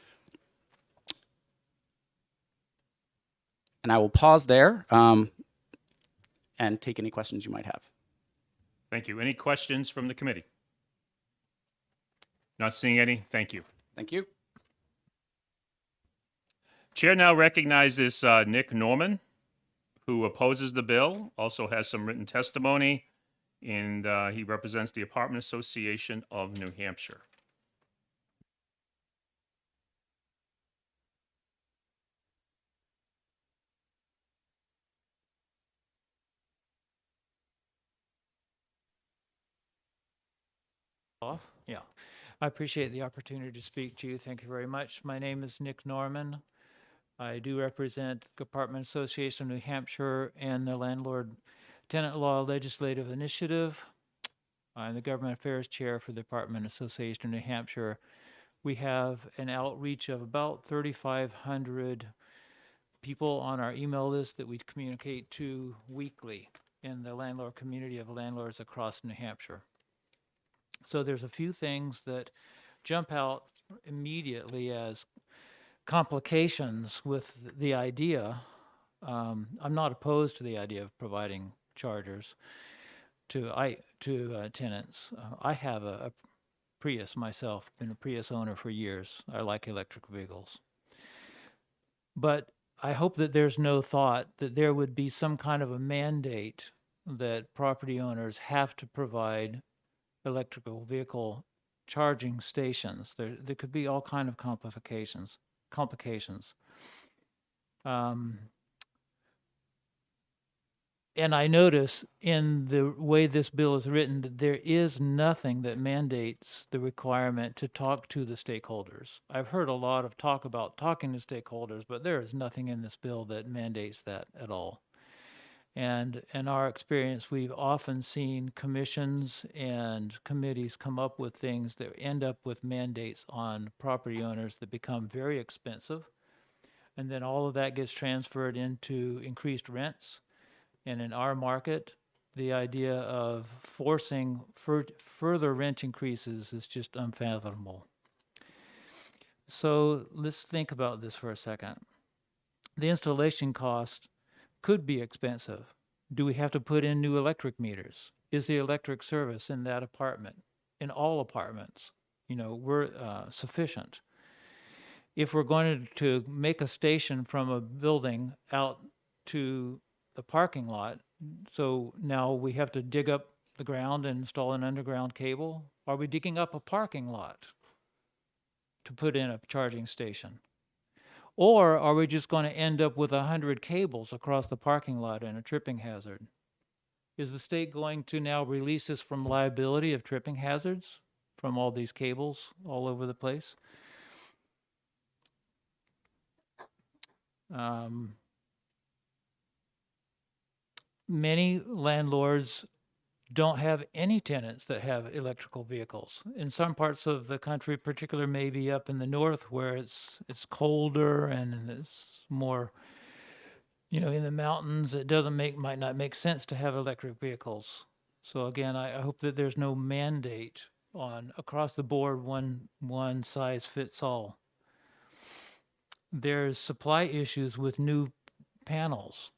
And I will pause there and take any questions you might have. Thank you. Any questions from the committee? Not seeing any. Thank you. Thank you. Chair now recognizes Nick Norman, who opposes the bill, also has some written testimony, and he represents the Apartment Association of New Hampshire. Off? Yeah. I appreciate the opportunity to speak to you. Thank you very much. My name is Nick Norman. I do represent the Apartment Association of New Hampshire and the Landlord Tenant Law Legislative Initiative. I'm the Government Affairs Chair for the Apartment Association of New Hampshire. We have an outreach of about 3,500 people on our email list that we communicate to weekly in the landlord community of landlords across New Hampshire. So there's a few things that jump out immediately as complications with the idea. I'm not opposed to the idea of providing chargers to tenants. I have a Prius myself, been a Prius owner for years. I like electric vehicles. But I hope that there's no thought that there would be some kind of a mandate that property owners have to provide electrical vehicle charging stations. There could be all kind of complications. And I notice in the way this bill is written that there is nothing that mandates the requirement to talk to the stakeholders. I've heard a lot of talk about talking to stakeholders, but there is nothing in this bill that mandates that at all. And in our experience, we've often seen commissions and committees come up with things that end up with mandates on property owners that become very expensive. And then all of that gets transferred into increased rents. And in our market, the idea of forcing further rent increases is just unfathomable. So let's think about this for a second. The installation cost could be expensive. Do we have to put in new electric meters? Is the electric service in that apartment, in all apartments, sufficient? If we're going to make a station from a building out to the parking lot, so now we have to dig up the ground and install an underground cable? Are we digging up a parking lot to put in a charging station? Or are we just going to end up with 100 cables across the parking lot and a tripping hazard? Is the state going to now release us from liability of tripping hazards from all these cables all over the place? Many landlords don't have any tenants that have electrical vehicles. In some parts of the country, particularly maybe up in the north where it's colder and it's more, in the mountains, it might not make sense to have electric vehicles. So again, I hope that there's no mandate on across the board, one size fits all. There's supply issues with new panels.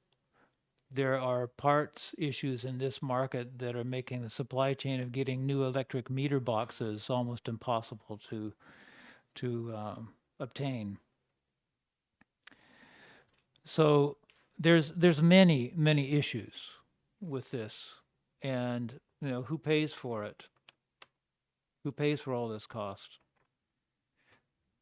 There are parts issues in this market that are making the supply chain of getting new electric meter boxes almost impossible to obtain. So there's many issues with this, and who pays for it? Who pays for all this cost?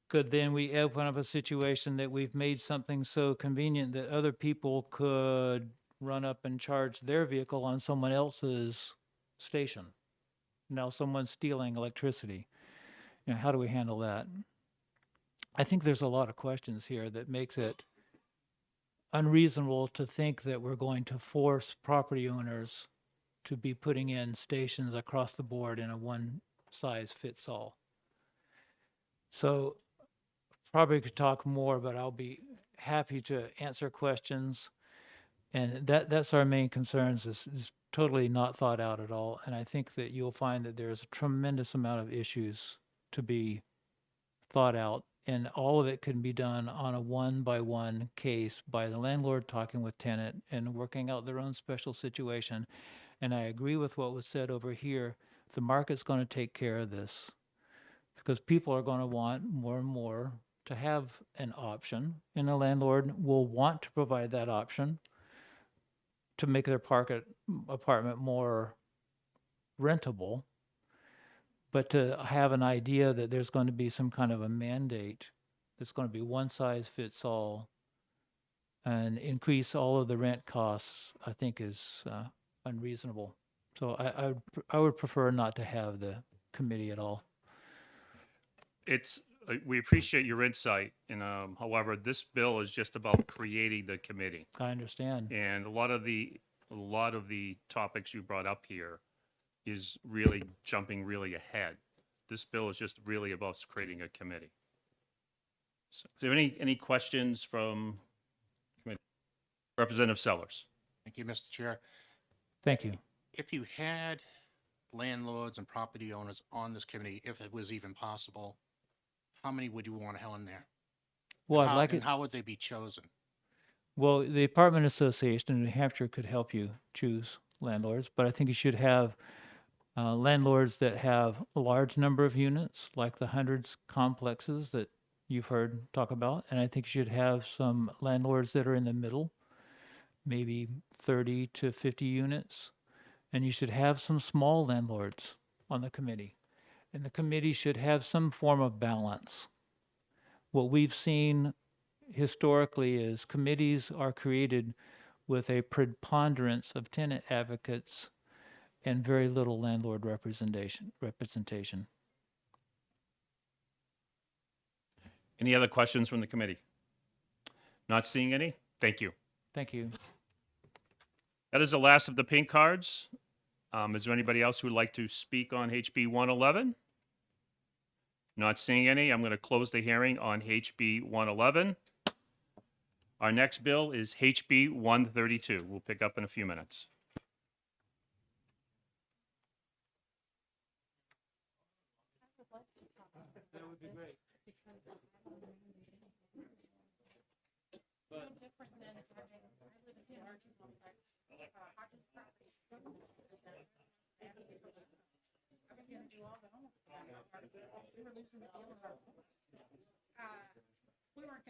Could then we open up a situation that we've made something so convenient that other people could run up and charge their vehicle on someone else's station? Now someone's stealing electricity. How do we handle that? I think there's a lot of questions here that makes it unreasonable to think that we're going to force property owners to be putting in stations across the board in a one size fits all. So probably could talk more, but I'll be happy to answer questions. And that's our main concerns is totally not thought out at all. And I think that you'll find that there's a tremendous amount of issues to be thought out, and all of it can be done on a one-by-one case by the landlord talking with tenant and working out their own special situation. And I agree with what was said over here. The market's going to take care of this because people are going to want more and more to have an option, and the landlord will want to provide that option to make their apartment more rentable. But to have an idea that there's going to be some kind of a mandate that's going to be one size fits all and increase all of the rent costs, I think is unreasonable. So I would prefer not to have the committee at all. We appreciate your insight, and however, this bill is just about creating the committee. I understand. And a lot of the topics you brought up here is really jumping really ahead. This bill is just really about creating a committee. So, is there any questions from committee? Representative Sellers? Thank you, Mr. Chair. Thank you. If you had landlords and property owners on this committee, if it was even possible, how many would you want to have in there? Well, And I'd how- like and it. how would they be chosen? Well, the Apartment Association in New Hampshire could help you choose landlords, but I think you should have landlords that have a large number of units, like the hundreds complexes that you've heard talk about. And I think you should have some landlords that are in the middle, maybe 30 to 50 units. And you should have some small landlords on the committee. And the committee should have some form of balance. What we've seen historically is committees are created with a preponderance of tenant advocates and very little landlord representation. Any other questions from the committee? Not seeing any? Thank you. Thank you. That is the last of the pink cards. Is there anybody else who would like to speak on HB 111? Not seeing any. I'm going to close the hearing on HB 111. Our next bill is HB 132. We'll pick up in a few minutes. That would be great. We weren't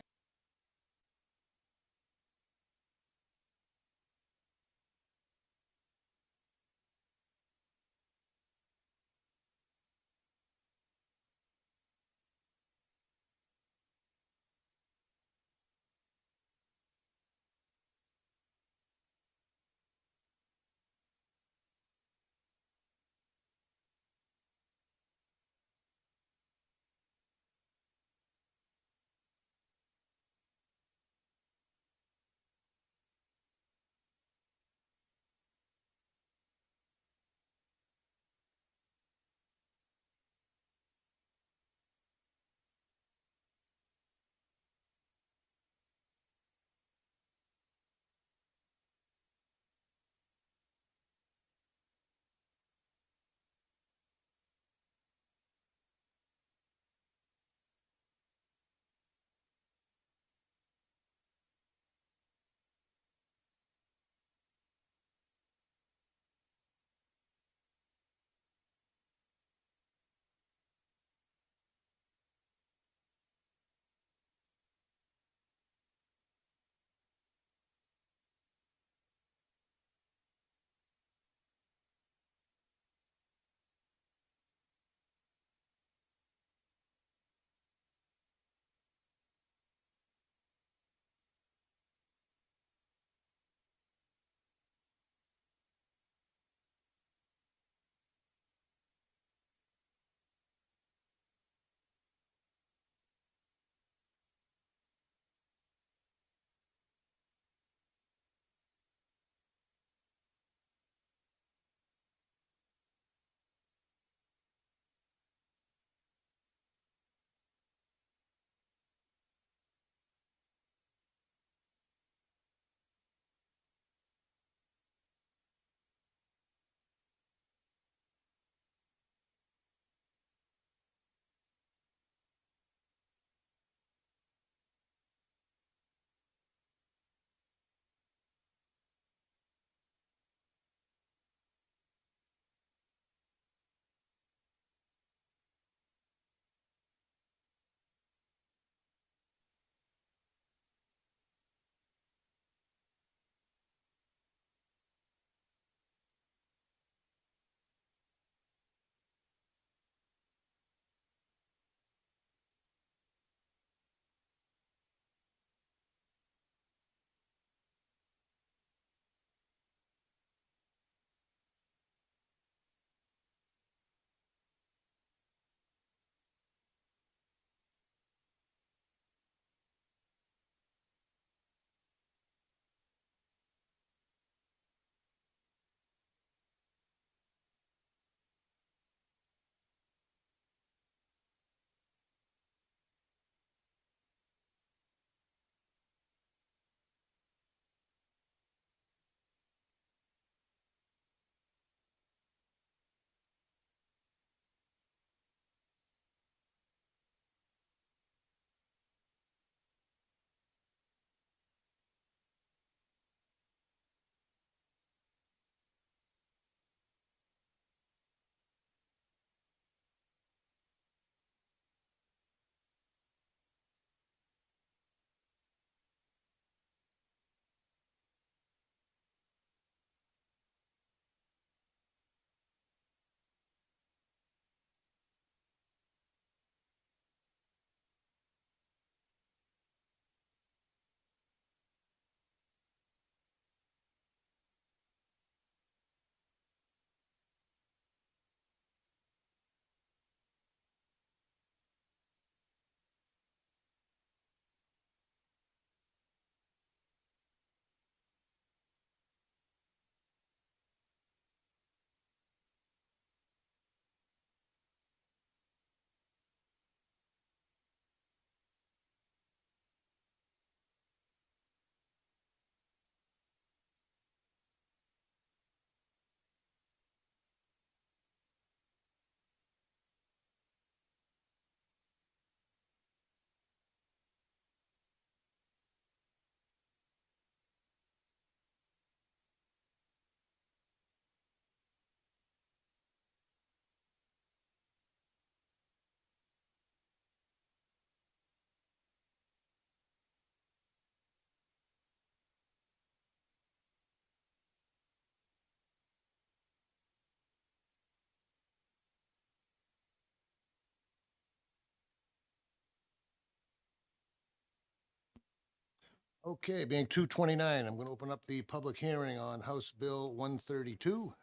Okay, being 2:29, I'm going to open up the public hearing on House Bill 132.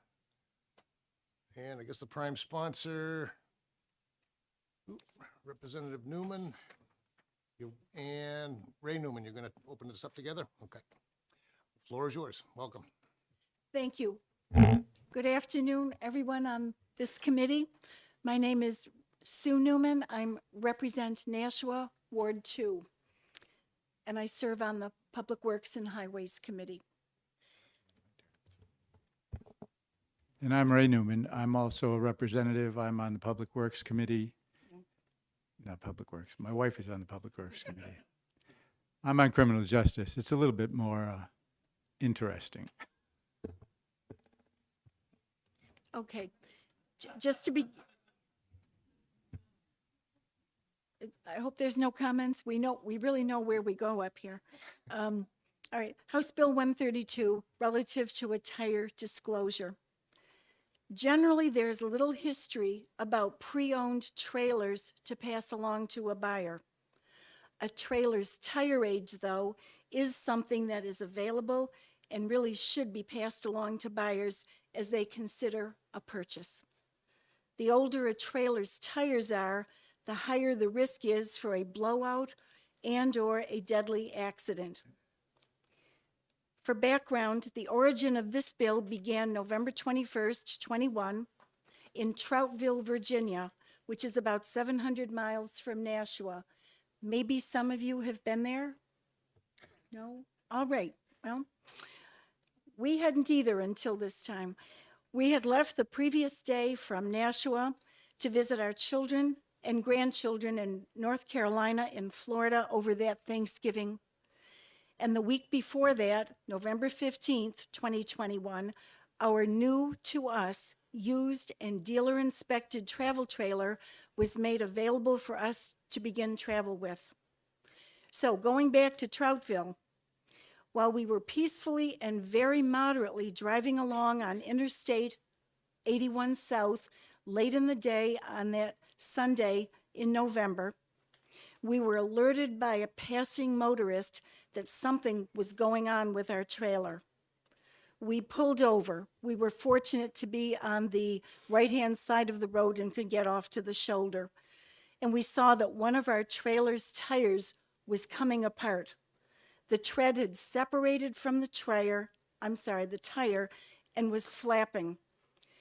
And I guess the prime sponsor, Representative Newman, and Ray Newman, you're going to open this up together? Okay. Floor is yours. Welcome. Thank you. Good afternoon, everyone on this committee. My name is Sue Newman. I represent Nashua Ward 2, and I serve on the Public Works and Highways Committee. And I'm Ray Newman. I'm also a representative. I'm on the Public Works Committee. Not Public Works. My wife is on the Public Works Committee. I'm on Criminal Justice. It's a little bit more interesting. Okay, just to be, I hope there's no comments. We really know where we go up here. All right, House Bill 132, relative to a tire disclosure. Generally, there's little history about pre-owned trailers to pass along to a buyer. A trailer's tire age, though, is something that is available and really should be passed along to buyers as they consider a purchase. The older a trailer's tires are, the higher the risk is for a blowout and/or a deadly accident. For background, the origin of this bill began November 21st, 21, in Troutville, Virginia, which is about 700 miles from Nashua. Maybe some of you have been there? No? All right. Well, we hadn't either until this time. We had left the previous day from Nashua to visit our children and grandchildren in North Carolina and Florida over that Thanksgiving. And the week before that, November 15th, 2021, our new to us used and dealer inspected travel trailer was made available for us to begin travel with. So going back to Troutville, while we were peacefully and very moderately driving along on Interstate 81 South late in the day on that Sunday in November, we were alerted by a passing motorist that something was going on with our trailer. We pulled over. We were fortunate to be on the right-hand side of the road and could get off to the shoulder. And we saw that one of our trailer's tires was coming apart. The tread had separated from the tire, and was flapping.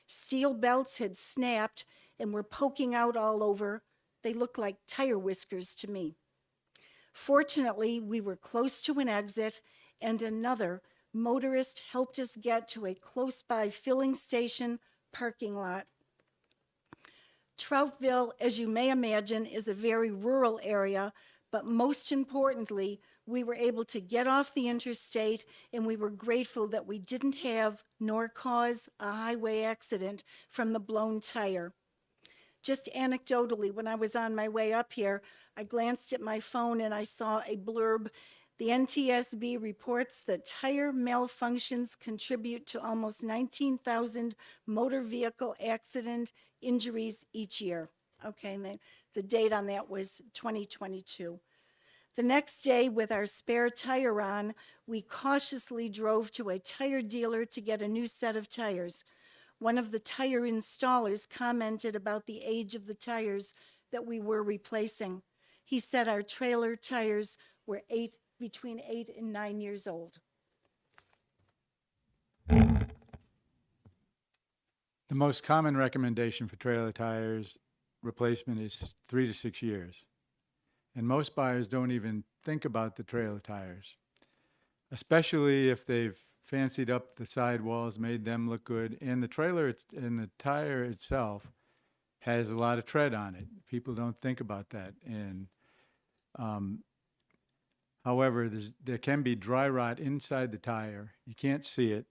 Steel belts had snapped and were poking out all over. They looked like tire whiskers to me. Fortunately, we were close to an exit, and another motorist helped us get to a close-by filling station parking lot. Troutville, as you may imagine, is a very rural area, but most importantly, we were able to get off the interstate, and we were grateful that we didn't have nor cause a highway accident from the blown tire. Just anecdotally, when I was on my way up here, I glanced at my phone and I saw a blurb. The NTSB reports that tire malfunctions contribute to almost 19,000 motor vehicle accident injuries each year. Okay, and the date on that was 2022. The next day, with our spare tire on, we cautiously drove to a tire dealer to get a new set of tires. One of the tire installers commented about the age of the tires that we were replacing. He said our trailer tires were between 8 and 9 years old. The most common recommendation for trailer tires replacement is 3 to 6 years. And most buyers don't even think about the trailer tires, especially if they've fancied up the sidewalls, made them look good, and the trailer and the tire itself has a lot of tread on it. People don't think about that. And however, there can be dry rot inside the tire. You can't see it,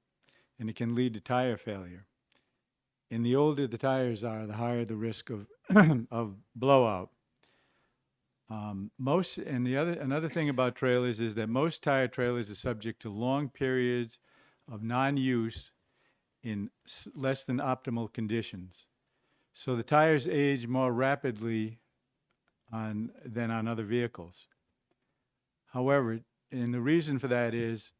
and it can lead to tire failure. And the older the tires are, the higher the risk of of blowout. Another thing about trailers is that most tire trailers are subject to long periods of non-use in less than optimal conditions. So the tires age more rapidly than on other vehicles. However, and the reason for that is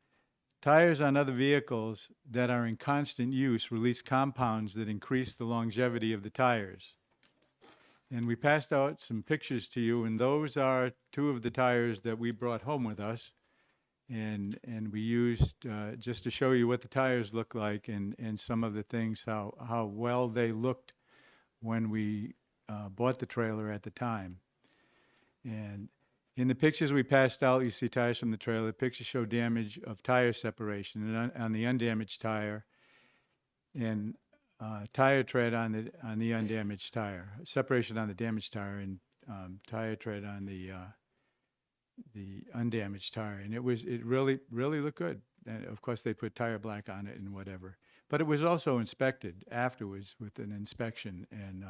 tires on other vehicles that are in constant use release compounds that increase the longevity of the tires. And we passed out some pictures to you, and those are two of the tires that we brought home with us. And we used, just to show you what the tires look like and some of the things, how well they looked when we bought the trailer at the time. And in the pictures we passed out, you see tires from the trailer. The pictures show damage of tire separation and on the undamaged tire, and tire tread on the undamaged tire, separation on the damaged tire, and tire tread on the undamaged tire. And it really looked good. And of course, they put tire black on it and whatever. But it was also inspected afterwards with an inspection, and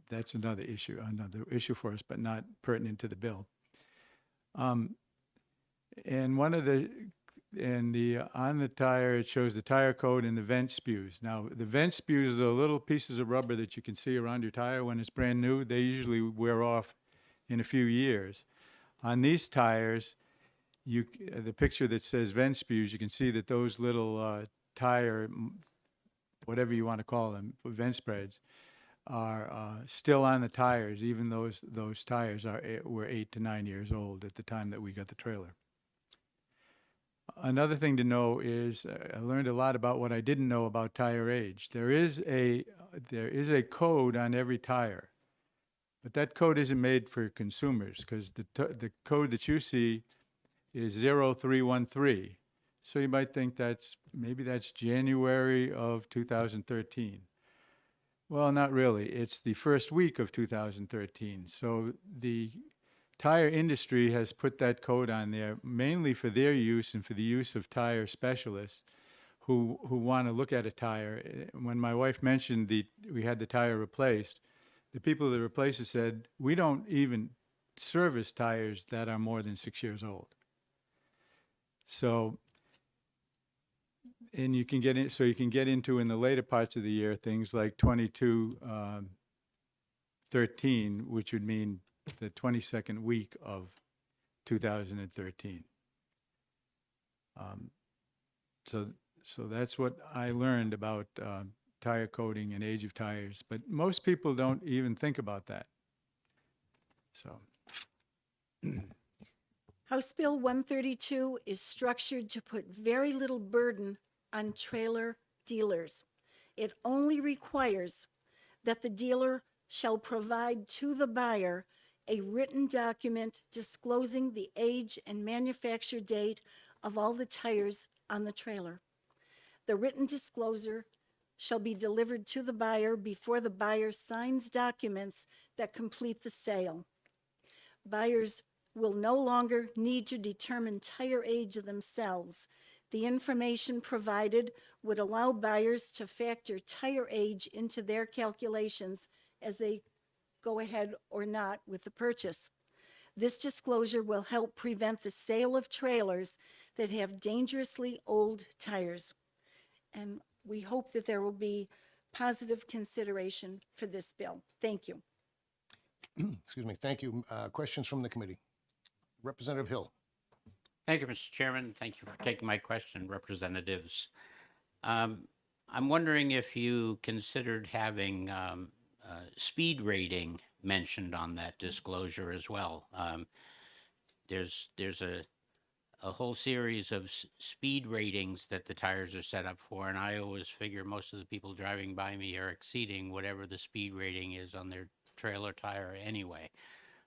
that's another issue for us, but not pertinent to the bill. And on the tire, it shows the tire code and the vent spews. Now, the vent spews are the little pieces of rubber that you can see around your tire when it's brand new. They usually wear off in a few years. On these tires, the picture that says vent spews, you can see that those little tire, whatever you want to call them, vent spreads, are still on the tires, even those tires were 8 to 9 years old at the time that we got the trailer. Another thing to know is I learned a lot about what I didn't know about tire age. There is a code on every tire, but that code isn't made for consumers, because the code that you see is 0313. So you might think maybe that's January of 2013. Well, not really. It's the first week of 2013. So the tire industry has put that code on there mainly for their use and for the use of tire specialists who want to look at a tire. When my wife mentioned we had the tire replaced, the people that replaced it said, we don't even service tires that are more than 6 years old. So, and you can get into in the later parts of the year things like 2213, which would mean the 22nd week of 2013. So that's what I learned about tire coating and age of tires, but most people don't even think about that. So. House Bill 132 is structured to put very little burden on trailer dealers. It only requires that the dealer shall provide to the buyer a written document disclosing the age and manufacture date of all the tires on the trailer. The written disclosure shall be delivered to the buyer before the buyer signs documents that complete the sale. Buyers will no longer need to determine tire age themselves. The information provided would allow buyers to factor tire age into their calculations as they go ahead or not with the purchase. This disclosure will help prevent the sale of trailers that have dangerously old tires. And we hope that there will be positive consideration for this bill. Thank you. Excuse me. Thank you. Questions from the committee? Representative Hill. Thank you, Mr. Chairman. Thank you for taking my question, representatives. I'm wondering if you considered having speed rating mentioned on that disclosure as well. There's a whole series of speed ratings that the tires are set up for, and I always figure most of the people driving by me are exceeding whatever the speed rating is on their trailer tire anyway.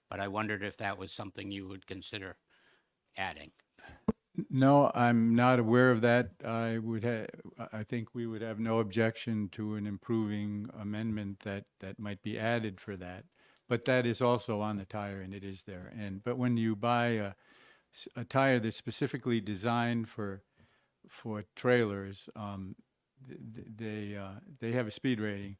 But I wondered if that was something you would consider adding. No, I'm not aware of that. I think we would have no objection to an improving amendment that might be added for that. But that is also on the tire, and it is there. But when you buy a tire that's specifically designed for trailers, they have a speed rating,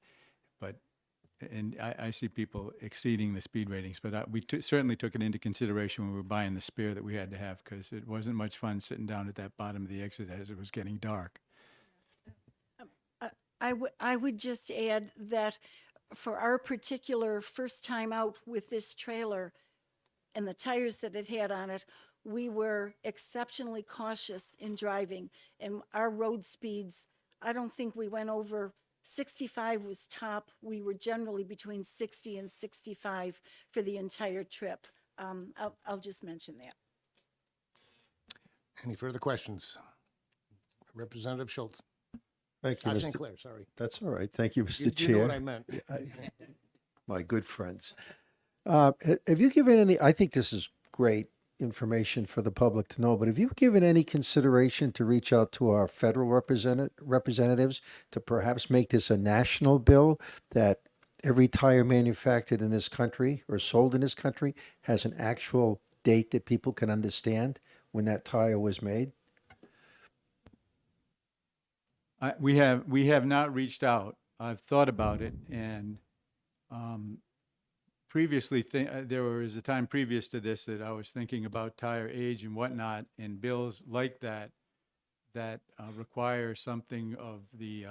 and I see people exceeding the speed ratings, but we certainly took it into consideration when we were buying the spare that we had to have, because it wasn't much fun sitting down at that bottom of the exit as it was getting dark. I would just add that for our particular first time out with this trailer and the tires that it had on it, we were exceptionally cautious in driving, and our road speeds, I don't think we went over 65 was top. We were generally between 60 and 65 for the entire trip. I'll just mention that. Any further questions? Representative Schultz. Thank you, St. Mr. Clair, sorry. That's all right. Thank you, Mr. You Chair. know what I meant. My good friends. Have you given any, I think this is great information for the public to know, but have you given any consideration to reach out to our federal representatives to perhaps make this a national bill that every tire manufactured in this country or sold in this country has an actual date that people can understand when that tire was made? We have not reached out. I've thought about it, and previously, there was a time previous to this that I was thinking about tire age and whatnot, and bills like that require something of the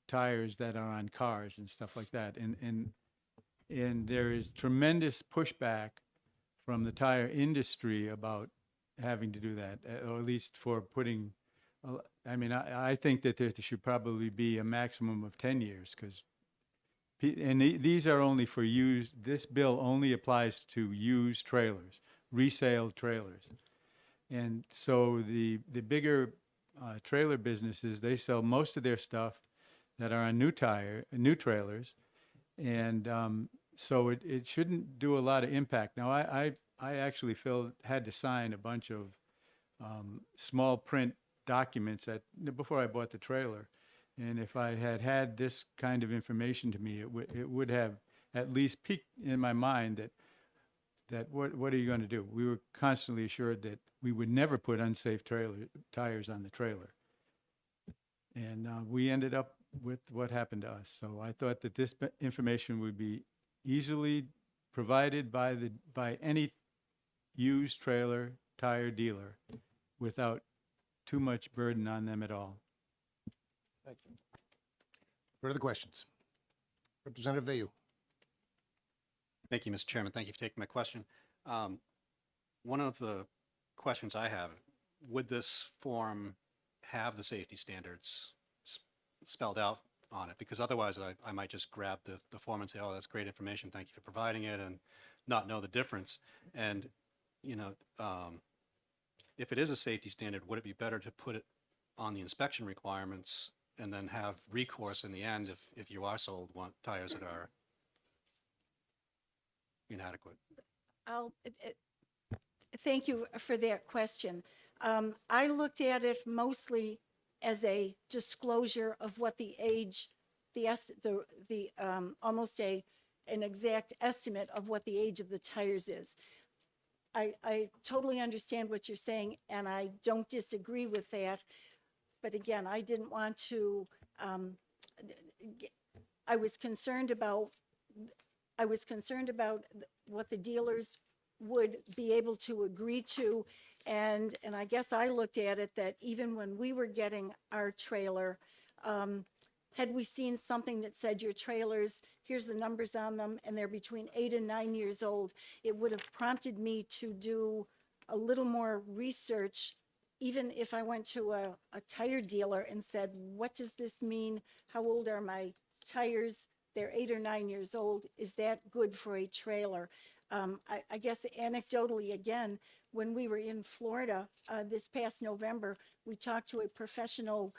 tires that are on cars and stuff like that. And there is tremendous pushback from the tire industry about having to do that, or at least for putting. I mean, I think that there should probably be a maximum of 10 years because. And these are only for used, this bill only applies to used trailers, resale trailers. And so the bigger trailer businesses, they sell most of their stuff that are on new trailers. And so it shouldn't do a lot of impact. Now, I actually had to sign a bunch of small print documents before I bought the trailer. And if I had had this kind of information to me, it would have at least piqued in my mind that what are you going to do? We were constantly assured that we would never put unsafe tires on the trailer. And we ended up with what happened to us. So I thought that this information would be easily provided by any used trailer tire dealer without too much burden on them at all. Thank you. Further questions? Representative Vayu. Thank you, Mr. Chairman. Thank you for taking my question. One of the questions I have, would this form have the safety standards spelled out on it? Because otherwise I might just grab the form and say, oh, that's great information. Thank you for providing it, and not know the difference. And, if it is a safety standard, would it be better to put it on the inspection requirements and then have recourse in the end if you are sold tires that are inadequate? Thank you for that question. I looked at it mostly as a disclosure of what the age, almost an exact estimate of what the age of the tires is. I totally understand what you're saying, and I don't disagree with that. But again, I didn't want to, I was concerned about what the dealers would be able to agree to. And I guess I looked at it that even when we were getting our trailer, had we seen something that said your trailers, here's the numbers on them, and they're between 8 and 9 years old, it would have prompted me to do a little more research. Even if I went to a tire dealer and said, what does this mean? How old are my tires? They're 8 or 9 years old. Is that good for a trailer? I guess anecdotally, again, when we were in Florida this past November, we talked to a professional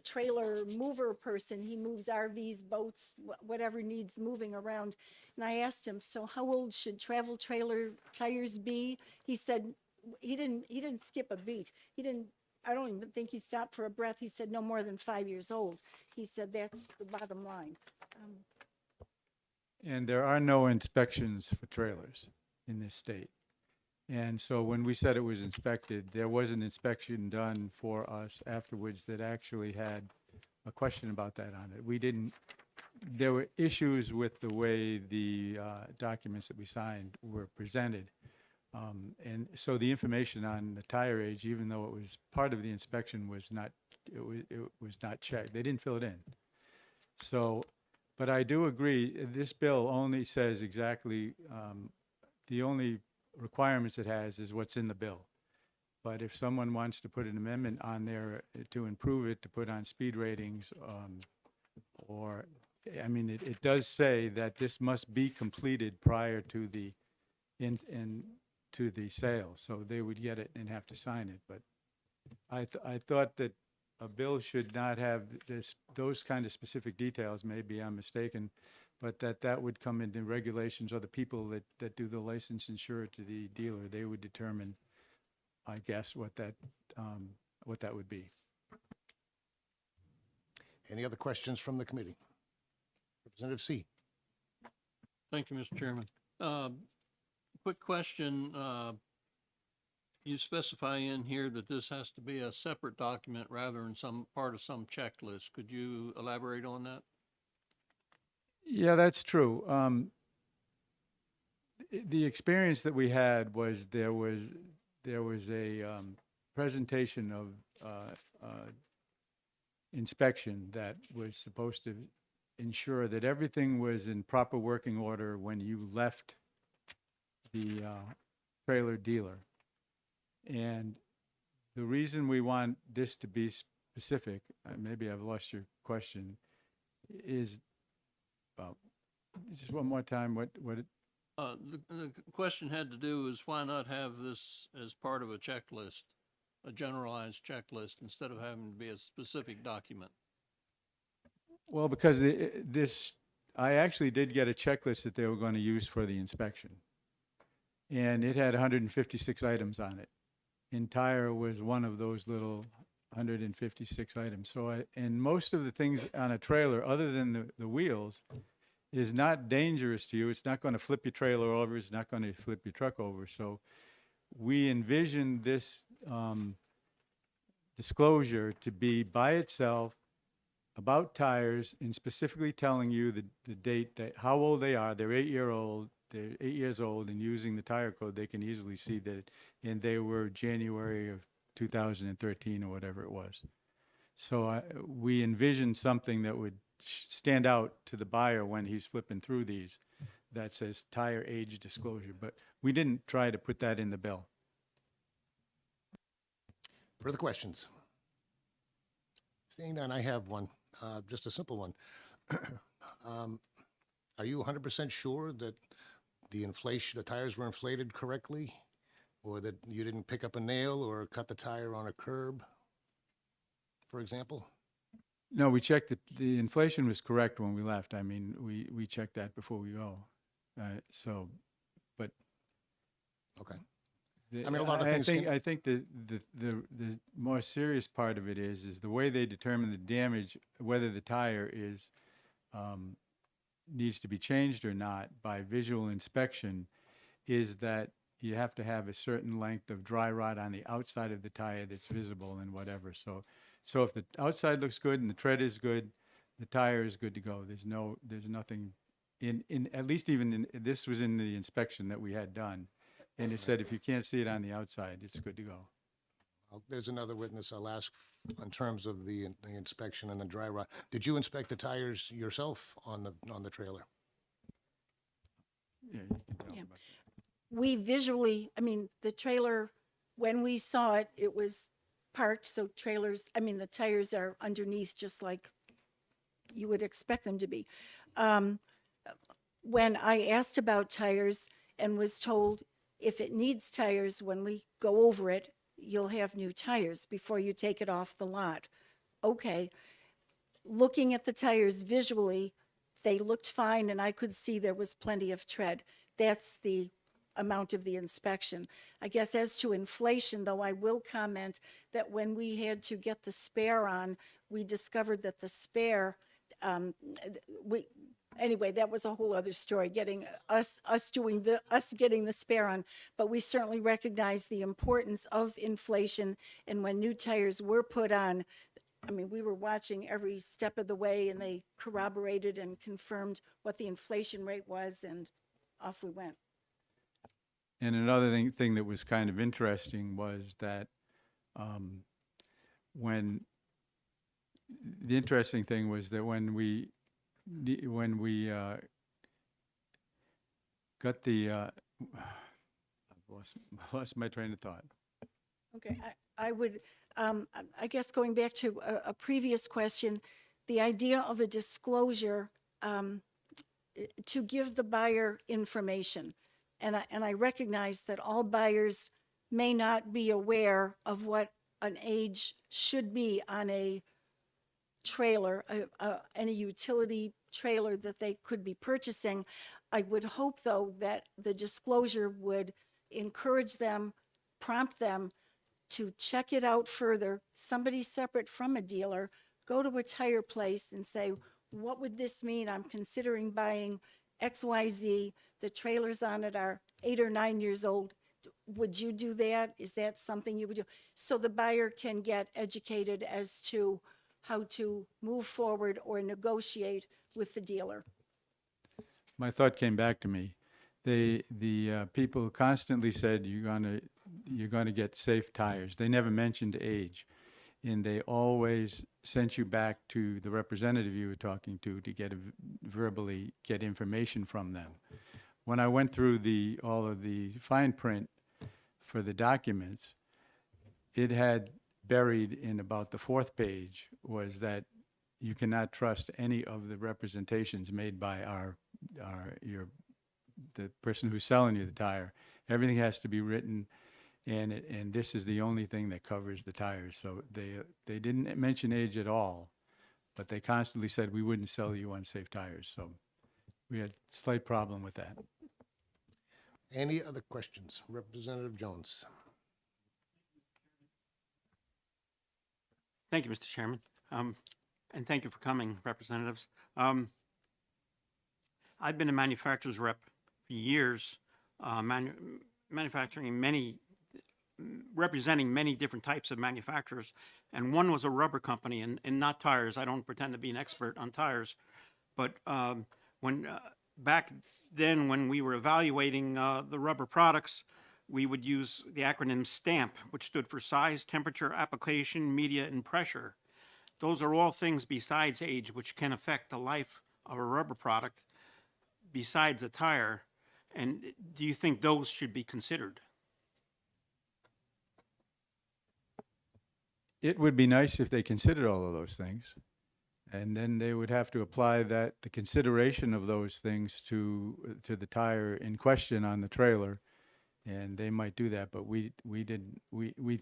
trailer mover person. He moves RVs, boats, whatever needs moving around. And I asked him, so how old should travel trailer tires be? He said, he didn't skip a beat. I don't even think he stopped for a breath. He said no more than 5 years old. He said that's the bottom line. And there are no inspections for trailers in this state. And so when we said it was inspected, there was an inspection done for us afterwards that actually had a question about that on it. There were issues with the way the documents that we signed were presented. And so the information on the tire age, even though it was part of the inspection, was not checked. They didn't fill it in. So, but I do agree, this bill only says exactly, the only requirements it has is what's in the bill. But if someone wants to put an amendment on there to improve it, to put on speed ratings, or, I mean, it does say that this must be completed prior to the, to the sale. So they would get it and have to sign it. But I thought that a bill should not have those kind of specific details. Maybe I'm mistaken, but that would come into regulations, or the people that do the license insure to the dealer, they would determine, I guess, what that would be. Any other questions from the committee? Representative C. Thank you, Mr. Chairman. Quick question. You specify in here that this has to be a separate document rather than some part of some checklist. Could you elaborate on that? Yeah, that's true. The experience that we had was there was a presentation of inspection that was supposed to ensure that everything was in proper working order when you left the trailer dealer. And the reason we want this to be specific, maybe I've lost your question, is, well, just one more time, what it, The question had to do is why not have this as part of a checklist, a generalized checklist, instead of having to be a specific document? well, because I actually did get a checklist that they were going to use for the inspection. And it had 156 items on it. Entire was one of those little 156 items. So and most of the things on a trailer, other than the wheels, is not dangerous to you. It's not going to flip your trailer over. It's not going to flip your truck over. So we envisioned this disclosure to be by itself about tires, and specifically telling you the date, that how old they are. They're 8 years old, and using the tire code, they can easily see that, and they were January of 2013 or whatever it was. So we envisioned something that would stand out to the buyer when he's flipping through these, that says tire age disclosure, but we didn't try to put that in the bill. Further questions? Seeing none, I have one, just a simple one. Are you 100% sure that the tires were inflated correctly, or that you didn't pick up a nail or cut the tire on a curb, for example? No, we checked the inflation was correct when we left. I mean, we checked that before we go. But. Okay. I mean, a lot of things. I think the more serious part of it is the way they determine the damage, whether the tire is needs to be changed or not by visual inspection, is that you have to have a certain length of dry rot on the outside of the tire that's visible and whatever. So if the outside looks good and the tread is good, the tire is good to go. There's nothing in at least even this was in the inspection that we had done. And it said, if you can't see it on the outside, it's good to go. There's another witness I'll ask in terms of the inspection and the dry rot. Did you inspect the tires yourself on the trailer? Yeah, you can tell Yeah. about that. We visually, I mean, the trailer, when we saw it, it was parked, so the tires are underneath just like you would expect them to be. When I asked about tires and was told if it needs tires, when we go over it, you'll have new tires before you take it off the lot. Okay. Looking at the tires visually, they looked fine, and I could see there was plenty of tread. That's the amount of the inspection. I guess as to inflation, though, I will comment that when we had to get the spare on, we discovered that the spare, anyway, that was a whole other story, getting us getting the spare on, but we certainly recognize the importance of inflation. And when new tires were put on, I mean, we were watching every step of the way, and they corroborated and confirmed what the inflation rate was, and off we went. And another thing that was kind of interesting was that when the interesting thing was that when we got the I've lost my train of thought. Okay, I would, I guess going back to a previous question, the idea of a disclosure to give the buyer information. And I recognize that all buyers may not be aware of what an age should be on a trailer, any utility trailer that they could be purchasing. I would hope, though, that the disclosure would encourage them, prompt them to check it out further, somebody separate from a dealer, go to a tire place and say, what would this mean? I'm considering buying XYZ. The trailers on it are 8 or 9 years old. Would you do that? Is that something you would do? So the buyer can get educated as to how to move forward or negotiate with the dealer. My thought came back to me. The people constantly said you're gonna get safe tires. They never mentioned age, and they always sent you back to the representative you were talking to get verbally get information from them. When I went through all of the fine print for the documents, it had buried in about the 4th page was that you cannot trust any of the representations made by the person who's selling you the tire. Everything has to be written, and this is the only thing that covers the tires. So they didn't mention age at all, but they constantly said we wouldn't sell you unsafe tires. So we had a slight problem with that. Any other questions? Representative Jones. Thank you, Mr. Chairman. And thank you for coming, representatives. I've been a manufacturer's rep for years, representing many different types of manufacturers. And one was a rubber company and not tires. I don't pretend to be an expert on tires. But back then, when we were evaluating the rubber products, we would use the acronym STAMP, which stood for size, temperature, application, media, and pressure. Those are all things besides age, which can affect the life of a rubber product besides a tire. And do you think those should be considered? It would be nice if they considered all of those things. And then they would have to apply the consideration of those things to the tire in question on the trailer. And they might do that, but we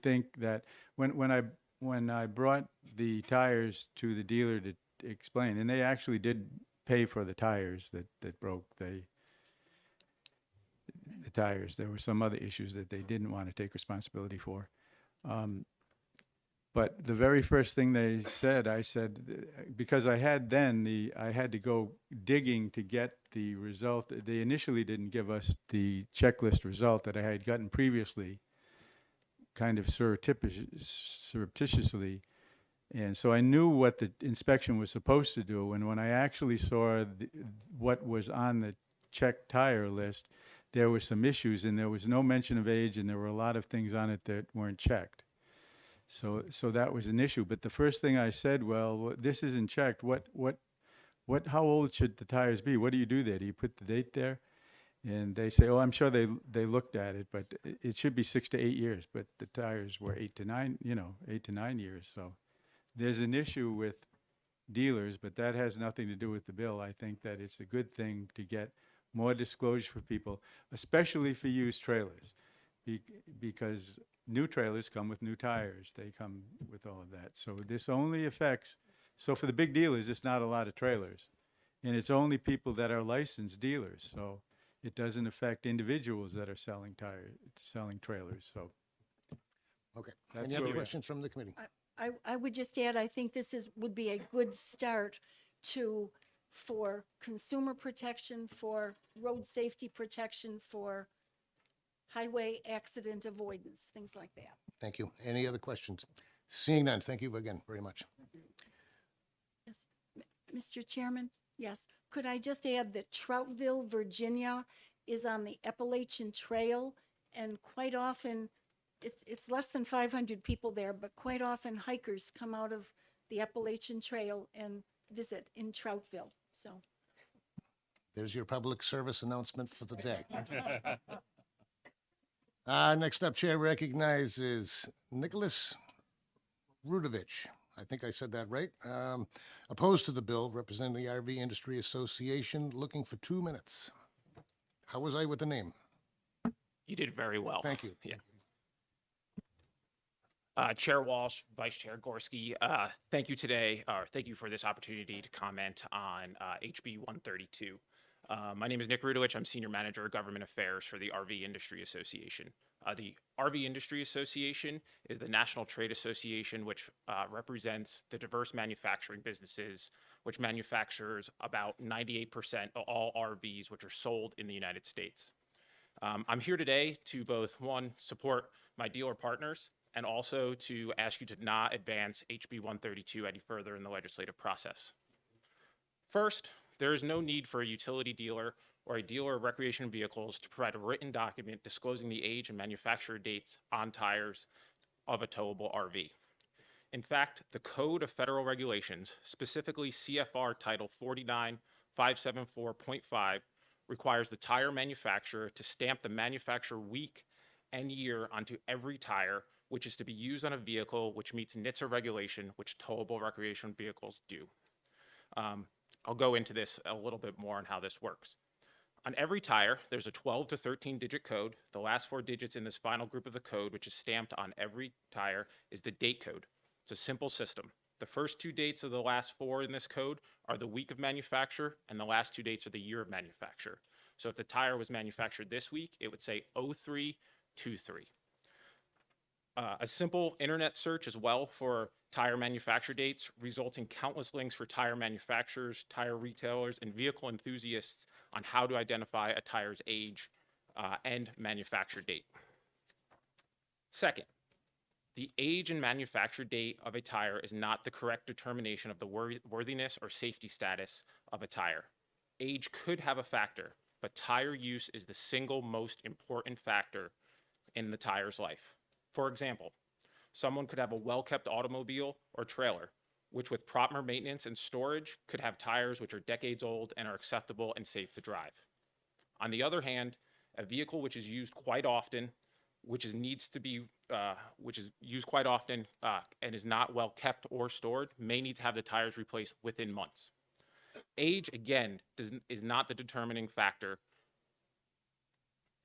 think that when I brought the tires to the dealer to explain, and they actually did pay for the tires that broke the tires. There were some other issues that they didn't want to take responsibility for. But the very first thing they said, I said, because I had to go digging to get the result. They initially didn't give us the checklist result that I had gotten previously, kind of surreptitiously. And so I knew what the inspection was supposed to do. And when I actually saw what was on the checked tire list, there were some issues, and there was no mention of age, and there were a lot of things on it that weren't checked. So that was an issue. But the first thing I said, well, this isn't checked. How old should the tires be? What do you do there? Do you put the date there? And they say, oh, I'm sure they looked at it, but it should be 6 to 8 years. But the tires were 8 to 9 years. So there's an issue with dealers, but that has nothing to do with the bill. I think that it's a good thing to get more disclosure for people, especially for used trailers, because new trailers come with new tires. They come with all of that. So this only affects, so for the big dealers, it's not a lot of trailers. And it's only people that are licensed dealers. So it doesn't affect individuals that are selling trailers. So. Okay. Any other questions from the committee? I would just add, I think this would be a good start for consumer protection, for road safety protection, for highway accident avoidance, things like that. Thank you. Any other questions? Seeing none, thank you again very much. Yes. Mr. Chairman, yes. Could I just add that Troutville, Virginia is on the Appalachian Trail, and quite often it's less than 500 people there, but quite often hikers come out of the Appalachian Trail and visit in Troutville. So There's your public service announcement for the day. Next up, Chair recognizes Nicholas Rudovich. I think I said that right. Opposed to the bill, representing the RV Industry Association, looking for 2 minutes. How was I with the name? You did very well. Thank you. Yeah. Chair Walsh, Vice Chair Gorski, thank you today, or thank you for this opportunity to comment on HB 132. My name is Nick Rudowich. I'm Senior Manager of Government Affairs for the RV Industry Association. The RV Industry Association is the national trade association which represents the diverse manufacturing businesses, which manufactures about 98% of all RVs which are sold in the United States. I'm here today to both, one, support my dealer partners, and also to ask you to not advance HB 132 any further in the legislative process. First, there is no need for a utility dealer or a dealer of recreation vehicles to provide a written document disclosing the age and manufacturer dates on tires of a towable RV. In fact, the Code of Federal Regulations, specifically CFR Title 49574.5, requires the tire manufacturer to stamp the manufacturer week and year onto every tire, which is to be used on a vehicle which meets NHTSA regulation, which towable recreational vehicles do. I'll go into this a little bit more on how this works. On every tire, there's a 12 to 13 digit code. The last 4 digits in this final group of the code, which is stamped on every tire, is the date code. It's a simple system. The first 2 dates of the last 4 in this code are the week of manufacture, and the last 2 dates are the year of manufacture. So if the tire was manufactured this week, it would say 0323. A simple internet search as well for tire manufacture dates results in countless links for tire manufacturers, tire retailers, and vehicle enthusiasts on how to identify a tire's age and manufacture date. Second, the age and manufacture date of a tire is not the correct determination of the worthiness or safety status of a tire. Age could have a factor, but tire use is the single most important factor in the tire's life. For example, someone could have a well-kept automobile or trailer, which with proper maintenance and storage could have tires which are decades old and are acceptable and safe to drive. On the other hand, a vehicle which is used quite often, which is used quite often and is not well kept or stored, may need to have the tires replaced within months. Age, again, is not the determining factor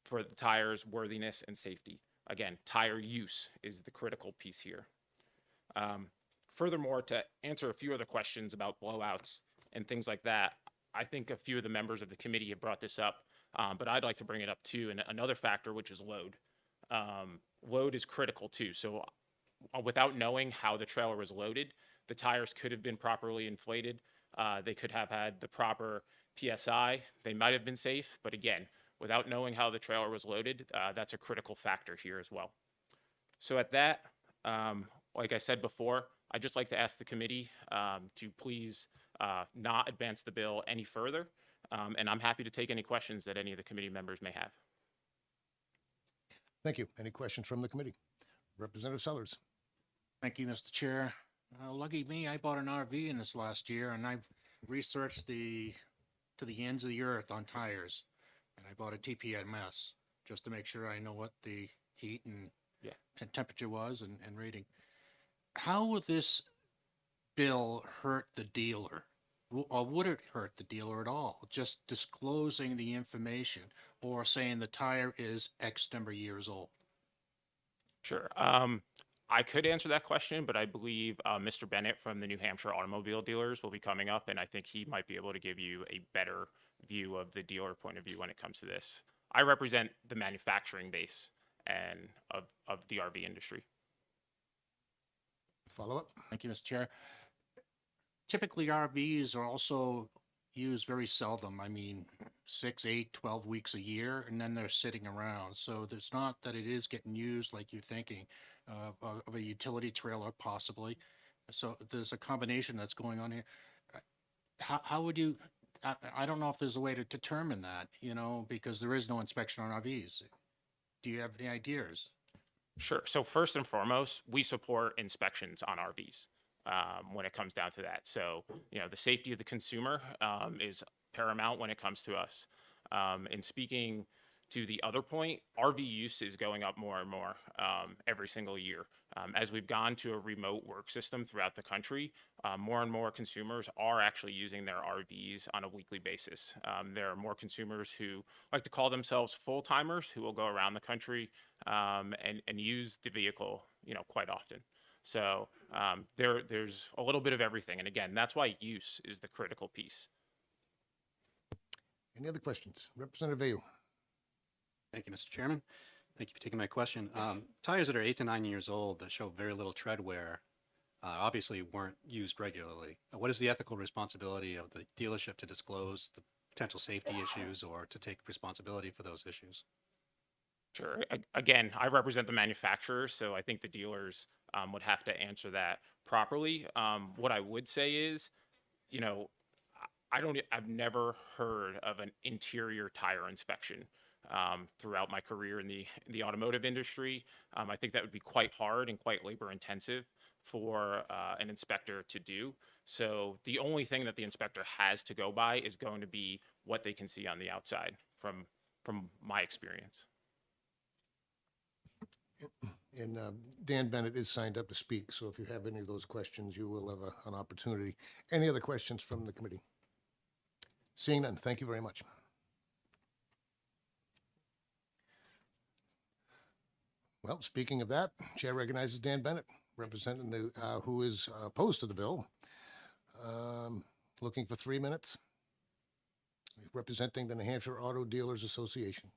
for the tire's worthiness and safety. Again, tire use is the critical piece here. Furthermore, to answer a few other questions about blowouts and things like that, I think a few of the members of the committee have brought this up, but I'd like to bring it up too. And another factor, which is load. Load is critical too. So without knowing how the trailer was loaded, the tires could have been properly inflated. They could have had the proper PSI. They might have been safe, but again, without knowing how the trailer was loaded, that's a critical factor here as well. So at that, like I said before, I'd just like to ask the committee to please not advance the bill any further. And I'm happy to take any questions that any of the committee members may have. Thank you. Any questions from the committee? Representative Sellers. Thank you, Mr. Chair. Lucky me, I bought an RV in this last year, and I've researched to the ends of the earth on tires. And I bought a TPMS just to make sure I know what the heat and temperature was and rating. How would this bill hurt the dealer? Or would it hurt the dealer at all? Just disclosing the information or saying the tire is X number of years old? Sure. I could answer that question, but I believe Mr. Bennett from the New Hampshire Automobile Dealers will be coming up, and I think he might be able to give you a better view of the dealer point of view when it comes to this. I represent the manufacturing base and of the RV industry. Follow up. Thank you, Mr. Chair. Typically, RVs are also used very seldom. I mean, 6, 8, 12 weeks a year, and then they're sitting around. So it's not that it is getting used like you're thinking of a utility trailer possibly. So there's a combination that's going on here. How would you, I don't know if there's a way to determine that, because there is no inspection on RVs. Do you have any ideas? Sure. So first and foremost, we support inspections on RVs when it comes down to that. So, the safety of the consumer is paramount when it comes to us. In speaking To the other point, RV use is going up more and more every single year. As we've gone to a remote work system throughout the country, more and more consumers are actually using their RVs on a weekly basis. There are more consumers who like to call themselves full-timers who will go around the country and use the vehicle, quite often. So there's a little bit of everything. And again, that's why use is the critical piece. Any other questions? Representative Ayu. Thank you, Mr. Chairman. Thank you for taking my question. Tires that are 8 to 9 years old that show very little tread wear obviously weren't used regularly. What is the ethical responsibility of the dealership to disclose the potential safety issues or to take responsibility for those issues? Sure. Again, I represent the manufacturers, so I think the dealers would have to answer that properly. What I would say is, I've never heard of an interior tire inspection throughout my career in the automotive industry. I think that would be quite hard and quite labor intensive for an inspector to do. So the only thing that the inspector has to go by is going to be what they can see on the outside from my experience. And Dan Bennett is signed up to speak, so if you have any of those questions, you will have an opportunity. Any other questions from the committee? Seeing none, thank you very much. Well, speaking of that, Chair recognizes Dan Bennett, representing who is opposed to the bill. Looking for 3 minutes. Representing the New Hampshire Auto Dealers Association.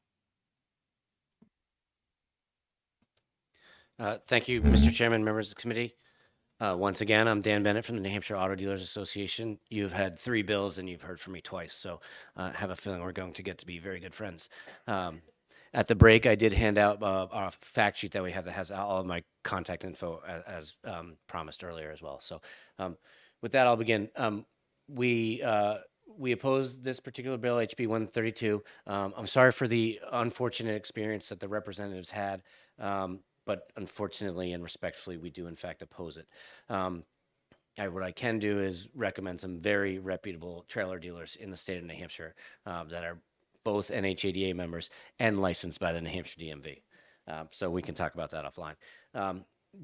Thank you, Mr. Chairman, members of the committee. Once again, I'm Dan Bennett from the New Hampshire Auto Dealers Association. You've had 3 bills and you've heard from me twice, so I have a feeling we're going to get to be very good friends. At the break, I did hand out a fact sheet that we have that has all of my contact info as promised earlier as well. So with that, I'll begin. We oppose this particular bill, HB 132. I'm sorry for the unfortunate experience that the representatives had. But unfortunately and respectfully, we do in fact oppose it. What I can do is recommend some very reputable trailer dealers in the state of New Hampshire that are both NHADA members and licensed by the New Hampshire DMV. So we can talk about that offline.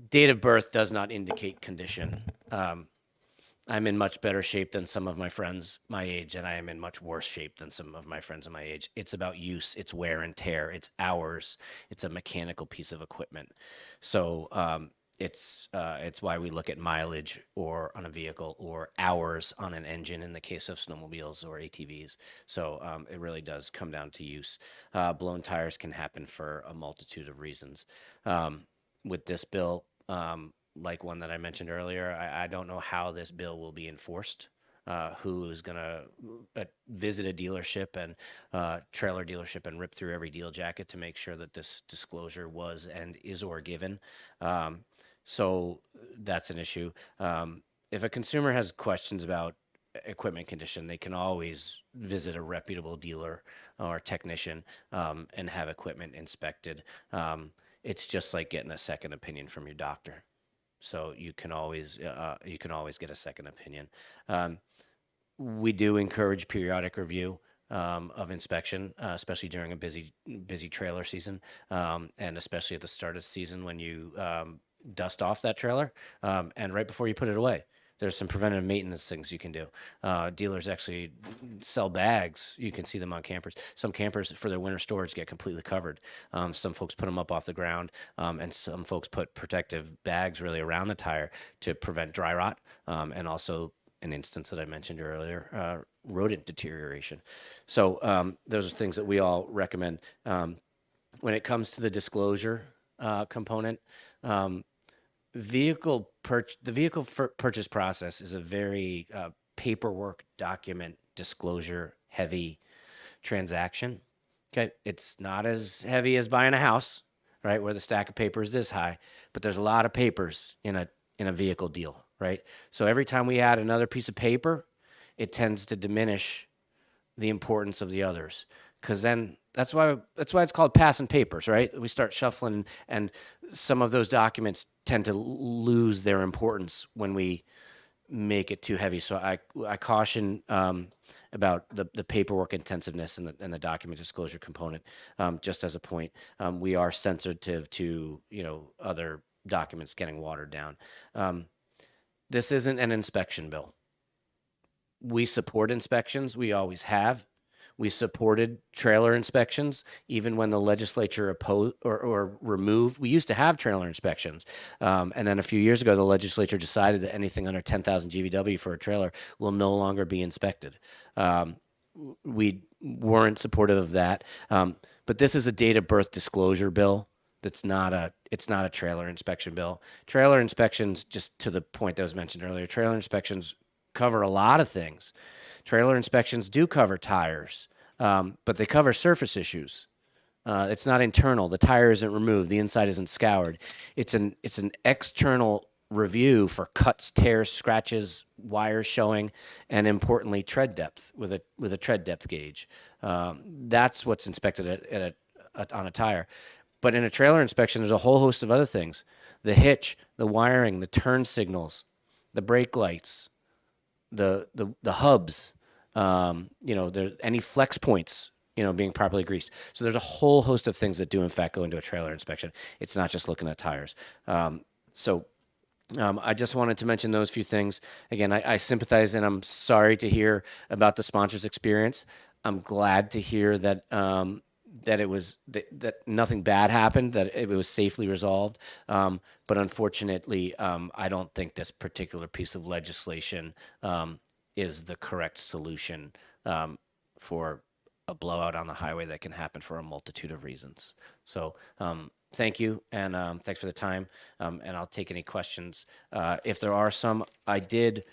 Date of birth does not indicate condition. I'm in much better shape than some of my friends my age, and I am in much worse shape than some of my friends my age. It's about use, it's wear and tear, it's hours, it's a mechanical piece of equipment. So it's why we look at mileage or on a vehicle or hours on an engine in the case of snowmobiles or ATVs. So it really does come down to use. Blown tires can happen for a multitude of reasons. With this bill, like one that I mentioned earlier, I don't know how this bill will be enforced. Who is going to visit a dealership and trailer dealership and rip through every deal jacket to make sure that this disclosure was and is or given. So that's an issue. If a consumer has questions about equipment condition, they can always visit a reputable dealer or technician and have equipment inspected. It's just like getting a second opinion from your doctor. So you can always get a second opinion. We do encourage periodic review of inspection, especially during a busy trailer season, and especially at the start of the season when you dust off that trailer and right before you put it away. There's some preventative maintenance things you can do. Dealers actually sell bags. You can see them on campers. Some campers for their winter storage get completely covered. Some folks put them up off the ground, and some folks put protective bags really around the tire to prevent dry rot, and also an instance that I mentioned earlier, rodent deterioration. So those are things that we all recommend. When it comes to the disclosure component, the vehicle purchase process is a very paperwork, document, disclosure heavy transaction. Okay, it's not as heavy as buying a house, right, where the stack of paper is this high, but there's a lot of papers in a vehicle deal, right? So every time we add another piece of paper, it tends to diminish the importance of the others. Because then that's why it's called passing papers, right? We start shuffling, and some of those documents tend to lose their importance when we make it too heavy. So I caution about the paperwork intensiveness and the document disclosure component. Just as a point, we are sensitive to, other documents getting watered down. This isn't an inspection bill. We support inspections. We always have. We supported trailer inspections, even when the legislature opposed or removed. We used to have trailer inspections. And then a few years ago, the legislature decided that anything under 10,000 GVW for a trailer will no longer be inspected. We weren't supportive of that. But this is a date of birth disclosure bill. It's not a trailer inspection bill. Trailer inspections, just to the point that was mentioned earlier, trailer inspections cover a lot of things. Trailer inspections do cover tires, but they cover surface issues. It's not internal. The tire isn't removed. The inside isn't scoured. It's an external review for cuts, tears, scratches, wires showing, and importantly, tread depth with a tread depth gauge. That's what's inspected on a tire. But in a trailer inspection, there's a whole host of other things: the hitch, the wiring, the turn signals, the brake lights, the hubs, any flex points, being properly greased. So there's a whole host of things that do in fact go into a trailer inspection. It's not just looking at tires. I just wanted to mention those few things. Again, I sympathize, and I'm sorry to hear about the sponsor's experience. I'm glad to hear that that nothing bad happened, that it was safely resolved. But unfortunately, I don't think this particular piece of legislation is the correct solution for a blowout on the highway that can happen for a multitude of reasons. So thank you, and thanks for the time. And I'll take any questions. If there are some, I did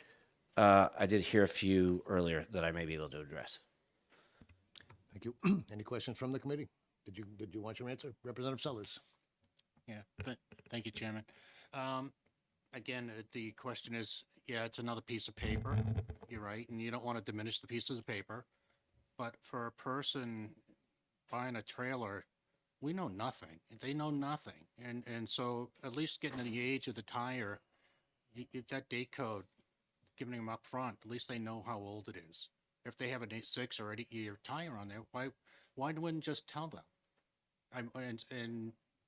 hear a few earlier that I may be able to address. Thank you. Any questions from the committee? Did you want your answer? Representative Sellers. Yeah, thank you, Chairman. Again, the question is, yeah, it's another piece of paper. You're right, and you don't want to diminish the pieces of paper. But for a person buying a trailer, we know nothing. They know nothing. And so at least getting the age of the tire, that date code, giving them up front, at least they know how old it is. If they have a 6 or 8 year tire on there, why wouldn't just tell them?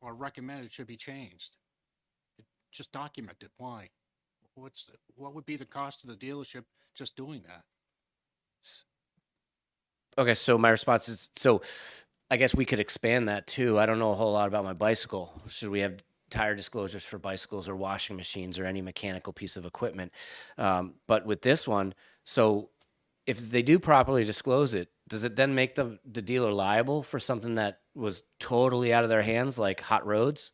Or recommend it should be changed. Just document it. Why? What would be the cost of the dealership just doing that? Okay, so my response is, I guess we could expand that too. I don't know a whole lot about my bicycle. Should we have tire disclosures for bicycles or washing machines or any mechanical piece of equipment? But with this one, so if they do properly disclose it, does it then make the dealer liable for something that was totally out of their hands, like hot roads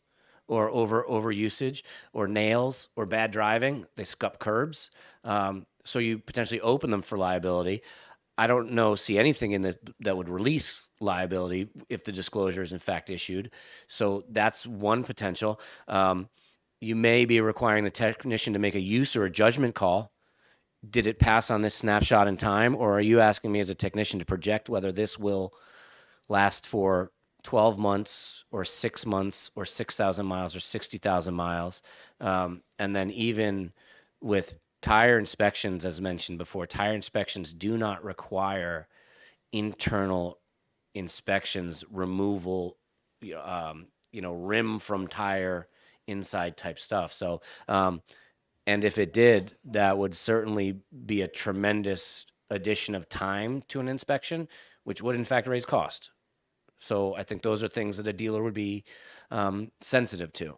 or over usage or nails or bad driving? They scup curbs. So you potentially open them for liability. I don't see anything in this that would release liability if the disclosure is in fact issued. So that's one potential. You may be requiring the technician to make a use or a judgment call. Did it pass on this snapshot in time, or are you asking me as a technician to project whether this will last for 12 months or 6 months or 6,000 miles or 60,000 miles? And then even with tire inspections, as mentioned before, tire inspections do not require internal inspections, removal, rim from tire, inside type stuff. So, and if it did, that would certainly be a tremendous addition of time to an inspection, which would in fact raise cost. So I think those are things that a dealer would be sensitive to.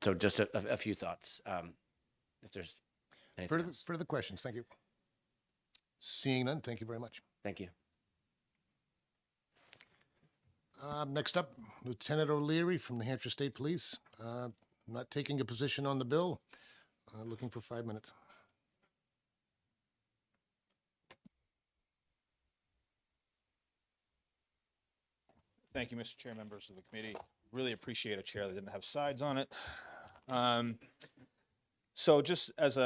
So just a few thoughts. If there's anything else. Further questions? Thank you. Seeing none, thank you very much. Thank you. Next up, Lieutenant O'Leary from New Hampshire State Police. Not taking a position on the bill. Looking for 5 minutes. Thank you, Mr. Chair, members of the committee. Really appreciate a chair that didn't have sides on it. So just as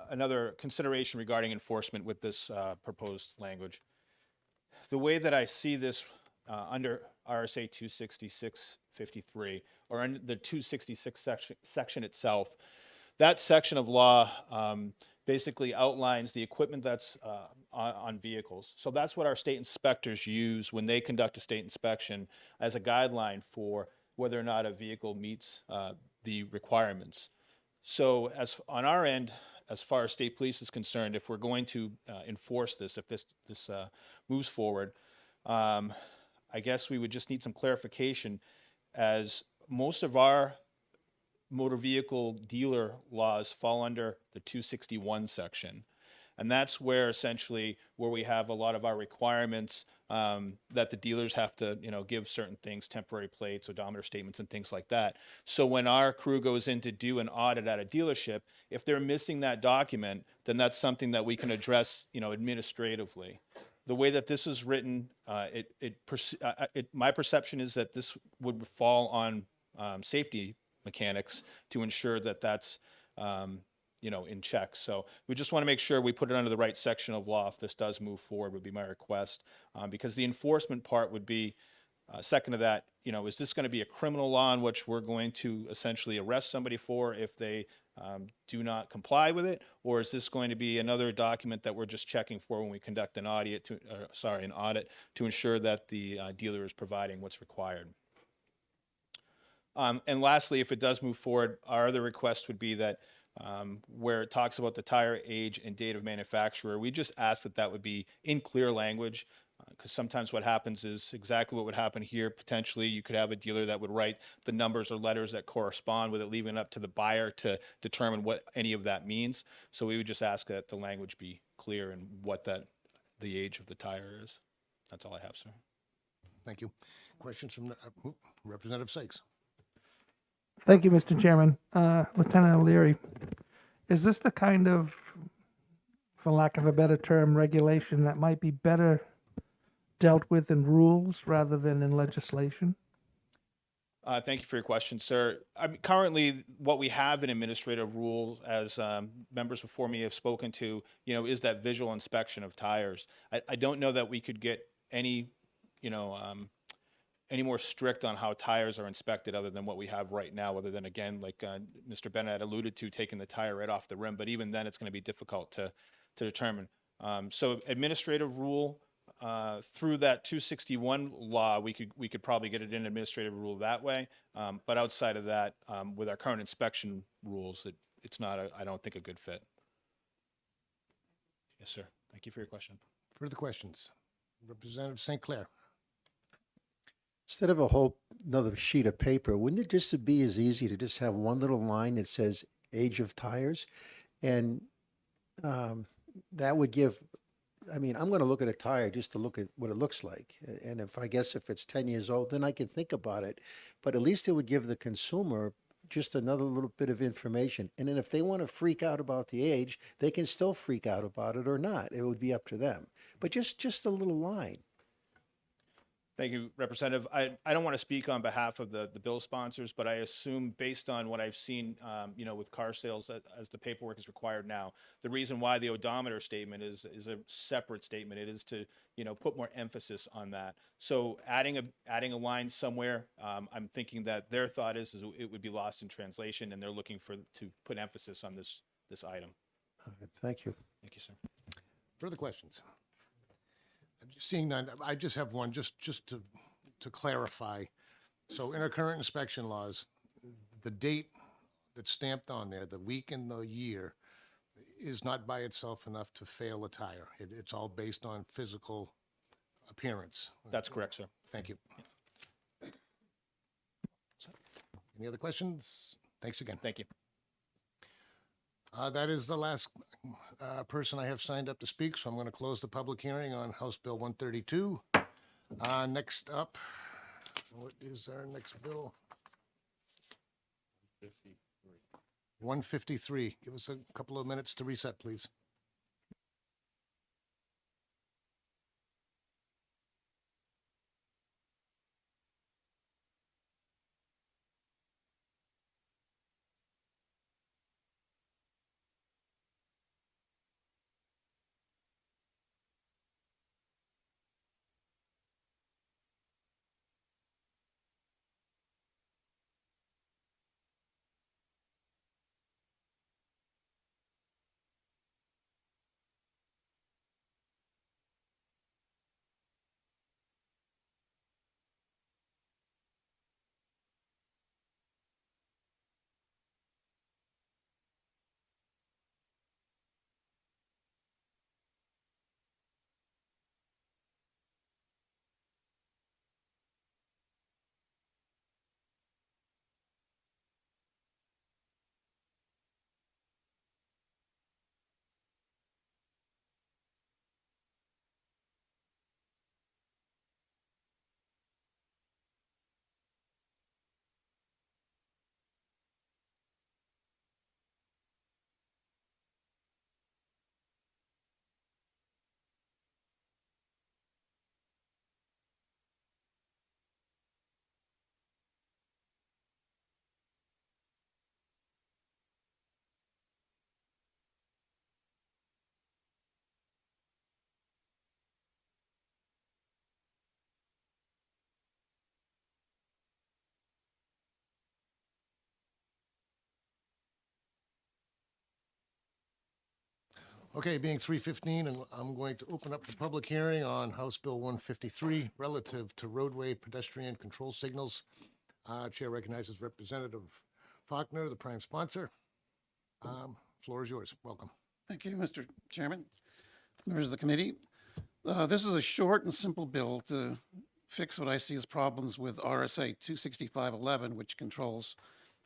another consideration regarding enforcement with this proposed language, the way that I see this under RSA 266-53, or in the 266 section itself, that section of law basically outlines the equipment that's on vehicles. So that's what our state inspectors use when they conduct a state inspection as a guideline for whether or not a vehicle meets the requirements. So as on our end, as far as state police is concerned, if we're going to enforce this, if this moves forward, I guess we would just need some clarification, as most of our motor vehicle dealer laws fall under the 261 section. And that's where essentially where we have a lot of our requirements that the dealers have to, give certain things, temporary plates, odometer statements, and things like that. So when our crew goes in to do an audit at a dealership, if they're missing that document, then that's something that we can address, administratively. The way that this is written, my perception is that this would fall on safety mechanics to ensure that that's in check. So we just want to make sure we put it under the right section of law if this does move forward, would be my request. Because the enforcement part would be, second to that, is this going to be a criminal law in which we're going to essentially arrest somebody for if they do not comply with it? Or is this going to be another document that we're just checking for when we conduct an audit to ensure that the dealer is providing what's required? And lastly, if it does move forward, our other request would be that where it talks about the tire age and date of manufacturer, we just ask that that would be in clear language, because sometimes what happens is exactly what would happen here. Potentially, you could have a dealer that would write the numbers or letters that correspond with it, leaving it up to the buyer to determine what any of that means. So we would just ask that the language be clear and what the age of the tire is. That's all I have, sir. Thank you. Questions from Representative Sykes? Thank you, Mr. Chairman. Lieutenant O'Leary, is this the kind of, for lack of a better term, regulation that might be better dealt with in rules rather than in legislation? Thank you for your question, sir. Currently, what we have in administrative rules, as members before me have spoken to, is that visual inspection of tires. I don't know that we could get any more strict on how tires are inspected other than what we have right now, other than, again, like Mr. Bennett had alluded to, taking the tire right off the rim. But even then, it's going to be difficult to determine. So administrative rule through that 261 law, we could probably get it in administrative rule that way. But outside of that, with our current inspection rules, it's not, I don't think, a good fit. Yes, sir. Thank you for your question. Further questions? Representative St. Clair. Instead of a whole another sheet of paper, wouldn't it just be as easy to just have one little line that says age of tires? And that would give, I'm going to look at a tire just to look at what it looks like. And if it's 10 years old, then I can think about it. But at least it would give the consumer just another little bit of information. And then if they want to freak out about the age, they can still freak out about it or not. It would be up to them. But just a little line. Thank you, Representative. I don't want to speak on behalf of the bill sponsors, but I assume based on what I've seen, with car sales, as the paperwork is required now, the reason why the odometer statement is a separate statement. It is to, put more emphasis on that. So adding a line somewhere, I'm thinking that their thought is it would be lost in translation, and they're looking to put emphasis on this item. Thank you. Thank you, sir. Further questions? Seeing none, I just have one, just to clarify. So in our current inspection laws, the date that's stamped on there, the week and the year, is not by itself enough to fail a tire. It's all based on physical appearance. That's correct, sir. Thank you. Any other questions? Thanks again. Thank you. That is the last person I have signed up to speak, so I'm going to close the public hearing on House Bill 132. Next up, what is our next bill? 153. Give us a couple of minutes to reset, please. Okay, being 3:15, and I'm going to open up the public hearing on House Bill 153 relative to roadway pedestrian control signals. Chair recognizes Representative Faulkner, the prime sponsor. Floor is yours. Welcome. Thank you, Mr. Chairman, members of the committee. This is a short and simple bill to fix what I see as problems with RSA 26511, which controls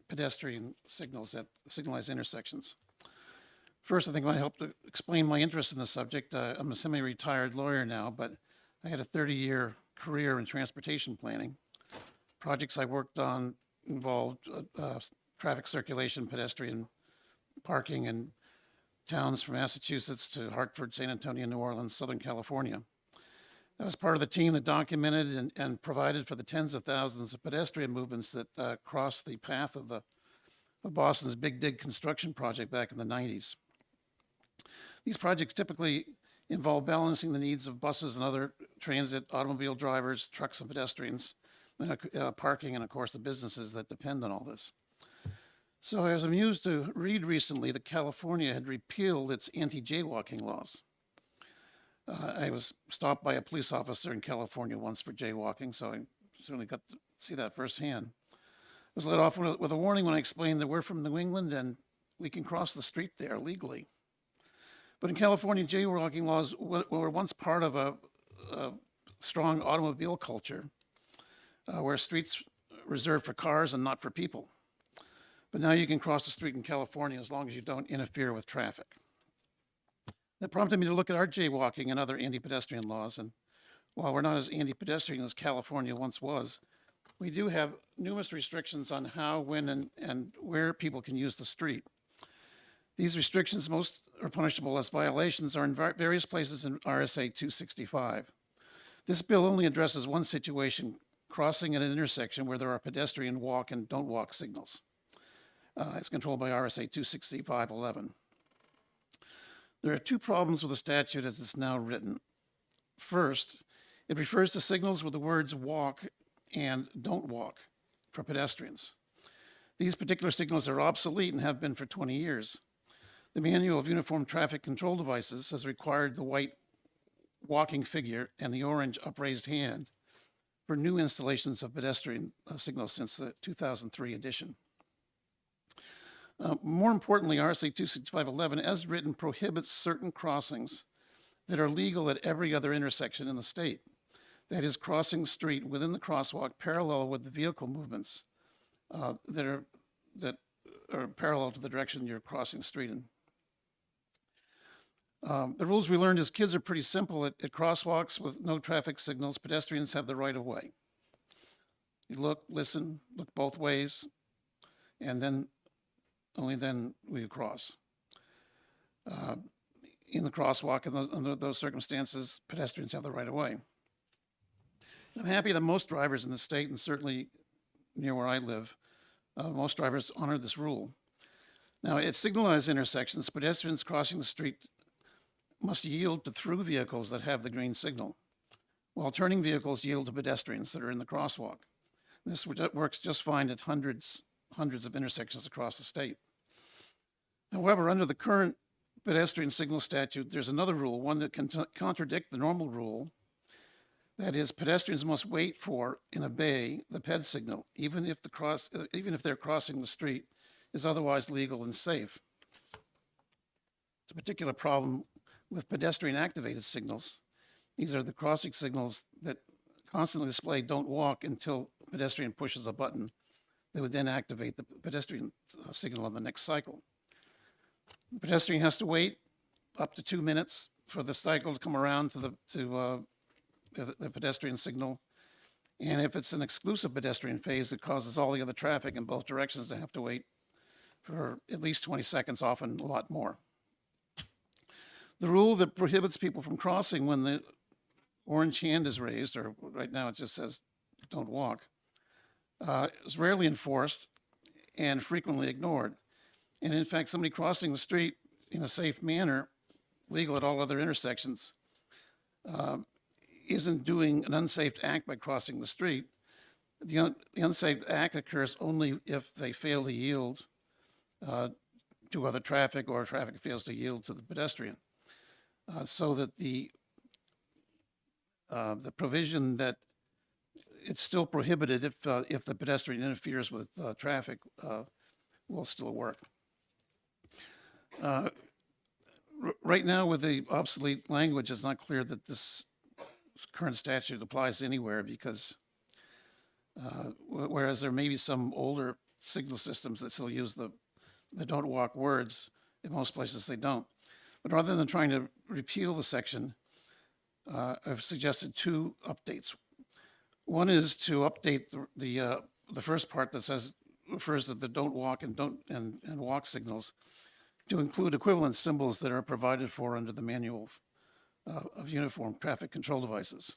pedestrian signals at signalized intersections. First, I think it might help to explain my interest in the subject. I'm a semi-retired lawyer now, but I had a 30-year career in transportation planning. Projects I worked on involved traffic circulation, pedestrian parking in towns from Massachusetts to Hartford, San Antonio, New Orleans, Southern California. I was part of the team that documented and provided for the tens of thousands of pedestrian movements that crossed the path of Boston's Big Dig construction project back in the 90s. These projects typically involve balancing the needs of buses and other transit, automobile drivers, trucks and pedestrians, parking, and of course the businesses that depend on all this. So I was amused to read recently that California had repealed its anti-jaywalking laws. I was stopped by a police officer in California once for jaywalking, so I certainly got to see that firsthand. I was let off with a warning when I explained that we're from New England and we can cross the street there legally. But in California, jaywalking laws were once part of a strong automobile culture where streets reserved for cars and not for people. But now you can cross the street in California as long as you don't interfere with traffic. That prompted me to look at our jaywalking and other anti-pedestrian laws. And while we're not as anti-pedestrian as California once was, we do have numerous restrictions on how, when, and where people can use the street. These restrictions, most are punishable as violations, are in various places in RSA 265. This bill only addresses one situation, crossing at an intersection where there are pedestrian walk and don't walk signals. It's controlled by RSA 26511. There are two problems with the statute as it's now written. First, it refers to signals with the words walk and don't walk for pedestrians. These particular signals are obsolete and have been for 20 years. The Manual of Uniform Traffic Control Devices has required the white walking figure and the orange upraised hand for new installations of pedestrian signals since the 2003 edition. More importantly, RSA 26511, as written, prohibits certain crossings that are legal at every other intersection in the state. That is, crossing the street within the crosswalk parallel with the vehicle movements that are parallel to the direction you're crossing the street in. The rules we learned as kids are pretty simple. At crosswalks with no traffic signals, pedestrians have the right of way. You look, listen, look both ways, and then only then will you cross. In the crosswalk, under those circumstances, pedestrians have the right of way. I'm happy that most drivers in the state, and certainly near where I live, most drivers honor this rule. Now, at signalized intersections, pedestrians crossing the street must yield to through vehicles that have the green signal, while turning vehicles yield to pedestrians that are in the crosswalk. This works just fine at hundreds of intersections across the state. However, under the current pedestrian signal statute, there's another rule, one that can contradict the normal rule. That is, pedestrians must wait for and obey the PED signal, even if they're crossing the street is otherwise legal and safe. It's a particular problem with pedestrian activated signals. These are the crossing signals that constantly display don't walk until a pedestrian pushes a button. They would then activate the pedestrian signal on the next cycle. The pedestrian has to wait up to 2 minutes for the cycle to come around to the pedestrian signal. And if it's an exclusive pedestrian phase, it causes all the other traffic in both directions to have to wait for at least 20 seconds, often a lot more. The rule that prohibits people from crossing when the orange hand is raised, or right now it just says don't walk, is rarely enforced and frequently ignored. And in fact, somebody crossing the street in a safe manner, legal at all other intersections, isn't doing an unsafe act by crossing the street. The unsafe act occurs only if they fail to yield to other traffic or traffic fails to yield to the pedestrian. so that the provision that it's still prohibited if the pedestrian interferes with traffic will still work. Right now, with the obsolete language, it's not clear that this current statute applies anywhere because whereas there may be some older signal systems that still use the don't walk words, in most places they don't. But rather than trying to repeal the section, I've suggested two updates. One is to update the first part that refers to the don't walk and walk signals to include equivalent symbols that are provided for under the manual of uniform traffic control devices.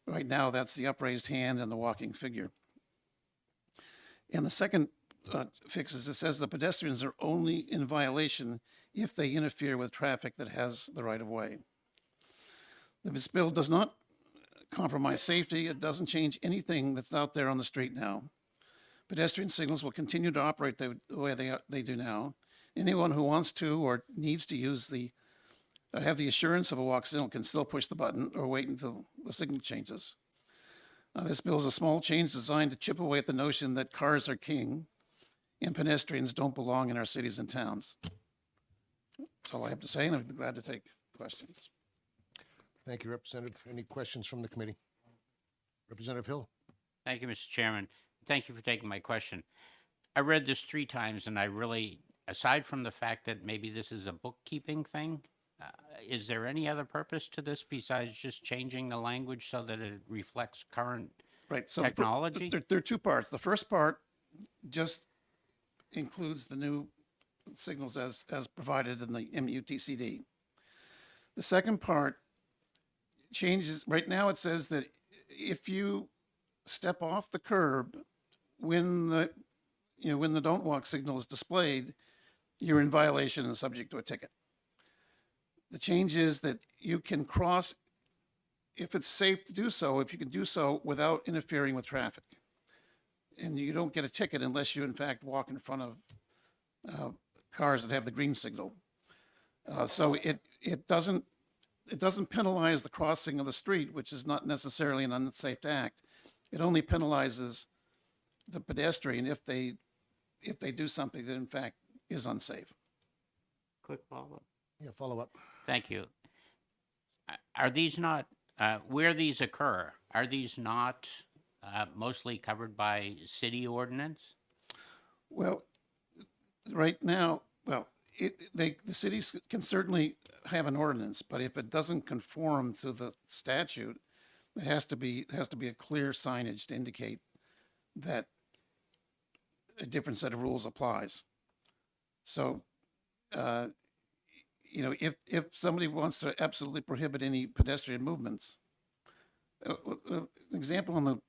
Right now, that's the upraised hand and the walking figure. And the second fix is it says the pedestrians are only in violation if they interfere with traffic that has the right of way. This bill does not compromise safety. It doesn't change anything that's out there on the street now. Pedestrian signals will continue to operate the way they do now. Anyone who wants to or needs to use have the assurance of a walk signal can still push the button or wait until the signal changes. This bill is a small change designed to chip away at the notion that cars are king and pedestrians don't belong in our cities and towns. That's all I have to say, and I'd be glad to take questions. Thank you, Representative. Any questions from the committee? Representative Hill. Thank you, Mr. Chairman. Thank you for taking my question. I read this 3 times, and I really, aside from the fact that maybe this is a bookkeeping thing, is there any other purpose to this besides just changing the language so that it reflects current technology? There are 2 parts. The first part just includes the new signals as provided in the MUTCD. The second part changes. Right now it says that if you step off the curb when the don't walk signal is displayed, you're in violation and subject to a ticket. The change is that you can cross if it's safe to do so, if you can do so without interfering with traffic. And you don't get a ticket unless you in fact walk in front of cars that have the green signal. So it doesn't penalize the crossing of the street, which is not necessarily an unsafe act. It only penalizes the pedestrian if they do something that in fact is unsafe. Quick follow-up. Yeah, follow up. Thank you. Are these not, where these occur, are these not mostly covered by city ordinance? Well, right now, the cities can certainly have an ordinance, but if it doesn't conform to the statute, it has to be a clear signage to indicate that a different set of rules applies. So, if somebody wants to absolutely prohibit any pedestrian movements, example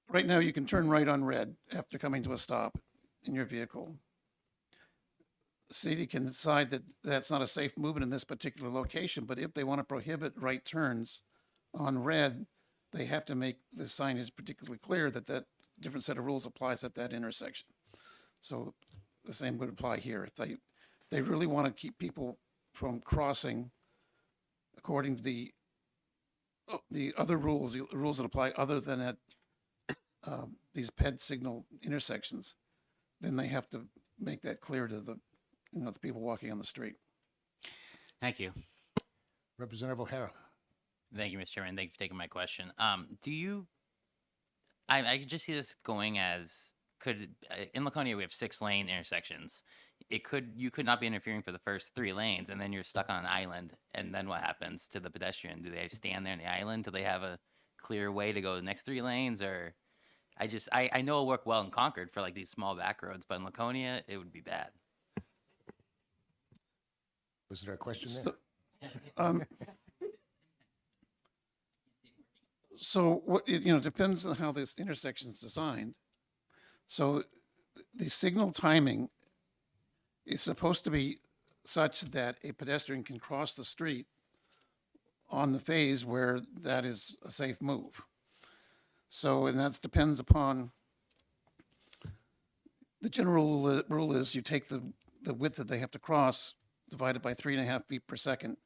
right now you can turn right on red after coming to a stop in your vehicle. The city can decide that that's not a safe movement in this particular location, but if they want to prohibit right turns on red, they have to make the signage particularly clear that that different set of rules applies at that intersection. So the same would apply here. If they really want to keep people from crossing according to the other rules, the rules that apply other than at these PED signal intersections, then they have to make that clear to the people walking on the street. Thank you. Representative O'Hara. Thank you, Mr. Chairman. Thank you for taking my question. I could just see this going as in Laconia we have 6-lane intersections. You could not be interfering for the first 3 lanes, and then you're stuck on an island. And then what happens to the pedestrian? Do they stand there on the island? Do they have a clear way to go the next 3 lanes? Or I know it'll work well in Concord for like these small back roads, but in Laconia it would be bad. Was there a question there? So what depends on how this intersection is designed. So the signal timing is supposed to be such that a pedestrian can cross the street on the phase where that is a safe move. So, and that depends upon the general rule is you take the width that they have to cross divided by 3.5 feet per second,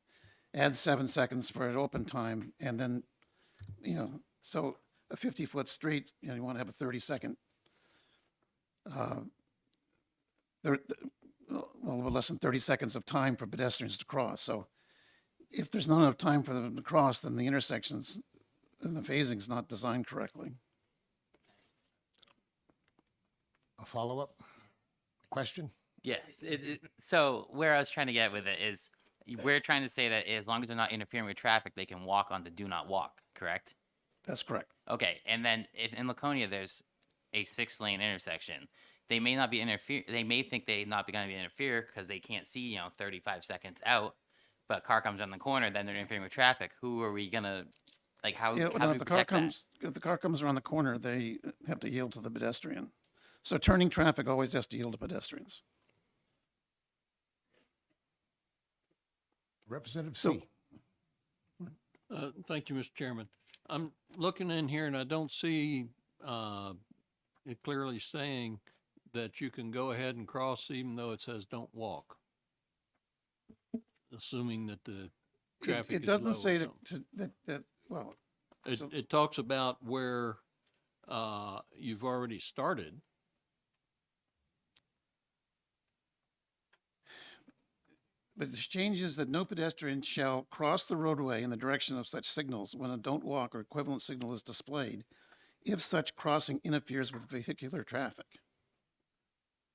add 7 seconds for an open time, and then, so a 50-foot street, you want to have a 30-second, well, less than 30 seconds of time for pedestrians to cross. So if there's not enough time for them to cross, then the intersections and the phasing is not designed correctly. A follow-up question? Yes. So where I was trying to get with it is we're trying to say that as long as they're not interfering with traffic, they can walk on the do not walk, correct? That's correct. Okay. And then if in Laconia there's a 6-lane intersection, they may not be they may think they're not going to be interfere because they can't see, 35 seconds out, but car comes around the corner, then they're interfering with traffic. Who are we going to, like, how do we If the car protect that? if the car comes around the corner, they have to yield to the pedestrian. So turning traffic always has to yield to pedestrians. Representative So- C. Thank you, Mr. Chairman. I'm looking in here and I don't see it clearly saying that you can go ahead and cross even though it says don't walk. Assuming that the traffic It is doesn't low or say something. well, It, so- it talks about where you've already started. the exchange is that no pedestrian shall cross the roadway in the direction of such signals when a don't walk or equivalent signal is displayed, if such crossing interferes with vehicular traffic.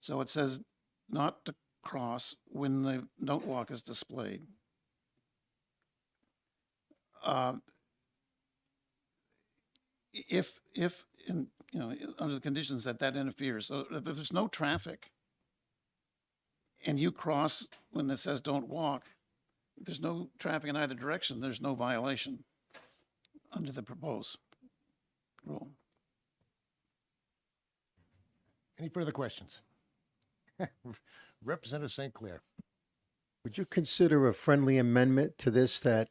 So it says not to cross when the don't walk is displayed. If in, under the conditions that interferes, so if there's no traffic and you cross when it says don't walk, if there's no traffic in either direction, there's no violation under the proposed rule. Any further questions? Representative St. Clair. Would you consider a friendly amendment to this that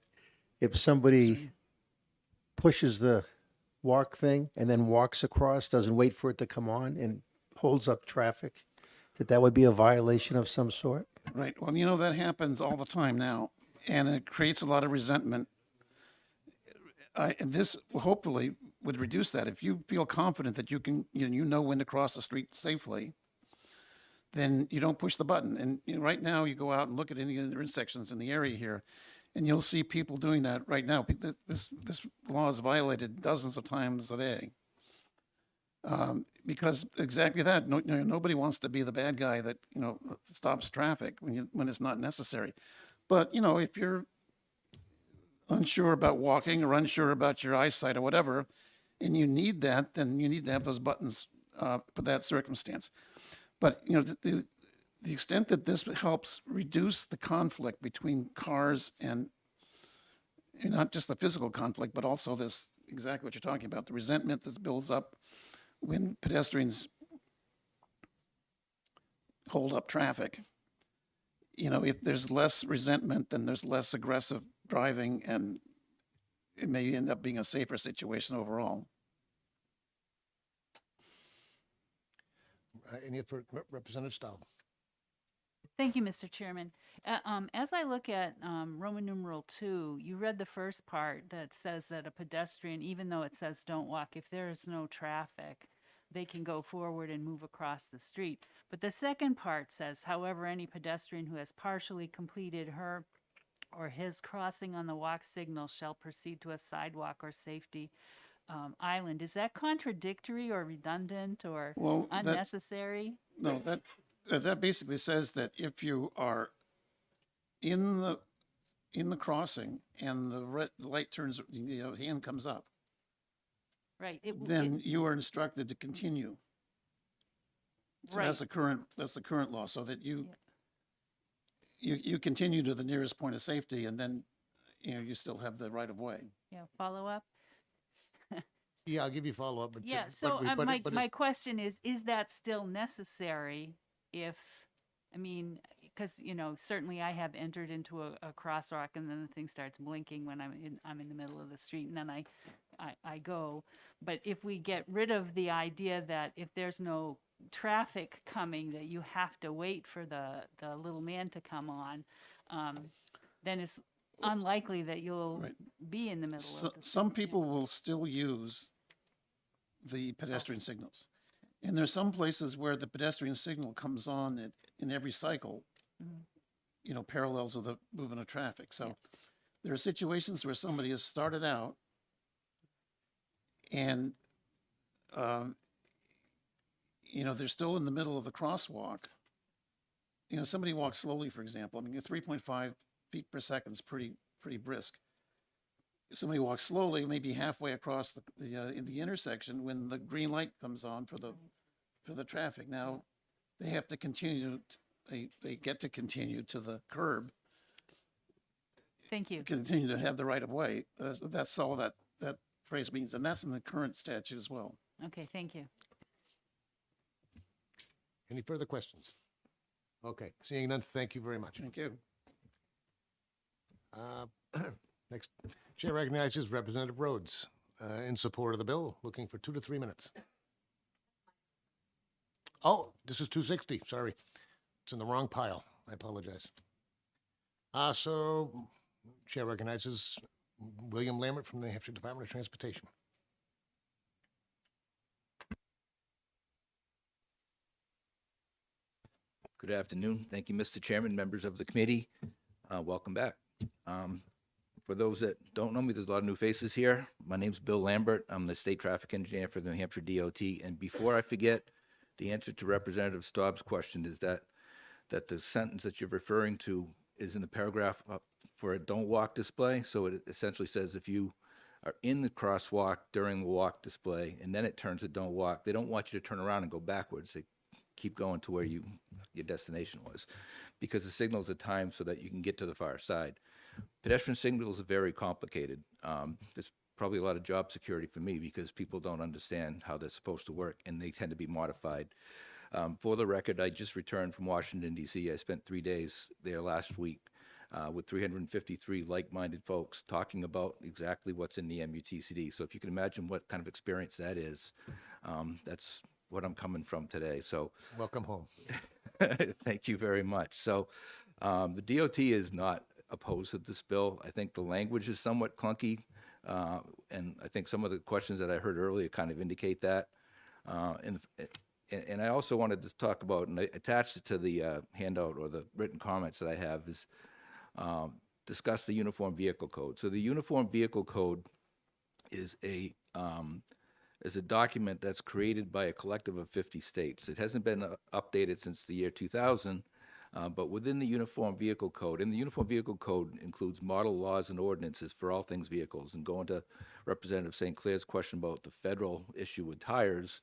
if somebody pushes the walk thing and then walks across, doesn't wait for it to come on and holds up traffic, that would be a violation of some sort? Right. Well, that happens all the time now, and it creates a lot of resentment. And this hopefully would reduce that. If you feel confident that you can, you know when to cross the street safely, then you don't push the button. And right now, you go out and look at any of the intersections in the area here, and you'll see people doing that right now. This law is violated dozens of times a day. Because exactly that, nobody wants to be the bad guy that, stops traffic when it's not necessary. But, if you're unsure about walking or unsure about your eyesight or whatever, and you need that, then you need to have those buttons for that circumstance. But, the extent that this helps reduce the conflict between cars and not just the physical conflict, but also this, exactly what you're talking about, the resentment that builds up when pedestrians hold up traffic. If there's less resentment, then there's less aggressive driving, and it may end up being a safer situation overall. Any for Representative Staub? Thank you, Mr. Chairman. As I look at Roman numeral 2, you read the first part that says that a pedestrian, even though it says don't walk, if there is no traffic, they can go forward and move across the street. But the second part says, however, any pedestrian who has partially completed her or his crossing on the walk signal shall proceed to a sidewalk or safety island. Is that contradictory or redundant or unnecessary? No, that basically says that if you are in the crossing and the light turns, hand comes up, right, then you are instructed to continue. So Right. that's the current law, so that you continue to the nearest point of safety, and then you still have the right of way. Yeah, follow up? Yeah, I'll give you follow-up. But Yeah, but so we- but- my but my it's- question is that still necessary if, I mean, because, certainly I have entered into a crosswalk and then the thing starts blinking when I'm in the middle of the street, and then I go. But if we get rid of the idea that if there's no traffic coming, that you have to wait for the little man to come on, then unlikely that you'll Right. be in the middle of the. Some people will still use the pedestrian signals. And there's some places where the pedestrian signal comes on in every cycle, Mhm. you know, parallel to the movement of traffic. So there are situations where somebody has started out and, you know, they're still in the middle of the crosswalk. You know, somebody walks slowly, for example. I mean, 3.5 feet per second is pretty brisk. If somebody walks slowly, maybe halfway across in the intersection when the green light comes on for the traffic. Now, they have to continue. They get to continue to the curb. Thank you. Continue to have the right of way. That's all that phrase means, and that's in the current statute as well. Okay, thank you. Any further questions? Okay, seeing none, thank you very much. Thank you. Next, Chair recognizes Representative Rhodes in support of the bill, looking for 2 to 3 minutes. Oh, this is 260, sorry. It's in the wrong pile. I apologize. So, Chair recognizes William Lambert from the New Hampshire Department of Transportation. Good afternoon. Thank you, Mr. Chairman, members of the committee. Welcome back. For those that don't know me, there's a lot of new faces here. My name's Bill Lambert. I'm the state traffic engineer for the New Hampshire DOT. And before I forget, the answer to Representative Staub's question is that the sentence that you're referring to is in the paragraph for a don't walk display. So it essentially says if you are in the crosswalk during the walk display and then it turns to don't walk, they don't want you to turn around and go backwards. They keep going to where your destination was, because the signals are timed so that you can get to the far side. Pedestrian signals are very complicated. There's probably a lot of job security for me because people don't understand how they're supposed to work, and they tend to be modified. For the record, I just returned from Washington, D.C. I spent 3 days there last week with 353 like-minded folks talking about exactly what's in the MUTCD. So if you can imagine what kind of experience that is, that's what I'm coming from today. So welcome home. Thank you very much. So the DOT is not opposed to this bill. I think the language is somewhat clunky, and I think some of the questions that I heard earlier kind of indicate that. And I also wanted to talk about, and I attached it to the handout or the written comments that I have, is discuss the Uniform Vehicle Code. So the Uniform Vehicle Code is a document that's created by a collective of 50 states. It hasn't been updated since the year 2000, but within the Uniform Vehicle Code, and the Uniform Vehicle Code includes model laws and ordinances for all things vehicles. And going to Representative St. Clair's question about the federal issue with tires,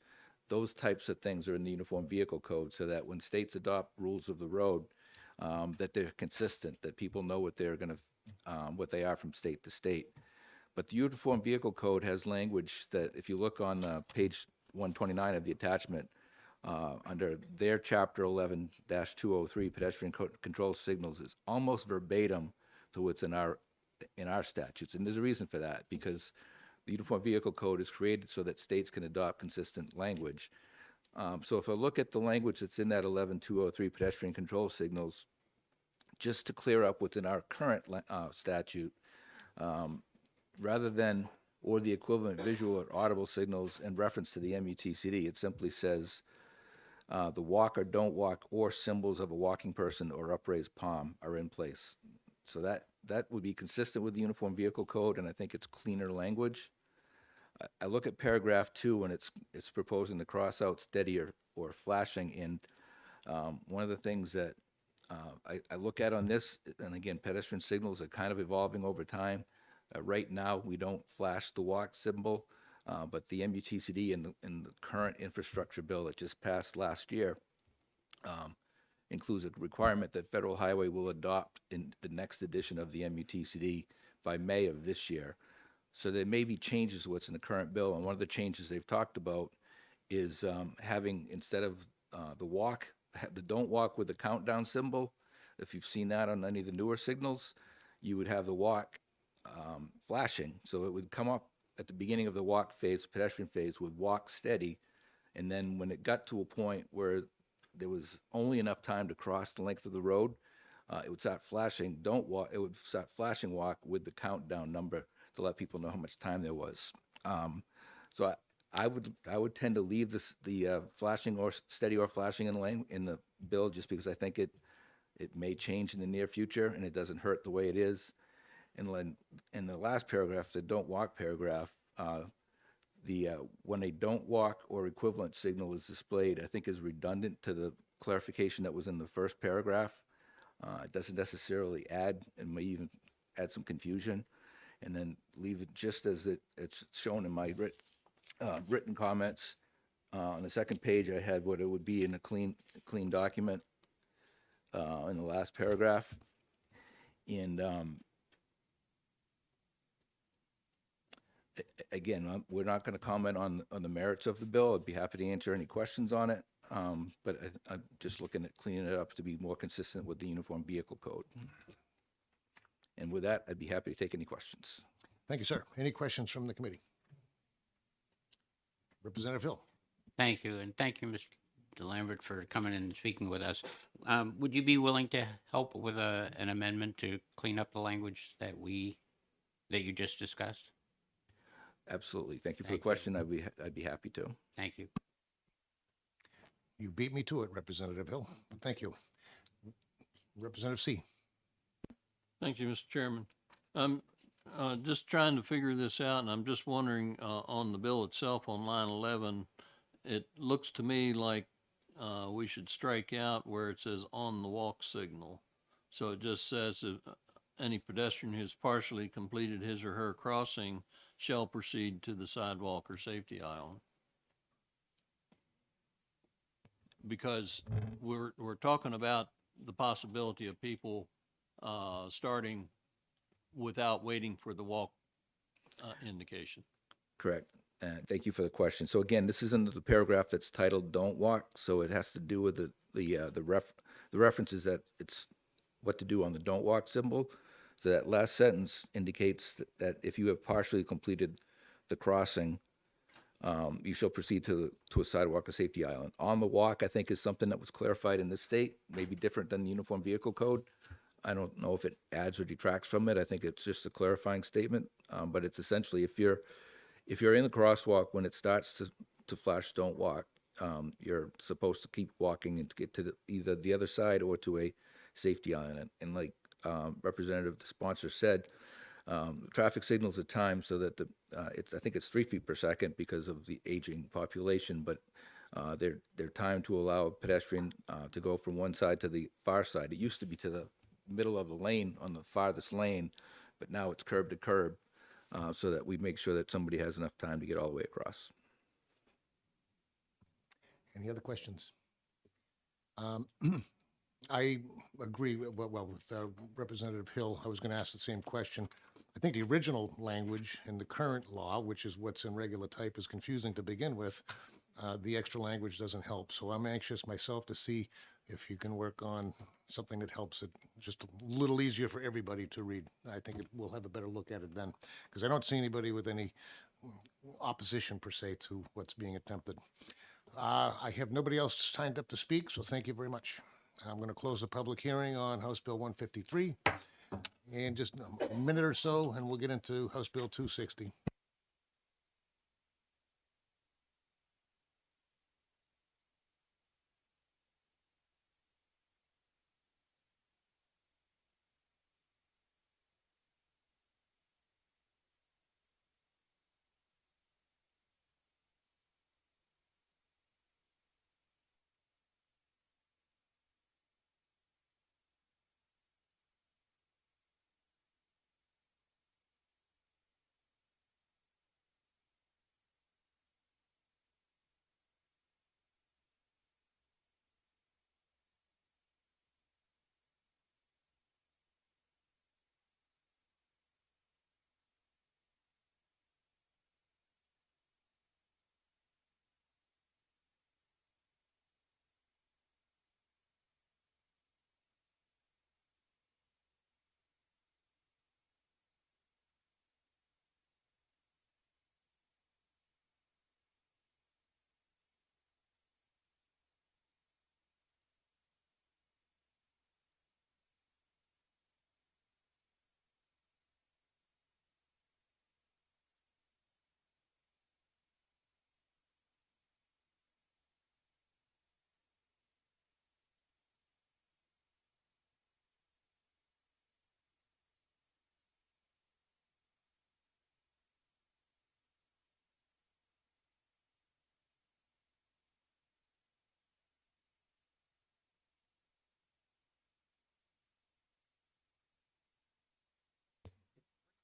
those types of things are in the Uniform Vehicle Code, so that when states adopt rules of the road, that they're consistent, that people know what they're going to, what they are from state to state. But the Uniform Vehicle Code has language that, if you look on page 129 of the attachment, under their Chapter 11-203, pedestrian control signals, is almost verbatim to what's in our statutes. And there's a reason for that, because the Uniform Vehicle Code is created so that states can adopt consistent language. So if I look at the language that's in that 11-203 pedestrian control signals, just to clear up what's in our current statute, rather than or the equivalent visual or audible signals in reference to the MUTCD, it simply says the walk or don't walk or symbols of a walking person or upraised palm are in place. So that would be consistent with the Uniform Vehicle Code, and I think it's cleaner language. I look at paragraph 2, and it's proposing to cross out steady or flashing. And one of the things that I look at on this, and again, pedestrian signals are kind of evolving over time. Right now, we don't flash the walk symbol, but the MUTCD in the current infrastructure bill that just passed last year includes a requirement that Federal Highway will adopt in the next edition of the MUTCD by May of this year. So there may be changes to what's in the current bill, and one of the changes they've talked about is having, instead of the don't walk with the countdown symbol. If you've seen that on any of the newer signals, you would have the walk flashing. So it would come up at the beginning of the walk phase, pedestrian phase, would walk steady, and then when it got to a point where there was only enough time to cross the length of the road, it would start flashing, don't walk, it would start flashing walk with the countdown number to let people know how much time there was. So I would tend to leave the flashing or steady or flashing in the lane in the bill, just because I think it may change in the near future and it doesn't hurt the way it is. And then in the last paragraph, the don't walk paragraph, when a don't walk or equivalent signal is displayed, I think is redundant to the clarification that was in the first paragraph. It doesn't necessarily add, and may even add some confusion, and then leave it just as it's shown in my written comments. On the second page, I had what it would be in a clean document in the last paragraph. And again, we're not going to comment on the merits of the bill. I'd be happy to answer any questions on it. But I'm just looking at cleaning it up to be more consistent with the Uniform Vehicle Code. And with that, I'd be happy to take any questions. Thank you, sir. Any questions from the committee? Representative Hill. Thank you, and thank you, Mr. Lambert, for coming in and speaking with us. Would you be willing to help with an amendment to clean up the language that you just discussed? Absolutely. Thank you for the question. I'd be happy to. Thank you. You beat me to it, Representative Hill. Thank you. Representative C. Thank you, Mr. Chairman. I'm just trying to figure this out, and I'm just wondering, on the bill itself on line 11, it looks to me like we should strike out where it says on the walk signal. So it just says that any pedestrian who has partially completed his or her crossing shall proceed to the sidewalk or safety aisle. Because we're talking about the possibility of people starting without waiting for the walk indication. Correct. Thank you for the question. So again, this is under the paragraph that's titled "Don't Walk," so it has to do with the references that it's what to do on the "Don't Walk" symbol. So that last sentence indicates that if you have partially completed the crossing, you shall proceed to a sidewalk or safety island. On the walk, I think, is something that was clarified in this state, maybe different than the Uniform Vehicle Code. I don't know if it adds or detracts from it. I think it's just a clarifying statement, but it's essentially if you're in the crosswalk when it starts to flash "Don't Walk," you're supposed to keep walking and to get to either the other side or to a safety island. And like Representative, the sponsor said, traffic signals at times so that I think it's 3 feet per second because of the aging population, but they're timed to allow a pedestrian to go from one side to the far side. It used to be to the middle of the lane on the farthest lane, but now it's curb to curb, so that we make sure that somebody has enough time to get all the way across. Any other questions? I agree with Representative Hill. I was going to ask the same question. I think the original language in the current law, which is what's in regular type, is confusing to begin with. The extra language doesn't help. So I'm anxious myself to see if you can work on something that helps it just a little easier for everybody to read. I think we'll have a better look at it then, because I don't see anybody with any opposition per se to what's being attempted. I have nobody else signed up to speak, so thank you very much. I'm going to close the public hearing on House Bill 153 in just a minute or so, and we'll get into House Bill 260.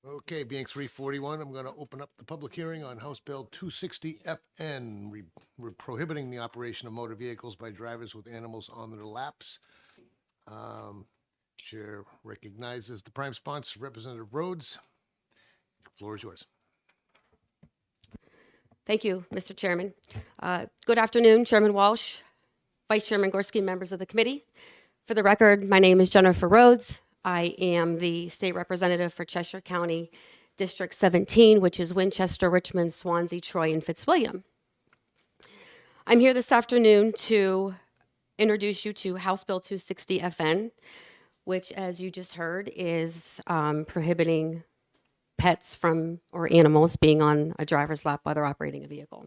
Okay, being 3:41, I'm going to open up the public hearing on House Bill 260 FN, prohibiting the operation of motor vehicles by drivers with animals on their laps. Chair recognizes the prime sponsor, Representative Rhodes. The floor is yours. Thank you, Mr. Chairman. Good afternoon, Chairman Walsh, Vice Chairman Gorski, members of the committee. For the record, my name is Jennifer Rhodes. I am the state representative for Cheshire County District 17, which is Winchester, Richmond, Swansea, Troy, and Fitzwilliam. I'm here this afternoon to introduce you to House Bill 260 FN, which, as you just heard, is prohibiting pets from or animals being on a driver's lap while they're operating a vehicle.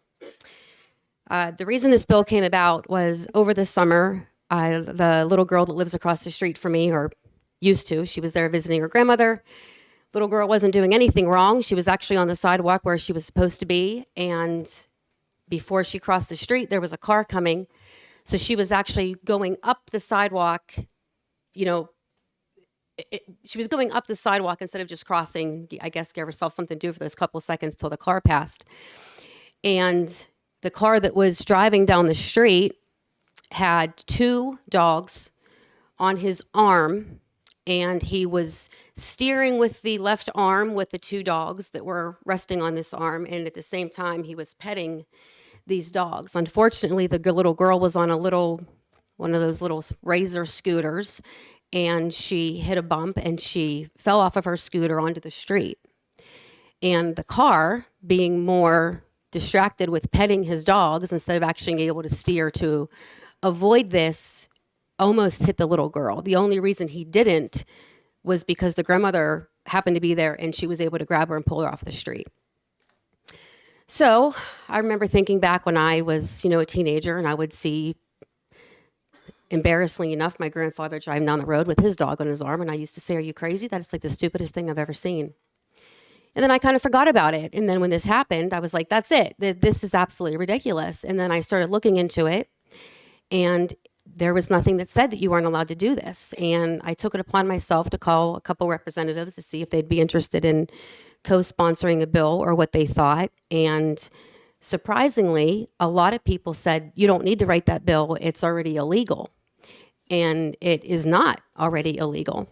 The reason this bill came about was over the summer, the little girl that lives across the street from me, or used to, she was there visiting her grandmother. Little girl wasn't doing anything wrong. She was actually on the sidewalk where she was supposed to be. And before she crossed the street, there was a car coming. So she was actually going up the sidewalk, you know, she was going up the sidewalk instead of just crossing, I guess, gave herself something to do for those couple seconds till the car passed. And the car that was driving down the street had 2 dogs on his arm, and he was steering with the left arm with the 2 dogs that were resting on this arm, and at the same time he was petting these dogs. Unfortunately, the little girl was on one of those little razor scooters, and she hit a bump and she fell off of her scooter onto the street. And the car, being more distracted with petting his dogs instead of actually being able to steer to avoid this, almost hit the little girl. The only reason he didn't was because the grandmother happened to be there and she was able to grab her and pull her off the street. So I remember thinking back when I was, a teenager, and I would see, embarrassingly enough, my grandfather driving down the road with his dog on his arm, and I used to say, "Are you crazy? That's like the stupidest thing I've ever seen." And then I kind of forgot about it. And then when this happened, I was like, that's it. This is absolutely ridiculous. And then I started looking into it, and there was nothing that said that you weren't allowed to do this. And I took it upon myself to call a couple representatives to see if they'd be interested in co-sponsoring a bill or what they thought. And surprisingly, a lot of people said, you don't need to write that bill. It's already illegal. And it is not already illegal.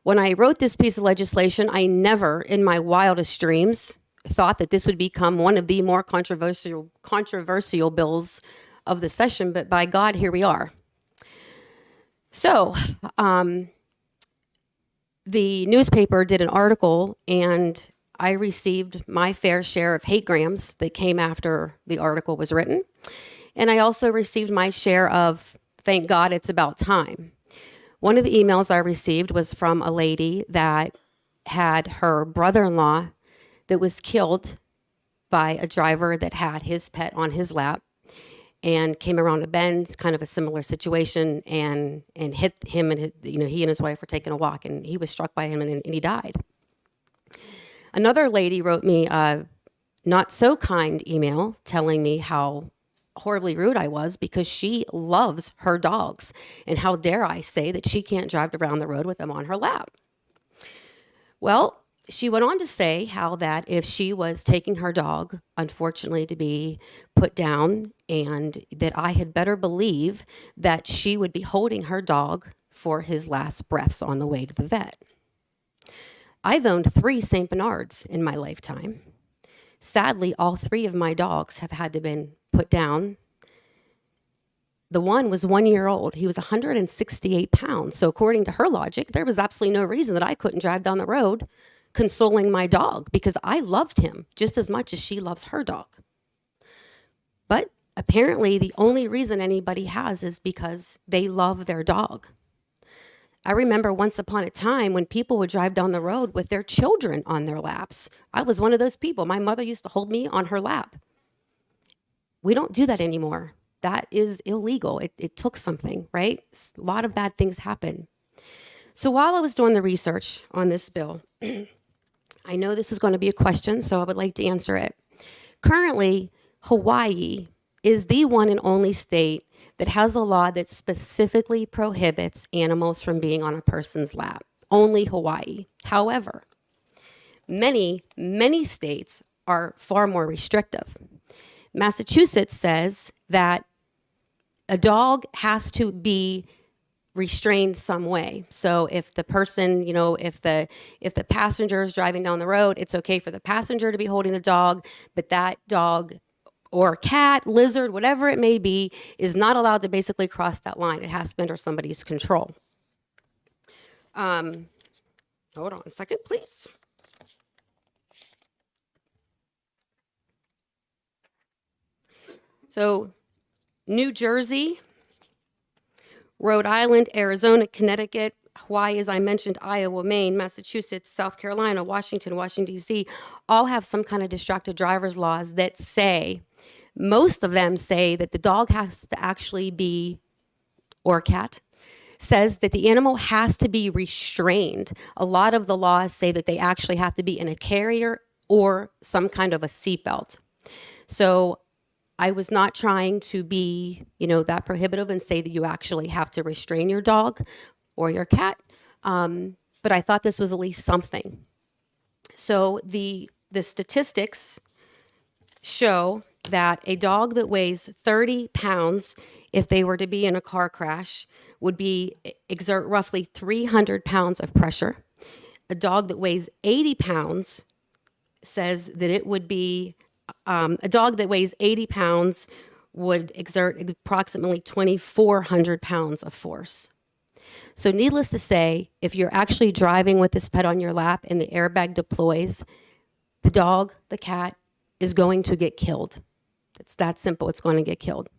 When I wrote this piece of legislation, I never in my wildest dreams thought that this would become one of the more controversial bills of the session, but by God, here we are. So the newspaper did an article, and I received my fair share of hate grams that came after the article was written. And I also received my share of, thank God it's about time. One of the emails I received was from a lady that had her brother-in-law that was killed by a driver that had his pet on his lap, and came around a bend, kind of a similar situation, and hit him, and he and his wife were taking a walk, and he was struck by him, and he died. Another lady wrote me a not so kind email telling me how horribly rude I was because she loves her dogs, and how dare I say that she can't drive around the road with them on her lap. Well, she went on to say how that if she was taking her dog, unfortunately, to be put down, and that I had better believe that she would be holding her dog for his last breaths on the way to the vet. I've owned 3 St. Bernards in my lifetime. Sadly, all 3 of my dogs have had to been put down. The one was 1 year old. He was 168 pounds. So according to her logic, there was absolutely no reason that I couldn't drive down the road consoling my dog, because I loved him just as much as she loves her dog. But apparently the only reason anybody has is because they love their dog. I remember once upon a time when people would drive down the road with their children on their laps. I was one of those people. My mother used to hold me on her lap. We don't do that anymore. That is illegal. It took something, right? A lot of bad things happen. So while I was doing the research on this bill, I know this is going to be a question, so I would like to answer it. Currently, Hawaii is the one and only state that has a law that specifically prohibits animals from being on a person's lap. Only Hawaii. However, many states are far more restrictive. Massachusetts says that a dog has to be restrained some way. So if the person, if the passenger is driving down the road, it's okay for the passenger to be holding the dog, but that dog or cat, lizard, whatever it may be, is not allowed to basically cross that line. It has to be under somebody's control. Hold on a second, please. So New Jersey, Rhode Island, Arizona, Connecticut, Hawaii, as I mentioned, Iowa, Maine, Massachusetts, South Carolina, Washington, D.C., all have some kind of distracted drivers laws that say, most of them say that the dog has to actually be, or cat, says that the animal has to be restrained. A lot of the laws say that they actually have to be in a carrier or some kind of a seatbelt. So I was not trying to be, that prohibitive and say that you actually have to restrain your dog or your cat. But I thought this was at least something. So the statistics show that a dog that weighs 30 pounds, if they were to be in a car crash, would exert roughly 300 pounds of pressure. A dog that weighs 80 pounds says that it would be, a dog that weighs 80 pounds would exert approximately 2,400 pounds of force. So needless to say, if you're actually driving with this pet on your lap and the airbag deploys, the dog, the cat, is going to get killed. It's that simple. It's going to get killed.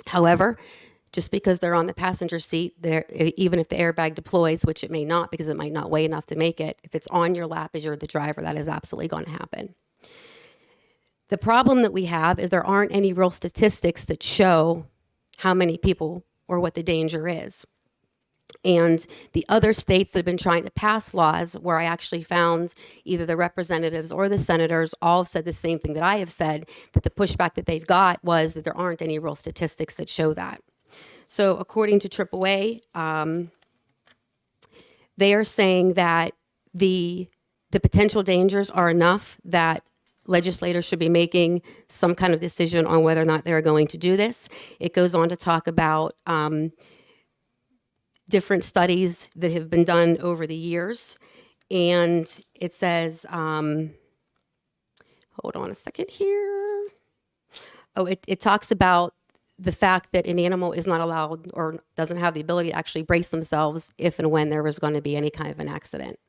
However, just because they're on the passenger seat, even if the airbag deploys, which it may not because it might not weigh enough to make it, if it's on your lap as you're the driver, that is absolutely going to happen. The problem that we have is there aren't any real statistics that show how many people or what the danger is. And the other states that have been trying to pass laws, where I actually found either the representatives or the senators all said the same thing that I have said, that the pushback that they've got was that there aren't any real statistics that show that. So according to AAA, they are saying that the potential dangers are enough that legislators should be making some kind of decision on whether or not they're going to do this. It goes on to talk about different studies that have been done over the years. And it says, hold on a second here. Oh, it talks about the fact that an animal is not allowed or doesn't have the ability to actually brace themselves if and when there was going to be any kind of an accident.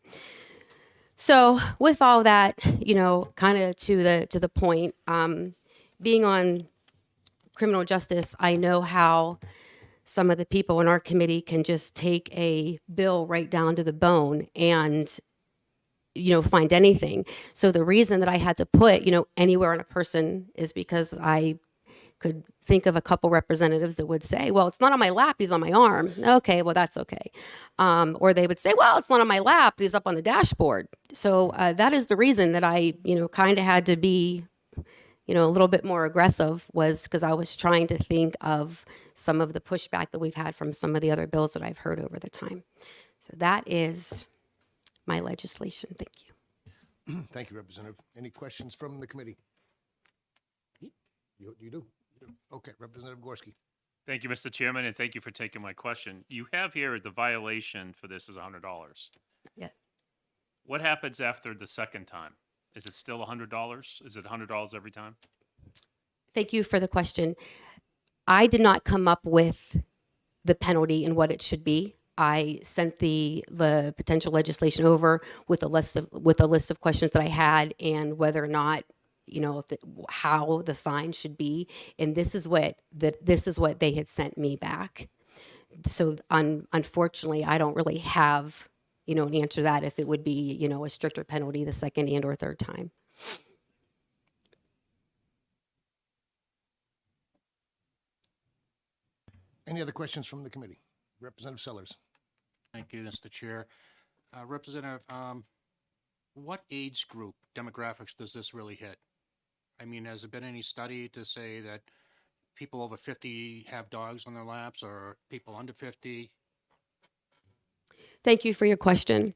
So with all that, kind of to the point, being on criminal justice, I know how some of the people in our committee can just take a bill right down to the bone and, find anything. So the reason that I had to put, anywhere on a person is because I could think of a couple representatives that would say, well, it's not on my lap, he's on my arm. Okay, well, that's okay. Or they would say, well, it's not on my lap, he's up on the dashboard. So that is the reason that I, kind of had to be, a little bit more aggressive, was because I was trying to think of some of the pushback that we've had from some of the other bills that I've heard over the time. So that is my legislation. Thank you. Thank you, Representative. Any questions from the committee? You do? Okay, Representative Gorski. Thank you, Mr. Chairman, and thank you for taking my question. You have here the violation for this is $100. Yes. What happens after the second time? Is it still $100? Is it $100 every time? Thank you for the question. I did not come up with the penalty and what it should be. I sent the potential legislation over with a list of questions that I had and whether or not, how the fine should be. And this is what they had sent me back. So unfortunately, I don't really have, an answer to that if it would be, a stricter penalty the second and or third time. Any other questions from the committee? Representative Sellers. Thank you, Mr. Chair. Representative, what age group demographics does this really hit? I mean, has there been any study to say that people over 50 have dogs on their laps or people under 50? Thank you for your question.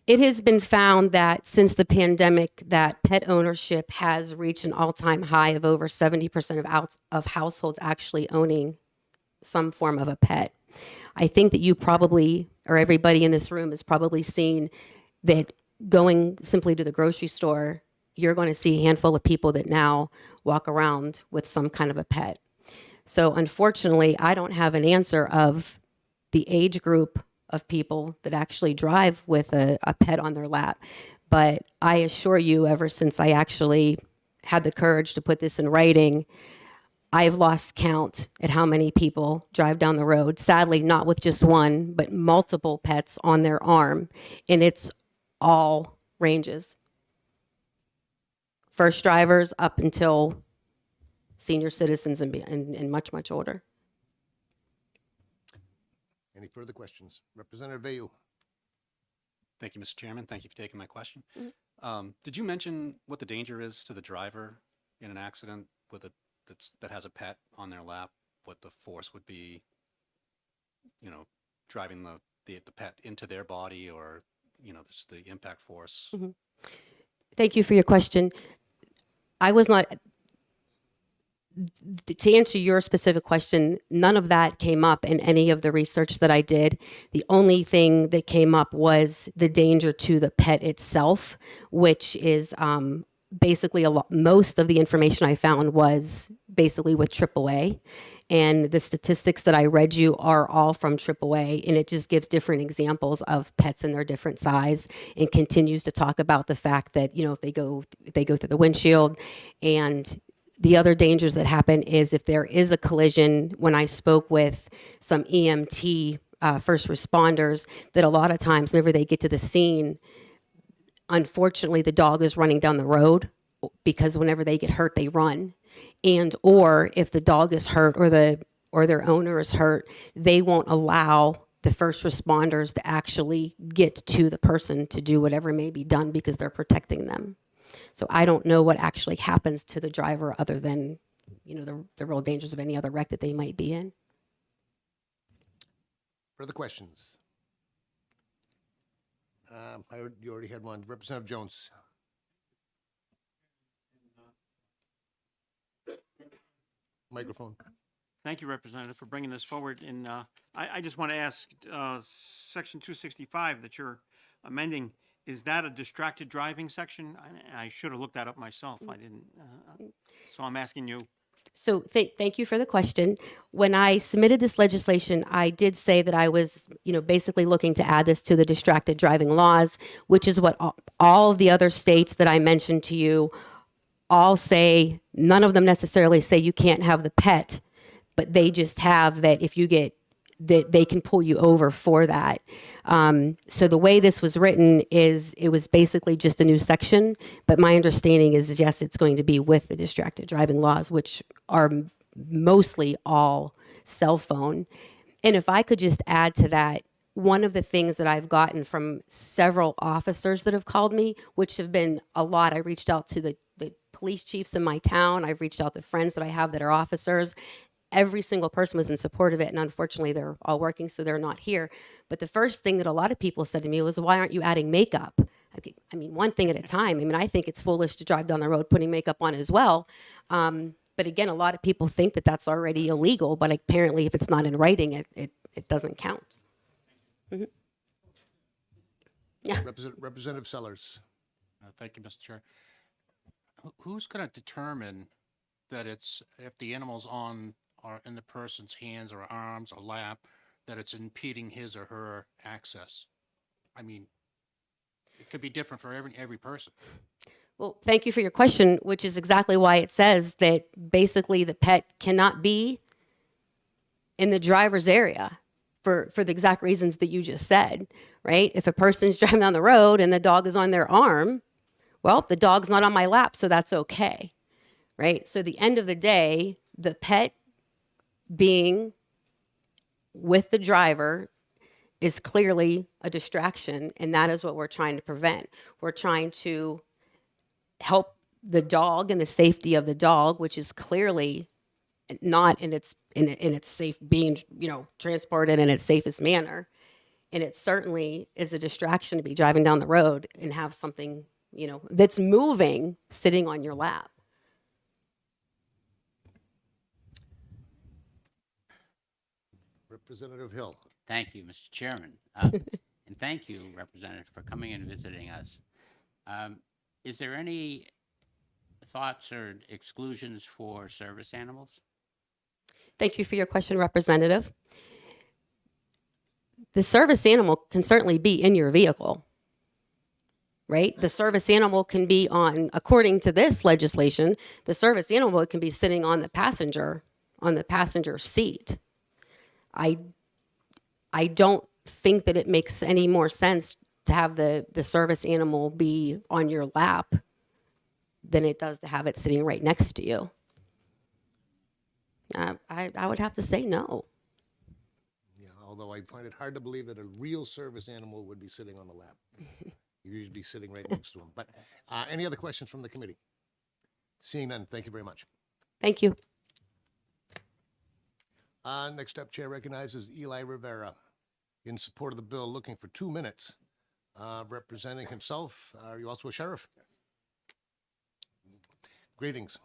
It has been found that since the pandemic, that pet ownership has reached an all-time high of over 70% of households actually owning some form of a pet. I think that you probably, or everybody in this room has probably seen that going simply to the grocery store, you're going to see a handful of people that now walk around with some kind of a pet. So unfortunately, I don't have an answer of the age group of people that actually drive with a pet on their lap. But I assure you, ever since I actually had the courage to put this in writing, I've lost count at how many people drive down the road, sadly, not with just one, but multiple pets on their arm. And it's all ranges. First drivers up until senior citizens and much, much older. Any further questions? Representative Bayou. Thank you, Mr. Chairman. Thank you for taking my question. Did you mention what the danger is to the driver in an accident with that has a pet on their lap? What the force would be, driving the pet into their body, or just the impact force? Mm-hmm. Thank you for your question. I was not, to answer your specific question, none of that came up in any of the research that I did. The only thing that came up was the danger to the pet itself, which is basically most of the information I found was basically with AAA. And the statistics that I read you are all from AAA, and it just gives different examples of pets in their different size, and continues to talk about the fact that, if they go through the windshield. And the other dangers that happen is if there is a collision. When I spoke with some EMT first responders, that a lot of times whenever they get to the scene, unfortunately the dog is running down the road, because whenever they get hurt, they run. And or if the dog is hurt or their owner is hurt, they won't allow the first responders to actually get to the person to do whatever may be done, because they're protecting them. So I don't know what actually happens to the driver other than, the real dangers of any other wreck that they might be in. Further questions? You already had one. Representative Jones. Microphone. Thank you, Representative, for bringing this forward. And I just want to ask, Section 265 that you're amending, is that a distracted driving section? I should have looked that up myself. I didn't. So I'm asking you. So thank you for the question. When I submitted this legislation, I did say that I was, basically looking to add this to the distracted driving laws, which is what all of the other states that I mentioned to you all say. None of them necessarily say you can't have the pet, but they just have that if you get that they can pull you over for that. So the way this was written is it was basically just a new section, but my understanding is yes, it's going to be with the distracted driving laws, which are mostly all cell phone. And if I could just add to that, one of the things that I've gotten from several officers that have called me, which have been a lot, I reached out to the police chiefs in my town. I've reached out to friends that I have that are officers. Every single person was in support of it, and unfortunately they're all working, so they're not here. But the first thing that a lot of people said to me was, why aren't you adding makeup? Okay, I mean, one thing at a time. I mean, I think it's foolish to drive down the road putting makeup on as well. But again, a lot of people think that that's already illegal, but apparently if it's not in writing, it doesn't count. Mm-hmm. Yeah. Representative Sellers. Thank you, Mr. Chair. Who's going to determine that it's, if the animal's are in the person's hands or arms or lap, that it's impeding his or her access? I mean, it could be different for every person. Well, thank you for your question, which is exactly why it says that basically the pet cannot be in the driver's area for the exact reasons that you just said, right? If a person's driving down the road and the dog is on their arm, well, the dog's not on my lap, so that's okay, right? So at the end of the day, the pet being with the driver is clearly a distraction, and that is what we're trying to prevent. We're trying to help the dog and the safety of the dog, which is clearly not in its safe being, transported in its safest manner. And it certainly is a distraction to be driving down the road and have something, that's moving sitting on your lap. Representative Hill. Thank you, Mr. Chairman. And thank you, Representative, for coming and visiting us. Is there any thoughts or exclusions for service animals? Thank you for your question, Representative. The service animal can certainly be in your vehicle, right? The service animal can be according to this legislation, the service animal can be sitting on the passenger seat. I don't think that it makes any more sense to have the service animal be on your lap than it does to have it sitting right next to you. I would have to say no. Yeah, although I find it hard to believe that a real service animal would be sitting on the lap. You usually be sitting right next to him. But any other questions from the committee? Seeing none, thank you very much. Thank you. Next up, Chair recognizes Eli Rivera in support of the bill, looking for 2 minutes. Representing himself, are you also a sheriff? Greetings.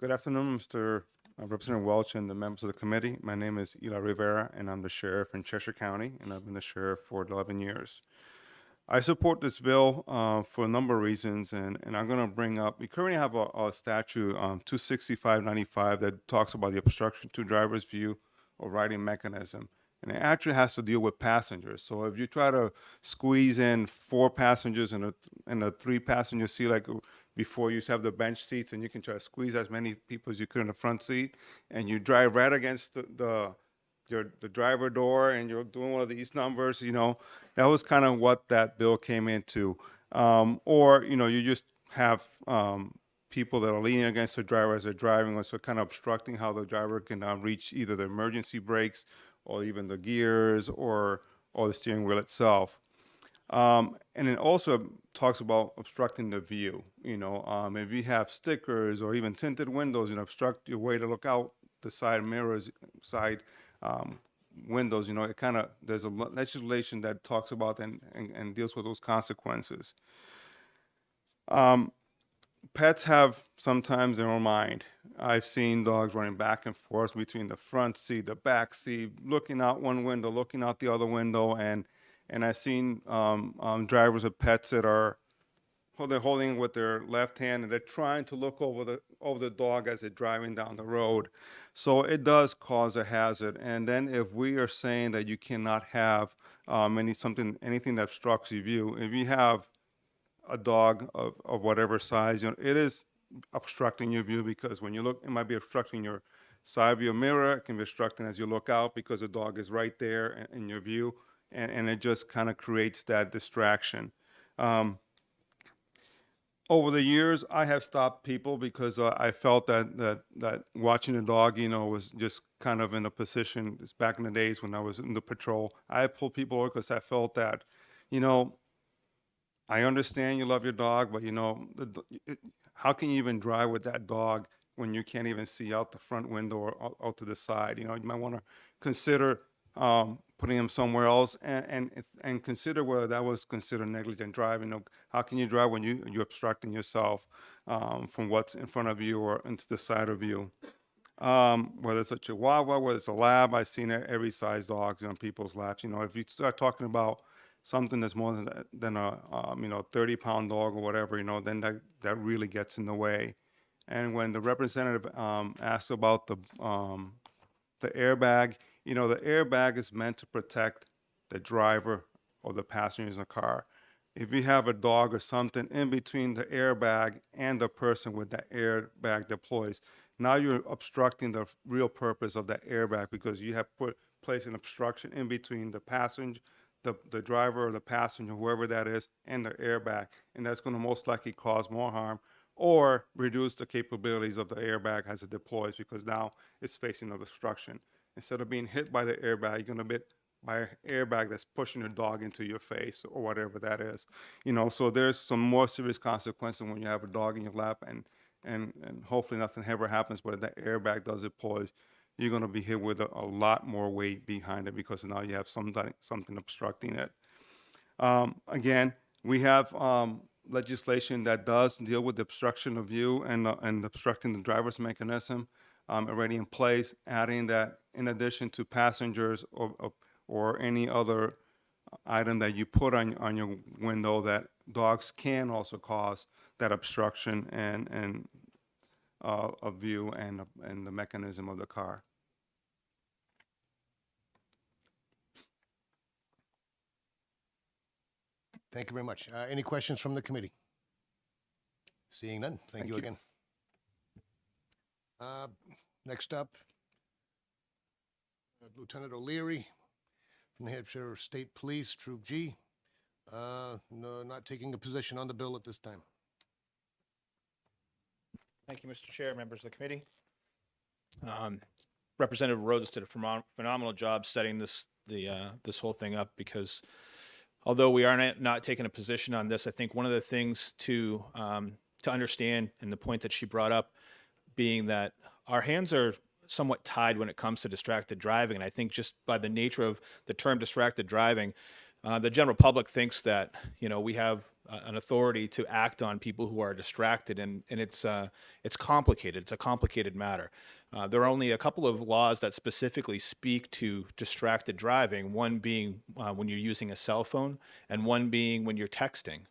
Good afternoon, Mr. Representative Welch and the members of the committee. My name is Eli Rivera, and I'm the sheriff in Cheshire County, and I've been the sheriff for 11 years. I support this bill for a number of reasons, and I'm going to bring up, we currently have a statute, 26595, that talks about the obstruction to driver's view or riding mechanism. And it actually has to deal with passengers. So if you try to squeeze in 4 passengers in a 3-passenger seat, like before you used to have the bench seats, and you can try to squeeze as many people as you could in the front seat, and you drive right against the driver door, and you're doing one of these numbers, that was kind of what that bill came into. Or, you just have people that are leaning against the driver as they're driving, or so kind of obstructing how the driver can reach either the emergency brakes or even the gears or the steering wheel itself. And it also talks about obstructing the view. If you have stickers or even tinted windows, obstruct your way to look out the side mirrors, windows, it kind of, there's a legislation that talks about and deals with those consequences. Pets have sometimes their own mind. I've seen dogs running back and forth between the front seat, the back seat, looking out one window, looking out the other window, and I've seen drivers of pets that they're holding with their left hand, and they're trying to look over the dog as they're driving down the road. So it does cause a hazard. And then if we are saying that you cannot have anything that obstructs your view, if you have a dog of whatever size, it is obstructing your view, because when you look, it might be obstructing your side view mirror. It can be obstructing as you look out because the dog is right there in your view, and it just kind of creates that distraction. Over the years, I have stopped people because I felt that watching the dog, was just kind of in a position. It's back in the days when I was in the patrol. I pulled people over because I felt that, I understand you love your dog, but how can you even drive with that dog when you can't even see out the front window or out to the side? You might want to consider putting him somewhere else, and consider whether that was considered negligent driving. How can you drive when you're obstructing yourself from what's in front of you or into the side of you? Whether it's a Chihuahua, whether it's a Lab, I've seen every size dogs on people's laps. If you start talking about something that's more than a 30-pound dog or whatever, then that really gets in the way. And when the representative asked about the airbag, the airbag is meant to protect the driver or the passengers in the car. If you have a dog or something in between the airbag and the person with that airbag deploys, now you're obstructing the real purpose of that airbag, because you have placed an obstruction in between the passenger, the driver or the passenger, whoever that is, and the airbag. And that's going to most likely cause more harm or reduce the capabilities of the airbag as it deploys, because now it's facing an obstruction. Instead of being hit by the airbag, you're going to be hit by an airbag that's pushing your dog into your face or whatever that is. So there's some more serious consequences when you have a dog in your lap, and hopefully nothing ever happens, but if that airbag does deploy, you're going to be hit with a lot more weight behind it because now you have something obstructing it. Again, we have legislation that does deal with the obstruction of view and obstructing the driver's mechanism already in place, adding that in addition to passengers or any other item that you put on your window, that dogs can also cause that obstruction and of view and the mechanism of the car. Thank you very much. Any questions from the committee? Seeing none, thank you again. Next up, Lieutenant O'Leary from New Hampshire State Police, Troop G. No, not taking a position on the bill at this time. Thank you, Mr. Chair, members of the committee. Representative Rhodes did a phenomenal job setting this whole thing up, because although we are not taking a position on this, I think one of the things to understand, and the point that she brought up, being that our hands are somewhat tied when it comes to distracted driving. And I think just by the nature of the term distracted driving, the general public thinks that, we have an authority to act on people who are distracted, and it's complicated. It's a complicated matter. There are only a couple of laws that specifically speak to distracted driving, one being when you're using a cell phone, and one being when you're texting.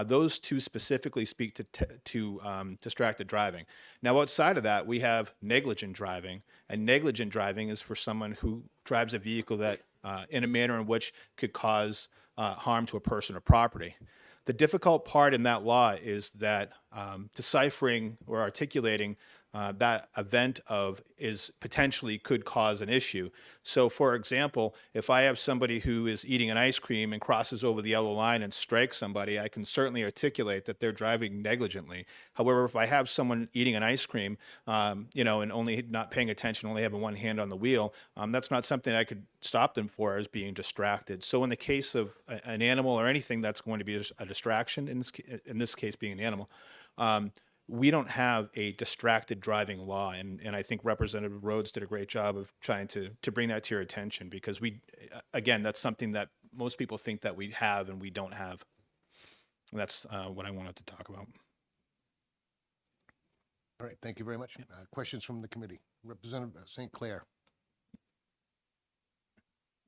Those two specifically speak to distracted driving. Now, outside of that, we have negligent driving, and negligent driving is for someone who drives a vehicle that in a manner in which could cause harm to a person or property. The difficult part in that law is that deciphering or articulating that event is potentially could cause an issue. So, for example, if I have somebody who is eating an ice cream and crosses over the yellow line and strikes somebody, I can certainly articulate that they're driving negligently. However, if I have someone eating an ice cream, and only not paying attention, only having one hand on the wheel, that's not something I could stop them for as being distracted. So, in the case of an animal or anything that's going to be a distraction, in this case being an animal, we don't have a distracted driving law, and I think Representative Rhodes did a great job of trying to bring that to your attention, because again, that's something that most people think that we have and we don't have. And that's what I wanted to talk about. All right, thank you very much. Questions from the committee? Representative St. Clair.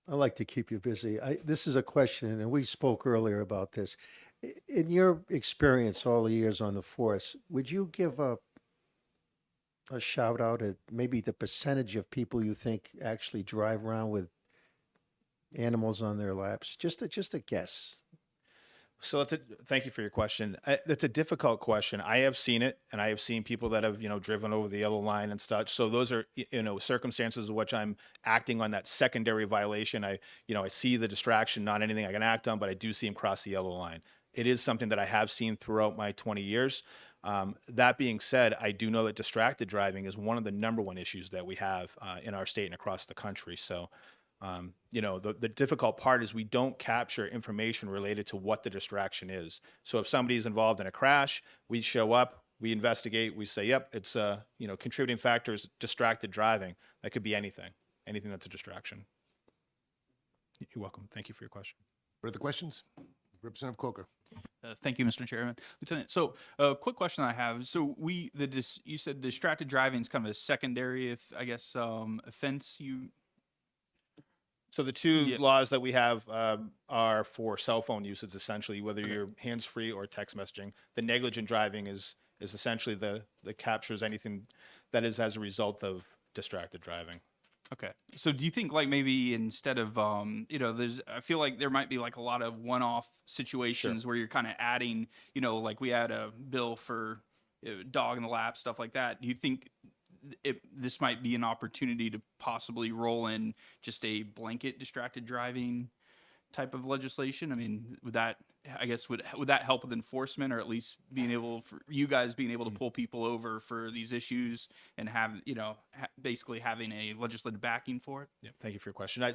I like to keep you busy. This is a question, and we spoke earlier about this. In your experience all the years on the force, would you give a shout out at maybe the percentage of people you think actually drive around with animals on their laps? Just a guess. So thank you for your question. That's a difficult question. I have seen it, and I have seen people that have, driven over the yellow line and such. So those are, circumstances in which I'm acting on that secondary violation. I see the distraction, not anything I can act on, but I do see him cross the yellow line. It is something that I have seen throughout my 20 years. That being said, I do know that distracted driving is one of the number one issues that we have in our state and across the country. So, the difficult part is we don't capture information related to what the distraction is. So if somebody is involved in a crash, we show up, we investigate, we say, yep, it's contributing factors, distracted driving. That could be anything that's a distraction. You're welcome. Thank you for your question. Further questions? Representative Coker. Thank you, Mr. Chairman. Lieutenant, so quick question I have. So you said distracted driving is kind of a secondary, offense. So the two laws that we have are for cell phone usage, essentially, whether you're hands-free or text messaging. The negligent driving is essentially that captures anything that is as a result of distracted driving. Okay. So do you think maybe instead of, I feel like there might be a lot of one-off situations where you're kind of adding, we had a bill for dog in the lap, stuff like that. Do you think this might be an opportunity to possibly roll in just a blanket distracted driving type of legislation? I mean, would that help with enforcement, or at least for you guys being able to pull people over for these issues and have, basically having a legislative backing for it? Yeah, thank you for your question. I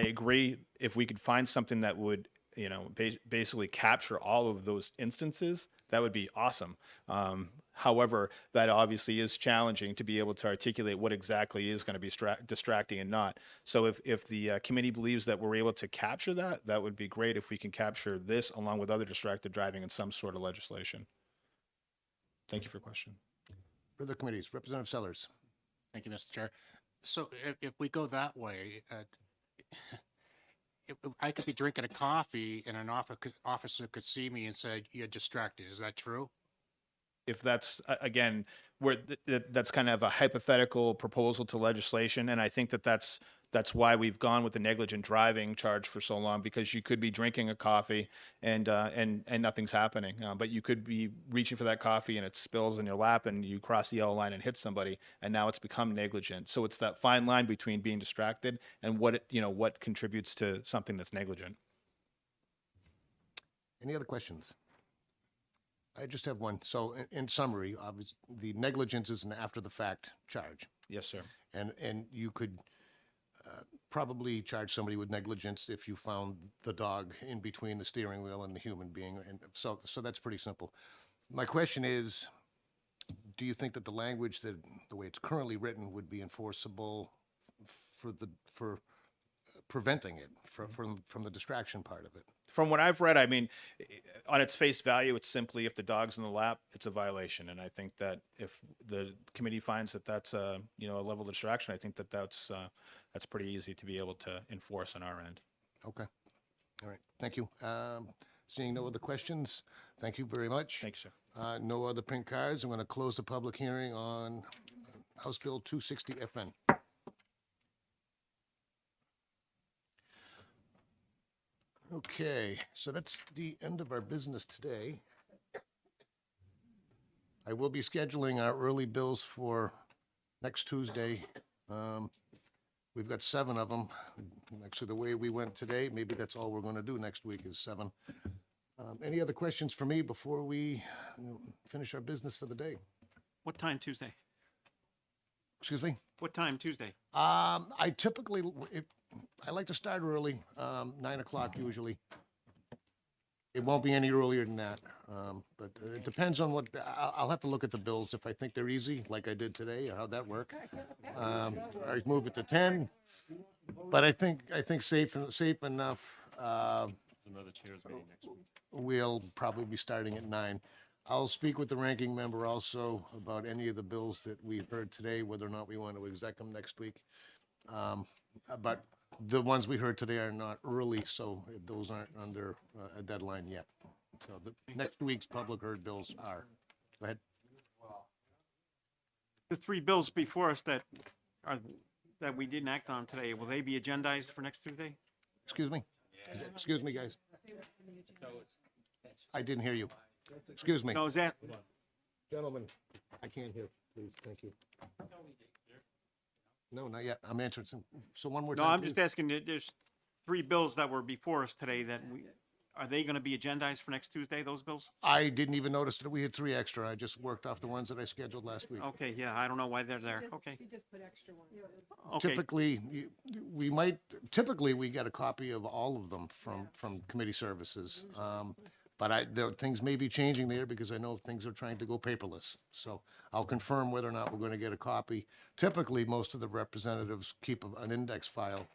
agree. If we could find something that would, basically capture all of those instances, that would be awesome. However, that obviously is challenging to be able to articulate what exactly is going to be distracting and not. So if the committee believes that we're able to capture that, that would be great if we can capture this along with other distracted driving in some sort of legislation. Thank you for your question. Further committees, Representative Sellers. Thank you, Mr. Chair. So if we go that way, if I could be drinking a coffee and an officer could see me and say, "You're distracted." Is that true? If that's again where that's kind of a hypothetical proposal to legislation, and I think that that's why we've gone with the negligent driving charge for so long, because you could be drinking a coffee and nothing's happening, but you could be reaching for that coffee and it spills in your lap and you cross the yellow line and hit somebody, and now it's become negligent. So it's that fine line between being distracted and what contributes to something that's negligent. Any other questions? I just have one. So in summary, obviously, the negligence is an after-the-fact charge. Yes, sir. And you could probably charge somebody with negligence if you found the dog in between the steering wheel and the human being. And so that's pretty simple. My question is, do you think that the language, that the way it's currently written, would be enforceable for preventing it from the distraction part of it? From what I've read, I mean, on its face value, it's simply if the dog's in the lap, it's a violation. And I think that if the committee finds that that's a level of distraction, I think that that's pretty easy to be able to enforce on our end. Okay. All right. Thank you. Seeing no other questions, thank you very much. Thanks, sir. No other print cards. I'm going to close the public hearing on House Bill 260 FN. Okay, so that's the end of our business today. I will be scheduling our early bills for next Tuesday. We've got 7 of them. Actually, the way we went today, maybe that's all we're going to do next week is 7. Any other questions for me before we finish our business for the day? What time Tuesday? Excuse me? What time Tuesday? I typically, I like to start early, 9 o'clock usually. It won't be any earlier than that, but it depends on what, I'll have to look at the bills if I think they're easy, like I did today, or how'd that work? I move it to 10, but I think safe enough, Another chairs meeting next week. we'll probably be starting at 9. I'll speak with the ranking member also about any of the bills that we've heard today, whether or not we want to exec them next week. But the ones we heard today are not early, so those aren't under a deadline yet. So the next week's public heard bills are. Go ahead. The 3 bills before us that we didn't act on today, will they be agendized for next Tuesday? Excuse me? Excuse me, guys. I didn't hear you. Excuse me. No, is that, Gentlemen, I can't hear, please, thank you. No, not yet. I'm answering some, so one more no, time. I'm just please. asking, there's 3 bills that were before us today are they going to be agendized for next Tuesday, those bills? I didn't even notice that we had 3 extra. I just worked off the ones that I scheduled last week. Okay, yeah, I don't know why they're there. Okay. You just put extra ones. Okay. Typically, we get a copy of all of them from committee services. But things may be changing there because I know things are trying to go paperless. So I'll confirm whether or not we're going to get a copy. Typically, most of the representatives keep an index file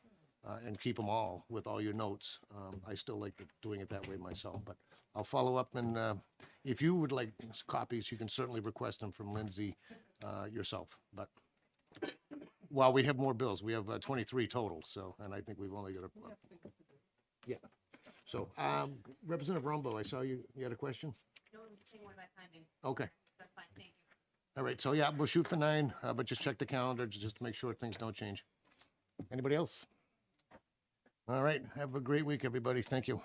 and keep them all with all your notes. I still like doing it that way myself, but I'll follow up. And if you would like copies, you can certainly request them from Lindsay yourself. But while we have more bills, we have 23 total. So, and I think we've only got yeah. So, Representative Rumbo, I saw you had a question? No, I'm saying what about timing? Okay. That's fine, thank you. All right, so yeah, we'll shoot for 9, but just check the calendar just to make sure things don't change. Anybody else? All right, have a great week, everybody. Thank you.